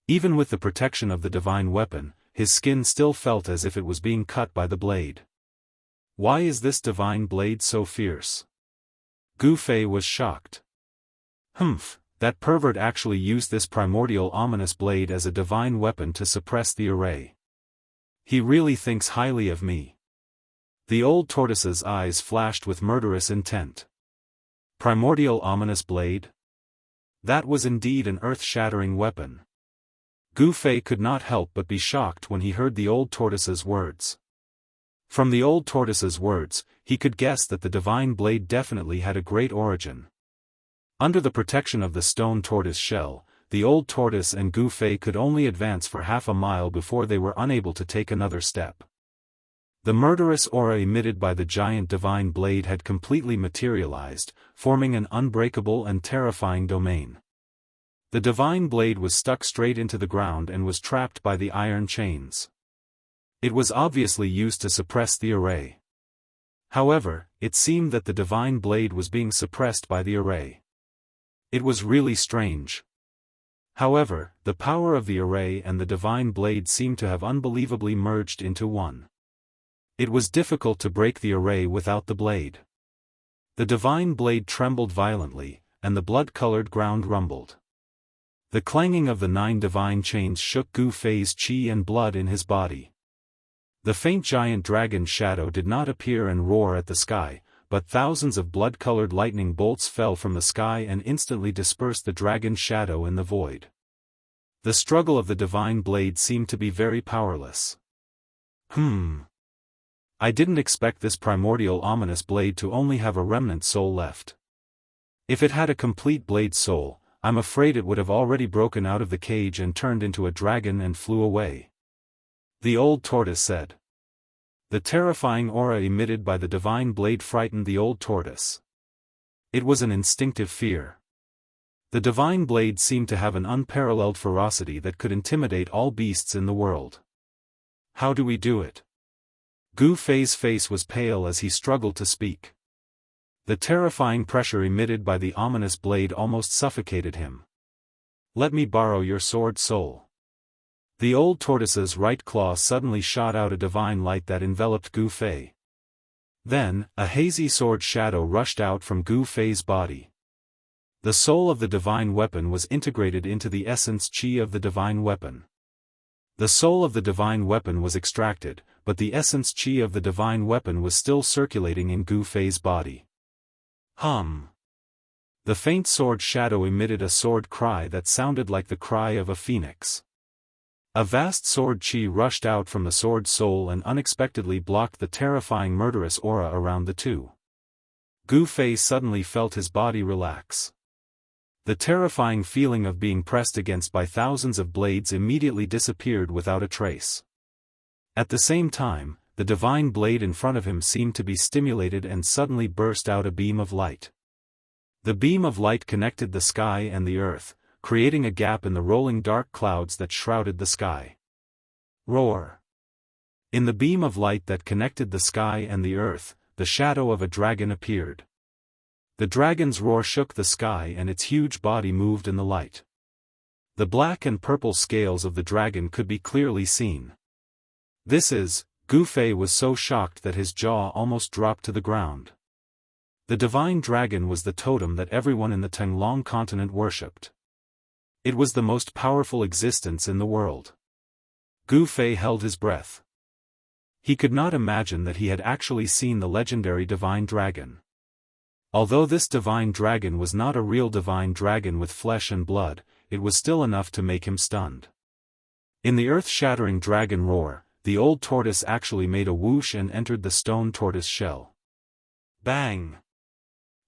Even with the protection of the divine weapon, his skin still felt as if it was being cut by the blade. Why is this divine blade so fierce? Gu Fei was shocked. That pervert actually used this primordial ominous blade as a divine weapon to suppress the array. He really thinks highly of me. The old tortoise's eyes flashed with murderous intent. Primordial ominous blade? That was indeed an earth-shattering weapon. Gu Fei could not help but be shocked when he heard the old tortoise's words. From the old tortoise's words, he could guess that the divine blade definitely had a great origin. Under the protection of the stone tortoise shell, the old tortoise and Gu Fei could only advance for half a mile before they were unable to take another step. The murderous aura emitted by the giant divine blade had completely materialized, forming an unbreakable and terrifying domain. The divine blade was stuck straight into the ground and was trapped by the iron chains. It was obviously used to suppress the array. However, it seemed that the divine blade was being suppressed by the array. It was really strange. However, the power of the array and the divine blade seemed to have unbelievably merged into one. It was difficult to break the array without the blade. The divine blade trembled violently, and the blood-colored ground rumbled. The clanging of the 9 divine chains shook Gu Fei's qi and blood in his body. The faint giant dragon's shadow did not appear and roar at the sky, but thousands of blood-colored lightning bolts fell from the sky and instantly dispersed the dragon's shadow in the void. The struggle of the divine blade seemed to be very powerless. I didn't expect this primordial ominous blade to only have a remnant soul left. If it had a complete blade soul, I'm afraid it would have already broken out of the cage and turned into a dragon and flew away. The old tortoise said. The terrifying aura emitted by the divine blade frightened the old tortoise. It was an instinctive fear. The divine blade seemed to have an unparalleled ferocity that could intimidate all beasts in the world. How do we do it? Gu Fei's face was pale as he struggled to speak. The terrifying pressure emitted by the ominous blade almost suffocated him. Let me borrow your sword soul. The old tortoise's right claw suddenly shot out a divine light that enveloped Gu Fei. Then, a hazy sword shadow rushed out from Gu Fei's body. The soul of the divine weapon was integrated into the essence qi of the divine weapon. The soul of the divine weapon was extracted, but the essence qi of the divine weapon was still circulating in Gu Fei's body. The faint sword shadow emitted a sword cry that sounded like the cry of a phoenix. A vast sword qi rushed out from the sword soul and unexpectedly blocked the terrifying murderous aura around the two. Gu Fei suddenly felt his body relax. The terrifying feeling of being pressed against by thousands of blades immediately disappeared without a trace. At the same time, the divine blade in front of him seemed to be stimulated and suddenly burst out a beam of light. The beam of light connected the sky and the earth, creating a gap in the rolling dark clouds that shrouded the sky. Roar! In the beam of light that connected the sky and the earth, the shadow of a dragon appeared. The dragon's roar shook the sky and its huge body moved in the light. The black and purple scales of the dragon could be clearly seen. Gu Fei was so shocked that his jaw almost dropped to the ground. The divine dragon was the totem that everyone in the Tenglong continent worshipped. It was the most powerful existence in the world. Gu Fei held his breath. He could not imagine that he had actually seen the legendary divine dragon. Although this divine dragon was not a real divine dragon with flesh and blood, it was still enough to make him stunned. In the earth-shattering dragon roar, the old tortoise actually made a whoosh and entered the stone tortoise shell. Bang!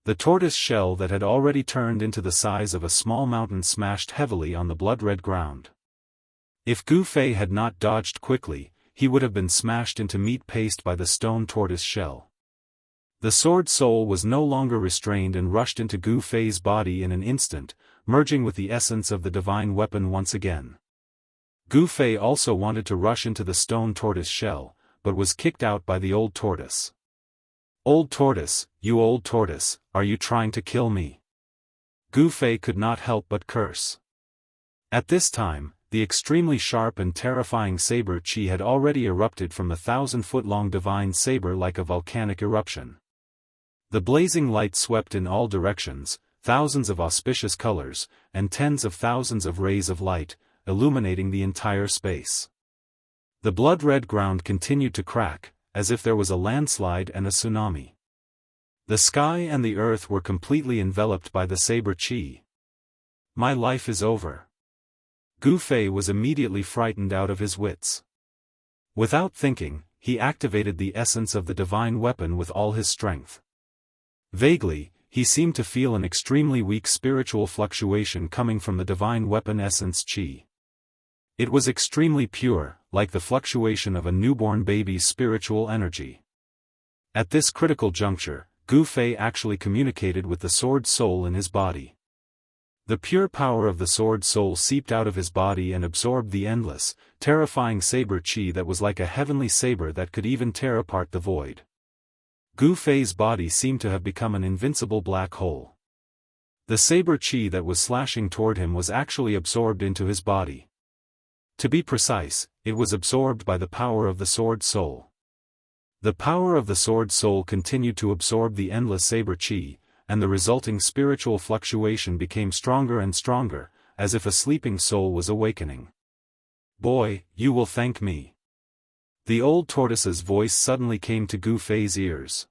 The tortoise shell that had already turned into the size of a small mountain smashed heavily on the blood-red ground. If Gu Fei had not dodged quickly, he would have been smashed into meat paste by the stone tortoise shell. The sword soul was no longer restrained and rushed into Gu Fei's body in an instant, merging with the essence of the divine weapon once again. Gu Fei also wanted to rush into the stone tortoise shell, but was kicked out by the old tortoise. Old tortoise, you old tortoise, are you trying to kill me? Gu Fei could not help but curse. At this time, the extremely sharp and terrifying saber qi had already erupted from the 1,000-foot-long divine saber like a volcanic eruption. The blazing light swept in all directions, thousands of auspicious colors, and tens of thousands of rays of light, illuminating the entire space. The blood-red ground continued to crack, as if there was a landslide and a tsunami. The sky and the earth were completely enveloped by the saber qi. My life is over. Gu Fei was immediately frightened out of his wits. Without thinking, he activated the essence of the divine weapon with all his strength. Vaguely, he seemed to feel an extremely weak spiritual fluctuation coming from the divine weapon essence qi. It was extremely pure, like the fluctuation of a newborn baby's spiritual energy. At this critical juncture, Gu Fei actually communicated with the sword soul in his body. The pure power of the sword soul seeped out of his body and absorbed the endless, terrifying saber qi that was like a heavenly saber that could even tear apart the void. Gu Fei's body seemed to have become an invincible black hole. The saber qi that was slashing toward him was actually absorbed into his body. To be precise, it was absorbed by the power of the sword soul. The power of the sword soul continued to absorb the endless saber qi, and the resulting spiritual fluctuation became stronger and stronger, as if a sleeping soul was awakening. Boy, you will thank me. The old tortoise's voice suddenly came to Gu Fei's ears.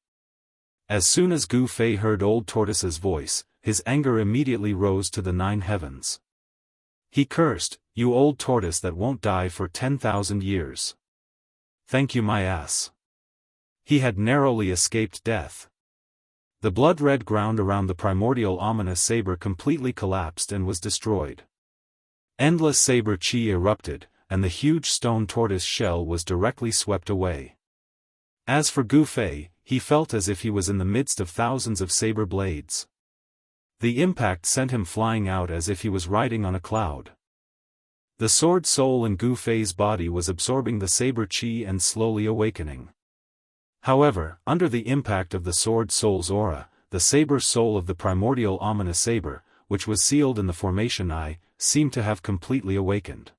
As soon as Gu Fei heard old tortoise's voice, his anger immediately rose to the 9 heavens. He cursed, "You old tortoise that won't die for 10,000 years. thank you my ass. He had narrowly escaped death. The blood-red ground around the primordial ominous saber completely collapsed and was destroyed. Endless saber chi erupted, and the huge stone tortoise shell was directly swept away. As for Gu Fei, he felt as if he was in the midst of thousands of saber blades. The impact sent him flying out as if he was riding on a cloud. The sword soul in Gu Fei's body was absorbing the saber chi and slowly awakening. However, under the impact of the sword soul's aura, the saber soul of the primordial ominous saber, which was sealed in the formation eye, seemed to have completely awakened.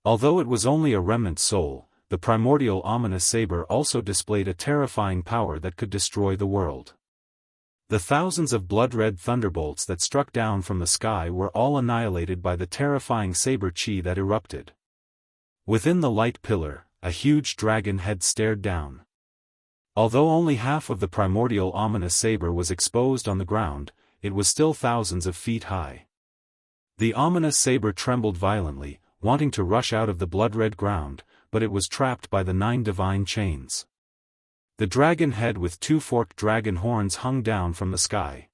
Although it was only a remnant soul, the primordial ominous saber also displayed a terrifying power that could destroy the world. The thousands of blood-red thunderbolts that struck down from the sky were all annihilated by the terrifying saber chi that erupted. Within the light pillar, a huge dragon head stared down. Although only half of the primordial ominous saber was exposed on the ground, it was still thousands of feet high. The ominous saber trembled violently, wanting to rush out of the blood-red ground, but it was trapped by the 9 divine chains. The dragon head with 2 forked dragon horns hung down from the sky.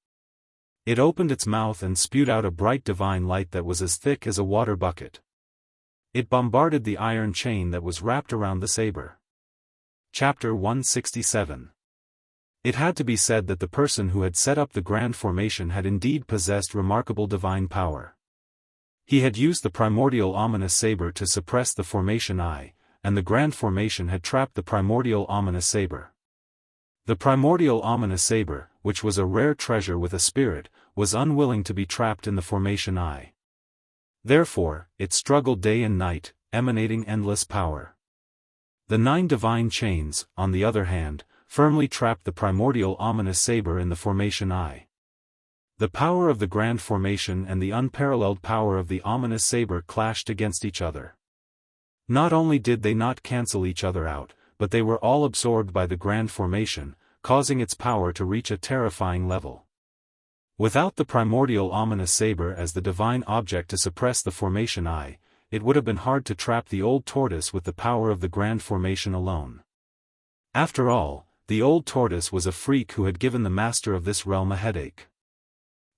It opened its mouth and spewed out a bright divine light that was as thick as a water bucket. It bombarded the iron chain that was wrapped around the saber. Chapter 167. It had to be said that the person who had set up the grand formation had indeed possessed remarkable divine power. He had used the primordial ominous saber to suppress the formation eye, and the grand formation had trapped the primordial ominous saber. The primordial ominous saber, which was a rare treasure with a spirit, was unwilling to be trapped in the formation eye. Therefore, it struggled day and night, emanating endless power. The 9 divine chains, on the other hand, firmly trapped the primordial ominous saber in the formation eye. The power of the grand formation and the unparalleled power of the ominous saber clashed against each other. Not only did they not cancel each other out, but they were all absorbed by the grand formation, causing its power to reach a terrifying level. Without the primordial ominous saber as the divine object to suppress the formation eye, it would have been hard to trap the old tortoise with the power of the grand formation alone. After all, the old tortoise was a freak who had given the master of this realm a headache.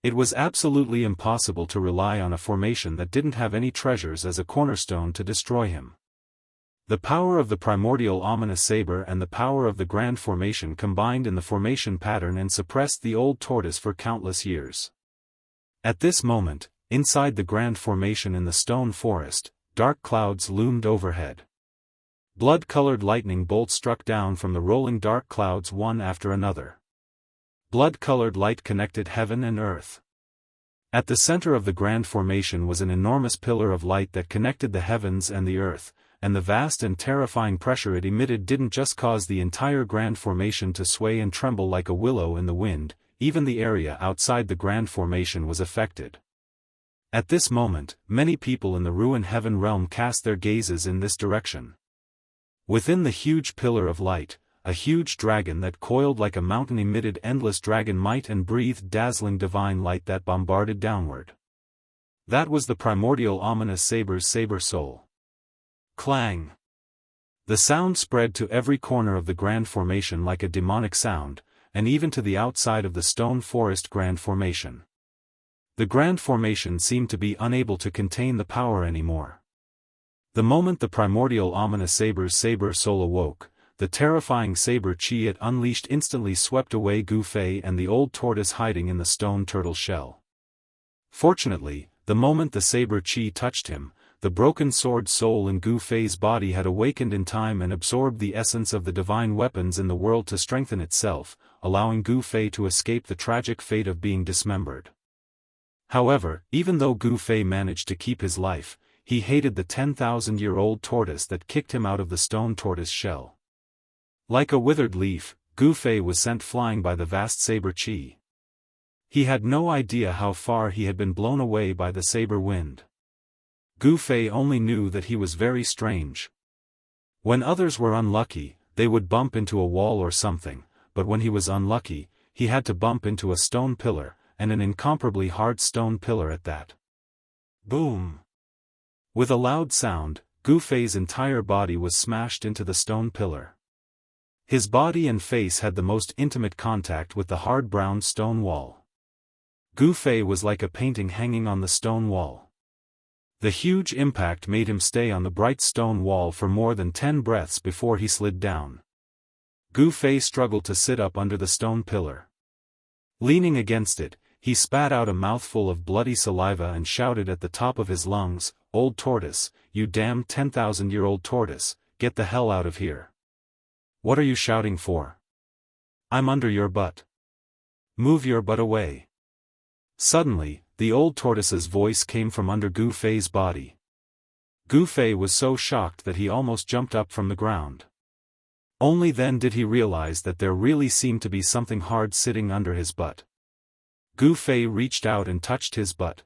It was absolutely impossible to rely on a formation that didn't have any treasures as a cornerstone to destroy him. The power of the primordial ominous saber and the power of the grand formation combined in the formation pattern and suppressed the old tortoise for countless years. At this moment, inside the grand formation in the stone forest, dark clouds loomed overhead. Blood-colored lightning bolts struck down from the rolling dark clouds one after another. Blood-colored light connected heaven and earth. At the center of the grand formation was an enormous pillar of light that connected the heavens and the earth, and the vast and terrifying pressure it emitted didn't just cause the entire grand formation to sway and tremble like a willow in the wind, even the area outside the grand formation was affected. At this moment, many people in the ruined heaven realm cast their gazes in this direction. Within the huge pillar of light, a huge dragon that coiled like a mountain emitted endless dragon might and breathed dazzling divine light that bombarded downward. That was the primordial ominous saber's saber soul. Clang! The sound spread to every corner of the grand formation like a demonic sound, and even to the outside of the stone forest grand formation. The grand formation seemed to be unable to contain the power anymore. The moment the primordial ominous saber's saber soul awoke, the terrifying saber chi it unleashed instantly swept away Gu Fei and the old tortoise hiding in the stone turtle shell. Fortunately, the moment the saber chi touched him, the broken sword soul in Gu Fei's body had awakened in time and absorbed the essence of the divine weapons in the world to strengthen itself, allowing Gu Fei to escape the tragic fate of being dismembered. However, even though Gu Fei managed to keep his life, he hated the 10,000-year-old tortoise that kicked him out of the stone tortoise shell. Like a withered leaf, Gu Fei was sent flying by the vast saber chi. He had no idea how far he had been blown away by the saber wind. Gu Fei only knew that he was very strange. When others were unlucky, they would bump into a wall or something, but when he was unlucky, he had to bump into a stone pillar, and an incomparably hard stone pillar at that. Boom! With a loud sound, Gu Fei's entire body was smashed into the stone pillar. His body and face had the most intimate contact with the hard brown stone wall. Gu Fei was like a painting hanging on the stone wall. The huge impact made him stay on the bright stone wall for more than 10 breaths before he slid down. Gu Fei struggled to sit up under the stone pillar. Leaning against it, he spat out a mouthful of bloody saliva and shouted at the top of his lungs, "Old tortoise, you damn 10,000-year-old tortoise, get the hell out of here. What are you shouting for? I'm under your butt. Move your butt away." Suddenly, the old tortoise's voice came from under Gu Fei's body. Gu Fei was so shocked that he almost jumped up from the ground. Only then did he realize that there really seemed to be something hard sitting under his butt. Gu Fei reached out and touched his butt.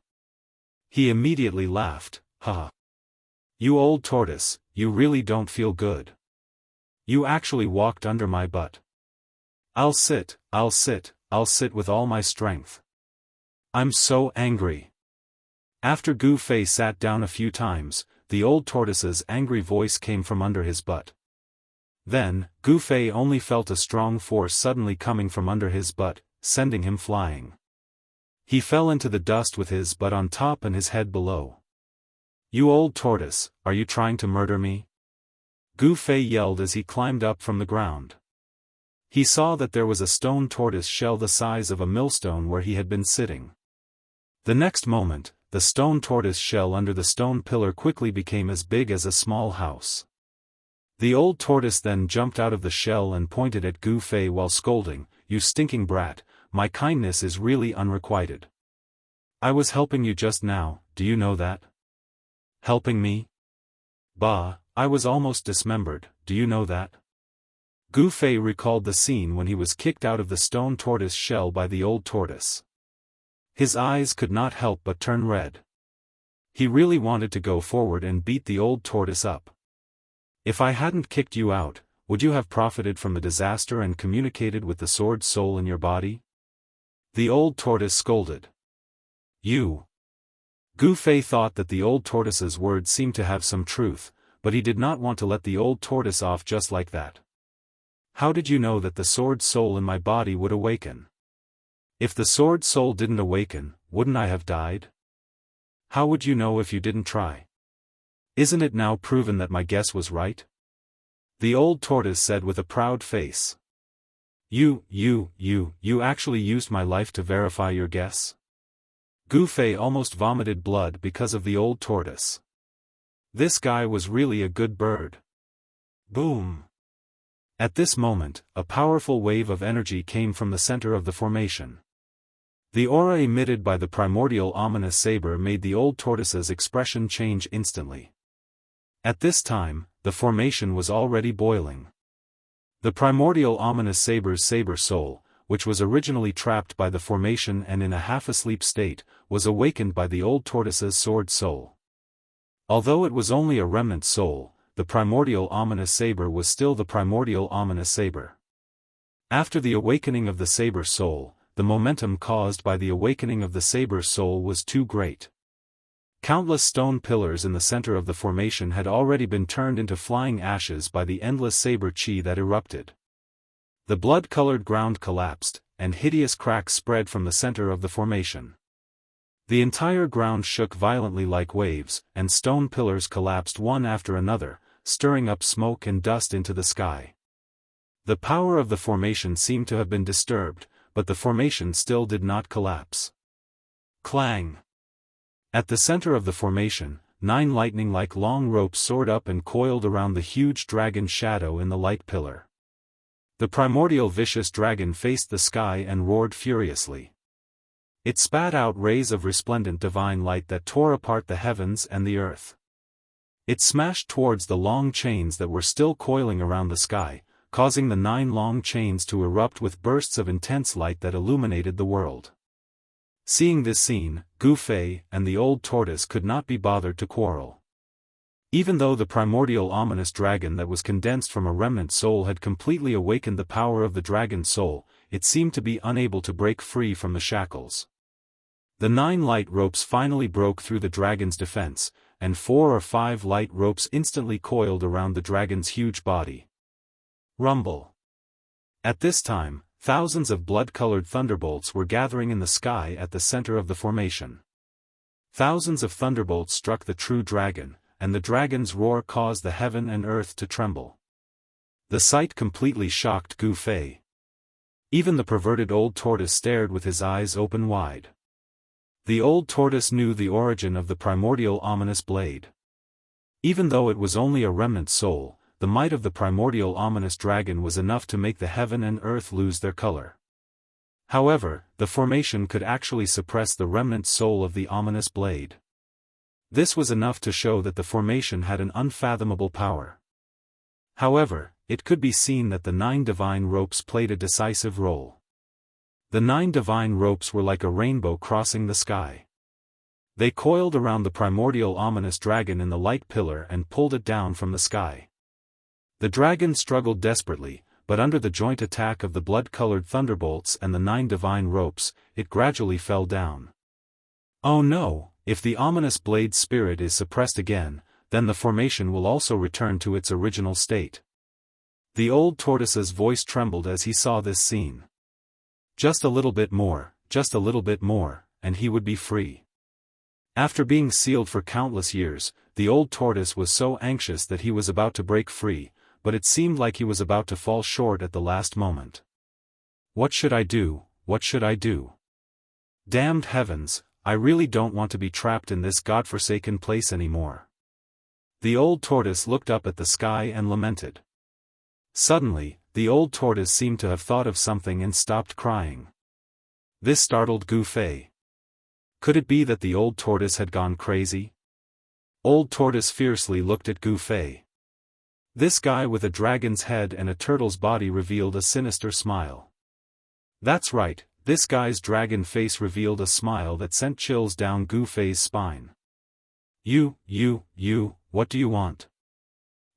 He immediately laughed, "Haha. You old tortoise, you really don't feel good. You actually walked under my butt. I'll sit with all my strength. I'm so angry." After Gu Fei sat down a few times, the old tortoise's angry voice came from under his butt. Then, Gu Fei only felt a strong force suddenly coming from under his butt, sending him flying. He fell into the dust with his butt on top and his head below. "You old tortoise, are you trying to murder me?" Gu Fei yelled as he climbed up from the ground. He saw that there was a stone tortoise shell the size of a millstone where he had been sitting. The next moment, the stone tortoise shell under the stone pillar quickly became as big as a small house. The old tortoise then jumped out of the shell and pointed at Gu Fei while scolding, "You stinking brat, my kindness is really unrequited. I was helping you just now, do you know that? Helping me? Bah, I was almost dismembered, do you know that?" Gu Fei recalled the scene when he was kicked out of the stone tortoise shell by the old tortoise. His eyes could not help but turn red. He really wanted to go forward and beat the old tortoise up. "If I hadn't kicked you out, would you have profited from the disaster and communicated with the sword soul in your body?" The old tortoise scolded. "You." Gu Fei thought that the old tortoise's words seemed to have some truth, but he did not want to let the old tortoise off just like that. "How did you know that the sword soul in my body would awaken? If the sword soul didn't awaken, wouldn't I have died? How would you know if you didn't try? Isn't it now proven that my guess was right?" The old tortoise said with a proud face. You actually used my life to verify your guess?" Gu Fei almost vomited blood because of the old tortoise. This guy was really a good bird. Boom! At this moment, a powerful wave of energy came from the center of the formation. The aura emitted by the primordial ominous saber made the old tortoise's expression change instantly. At this time, the formation was already boiling. The primordial ominous saber's saber soul, which was originally trapped by the formation and in a half-asleep state, was awakened by the old tortoise's sword soul. Although it was only a remnant soul, the primordial ominous saber was still the primordial ominous saber. After the awakening of the saber soul, the momentum caused by the awakening of the saber soul was too great. Countless stone pillars in the center of the formation had already been turned into flying ashes by the endless saber chi that erupted. The blood-colored ground collapsed, and hideous cracks spread from the center of the formation. The entire ground shook violently like waves, and stone pillars collapsed one after another, stirring up smoke and dust into the sky. The power of the formation seemed to have been disturbed, but the formation still did not collapse. Clang! At the center of the formation, 9 lightning-like long ropes soared up and coiled around the huge dragon shadow in the light pillar. The primordial vicious dragon faced the sky and roared furiously. It spat out rays of resplendent divine light that tore apart the heavens and the earth. It smashed towards the long chains that were still coiling around the sky, causing the 9 long chains to erupt with bursts of intense light that illuminated the world. Seeing this scene, Gu Fei and the old tortoise could not be bothered to quarrel. Even though the primordial ominous dragon that was condensed from a remnant soul had completely awakened the power of the dragon soul, it seemed to be unable to break free from the shackles. The 9 light ropes finally broke through the dragon's defense, and 4 or 5 light ropes instantly coiled around the dragon's huge body. Rumble. At this time, thousands of blood-colored thunderbolts were gathering in the sky at the center of the formation. Thousands of thunderbolts struck the true dragon, and the dragon's roar caused the heaven and earth to tremble. The sight completely shocked Gu Fei. Even the perverted old tortoise stared with his eyes open wide. The old tortoise knew the origin of the primordial ominous blade. Even though it was only a remnant soul, the might of the primordial ominous dragon was enough to make the heaven and earth lose their color. However, the formation could actually suppress the remnant soul of the ominous blade. This was enough to show that the formation had an unfathomable power. However, it could be seen that the 9 divine ropes played a decisive role. The 9 divine ropes were like a rainbow crossing the sky. They coiled around the primordial ominous dragon in the light pillar and pulled it down from the sky. The dragon struggled desperately, but under the joint attack of the blood-colored thunderbolts and the 9 divine ropes, it gradually fell down. Oh no, if the ominous blade spirit is suppressed again, then the formation will also return to its original state. The old tortoise's voice trembled as he saw this scene. Just a little bit more, and he would be free. After being sealed for countless years, the old tortoise was so anxious that he was about to break free, but it seemed like he was about to fall short at the last moment. What should I do? What should I do? Damned heavens, I really don't want to be trapped in this godforsaken place anymore. The old tortoise looked up at the sky and lamented. Suddenly, the old tortoise seemed to have thought of something and stopped crying. This startled Gu Fei. Could it be that the old tortoise had gone crazy? Old tortoise fiercely looked at Gu Fei. This guy with a dragon's head and a turtle's body revealed a sinister smile. That's right, this guy's dragon face revealed a smile that sent chills down Gu Fei's spine. You, what do you want?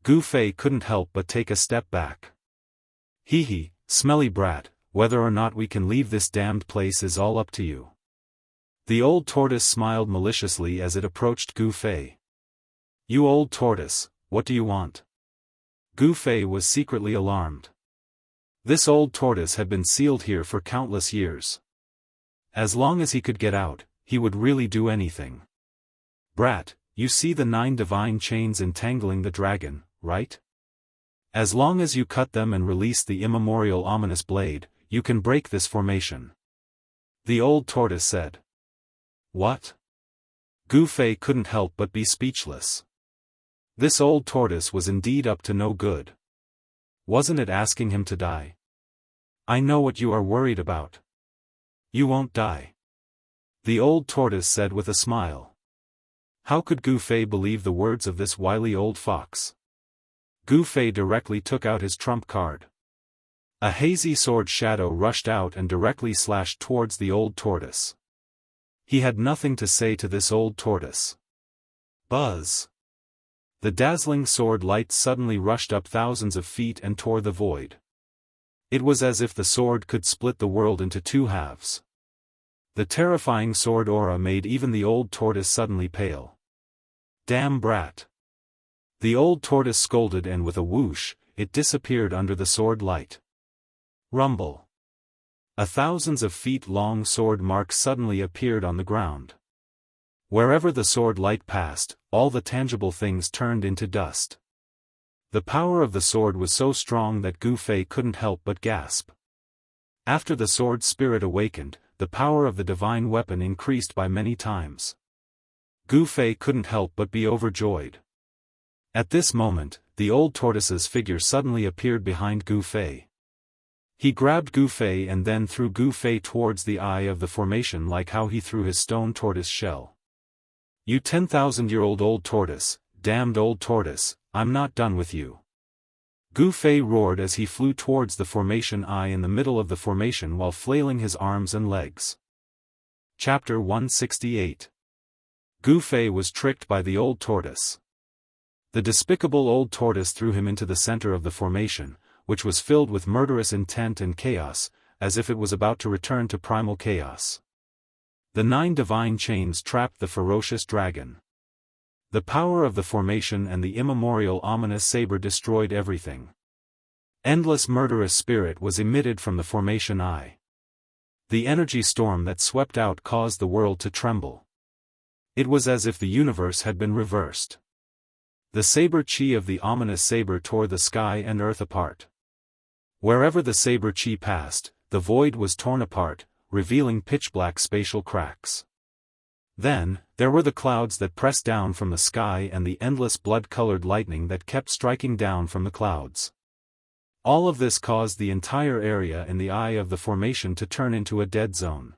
Gu Fei couldn't help but take a step back. Hee, smelly brat, whether or not we can leave this damned place is all up to you. The old tortoise smiled maliciously as it approached Gu Fei. You old tortoise, what do you want? Gu Fei was secretly alarmed. This old tortoise had been sealed here for countless years. As long as he could get out, he would really do anything. Brat, you see the 9 divine chains entangling the dragon, right? As long as you cut them and release the immemorial ominous blade, you can break this formation. The old tortoise said. What? Gu Fei couldn't help but be speechless. This old tortoise was indeed up to no good. Wasn't it asking him to die? I know what you are worried about. You won't die. The old tortoise said with a smile. How could Gu Fei believe the words of this wily old fox? Gu Fei directly took out his trump card. A hazy sword shadow rushed out and directly slashed towards the old tortoise. He had nothing to say to this old tortoise. Buzz! The dazzling sword light suddenly rushed up thousands of feet and tore the void. It was as if the sword could split the world into 2 halves. The terrifying sword aura made even the old tortoise suddenly pale. Damn brat! The old tortoise scolded and with a whoosh, it disappeared under the sword light. Rumble! A thousands of feet long sword mark suddenly appeared on the ground. Wherever the sword light passed, all the tangible things turned into dust. The power of the sword was so strong that Gu Fei couldn't help but gasp. After the sword spirit awakened, the power of the divine weapon increased by many times. Gu Fei couldn't help but be overjoyed. At this moment, the old tortoise's figure suddenly appeared behind Gu Fei. He grabbed Gu Fei and then threw Gu Fei towards the eye of the formation like how he threw his stone tortoise shell. You 10,000-year-old old tortoise, damned old tortoise, I'm not done with you. Gu Fei roared as he flew towards the formation eye in the middle of the formation while flailing his arms and legs. Chapter 168. Gu Fei was tricked by the old tortoise. The despicable old tortoise threw him into the center of the formation, which was filled with murderous intent and chaos, as if it was about to return to primal chaos. The 9 divine chains trapped the ferocious dragon. The power of the formation and the immemorial ominous saber destroyed everything. Endless murderous spirit was emitted from the formation eye. The energy storm that swept out caused the world to tremble. It was as if the universe had been reversed. The saber chi of the ominous saber tore the sky and earth apart. Wherever the saber chi passed, the void was torn apart, revealing pitch-black spatial cracks. Then, there were the clouds that pressed down from the sky and the endless blood-colored lightning that kept striking down from the clouds. All of this caused the entire area in the eye of the formation to turn into a dead zone.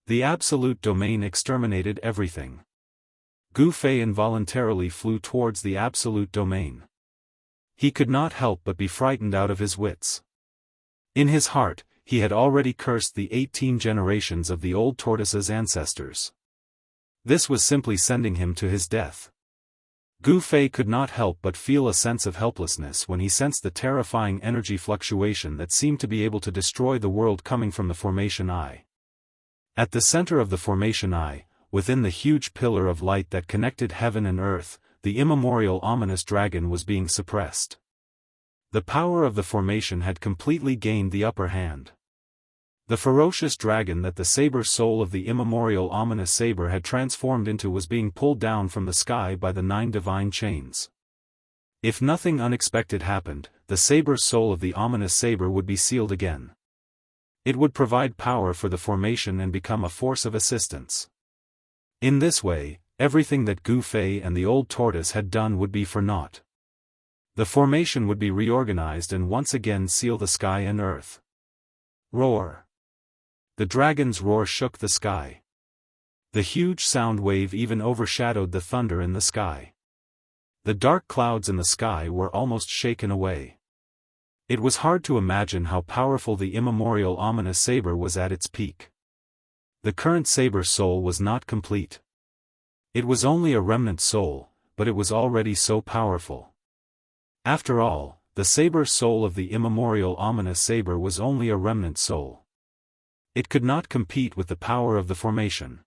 The absolute domain exterminated everything. Gu Fei involuntarily flew towards the absolute domain. He could not help but be frightened out of his wits. In his heart, he had already cursed the 18 generations of the old tortoise's ancestors. This was simply sending him to his death. Gu Fei could not help but feel a sense of helplessness when he sensed the terrifying energy fluctuation that seemed to be able to destroy the world coming from the formation eye. At the center of the formation eye, within the huge pillar of light that connected heaven and earth, the immemorial ominous dragon was being suppressed. The power of the formation had completely gained the upper hand. The ferocious dragon that the saber soul of the immemorial ominous saber had transformed into was being pulled down from the sky by the 9 divine chains. If nothing unexpected happened, the saber soul of the ominous saber would be sealed again. It would provide power for the formation and become a force of assistance. In this way, everything that Gu Fei and the old tortoise had done would be for naught. The formation would be reorganized and once again seal the sky and earth. Roar! The dragon's roar shook the sky. The huge sound wave even overshadowed the thunder in the sky. The dark clouds in the sky were almost shaken away. It was hard to imagine how powerful the immemorial ominous saber was at its peak. The current saber soul was not complete. It was only a remnant soul, but it was already so powerful. After all, the saber soul of the immemorial ominous saber was only a remnant soul. It could not compete with the power of the formation.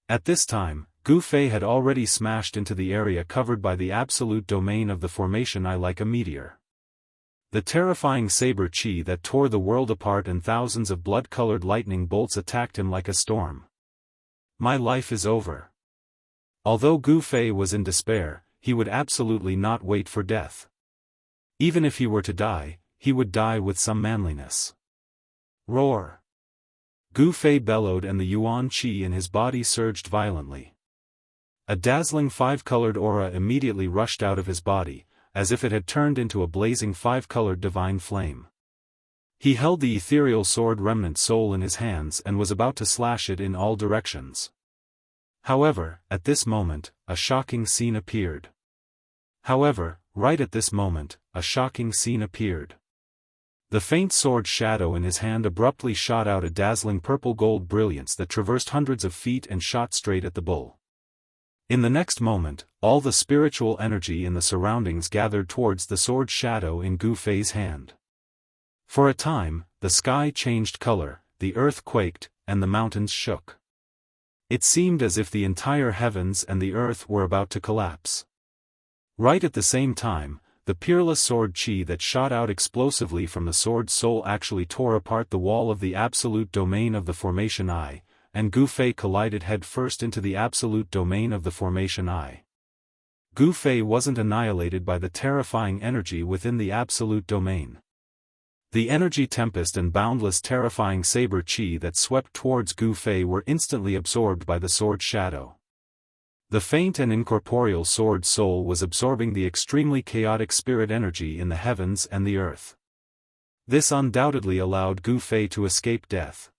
At this time, Gu Fei had already smashed into the area covered by the absolute domain of the formation eye like a meteor. The terrifying saber chi that tore the world apart and thousands of blood-colored lightning bolts attacked him like a storm. My life is over. Although Gu Fei was in despair, he would absolutely not wait for death. Even if he were to die, he would die with some manliness. Roar! Gu Fei bellowed and the yuan qi in his body surged violently. A dazzling 5-colored aura immediately rushed out of his body, as if it had turned into a blazing 5-colored divine flame. He held the ethereal sword remnant soul in his hands and was about to slash it in all directions. However, at this moment, a shocking scene appeared. The faint sword shadow in his hand abruptly shot out a dazzling purple-gold brilliance that traversed hundreds of feet and shot straight at the bull. In the next moment, all the spiritual energy in the surroundings gathered towards the sword shadow in Gu Fei's hand. For a time, the sky changed color, the earth quaked, and the mountains shook. It seemed as if the entire heavens and the earth were about to collapse. Right at the same time, the peerless sword chi that shot out explosively from the sword soul actually tore apart the wall of the absolute domain of the formation eye, and Gu Fei collided head-first into the absolute domain of the formation eye. Gu Fei wasn't annihilated by the terrifying energy within the absolute domain. The energy tempest and boundless terrifying saber chi that swept towards Gu Fei were instantly absorbed by the sword shadow. The faint and incorporeal sword soul was absorbing the extremely chaotic spirit energy in the heavens and the earth. This undoubtedly allowed Gu Fei to escape death.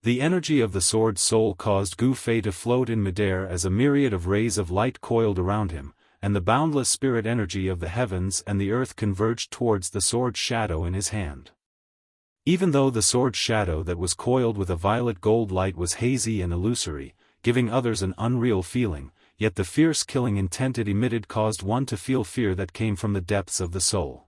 The energy of the sword soul caused Gu Fei to float in midair as a myriad of rays of light coiled around him, and the boundless spirit energy of the heavens and the earth converged towards the sword shadow in his hand. Even though the sword shadow that was coiled with a violet gold light was hazy and illusory, giving others an unreal feeling, yet the fierce killing intent it emitted caused one to feel fear that came from the depths of the soul.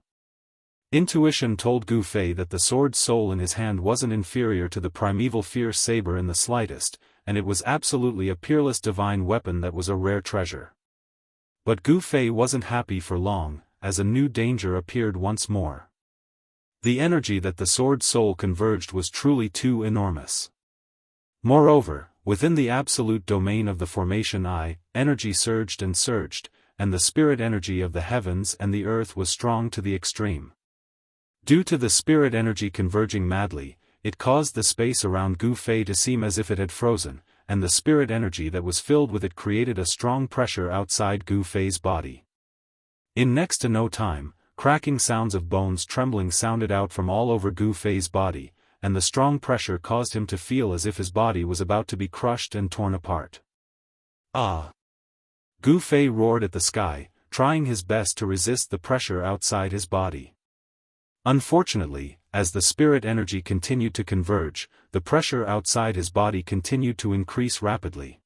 Intuition told Gu Fei that the sword soul in his hand wasn't inferior to the primeval fierce saber in the slightest, and it was absolutely a peerless divine weapon that was a rare treasure. But Gu Fei wasn't happy for long, as a new danger appeared once more. The energy that the sword soul converged was truly too enormous. Moreover, within the absolute domain of the formation I, energy surged, and the spirit energy of the heavens and the earth was strong to the extreme. Due to the spirit energy converging madly, it caused the space around Gu Fei to seem as if it had frozen, and the spirit energy that was filled with it created a strong pressure outside Gu Fei's body. In next to no time, cracking sounds of bones trembling sounded out from all over Gu Fei's body, and the strong pressure caused him to feel as if his body was about to be crushed and torn apart. Ah! Gu Fei roared at the sky, trying his best to resist the pressure outside his body. Unfortunately, as the spirit energy continued to converge, the pressure outside his body continued to increase rapidly.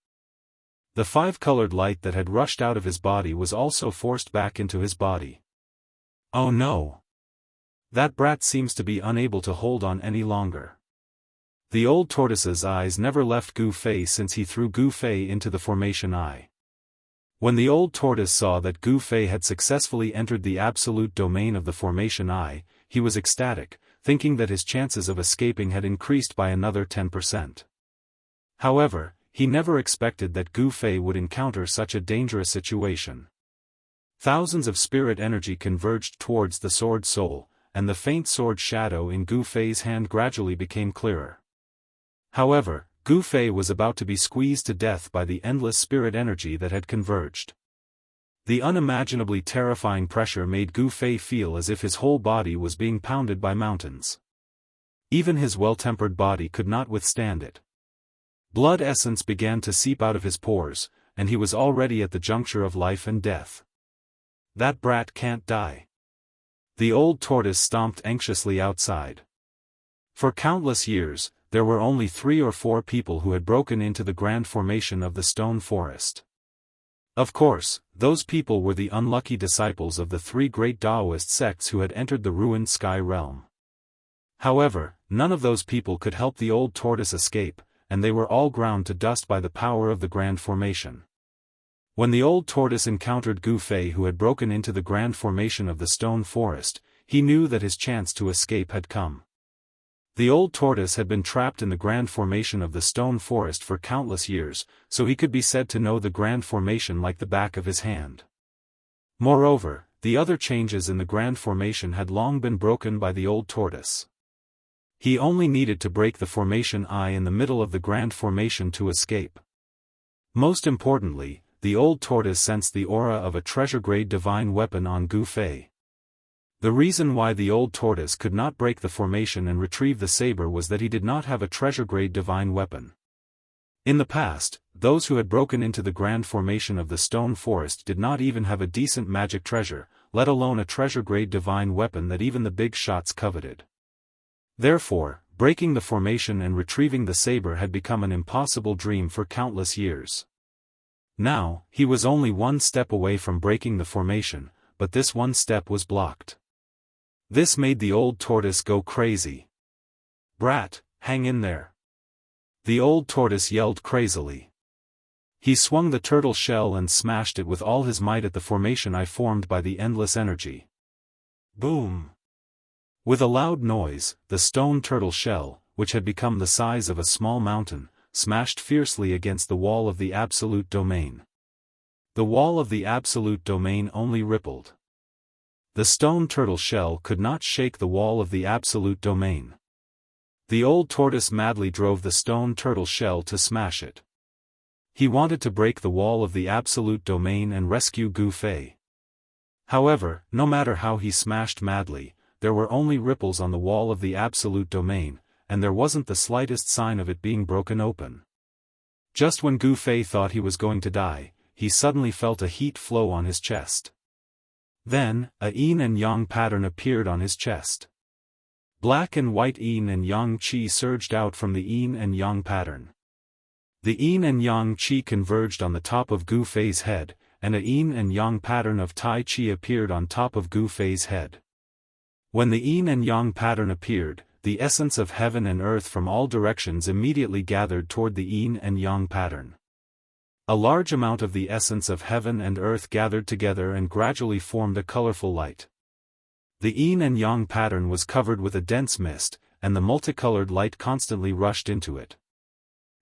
The five-colored light that had rushed out of his body was also forced back into his body. Oh no! That brat seems to be unable to hold on any longer. The old tortoise's eyes never left Gu Fei since he threw Gu Fei into the formation I. When the old tortoise saw that Gu Fei had successfully entered the absolute domain of the formation I, he was ecstatic, thinking that his chances of escaping had increased by another 10%. However, he never expected that Gu Fei would encounter such a dangerous situation. Thousands of spirit energy converged towards the sword soul, and the faint sword shadow in Gu Fei's hand gradually became clearer. However, Gu Fei was about to be squeezed to death by the endless spirit energy that had converged. The unimaginably terrifying pressure made Gu Fei feel as if his whole body was being pounded by mountains. Even his well-tempered body could not withstand it. Blood essence began to seep out of his pores, and he was already at the juncture of life and death. That brat can't die. The old tortoise stomped anxiously outside. For countless years, there were only 3 or 4 people who had broken into the grand formation of the stone forest. Of course, those people were the unlucky disciples of the 3 great Daoist sects who had entered the ruined sky realm. However, none of those people could help the old tortoise escape, and they were all ground to dust by the power of the grand formation. When the old tortoise encountered Gu Fei who had broken into the grand formation of the stone forest, he knew that his chance to escape had come. The old tortoise had been trapped in the grand formation of the stone forest for countless years, so he could be said to know the grand formation like the back of his hand. Moreover, the other changes in the grand formation had long been broken by the old tortoise. He only needed to break the formation I in the middle of the grand formation to escape. Most importantly, the old tortoise sensed the aura of a treasure-grade divine weapon on Gu Fei. The reason why the old tortoise could not break the formation and retrieve the saber was that he did not have a treasure-grade divine weapon. In the past, those who had broken into the grand formation of the stone forest did not even have a decent magic treasure, let alone a treasure-grade divine weapon that even the big shots coveted. Therefore, breaking the formation and retrieving the saber had become an impossible dream for countless years. Now, he was only one step away from breaking the formation, but this one step was blocked. This made the old tortoise go crazy. "Brat, hang in there!" The old tortoise yelled crazily. He swung the turtle shell and smashed it with all his might at the formation I formed by the endless energy. Boom! With a loud noise, the stone turtle shell, which had become the size of a small mountain, smashed fiercely against the wall of the absolute domain. The wall of the absolute domain only rippled. The stone turtle shell could not shake the wall of the absolute domain. The old tortoise madly drove the stone turtle shell to smash it. He wanted to break the wall of the absolute domain and rescue Gu Fei. However, no matter how he smashed madly, there were only ripples on the wall of the absolute domain, and there wasn't the slightest sign of it being broken open. Just when Gu Fei thought he was going to die, he suddenly felt a heat flow on his chest. Then, a yin and yang pattern appeared on his chest. Black and white yin and yang qi surged out from the yin and yang pattern. The yin and yang qi converged on the top of Gu Fei's head, and a yin and yang pattern of tai chi appeared on top of Gu Fei's head. When the yin and yang pattern appeared, the essence of heaven and earth from all directions immediately gathered toward the yin and yang pattern. A large amount of the essence of heaven and earth gathered together and gradually formed a colorful light. The yin and yang pattern was covered with a dense mist, and the multicolored light constantly rushed into it.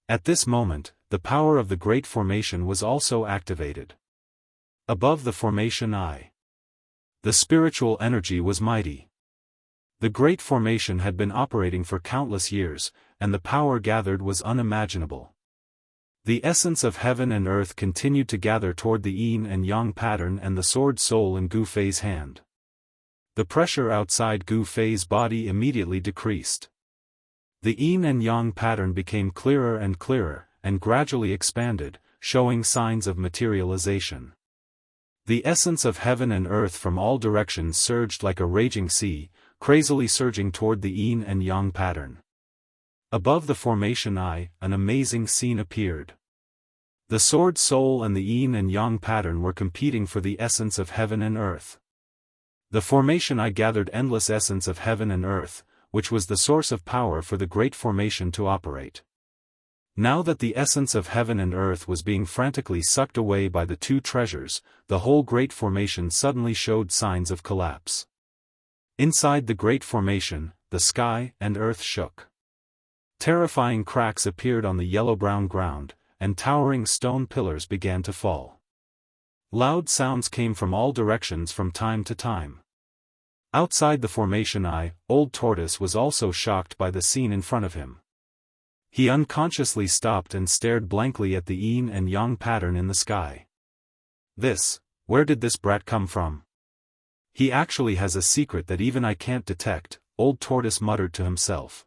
At this moment, the power of the Great Formation was also activated. Above the formation the spiritual energy was mighty. The Great Formation had been operating for countless years, and the power gathered was unimaginable. The essence of heaven and earth continued to gather toward the yin and yang pattern and the sword soul in Gu Fei's hand. The pressure outside Gu Fei's body immediately decreased. The yin and yang pattern became clearer and clearer, and gradually expanded, showing signs of materialization. The essence of heaven and earth from all directions surged like a raging sea, crazily surging toward the yin and yang pattern. Above the formation an amazing scene appeared. The sword soul and the yin and yang pattern were competing for the essence of heaven and earth. The formation gathered endless essence of heaven and earth, which was the source of power for the Great Formation to operate. Now that the essence of heaven and earth was being frantically sucked away by the two treasures, the whole Great Formation suddenly showed signs of collapse. Inside the Great Formation, the sky and earth shook. Terrifying cracks appeared on the yellow-brown ground, and towering stone pillars began to fall. Loud sounds came from all directions from time to time. Outside the formation Old Tortoise was also shocked by the scene in front of him. He unconsciously stopped and stared blankly at the yin and yang pattern in the sky. Where did this brat come from? He actually has a secret that even I can't detect, Old Tortoise muttered to himself.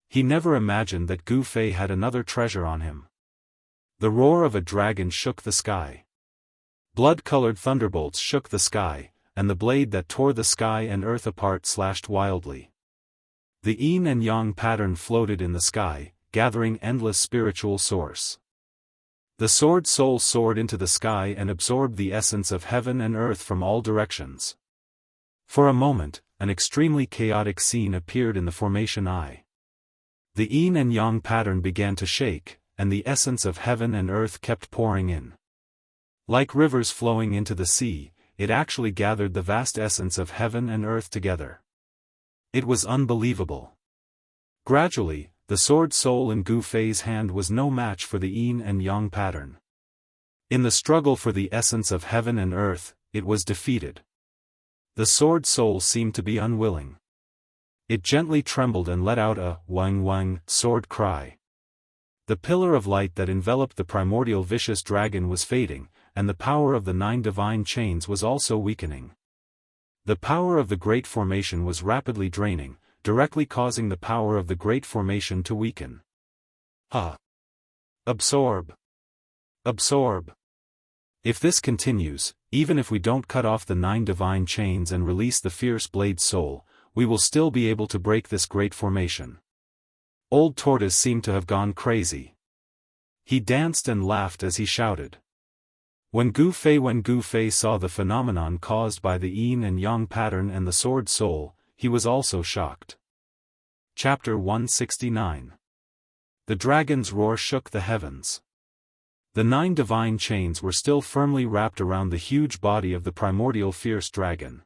He never imagined that Gu Fei had another treasure on him. The roar of a dragon shook the sky. Blood-colored thunderbolts shook the sky, and the blade that tore the sky and earth apart slashed wildly. The yin and yang pattern floated in the sky, gathering endless spiritual source. The sword soul soared into the sky and absorbed the essence of heaven and earth from all directions. For a moment, an extremely chaotic scene appeared in the formation The yin and yang pattern began to shake, and the essence of heaven and earth kept pouring in. Like rivers flowing into the sea, it actually gathered the vast essence of heaven and earth together. It was unbelievable. Gradually, the sword soul in Gu Fei's hand was no match for the yin and yang pattern. In the struggle for the essence of heaven and earth, it was defeated. The sword soul seemed to be unwilling. It gently trembled and let out a wang wang sword cry. The pillar of light that enveloped the primordial vicious dragon was fading, and the power of the 9 divine chains was also weakening. The power of the Great Formation was rapidly draining, directly causing the power of the Great Formation to weaken. Absorb. Absorb. If this continues, even if we don't cut off the 9 divine chains and release the fierce blade soul, we will still be able to break this Great Formation. Old Tortoise seemed to have gone crazy. He danced and laughed as he shouted. When Gu Fei saw the phenomenon caused by the yin and yang pattern and the sword soul, he was also shocked. Chapter 169. The dragon's roar shook the heavens. The 9 divine chains were still firmly wrapped around the huge body of the primordial fierce dragon.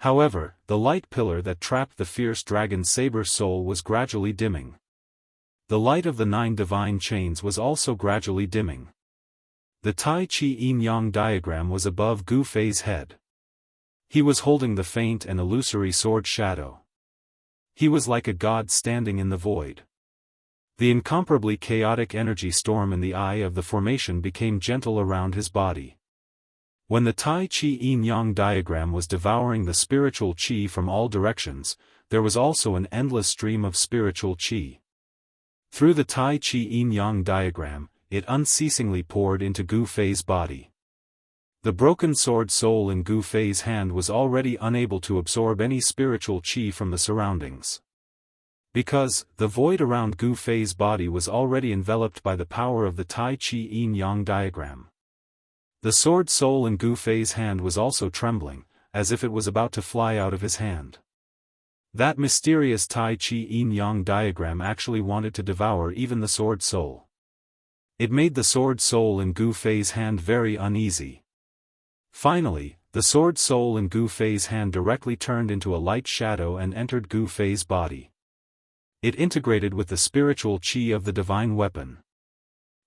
However, the light pillar that trapped the fierce dragon's saber soul was gradually dimming. The light of the 9 divine chains was also gradually dimming. The Tai Chi yin-yang diagram was above Gu Fei's head. He was holding the faint and illusory sword shadow. He was like a god standing in the void. The incomparably chaotic energy storm in the eye of the formation became gentle around his body. When the Tai Chi yin-yang diagram was devouring the spiritual chi from all directions, there was also an endless stream of spiritual chi. Through the Tai Chi yin-yang diagram, it unceasingly poured into Gu Fei's body. The broken sword soul in Gu Fei's hand was already unable to absorb any spiritual chi from the surroundings. Because, the void around Gu Fei's body was already enveloped by the power of the Tai Chi yin-yang diagram. The sword soul in Gu Fei's hand was also trembling, as if it was about to fly out of his hand. That mysterious Tai Chi yin-yang diagram actually wanted to devour even the sword soul. It made the sword soul in Gu Fei's hand very uneasy. Finally, the sword soul in Gu Fei's hand directly turned into a light shadow and entered Gu Fei's body. It integrated with the spiritual qi of the divine weapon.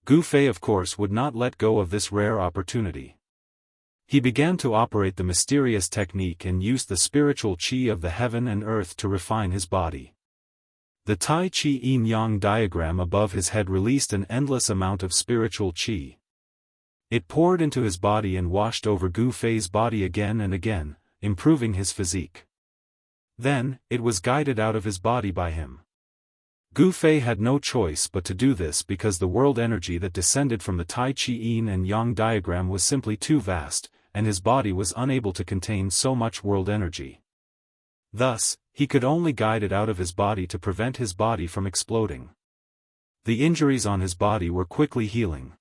Gu Fei of course would not let go of this rare opportunity. He began to operate the mysterious technique and used the spiritual qi of the heaven and earth to refine his body. The Tai Chi yin-yang diagram above his head released an endless amount of spiritual qi. It poured into his body and washed over Gu Fei's body again and again, improving his physique. Then, it was guided out of his body by him. Gu Fei had no choice but to do this because the world energy that descended from the Tai Chi yin and yang diagram was simply too vast, and his body was unable to contain so much world energy. Thus, he could only guide it out of his body to prevent his body from exploding. The injuries on his body were quickly healing.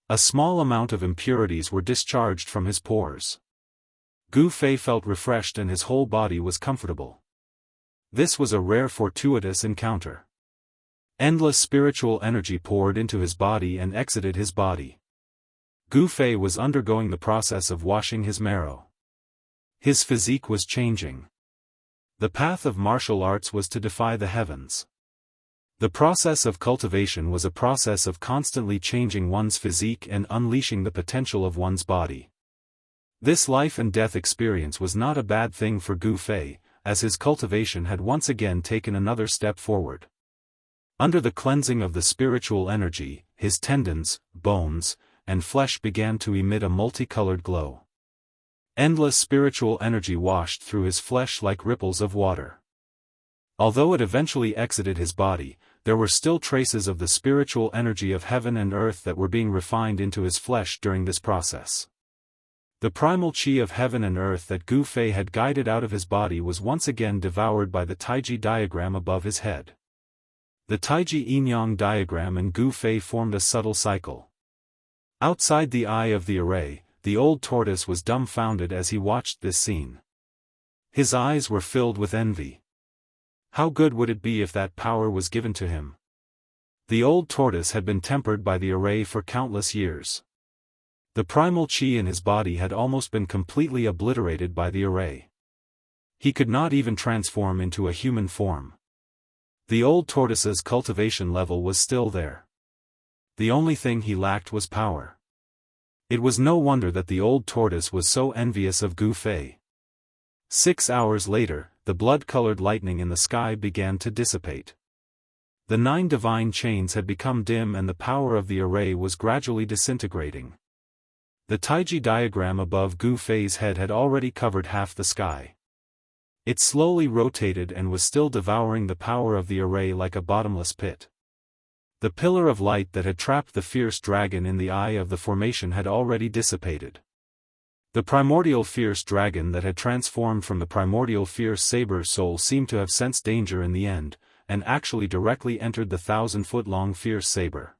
A small amount of impurities were discharged from his pores. Gu Fei felt refreshed and his whole body was comfortable. This was a rare fortuitous encounter. Endless spiritual energy poured into his body and exited his body. Gu Fei was undergoing the process of washing his marrow. His physique was changing. The path of martial arts was to defy the heavens. The process of cultivation was a process of constantly changing one's physique and unleashing the potential of one's body. This life and death experience was not a bad thing for Gu Fei, as his cultivation had once again taken another step forward. Under the cleansing of the spiritual energy, his tendons, bones, and flesh began to emit a multicolored glow. Endless spiritual energy washed through his flesh like ripples of water. Although it eventually exited his body, there were still traces of the spiritual energy of heaven and earth that were being refined into his flesh during this process. The primal qi of heaven and earth that Gu Fei had guided out of his body was once again devoured by the Taiji diagram above his head. The Taiji yin-yang diagram and Gu Fei formed a subtle cycle. Outside the eye of the array, the old tortoise was dumbfounded as he watched this scene. His eyes were filled with envy. How good would it be if that power was given to him? The old tortoise had been tempered by the array for countless years. The primal qi in his body had almost been completely obliterated by the array. He could not even transform into a human form. The old tortoise's cultivation level was still there. The only thing he lacked was power. It was no wonder that the old tortoise was so envious of Gu Fei. 6 hours later, the blood-colored lightning in the sky began to dissipate. The 9 divine chains had become dim and the power of the array was gradually disintegrating. The Taiji diagram above Gu Fei's head had already covered half the sky. It slowly rotated and was still devouring the power of the array like a bottomless pit. The pillar of light that had trapped the fierce dragon in the eye of the formation had already dissipated. The primordial fierce dragon that had transformed from the primordial fierce saber soul seemed to have sensed danger in the end, and actually directly entered the 1,000-foot-long fierce saber.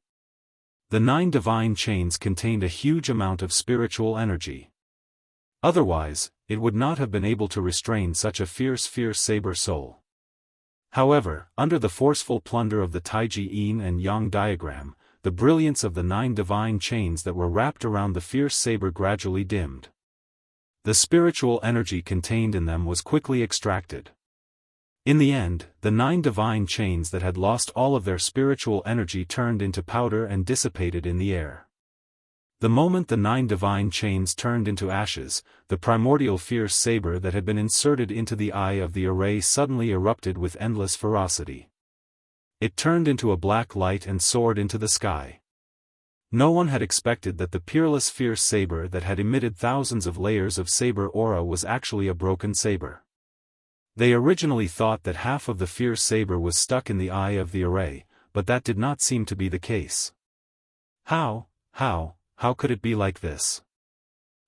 The 9 divine chains contained a huge amount of spiritual energy. Otherwise, it would not have been able to restrain such a fierce saber soul. However, under the forceful plunder of the Taiji yin and yang diagram, the brilliance of the 9 divine chains that were wrapped around the fierce saber gradually dimmed. The spiritual energy contained in them was quickly extracted. In the end, the 9 divine chains that had lost all of their spiritual energy turned into powder and dissipated in the air. The moment the 9 divine chains turned into ashes, the primordial fierce saber that had been inserted into the eye of the array suddenly erupted with endless ferocity. It turned into a black light and soared into the sky. No one had expected that the peerless fierce saber that had emitted thousands of layers of saber aura was actually a broken saber. They originally thought that half of the fierce saber was stuck in the eye of the array, but that did not seem to be the case. How could it be like this?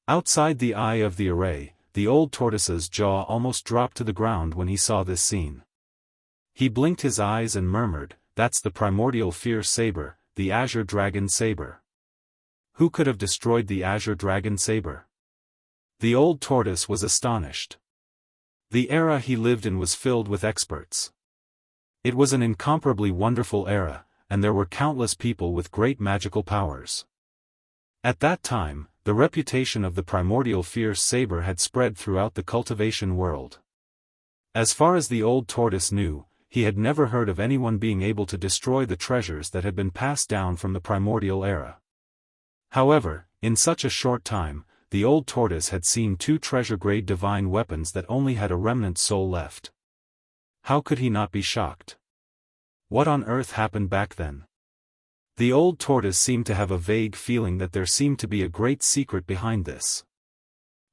Outside the eye of the array, the old tortoise's jaw almost dropped to the ground when he saw this scene. He blinked his eyes and murmured, "That's the primordial fierce saber, the azure dragon saber. Who could have destroyed the azure dragon saber?" The old tortoise was astonished. The era he lived in was filled with experts. It was an incomparably wonderful era, and there were countless people with great magical powers. At that time, the reputation of the primordial fierce saber had spread throughout the cultivation world. As far as the old tortoise knew, he had never heard of anyone being able to destroy the treasures that had been passed down from the primordial era. However, in such a short time, the old tortoise had seen 2 treasure-grade divine weapons that only had a remnant soul left. How could he not be shocked? What on earth happened back then? The old tortoise seemed to have a vague feeling that there seemed to be a great secret behind this.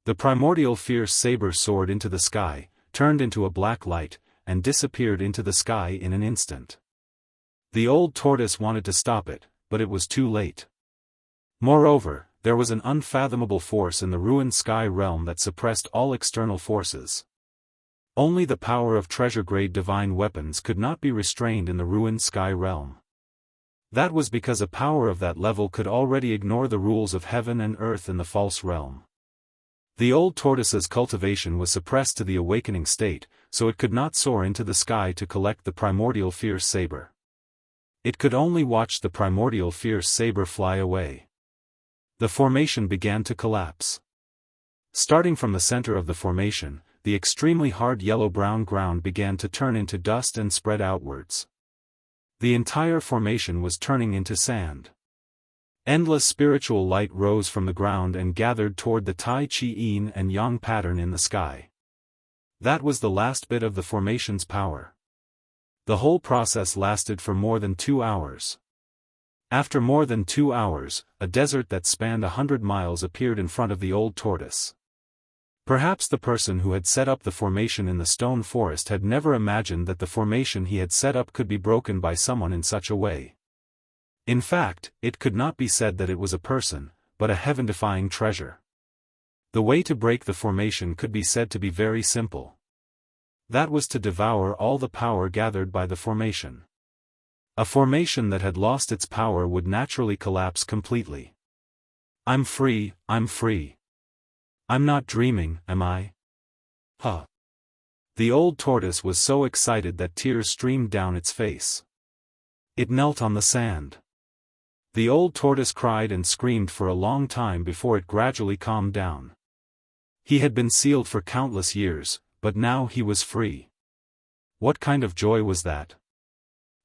The primordial fierce saber soared into the sky, turned into a black light, and disappeared into the sky in an instant. The old tortoise wanted to stop it, but it was too late. Moreover, there was an unfathomable force in the ruined sky realm that suppressed all external forces. Only the power of treasure-grade divine weapons could not be restrained in the ruined sky realm. That was because a power of that level could already ignore the rules of heaven and earth in the false realm. The old tortoise's cultivation was suppressed to the awakening state, so it could not soar into the sky to collect the primordial fierce saber. It could only watch the primordial fierce saber fly away. The formation began to collapse. Starting from the center of the formation, the extremely hard yellow-brown ground began to turn into dust and spread outwards. The entire formation was turning into sand. Endless spiritual light rose from the ground and gathered toward the Tai Chi Yin and Yang pattern in the sky. That was the last bit of the formation's power. The whole process lasted for more than 2 hours. After more than 2 hours, a desert that spanned 100 miles appeared in front of the old tortoise. Perhaps the person who had set up the formation in the stone forest had never imagined that the formation he had set up could be broken by someone in such a way. In fact, it could not be said that it was a person, but a heaven-defying treasure. The way to break the formation could be said to be very simple. That was to devour all the power gathered by the formation. A formation that had lost its power would naturally collapse completely. I'm free, I'm free. I'm not dreaming, am I? Huh. The old tortoise was so excited that tears streamed down its face. It knelt on the sand. The old tortoise cried and screamed for a long time before it gradually calmed down. He had been sealed for countless years, but now he was free. What kind of joy was that?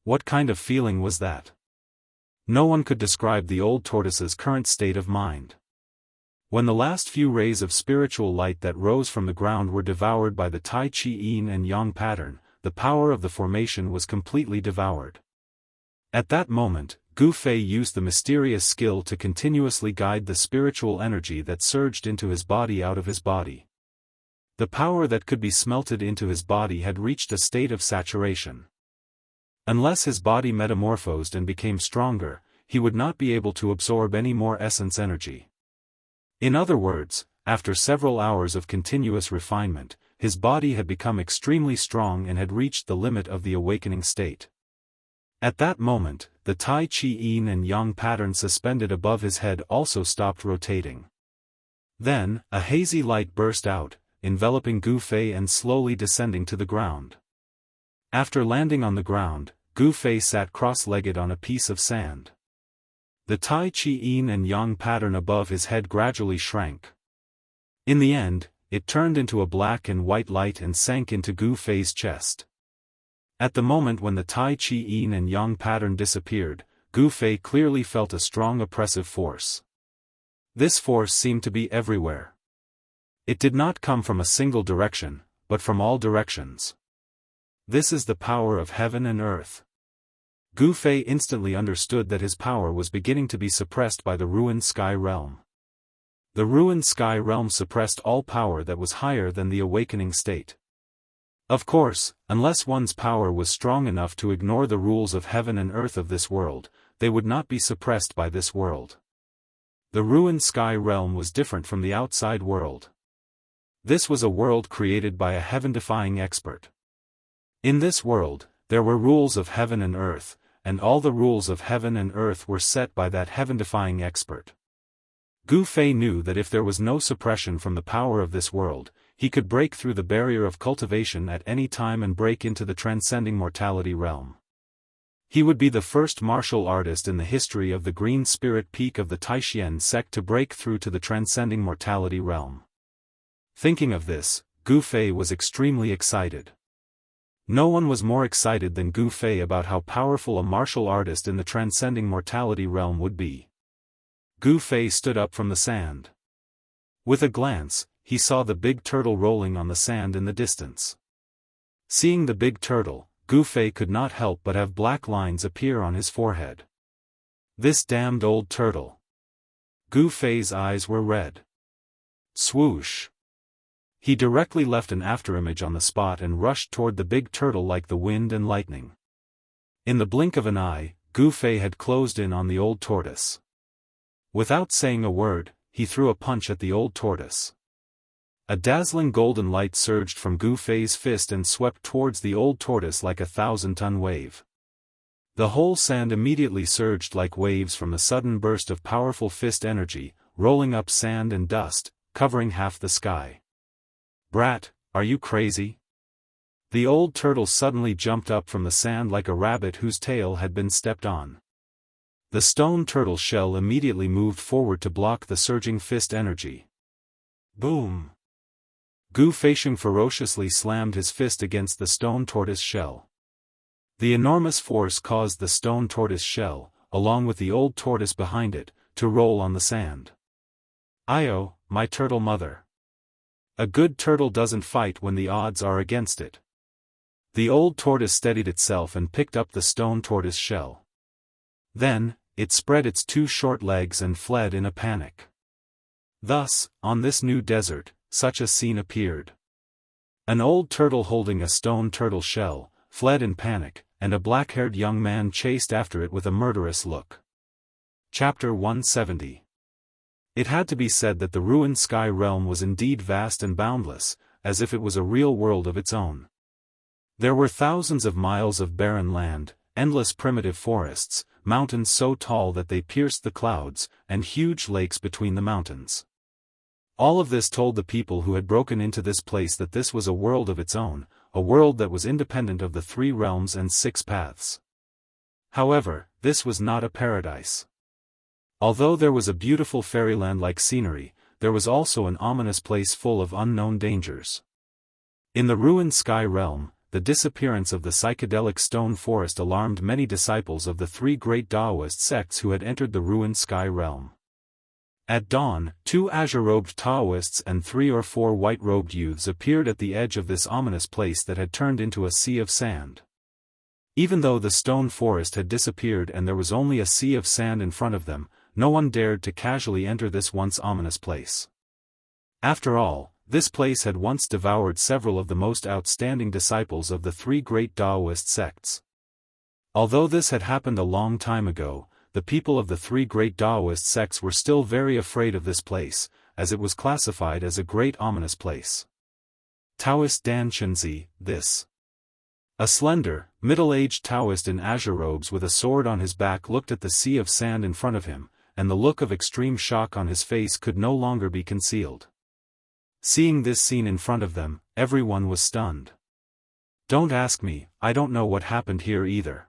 What kind of feeling was that? No one could describe the old tortoise's current state of mind. When the last few rays of spiritual light that rose from the ground were devoured by the Tai Chi Yin and Yang pattern, the power of the formation was completely devoured. At that moment, Gu Fei used the mysterious skill to continuously guide the spiritual energy that surged into his body out of his body. The power that could be smelted into his body had reached a state of saturation. Unless his body metamorphosed and became stronger, he would not be able to absorb any more essence energy. In other words, after several hours of continuous refinement, his body had become extremely strong and had reached the limit of the awakening state. At that moment, the Tai Chi Yin and Yang pattern suspended above his head also stopped rotating. Then, a hazy light burst out, enveloping Gu Fei and slowly descending to the ground. After landing on the ground, Gu Fei sat cross-legged on a piece of sand. The Tai Chi Yin and Yang pattern above his head gradually shrank. In the end, it turned into a black and white light and sank into Gu Fei's chest. At the moment when the Tai Chi Yin and Yang pattern disappeared, Gu Fei clearly felt a strong oppressive force. This force seemed to be everywhere. It did not come from a single direction, but from all directions. This is the power of heaven and earth. Gu Fei instantly understood that his power was beginning to be suppressed by the ruined sky realm. The ruined sky realm suppressed all power that was higher than the awakening state. Of course, unless one's power was strong enough to ignore the rules of heaven and earth of this world, they would not be suppressed by this world. The ruined sky realm was different from the outside world. This was a world created by a heaven-defying expert. In this world, there were rules of heaven and earth, and all the rules of heaven and earth were set by that heaven-defying expert. Gu Fei knew that if there was no suppression from the power of this world, he could break through the barrier of cultivation at any time and break into the transcending mortality realm. He would be the first martial artist in the history of the Green Spirit Peak of the Taishan sect to break through to the transcending mortality realm. Thinking of this, Gu Fei was extremely excited. No one was more excited than Gu Fei about how powerful a martial artist in the transcending mortality realm would be. Gu Fei stood up from the sand. With a glance, he saw the big turtle rolling on the sand in the distance. Seeing the big turtle, Gu Fei could not help but have black lines appear on his forehead. This damned old turtle. Gu Fei's eyes were red. Swoosh. He directly left an afterimage on the spot and rushed toward the big turtle like the wind and lightning. In the blink of an eye, Gu Fei had closed in on the old tortoise. Without saying a word, he threw a punch at the old tortoise. A dazzling golden light surged from Gu Fei's fist and swept towards the old tortoise like a 1,000-ton wave. The whole sand immediately surged like waves from the sudden burst of powerful fist energy, rolling up sand and dust, covering half the sky. Brat, are you crazy? The old turtle suddenly jumped up from the sand like a rabbit whose tail had been stepped on. The stone turtle shell immediately moved forward to block the surging fist energy. Boom! Gu Feixing ferociously slammed his fist against the stone tortoise shell. The enormous force caused the stone tortoise shell, along with the old tortoise behind it, to roll on the sand. Io, my turtle mother. A good turtle doesn't fight when the odds are against it. The old tortoise steadied itself and picked up the stone tortoise shell. Then, it spread its 2 short legs and fled in a panic. Thus, on this new desert, such a scene appeared. An old turtle holding a stone turtle shell, fled in panic, and a black-haired young man chased after it with a murderous look. Chapter 170. It had to be said that the ruined sky realm was indeed vast and boundless, as if it was a real world of its own. There were thousands of miles of barren land, endless primitive forests, mountains so tall that they pierced the clouds, and huge lakes between the mountains. All of this told the people who had broken into this place that this was a world of its own, a world that was independent of the 3 realms and 6 paths. However, this was not a paradise. Although there was a beautiful fairyland-like scenery, there was also an ominous place full of unknown dangers. In the ruined sky realm, the disappearance of the psychedelic stone forest alarmed many disciples of the 3 great Daoist sects who had entered the ruined sky realm. At dawn, 2 azure-robed Taoists and 3 or 4 white-robed youths appeared at the edge of this ominous place that had turned into a sea of sand. Even though the stone forest had disappeared and there was only a sea of sand in front of them, no one dared to casually enter this once ominous place. After all, this place had once devoured several of the most outstanding disciples of the 3 great Daoist sects. Although this had happened a long time ago, the people of the 3 great Daoist sects were still very afraid of this place, as it was classified as a great ominous place. Taoist Dan Chenzi, this. A slender, middle-aged Taoist in azure robes with a sword on his back looked at the sea of sand in front of him, and the look of extreme shock on his face could no longer be concealed. Seeing this scene in front of them, everyone was stunned. Don't ask me, I don't know what happened here either.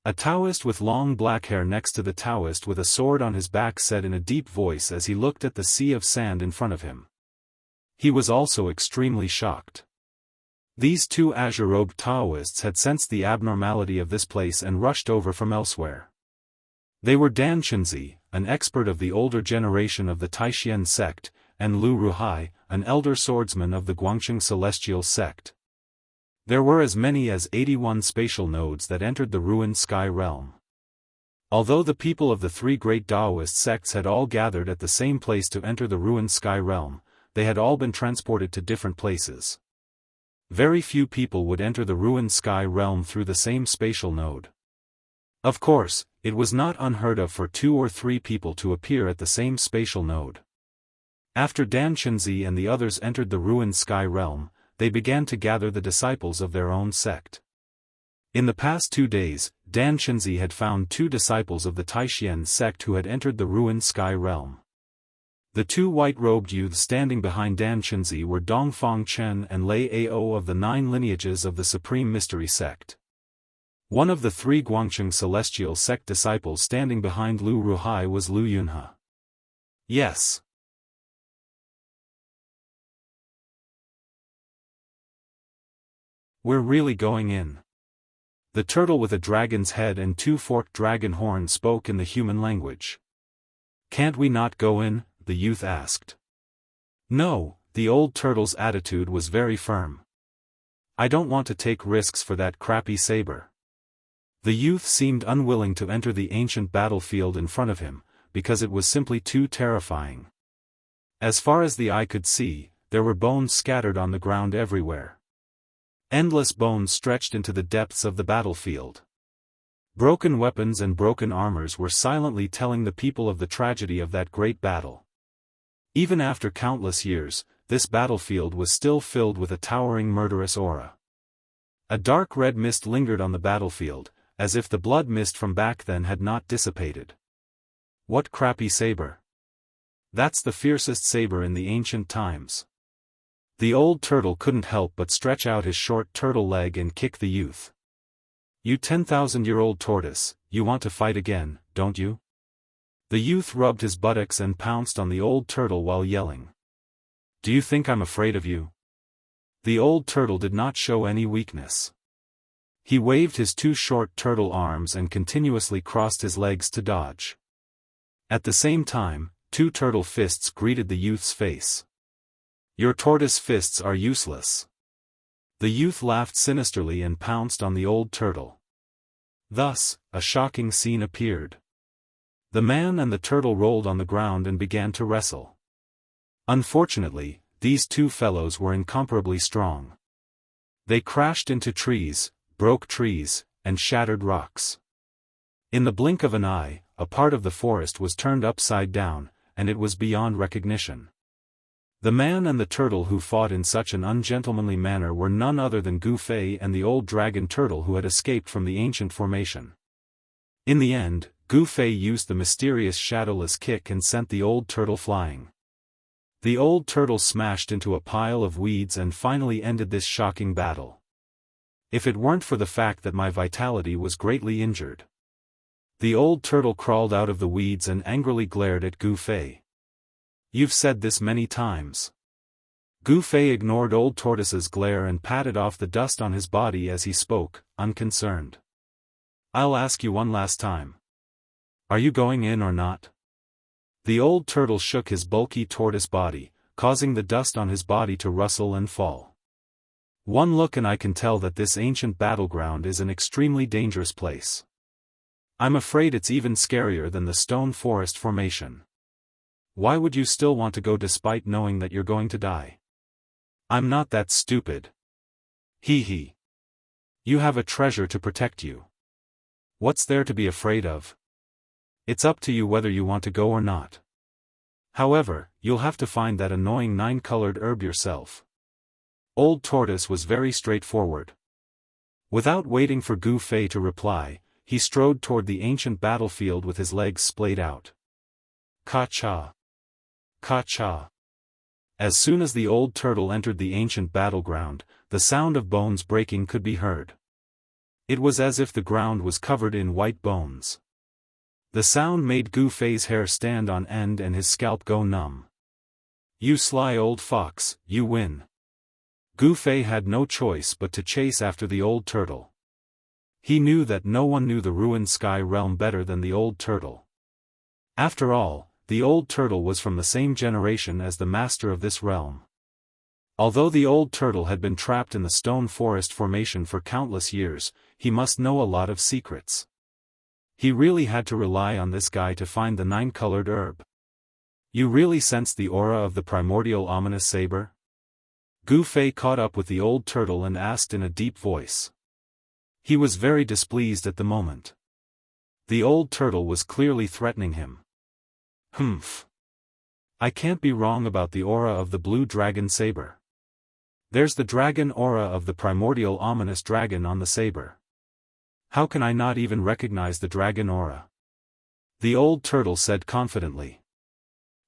A Taoist with long black hair next to the Taoist with a sword on his back said in a deep voice as he looked at the sea of sand in front of him. He was also extremely shocked. These 2 azure-robed Taoists had sensed the abnormality of this place and rushed over from elsewhere. They were Dan Chenzi, an expert of the older generation of the Taishan sect, and Lu Ruhai, an elder swordsman of the Guangqing celestial sect. There were as many as 81 spatial nodes that entered the ruined sky realm. Although the people of the 3 great Daoist sects had all gathered at the same place to enter the ruined sky realm, they had all been transported to different places. Very few people would enter the ruined sky realm through the same spatial node. Of course, it was not unheard of for 2 or 3 people to appear at the same spatial node. After Dan Chenzi and the others entered the ruined sky realm, they began to gather the disciples of their own sect. In the past 2 days, Dan Chenzi had found 2 disciples of the Taishan sect who had entered the ruined sky realm. The 2 white-robed youths standing behind Dan Chenzi were Dongfang Chen and Lei Ao of the 9 lineages of the Supreme Mystery sect. One of the 3 Guangcheng celestial sect disciples standing behind Lu Ruhai was Lu Yunhe. Yes. We're really going in. The turtle with a dragon's head and 2 forked dragon horns spoke in the human language. Can't we not go in? The youth asked. No, the old turtle's attitude was very firm. I don't want to take risks for that crappy saber. The youth seemed unwilling to enter the ancient battlefield in front of him, because it was simply too terrifying. As far as the eye could see, there were bones scattered on the ground everywhere. Endless bones stretched into the depths of the battlefield. Broken weapons and broken armors were silently telling the people of the tragedy of that great battle. Even after countless years, this battlefield was still filled with a towering murderous aura. A dark red mist lingered on the battlefield, as if the blood mist from back then had not dissipated. What crappy saber! That's the fiercest saber in the ancient times. The old turtle couldn't help but stretch out his short turtle leg and kick the youth. You 10,000-year-old tortoise, you want to fight again, don't you? The youth rubbed his buttocks and pounced on the old turtle while yelling. Do you think I'm afraid of you? The old turtle did not show any weakness. He waved his 2 short turtle arms and continuously crossed his legs to dodge. At the same time, 2 turtle fists greeted the youth's face. Your tortoise fists are useless. The youth laughed sinisterly and pounced on the old turtle. Thus, a shocking scene appeared. The man and the turtle rolled on the ground and began to wrestle. Unfortunately, these 2 fellows were incomparably strong. They crashed into trees, broke trees, and shattered rocks. In the blink of an eye, a part of the forest was turned upside down, and it was beyond recognition. The man and the turtle who fought in such an ungentlemanly manner were none other than Gu Fei and the old dragon turtle who had escaped from the ancient formation. In the end, Gu Fei used the mysterious shadowless kick and sent the old turtle flying. The old turtle smashed into a pile of weeds and finally ended this shocking battle. If it weren't for the fact that my vitality was greatly injured. The old turtle crawled out of the weeds and angrily glared at Gu Fei. You've said this many times. Gu Fei ignored old tortoise's glare and patted off the dust on his body as he spoke, unconcerned. I'll ask you one last time. Are you going in or not? The old turtle shook his bulky tortoise body, causing the dust on his body to rustle and fall. One look and I can tell that this ancient battleground is an extremely dangerous place. I'm afraid it's even scarier than the stone forest formation. Why would you still want to go despite knowing that you're going to die? I'm not that stupid. Hee hee. You have a treasure to protect you. What's there to be afraid of? It's up to you whether you want to go or not. However, you'll have to find that annoying 9-colored herb yourself. Old Tortoise was very straightforward. Without waiting for Gu Fei to reply, he strode toward the ancient battlefield with his legs splayed out. Ka-cha. Ka-cha. As soon as the old turtle entered the ancient battleground, the sound of bones breaking could be heard. It was as if the ground was covered in white bones. The sound made Gu Fei's hair stand on end and his scalp go numb. You sly old fox, you win. Gu Fei had no choice but to chase after the old turtle. He knew that no one knew the ruined sky realm better than the old turtle. After all, the old turtle was from the same generation as the master of this realm. Although the old turtle had been trapped in the stone forest formation for countless years, he must know a lot of secrets. He really had to rely on this guy to find the 9-colored herb. You really sensed the aura of the primordial ominous saber? Gu Fei caught up with the old turtle and asked in a deep voice. He was very displeased at the moment. The old turtle was clearly threatening him. Humph. I can't be wrong about the aura of the blue dragon saber. There's the dragon aura of the primordial ominous dragon on the saber. How can I not even recognize the dragon aura? The old turtle said confidently.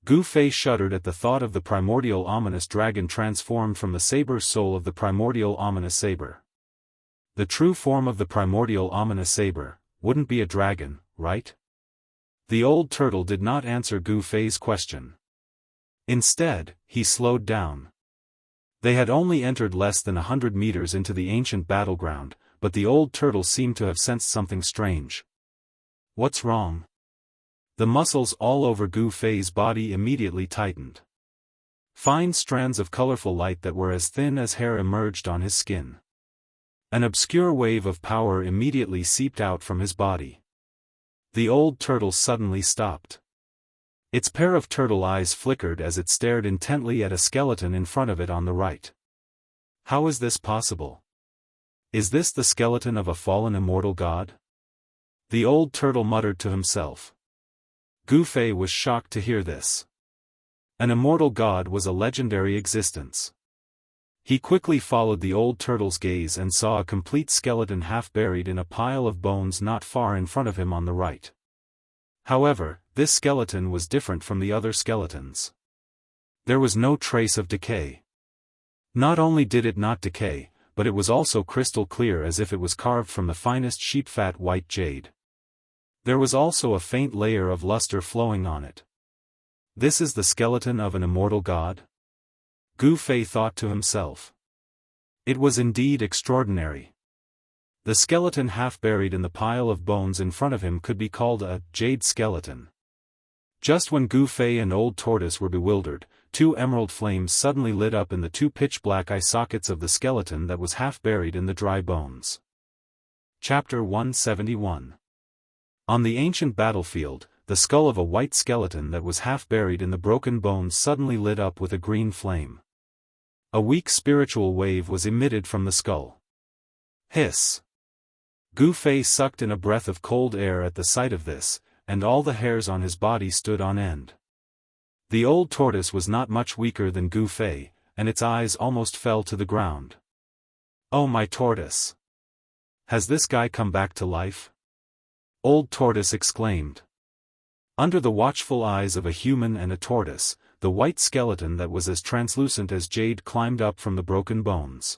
Gu Fei shuddered at the thought of the primordial ominous dragon transformed from the saber soul of the primordial ominous saber. The true form of the primordial ominous saber wouldn't be a dragon, right? The old turtle did not answer Gu Fei's question. Instead, he slowed down. They had only entered less than 100 meters into the ancient battleground, but the old turtle seemed to have sensed something strange. What's wrong? The muscles all over Gu Fei's body immediately tightened. Fine strands of colorful light that were as thin as hair emerged on his skin. An obscure wave of power immediately seeped out from his body. The old turtle suddenly stopped. Its pair of turtle eyes flickered as it stared intently at a skeleton in front of it on the right. How is this possible? Is this the skeleton of a fallen immortal god? The old turtle muttered to himself. Gu Fei was shocked to hear this. An immortal god was a legendary existence. He quickly followed the old turtle's gaze and saw a complete skeleton half buried in a pile of bones not far in front of him on the right. However, this skeleton was different from the other skeletons. There was no trace of decay. Not only did it not decay, but it was also crystal clear as if it was carved from the finest sheep-fat white jade. There was also a faint layer of luster flowing on it. This is the skeleton of an immortal god? Gu Fei thought to himself. It was indeed extraordinary. The skeleton half buried in the pile of bones in front of him could be called a jade skeleton. Just when Gu Fei and Old Tortoise were bewildered, two emerald flames suddenly lit up in the two pitch-black eye sockets of the skeleton that was half buried in the dry bones. Chapter 171. On the ancient battlefield, the skull of a white skeleton that was half buried in the broken bones suddenly lit up with a green flame. A weak spiritual wave was emitted from the skull. Hiss! Gu Fei sucked in a breath of cold air at the sight of this, and all the hairs on his body stood on end. The old tortoise was not much weaker than Gu Fei, and its eyes almost fell to the ground. Oh my tortoise! Has this guy come back to life? Old Tortoise exclaimed. Under the watchful eyes of a human and a tortoise, the white skeleton that was as translucent as jade climbed up from the broken bones.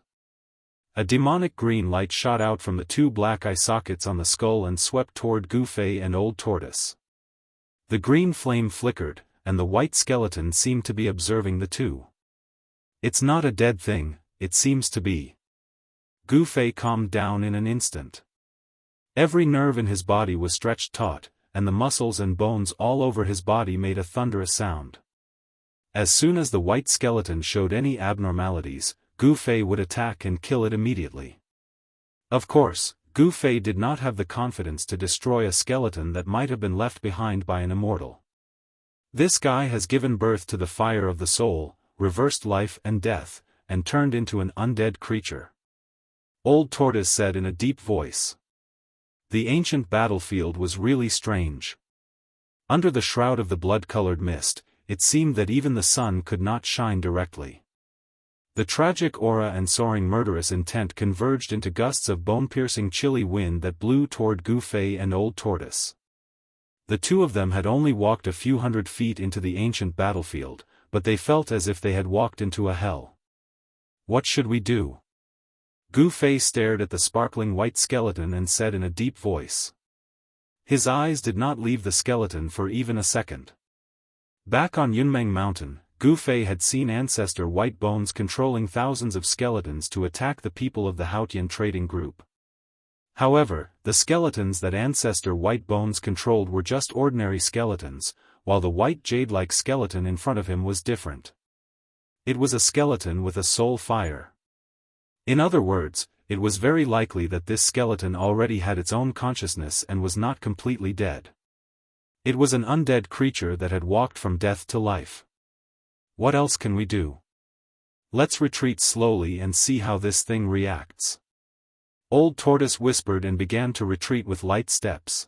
A demonic green light shot out from the two black eye sockets on the skull and swept toward Gu Fei and Old Tortoise. The green flame flickered, and the white skeleton seemed to be observing the two. It's not a dead thing, it seems to be. Gu Fei calmed down in an instant. Every nerve in his body was stretched taut, and the muscles and bones all over his body made a thunderous sound. As soon as the white skeleton showed any abnormalities, Gu Fei would attack and kill it immediately. Of course, Gu Fei did not have the confidence to destroy a skeleton that might have been left behind by an immortal. This guy has given birth to the fire of the soul, reversed life and death, and turned into an undead creature. Old Tortoise said in a deep voice. The ancient battlefield was really strange. Under the shroud of the blood-colored mist, it seemed that even the sun could not shine directly. The tragic aura and soaring murderous intent converged into gusts of bone-piercing chilly wind that blew toward Gu Fei and Old Tortoise. The two of them had only walked a few hundred feet into the ancient battlefield, but they felt as if they had walked into a hell. What should we do? Gu Fei stared at the sparkling white skeleton and said in a deep voice. His eyes did not leave the skeleton for even a second. Back on Yunmeng Mountain, Gu Fei had seen Ancestor White Bones controlling thousands of skeletons to attack the people of the Haotian trading group. However, the skeletons that Ancestor White Bones controlled were just ordinary skeletons, while the white jade-like skeleton in front of him was different. It was a skeleton with a soul fire. In other words, it was very likely that this skeleton already had its own consciousness and was not completely dead. It was an undead creature that had walked from death to life. What else can we do? Let's retreat slowly and see how this thing reacts. Old Tortoise whispered and began to retreat with light steps.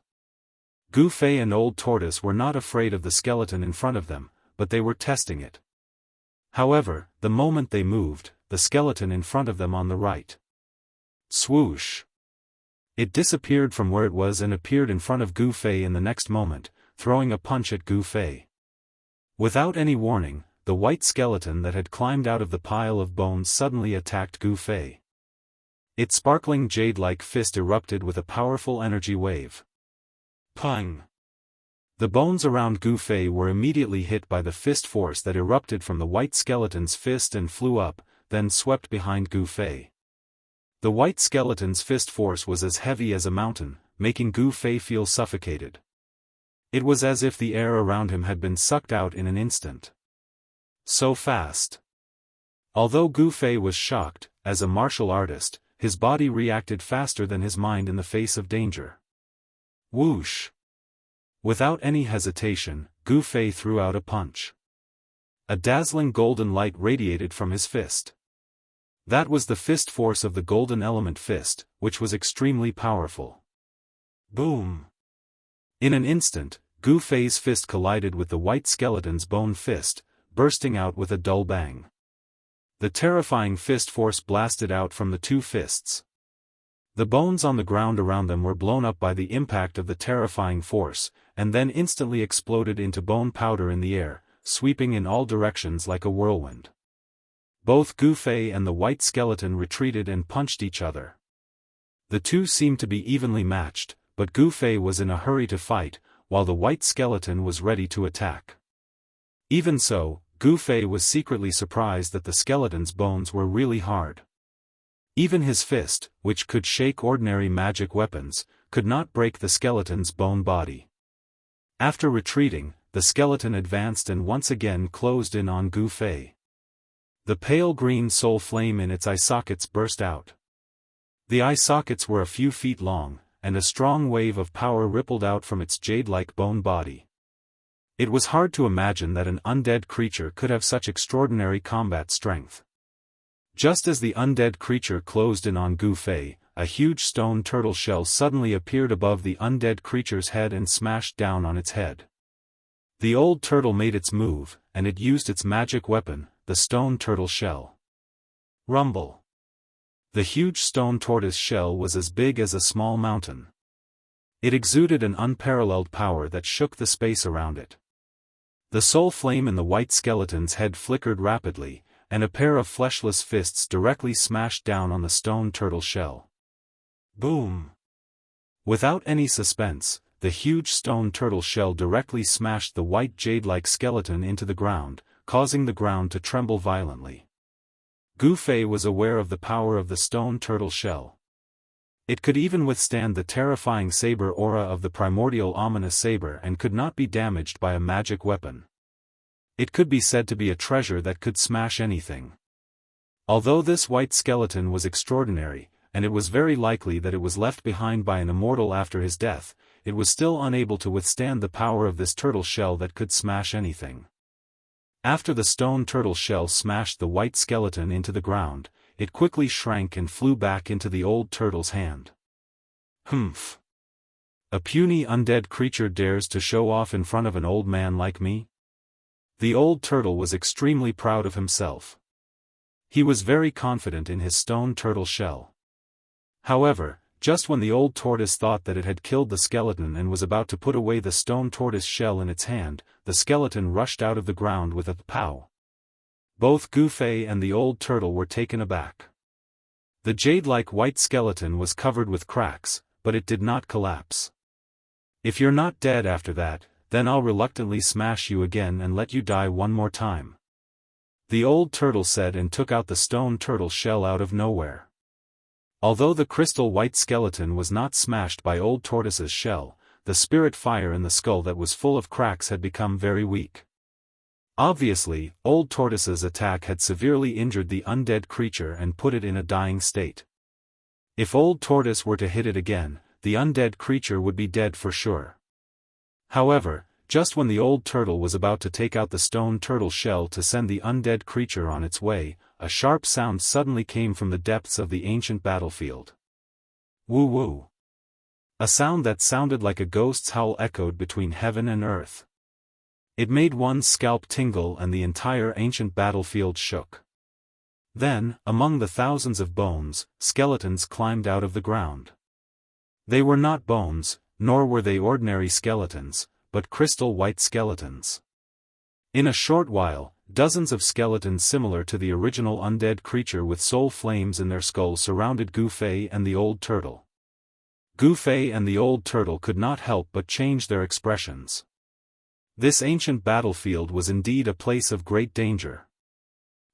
Gu Fei and Old Tortoise were not afraid of the skeleton in front of them, but they were testing it. However, the moment they moved, the skeleton in front of them on the right. Swoosh! It disappeared from where it was and appeared in front of Gu Fei in the next moment, throwing a punch at Gu Fei. Without any warning, the white skeleton that had climbed out of the pile of bones suddenly attacked Gu Fei. Its sparkling jade-like fist erupted with a powerful energy wave. Pung! The bones around Gu Fei were immediately hit by the fist force that erupted from the white skeleton's fist and flew up, then swept behind Gu Fei. The white skeleton's fist force was as heavy as a mountain, making Gu Fei feel suffocated. It was as if the air around him had been sucked out in an instant. So fast. Although Gu Fei was shocked, as a martial artist, his body reacted faster than his mind in the face of danger. Whoosh! Without any hesitation, Gu Fei threw out a punch. A dazzling golden light radiated from his fist. That was the fist force of the golden element fist, which was extremely powerful. Boom! In an instant, Gu Fei's fist collided with the white skeleton's bone fist, bursting out with a dull bang. The terrifying fist force blasted out from the two fists. The bones on the ground around them were blown up by the impact of the terrifying force, and then instantly exploded into bone powder in the air, sweeping in all directions like a whirlwind. Both Gu Fei and the white skeleton retreated and punched each other. The two seemed to be evenly matched, but Gu Fei was in a hurry to fight, while the white skeleton was ready to attack. Even so, Gu Fei was secretly surprised that the skeleton's bones were really hard. Even his fist, which could shake ordinary magic weapons, could not break the skeleton's bone body. After retreating, the skeleton advanced and once again closed in on Gu Fei. The pale green soul flame in its eye sockets burst out. The eye sockets were a few feet long, and a strong wave of power rippled out from its jade-like bone body. It was hard to imagine that an undead creature could have such extraordinary combat strength. Just as the undead creature closed in on Gu Fei, a huge stone turtle shell suddenly appeared above the undead creature's head and smashed down on its head. The old turtle made its move, and it used its magic weapon, the stone turtle shell. Rumble! The huge stone tortoise shell was as big as a small mountain. It exuded an unparalleled power that shook the space around it. The soul flame in the white skeleton's head flickered rapidly, and a pair of fleshless fists directly smashed down on the stone turtle shell. Boom! Without any suspense, the huge stone turtle shell directly smashed the white jade-like skeleton into the ground, causing the ground to tremble violently. Gu Fei was aware of the power of the stone turtle shell. It could even withstand the terrifying saber aura of the primordial ominous saber and could not be damaged by a magic weapon. It could be said to be a treasure that could smash anything. Although this white skeleton was extraordinary, and it was very likely that it was left behind by an immortal after his death, it was still unable to withstand the power of this turtle shell that could smash anything. After the stone turtle shell smashed the white skeleton into the ground, it quickly shrank and flew back into the old turtle's hand. Humph! A puny undead creature dares to show off in front of an old man like me? The old turtle was extremely proud of himself. He was very confident in his stone turtle shell. However, just when the old tortoise thought that it had killed the skeleton and was about to put away the stone tortoise shell in its hand, the skeleton rushed out of the ground with a pow. Both Gu Fei and the old turtle were taken aback. The jade-like white skeleton was covered with cracks, but it did not collapse. If you're not dead after that, then I'll reluctantly smash you again and let you die one more time. The old turtle said and took out the stone turtle shell out of nowhere. Although the crystal white skeleton was not smashed by old tortoise's shell, the spirit fire in the skull that was full of cracks had become very weak. Obviously, old tortoise's attack had severely injured the undead creature and put it in a dying state. If old tortoise were to hit it again, the undead creature would be dead for sure. However, just when the old turtle was about to take out the stone turtle shell to send the undead creature on its way, a sharp sound suddenly came from the depths of the ancient battlefield. Woo-woo! A sound that sounded like a ghost's howl echoed between heaven and earth. It made one's scalp tingle and the entire ancient battlefield shook. Then, among the thousands of bones, skeletons climbed out of the ground. They were not bones, nor were they ordinary skeletons, but crystal white skeletons. In a short while, dozens of skeletons similar to the original undead creature with soul flames in their skulls surrounded Gu Fei and the old turtle. Gu Fei and the old turtle could not help but change their expressions. This ancient battlefield was indeed a place of great danger.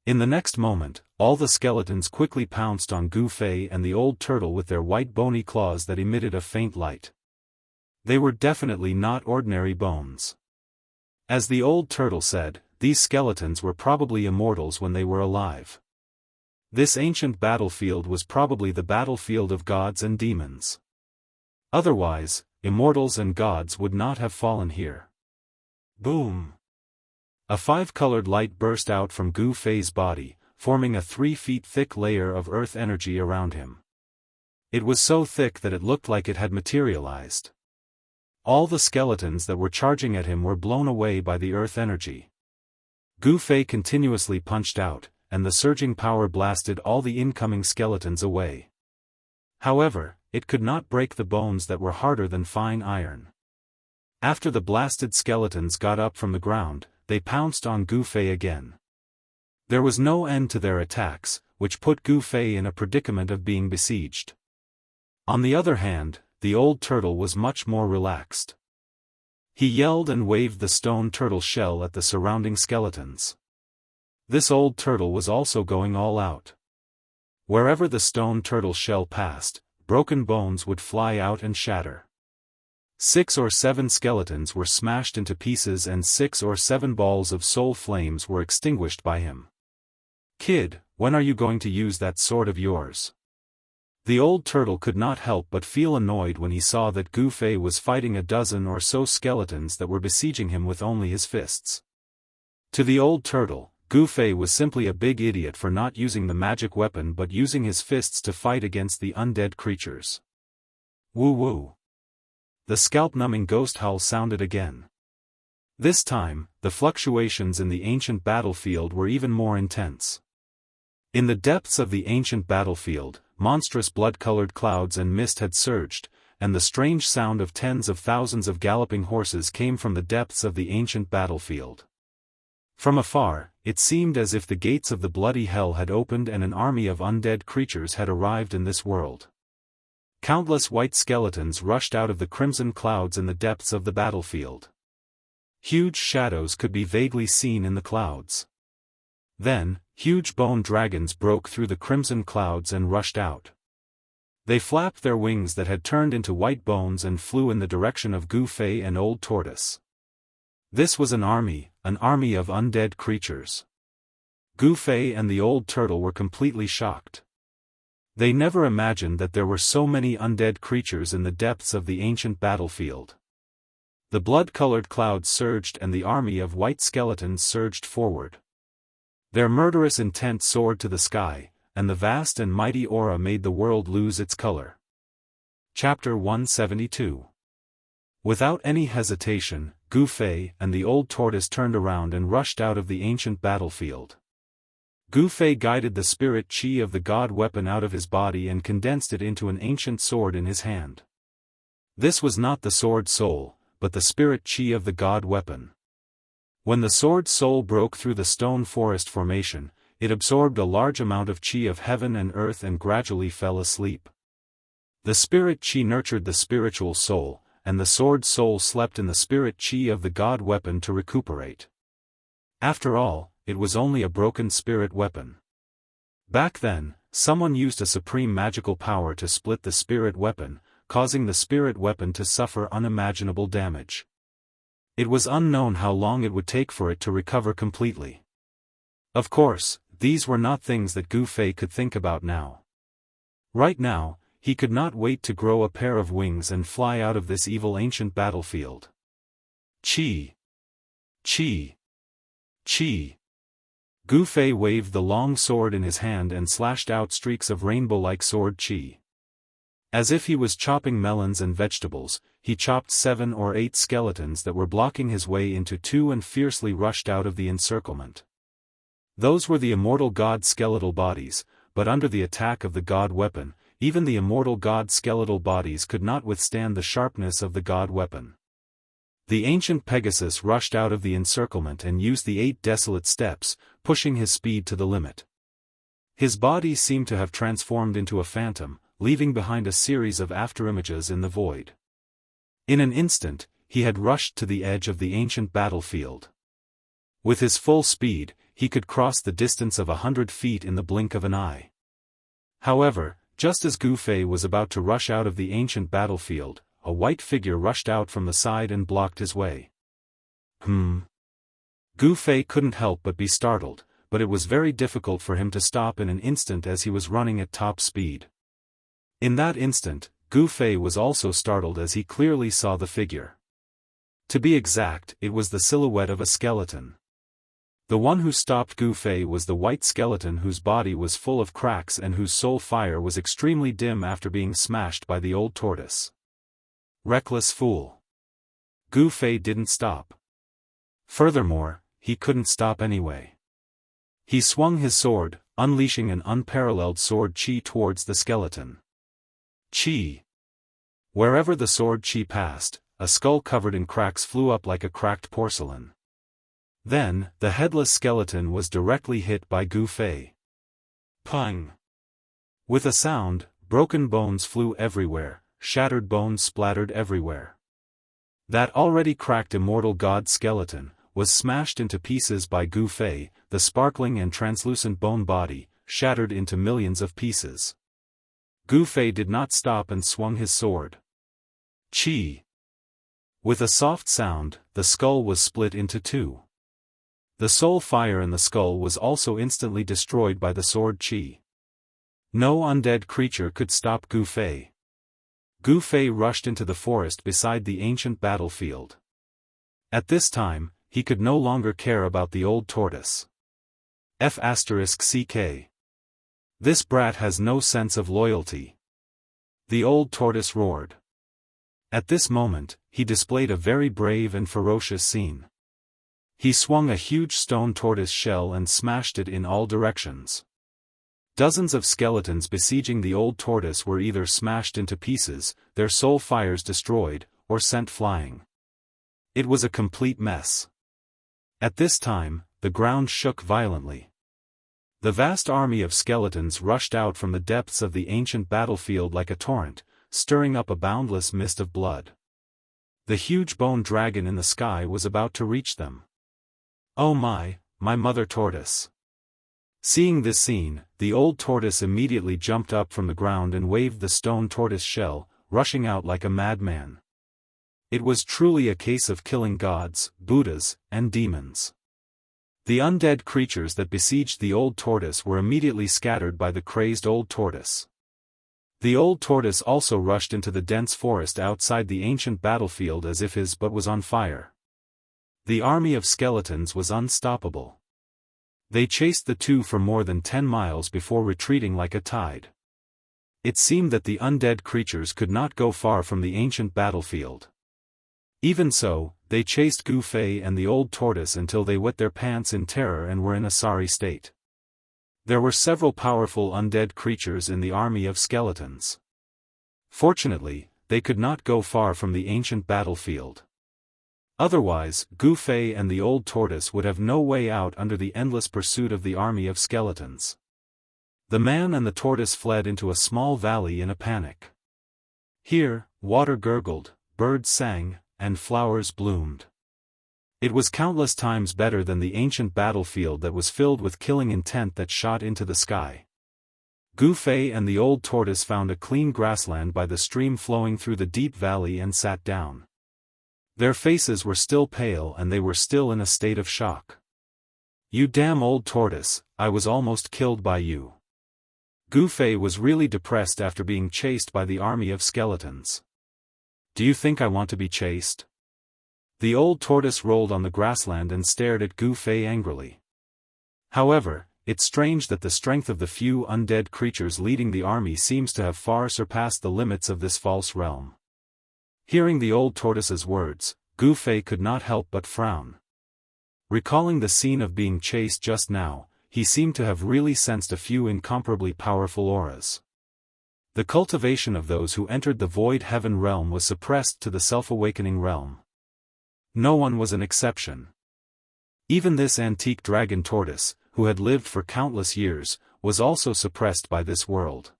In the next moment, all the skeletons quickly pounced on Gu Fei and the old turtle with their white bony claws that emitted a faint light. They were definitely not ordinary bones. As the old turtle said, these skeletons were probably immortals when they were alive. This ancient battlefield was probably the battlefield of gods and demons. Otherwise, immortals and gods would not have fallen here. Boom! A 5-colored light burst out from Gu Fei's body, forming a 3 feet thick layer of earth energy around him. It was so thick that it looked like it had materialized. All the skeletons that were charging at him were blown away by the earth energy. Gu Fei continuously punched out, and the surging power blasted all the incoming skeletons away. However, it could not break the bones that were harder than fine iron. After the blasted skeletons got up from the ground, they pounced on Gu Fei again. There was no end to their attacks, which put Gu Fei in a predicament of being besieged. On the other hand, the old turtle was much more relaxed. He yelled and waved the stone turtle shell at the surrounding skeletons. This old turtle was also going all out. Wherever the stone turtle shell passed, broken bones would fly out and shatter. 6 or 7 skeletons were smashed into pieces and 6 or 7 balls of soul flames were extinguished by him. "Kid, when are you going to use that sword of yours?" The old turtle could not help but feel annoyed when he saw that Gu Fei was fighting a dozen or so skeletons that were besieging him with only his fists. To the old turtle, Gu Fei was simply a big idiot for not using the magic weapon but using his fists to fight against the undead creatures. Woo woo. The scalp-numbing ghost howl sounded again. This time, the fluctuations in the ancient battlefield were even more intense. In the depths of the ancient battlefield, monstrous blood-colored clouds and mist had surged, and the strange sound of tens of thousands of galloping horses came from the depths of the ancient battlefield. From afar, it seemed as if the gates of the bloody hell had opened and an army of undead creatures had arrived in this world. Countless white skeletons rushed out of the crimson clouds in the depths of the battlefield. Huge shadows could be vaguely seen in the clouds. Then, huge bone dragons broke through the crimson clouds and rushed out. They flapped their wings that had turned into white bones and flew in the direction of Gu Fei and Old Tortoise. This was an army of undead creatures. Gu Fei and the old turtle were completely shocked. They never imagined that there were so many undead creatures in the depths of the ancient battlefield. The blood-colored clouds surged and the army of white skeletons surged forward. Their murderous intent soared to the sky, and the vast and mighty aura made the world lose its color. Chapter 172. Without any hesitation, Gu Fei and the old tortoise turned around and rushed out of the ancient battlefield. Gu Fei guided the spirit chi of the god weapon out of his body and condensed it into an ancient sword in his hand. This was not the sword soul, but the spirit chi of the god weapon. When the sword soul broke through the stone forest formation, it absorbed a large amount of chi of heaven and earth and gradually fell asleep. The spirit chi nurtured the spiritual soul, and the sword soul slept in the spirit chi of the god weapon to recuperate. After all, it was only a broken spirit weapon. Back then, someone used a supreme magical power to split the spirit weapon, causing the spirit weapon to suffer unimaginable damage. It was unknown how long it would take for it to recover completely. Of course, these were not things that Gu Fei could think about now. Right now, he could not wait to grow a pair of wings and fly out of this evil ancient battlefield. Chi! Chi! Chi! Gu Fei waved the long sword in his hand and slashed out streaks of rainbow-like sword chi. As if he was chopping melons and vegetables, he chopped 7 or 8 skeletons that were blocking his way into 2 and fiercely rushed out of the encirclement. Those were the immortal god skeletal bodies, but under the attack of the god weapon, even the immortal god skeletal bodies could not withstand the sharpness of the god weapon. The ancient Pegasus rushed out of the encirclement and used the 8 desolate steps, pushing his speed to the limit. His body seemed to have transformed into a phantom, leaving behind a series of afterimages in the void. In an instant, he had rushed to the edge of the ancient battlefield. With his full speed, he could cross the distance of 100 feet in the blink of an eye. However, just as Gu Fei was about to rush out of the ancient battlefield, a white figure rushed out from the side and blocked his way. Gu Fei couldn't help but be startled, but it was very difficult for him to stop in an instant as he was running at top speed. In that instant, Gu Fei was also startled as he clearly saw the figure. To be exact, it was the silhouette of a skeleton. The one who stopped Gu Fei was the white skeleton whose body was full of cracks and whose soul fire was extremely dim after being smashed by the old tortoise. Reckless fool. Gu Fei didn't stop. Furthermore, he couldn't stop anyway. He swung his sword, unleashing an unparalleled sword chi towards the skeleton. Chi. Wherever the sword chi passed, a skull covered in cracks flew up like a cracked porcelain. Then, the headless skeleton was directly hit by Gu Fei. Pang! With a sound, broken bones flew everywhere, shattered bones splattered everywhere. That already cracked immortal god skeleton was smashed into pieces by Gu Fei, the sparkling and translucent bone body, shattered into millions of pieces. Gu Fei did not stop and swung his sword. Chi! With a soft sound, the skull was split into 2. The soul fire in the skull was also instantly destroyed by the sword chi. No undead creature could stop Gu Fei. Gu Fei rushed into the forest beside the ancient battlefield. At this time, he could no longer care about the old tortoise. *CK. This brat has no sense of loyalty. The old tortoise roared. At this moment, he displayed a very brave and ferocious scene. He swung a huge stone tortoise shell and smashed it in all directions. Dozens of skeletons besieging the old tortoise were either smashed into pieces, their soul fires destroyed, or sent flying. It was a complete mess. At this time, the ground shook violently. The vast army of skeletons rushed out from the depths of the ancient battlefield like a torrent, stirring up a boundless mist of blood. The huge bone dragon in the sky was about to reach them. Oh my mother tortoise! Seeing this scene, the old tortoise immediately jumped up from the ground and waved the stone tortoise shell, rushing out like a madman. It was truly a case of killing gods, Buddhas, and demons. The undead creatures that besieged the old tortoise were immediately scattered by the crazed old tortoise. The old tortoise also rushed into the dense forest outside the ancient battlefield as if his butt was on fire. The army of skeletons was unstoppable. They chased the two for more than 10 miles before retreating like a tide. It seemed that the undead creatures could not go far from the ancient battlefield. Even so, they chased Gu Fei and the old tortoise until they wet their pants in terror and were in a sorry state. There were several powerful undead creatures in the army of skeletons. Fortunately, they could not go far from the ancient battlefield. Otherwise, Gu Fei and the old tortoise would have no way out under the endless pursuit of the army of skeletons. The man and the tortoise fled into a small valley in a panic. Here, water gurgled, birds sang, and flowers bloomed. It was countless times better than the ancient battlefield that was filled with killing intent that shot into the sky. Gu Fei and the old tortoise found a clean grassland by the stream flowing through the deep valley and sat down. Their faces were still pale and they were still in a state of shock. "You damn old tortoise, I was almost killed by you." Gu Fei was really depressed after being chased by the army of skeletons. "Do you think I want to be chased?" The old tortoise rolled on the grassland and stared at Gu Fei angrily. However, it's strange that the strength of the few undead creatures leading the army seems to have far surpassed the limits of this false realm. Hearing the old tortoise's words, Gu Fei could not help but frown. Recalling the scene of being chased just now, he seemed to have really sensed a few incomparably powerful auras. The cultivation of those who entered the void heaven realm was suppressed to the self-awakening realm. No one was an exception. Even this antique dragon tortoise, who had lived for countless years, was also suppressed by this world.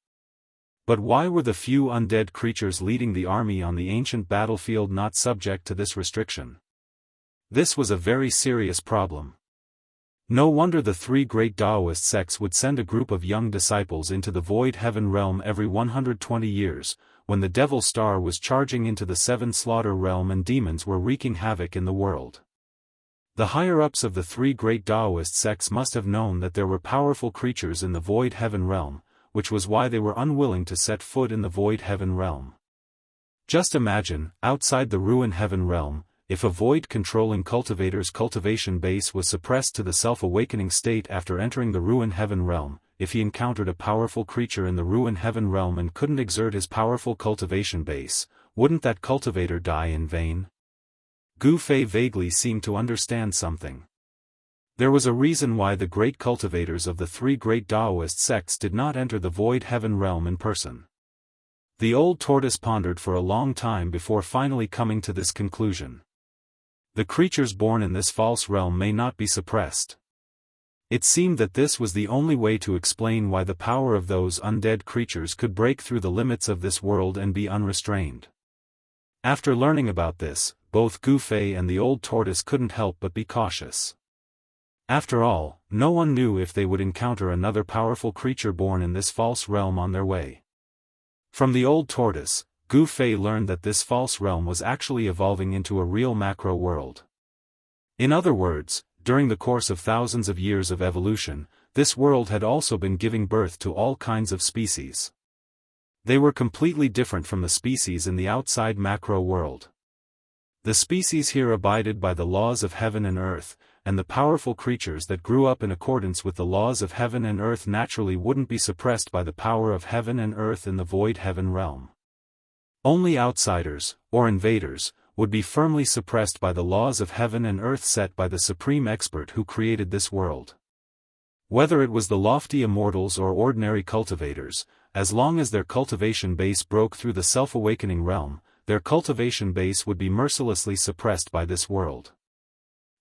But why were the few undead creatures leading the army on the ancient battlefield not subject to this restriction? This was a very serious problem. No wonder the three great Daoist sects would send a group of young disciples into the void heaven realm every 120 years, when the Devil Star was charging into the seven slaughter realm and demons were wreaking havoc in the world. The higher-ups of the three great Daoist sects must have known that there were powerful creatures in the void heaven realm, which was why they were unwilling to set foot in the void heaven realm. Just imagine, outside the ruin heaven realm, if a void-controlling cultivator's cultivation base was suppressed to the self-awakening state after entering the ruin heaven realm, if he encountered a powerful creature in the ruin heaven realm and couldn't exert his powerful cultivation base, wouldn't that cultivator die in vain? Gu Fei vaguely seemed to understand something. There was a reason why the great cultivators of the three great Daoist sects did not enter the void heaven realm in person. The old tortoise pondered for a long time before finally coming to this conclusion. The creatures born in this false realm may not be suppressed. It seemed that this was the only way to explain why the power of those undead creatures could break through the limits of this world and be unrestrained. After learning about this, both Gu Fei and the old tortoise couldn't help but be cautious. After all, no one knew if they would encounter another powerful creature born in this false realm on their way. From the old tortoise, Gu Fei learned that this false realm was actually evolving into a real macro world. In other words, during the course of thousands of years of evolution, this world had also been giving birth to all kinds of species. They were completely different from the species in the outside macro world. The species here abided by the laws of heaven and earth, and the powerful creatures that grew up in accordance with the laws of heaven and earth naturally wouldn't be suppressed by the power of heaven and earth in the void heaven realm. Only outsiders, or invaders, would be firmly suppressed by the laws of heaven and earth set by the supreme expert who created this world. Whether it was the lofty immortals or ordinary cultivators, as long as their cultivation base broke through the self-awakening realm, their cultivation base would be mercilessly suppressed by this world.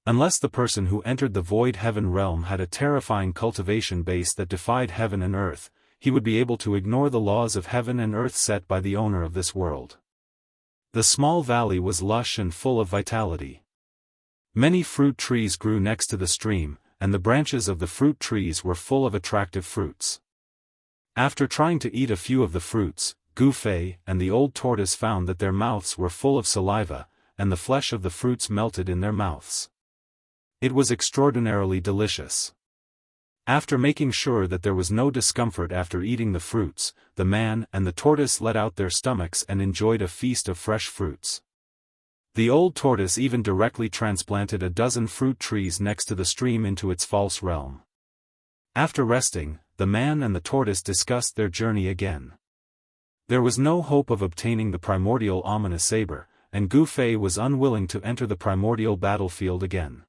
Unless the person who entered the void heaven realm had a terrifying cultivation base that defied heaven and earth, he would be able to ignore the laws of heaven and earth set by the owner of this world. The small valley was lush and full of vitality. Many fruit trees grew next to the stream, and the branches of the fruit trees were full of attractive fruits. After trying to eat a few of the fruits, Gu Fei and the old tortoise found that their mouths were full of saliva, and the flesh of the fruits melted in their mouths. It was extraordinarily delicious. After making sure that there was no discomfort after eating the fruits, the man and the tortoise let out their stomachs and enjoyed a feast of fresh fruits. The old tortoise even directly transplanted a dozen fruit trees next to the stream into its false realm. After resting, the man and the tortoise discussed their journey again. There was no hope of obtaining the primordial ominous saber, and Gu Fei was unwilling to enter the primordial battlefield again.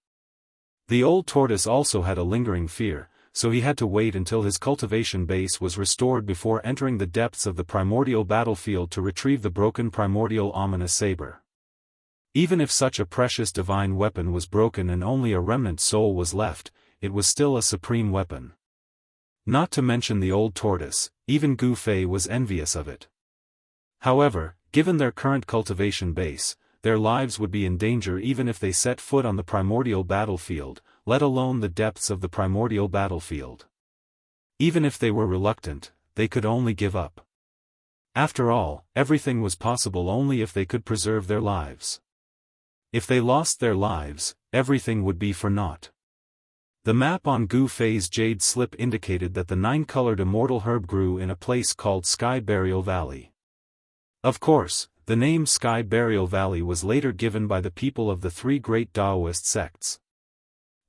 The old tortoise also had a lingering fear, so he had to wait until his cultivation base was restored before entering the depths of the primordial battlefield to retrieve the broken primordial ominous saber. Even if such a precious divine weapon was broken and only a remnant soul was left, it was still a supreme weapon. Not to mention the old tortoise, even Gu Fei was envious of it. However, given their current cultivation base, their lives would be in danger even if they set foot on the primordial battlefield, let alone the depths of the primordial battlefield. Even if they were reluctant, they could only give up. After all, everything was possible only if they could preserve their lives. If they lost their lives, everything would be for naught. The map on Gu Fei's jade slip indicated that the 9-colored immortal herb grew in a place called Sky Burial Valley. Of course, the name Sky Burial Valley was later given by the people of the three great Daoist sects.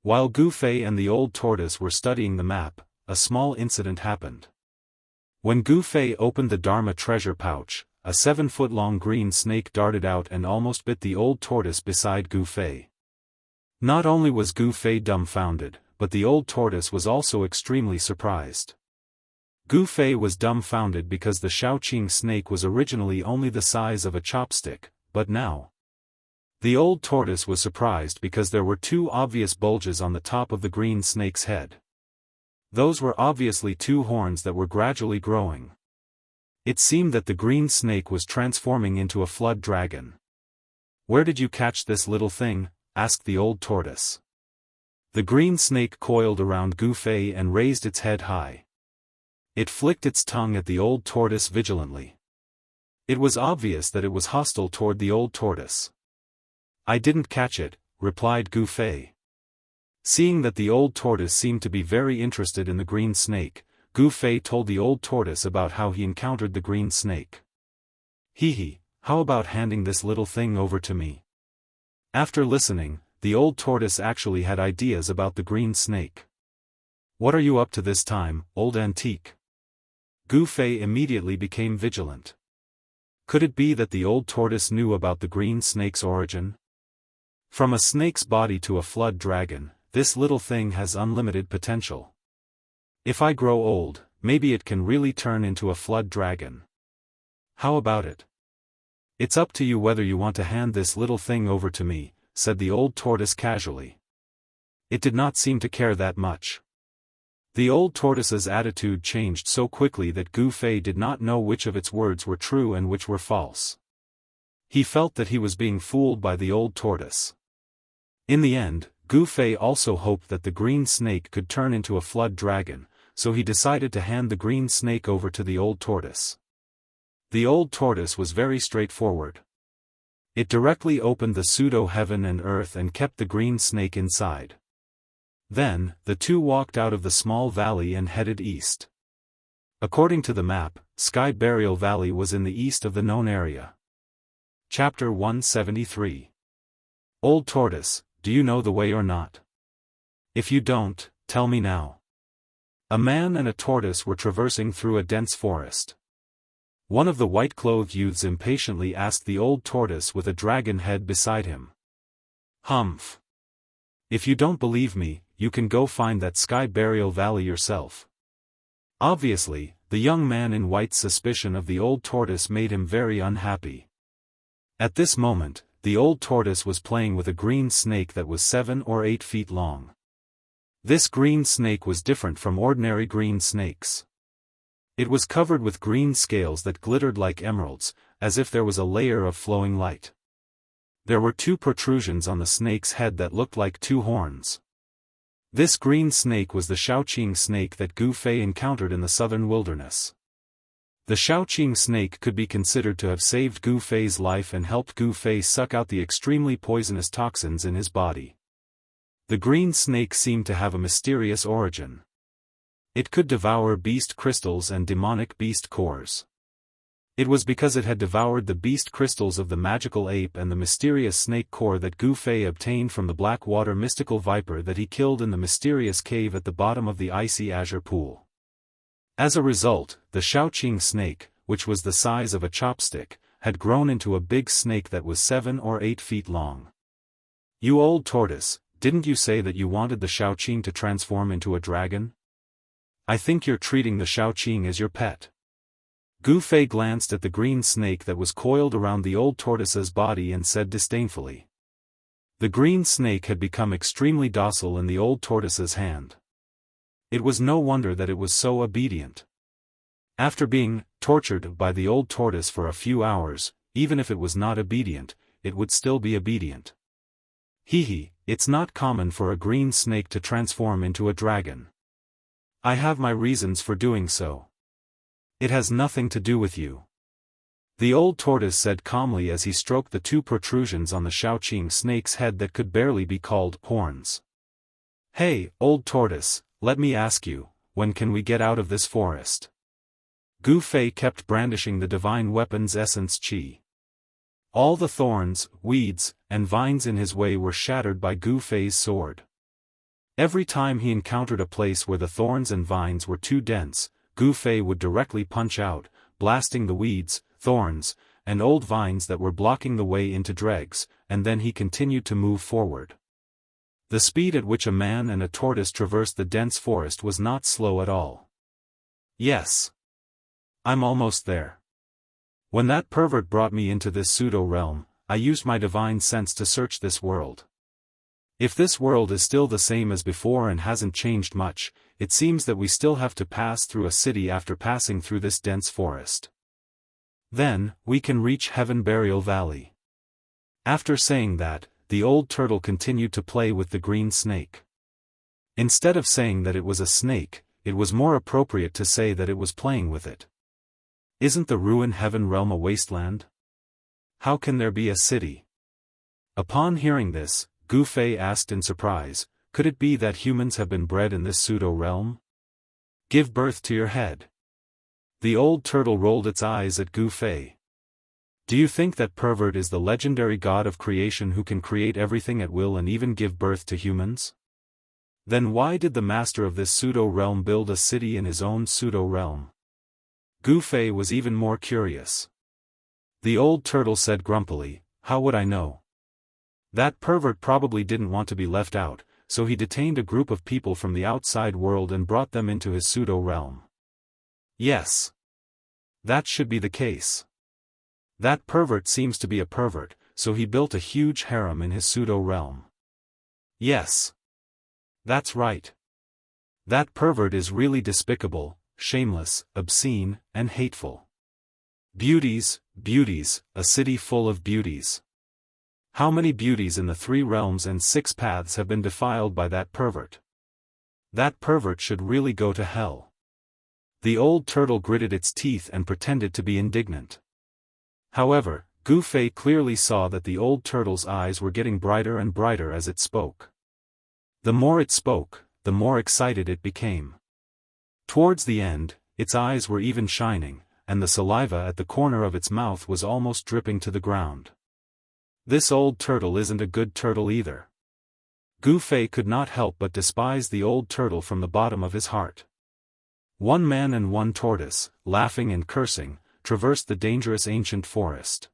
While Gu Fei and the old tortoise were studying the map, a small incident happened. When Gu Fei opened the Dharma treasure pouch, a 7-foot-long green snake darted out and almost bit the old tortoise beside Gu Fei. Not only was Gu Fei dumbfounded, but the old tortoise was also extremely surprised. Gu Fei was dumbfounded because the Shaoqing snake was originally only the size of a chopstick, but now. The old tortoise was surprised because there were two obvious bulges on the top of the green snake's head. Those were obviously two horns that were gradually growing. It seemed that the green snake was transforming into a flood dragon. "Where did you catch this little thing?" asked the old tortoise. The green snake coiled around Gu Fei and raised its head high. It flicked its tongue at the old tortoise vigilantly. It was obvious that it was hostile toward the old tortoise. "I didn't catch it," replied Gu Fei. Seeing that the old tortoise seemed to be very interested in the green snake, Gu Fei told the old tortoise about how he encountered the green snake. "Hee, how about handing this little thing over to me?" After listening, the old tortoise actually had ideas about the green snake. "What are you up to this time, old antique?" Gu Fei immediately became vigilant. Could it be that the old tortoise knew about the green snake's origin? From a snake's body to a flood dragon, this little thing has unlimited potential. If I grow old, maybe it can really turn into a flood dragon. How about it? "It's up to you whether you want to hand this little thing over to me," said the old tortoise casually. It did not seem to care that much. The old tortoise's attitude changed so quickly that Gu Fei did not know which of its words were true and which were false. He felt that he was being fooled by the old tortoise. In the end, Gu Fei also hoped that the green snake could turn into a flood dragon, so he decided to hand the green snake over to the old tortoise. The old tortoise was very straightforward. It directly opened the pseudo-heaven and earth and kept the green snake inside. Then, the two walked out of the small valley and headed east. According to the map, Sky Burial Valley was in the east of the known area. Chapter 173. Old Tortoise, do you know the way or not? If you don't, tell me now. A man and a tortoise were traversing through a dense forest. One of the white-clothed youths impatiently asked the old tortoise with a dragon head beside him. "Humph. If you don't believe me, you can go find that Sky Burial Valley yourself." Obviously, the young man in white's suspicion of the old tortoise made him very unhappy. At this moment, the old tortoise was playing with a green snake that was 7 or 8 feet long. This green snake was different from ordinary green snakes. It was covered with green scales that glittered like emeralds, as if there was a layer of flowing light. There were 2 protrusions on the snake's head that looked like 2 horns. This green snake was the Shaoqing snake that Gu Fei encountered in the southern wilderness. The Shaoqing snake could be considered to have saved Gu Fei's life and helped Gu Fei suck out the extremely poisonous toxins in his body. The green snake seemed to have a mysterious origin. It could devour beast crystals and demonic beast cores. It was because it had devoured the beast crystals of the magical ape and the mysterious snake core that Gu Fei obtained from the black water mystical viper that he killed in the mysterious cave at the bottom of the icy azure pool. As a result, the Shaoqing snake, which was the size of a chopstick, had grown into a big snake that was 7 or 8 feet long. "You old tortoise, didn't you say that you wanted the Shaoqing to transform into a dragon? I think you're treating the Shaoqing as your pet." Gu Fei glanced at the green snake that was coiled around the old tortoise's body and said disdainfully. The green snake had become extremely docile in the old tortoise's hand. It was no wonder that it was so obedient. After being tortured by the old tortoise for a few hours, even if it was not obedient, it would still be obedient. "Hee, it's not common for a green snake to transform into a dragon. I have my reasons for doing so. It has nothing to do with you," the old tortoise said calmly as he stroked the 2 protrusions on the Shaoqing snake's head that could barely be called horns. "Hey, old tortoise, let me ask you, when can we get out of this forest?" Gu Fei kept brandishing the divine weapon's essence qi. All the thorns, weeds, and vines in his way were shattered by Gu Fei's sword. Every time he encountered a place where the thorns and vines were too dense, Gu Fei would directly punch out, blasting the weeds, thorns, and old vines that were blocking the way into dregs, and then he continued to move forward. The speed at which a man and a tortoise traversed the dense forest was not slow at all. "Yes. I'm almost there. When that pervert brought me into this pseudo-realm, I used my divine sense to search this world. If this world is still the same as before and hasn't changed much, it seems that we still have to pass through a city after passing through this dense forest. Then, we can reach Heaven Burial Valley. After saying that, the old turtle continued to play with the green snake. Instead of saying that it was a snake, it was more appropriate to say that it was playing with it. Isn't the ruined heaven realm a wasteland? How can there be a city? Upon hearing this, Gu Fei asked in surprise, could it be that humans have been bred in this pseudo-realm? Give birth to your head. The old turtle rolled its eyes at Gu Fei. Do you think that pervert is the legendary god of creation who can create everything at will and even give birth to humans? Then why did the master of this pseudo-realm build a city in his own pseudo-realm? Gu Fei was even more curious. The old turtle said grumpily, how would I know? That pervert probably didn't want to be left out, so he detained a group of people from the outside world and brought them into his pseudo-realm. Yes. That should be the case. That pervert seems to be a pervert, so he built a huge harem in his pseudo-realm. Yes. That's right. That pervert is really despicable, shameless, obscene, and hateful. Beauties, beauties, a city full of beauties. How many beauties in the 3 realms and 6 paths have been defiled by that pervert? That pervert should really go to hell. The old turtle gritted its teeth and pretended to be indignant. However, Gu Fei clearly saw that the old turtle's eyes were getting brighter and brighter as it spoke. The more it spoke, the more excited it became. Towards the end, its eyes were even shining, and the saliva at the corner of its mouth was almost dripping to the ground. This old turtle isn't a good turtle either. Gu Fei could not help but despise the old turtle from the bottom of his heart. 1 man and 1 tortoise, laughing and cursing, traversed the dangerous ancient forest.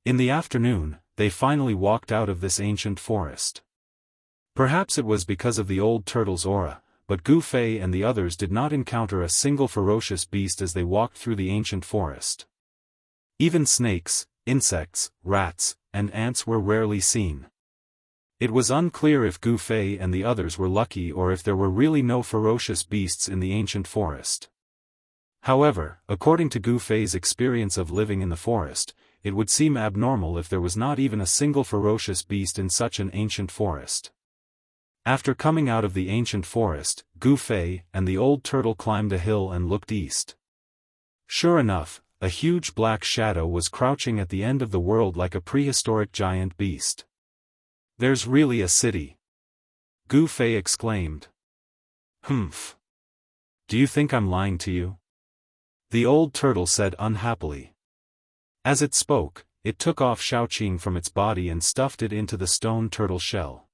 In the afternoon, they finally walked out of this ancient forest. Perhaps it was because of the old turtle's aura, but Gu Fei and the others did not encounter a single ferocious beast as they walked through the ancient forest. Even snakes, insects, rats, and ants were rarely seen. It was unclear if Gu Fei and the others were lucky or if there were really no ferocious beasts in the ancient forest. However, according to Gu Fei's experience of living in the forest, it would seem abnormal if there was not even a single ferocious beast in such an ancient forest. After coming out of the ancient forest, Gu Fei and the old turtle climbed a hill and looked east. Sure enough, a huge black shadow was crouching at the end of the world like a prehistoric giant beast. There's really a city. Gu Fei exclaimed. Humph. Do you think I'm lying to you? The old turtle said unhappily. As it spoke, it took off Xiaoqing from its body and stuffed it into the stone turtle shell.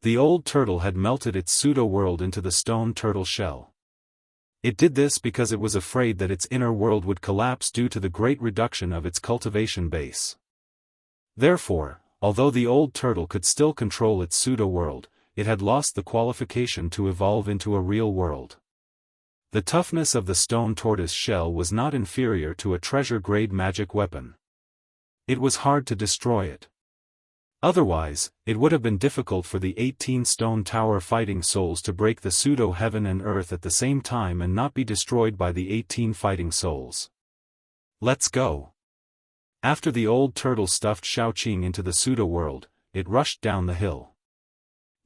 The old turtle had melted its pseudo-world into the stone turtle shell. It did this because it was afraid that its inner world would collapse due to the great reduction of its cultivation base. Therefore, although the old turtle could still control its pseudo-world, it had lost the qualification to evolve into a real world. The toughness of the stone tortoise shell was not inferior to a treasure-grade magic weapon. It was hard to destroy it. Otherwise, it would have been difficult for the 18 stone tower fighting souls to break the pseudo-heaven and earth at the same time and not be destroyed by the 18 fighting souls. Let's go. After the old turtle stuffed Xiaoqing into the pseudo-world, it rushed down the hill.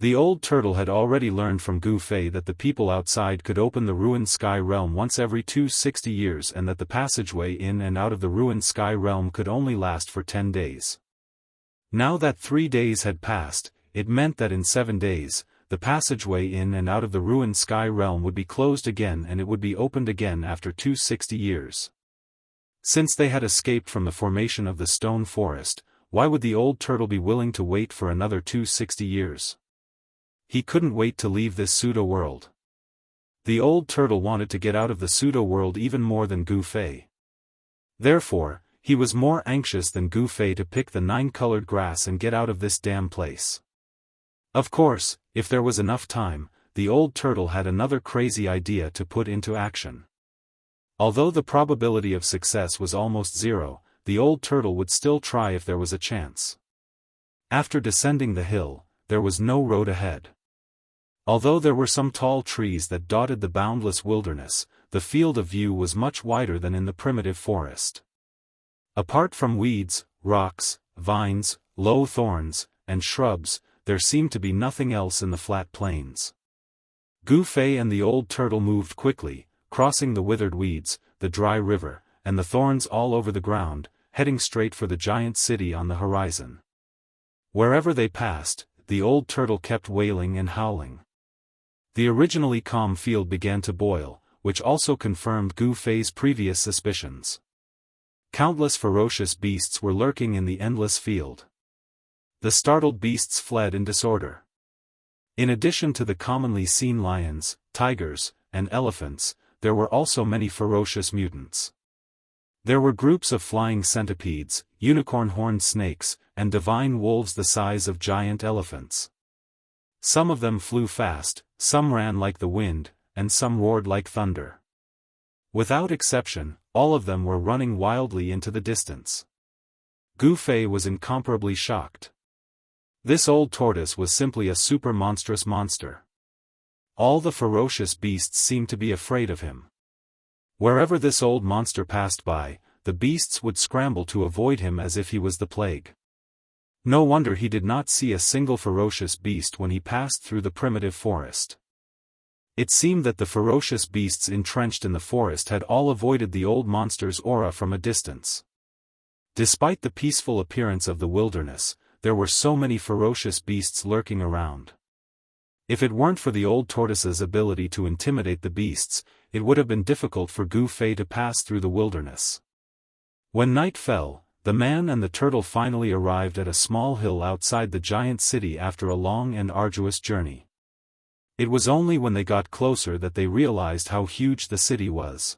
The old turtle had already learned from Gu Fei that the people outside could open the ruined sky realm once every 260 years and that the passageway in and out of the ruined sky realm could only last for 10 days. Now that 3 days had passed, it meant that in 7 days, the passageway in and out of the ruined sky realm would be closed again and it would be opened again after 260 years. Since they had escaped from the formation of the stone forest, why would the old turtle be willing to wait for another 260 years? He couldn't wait to leave this pseudo-world. The old turtle wanted to get out of the pseudo-world even more than Gu Fei. Therefore, he was more anxious than Gu Fei to pick the 9-colored grass and get out of this damn place. Of course, if there was enough time, the old turtle had another crazy idea to put into action. Although the probability of success was almost 0, the old turtle would still try if there was a chance. After descending the hill, there was no road ahead. Although there were some tall trees that dotted the boundless wilderness, the field of view was much wider than in the primitive forest. Apart from weeds, rocks, vines, low thorns, and shrubs, there seemed to be nothing else in the flat plains. Gu Fei and the old turtle moved quickly, crossing the withered weeds, the dry river, and the thorns all over the ground, heading straight for the giant city on the horizon. Wherever they passed, the old turtle kept wailing and howling. The originally calm field began to boil, which also confirmed Gu Fei's previous suspicions. Countless ferocious beasts were lurking in the endless field. The startled beasts fled in disorder. In addition to the commonly seen lions, tigers, and elephants, there were also many ferocious mutants. There were groups of flying centipedes, unicorn-horned snakes, and divine wolves the size of giant elephants. Some of them flew fast, some ran like the wind, and some roared like thunder. Without exception, all of them were running wildly into the distance. Gu Fei was incomparably shocked. This old tortoise was simply a super monstrous monster. All the ferocious beasts seemed to be afraid of him. Wherever this old monster passed by, the beasts would scramble to avoid him as if he was the plague. No wonder he did not see a single ferocious beast when he passed through the primitive forest. It seemed that the ferocious beasts entrenched in the forest had all avoided the old monster's aura from a distance. Despite the peaceful appearance of the wilderness, there were so many ferocious beasts lurking around. If it weren't for the old tortoise's ability to intimidate the beasts, it would have been difficult for Gu Fei to pass through the wilderness. When night fell, the man and the turtle finally arrived at a small hill outside the giant city after a long and arduous journey. It was only when they got closer that they realized how huge the city was.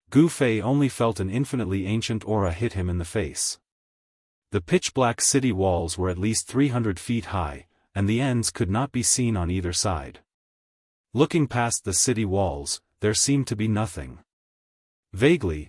Gu Fei only felt an infinitely ancient aura hit him in the face. The pitch-black city walls were at least 300 feet high, and the ends could not be seen on either side. Looking past the city walls, there seemed to be nothing. Vaguely,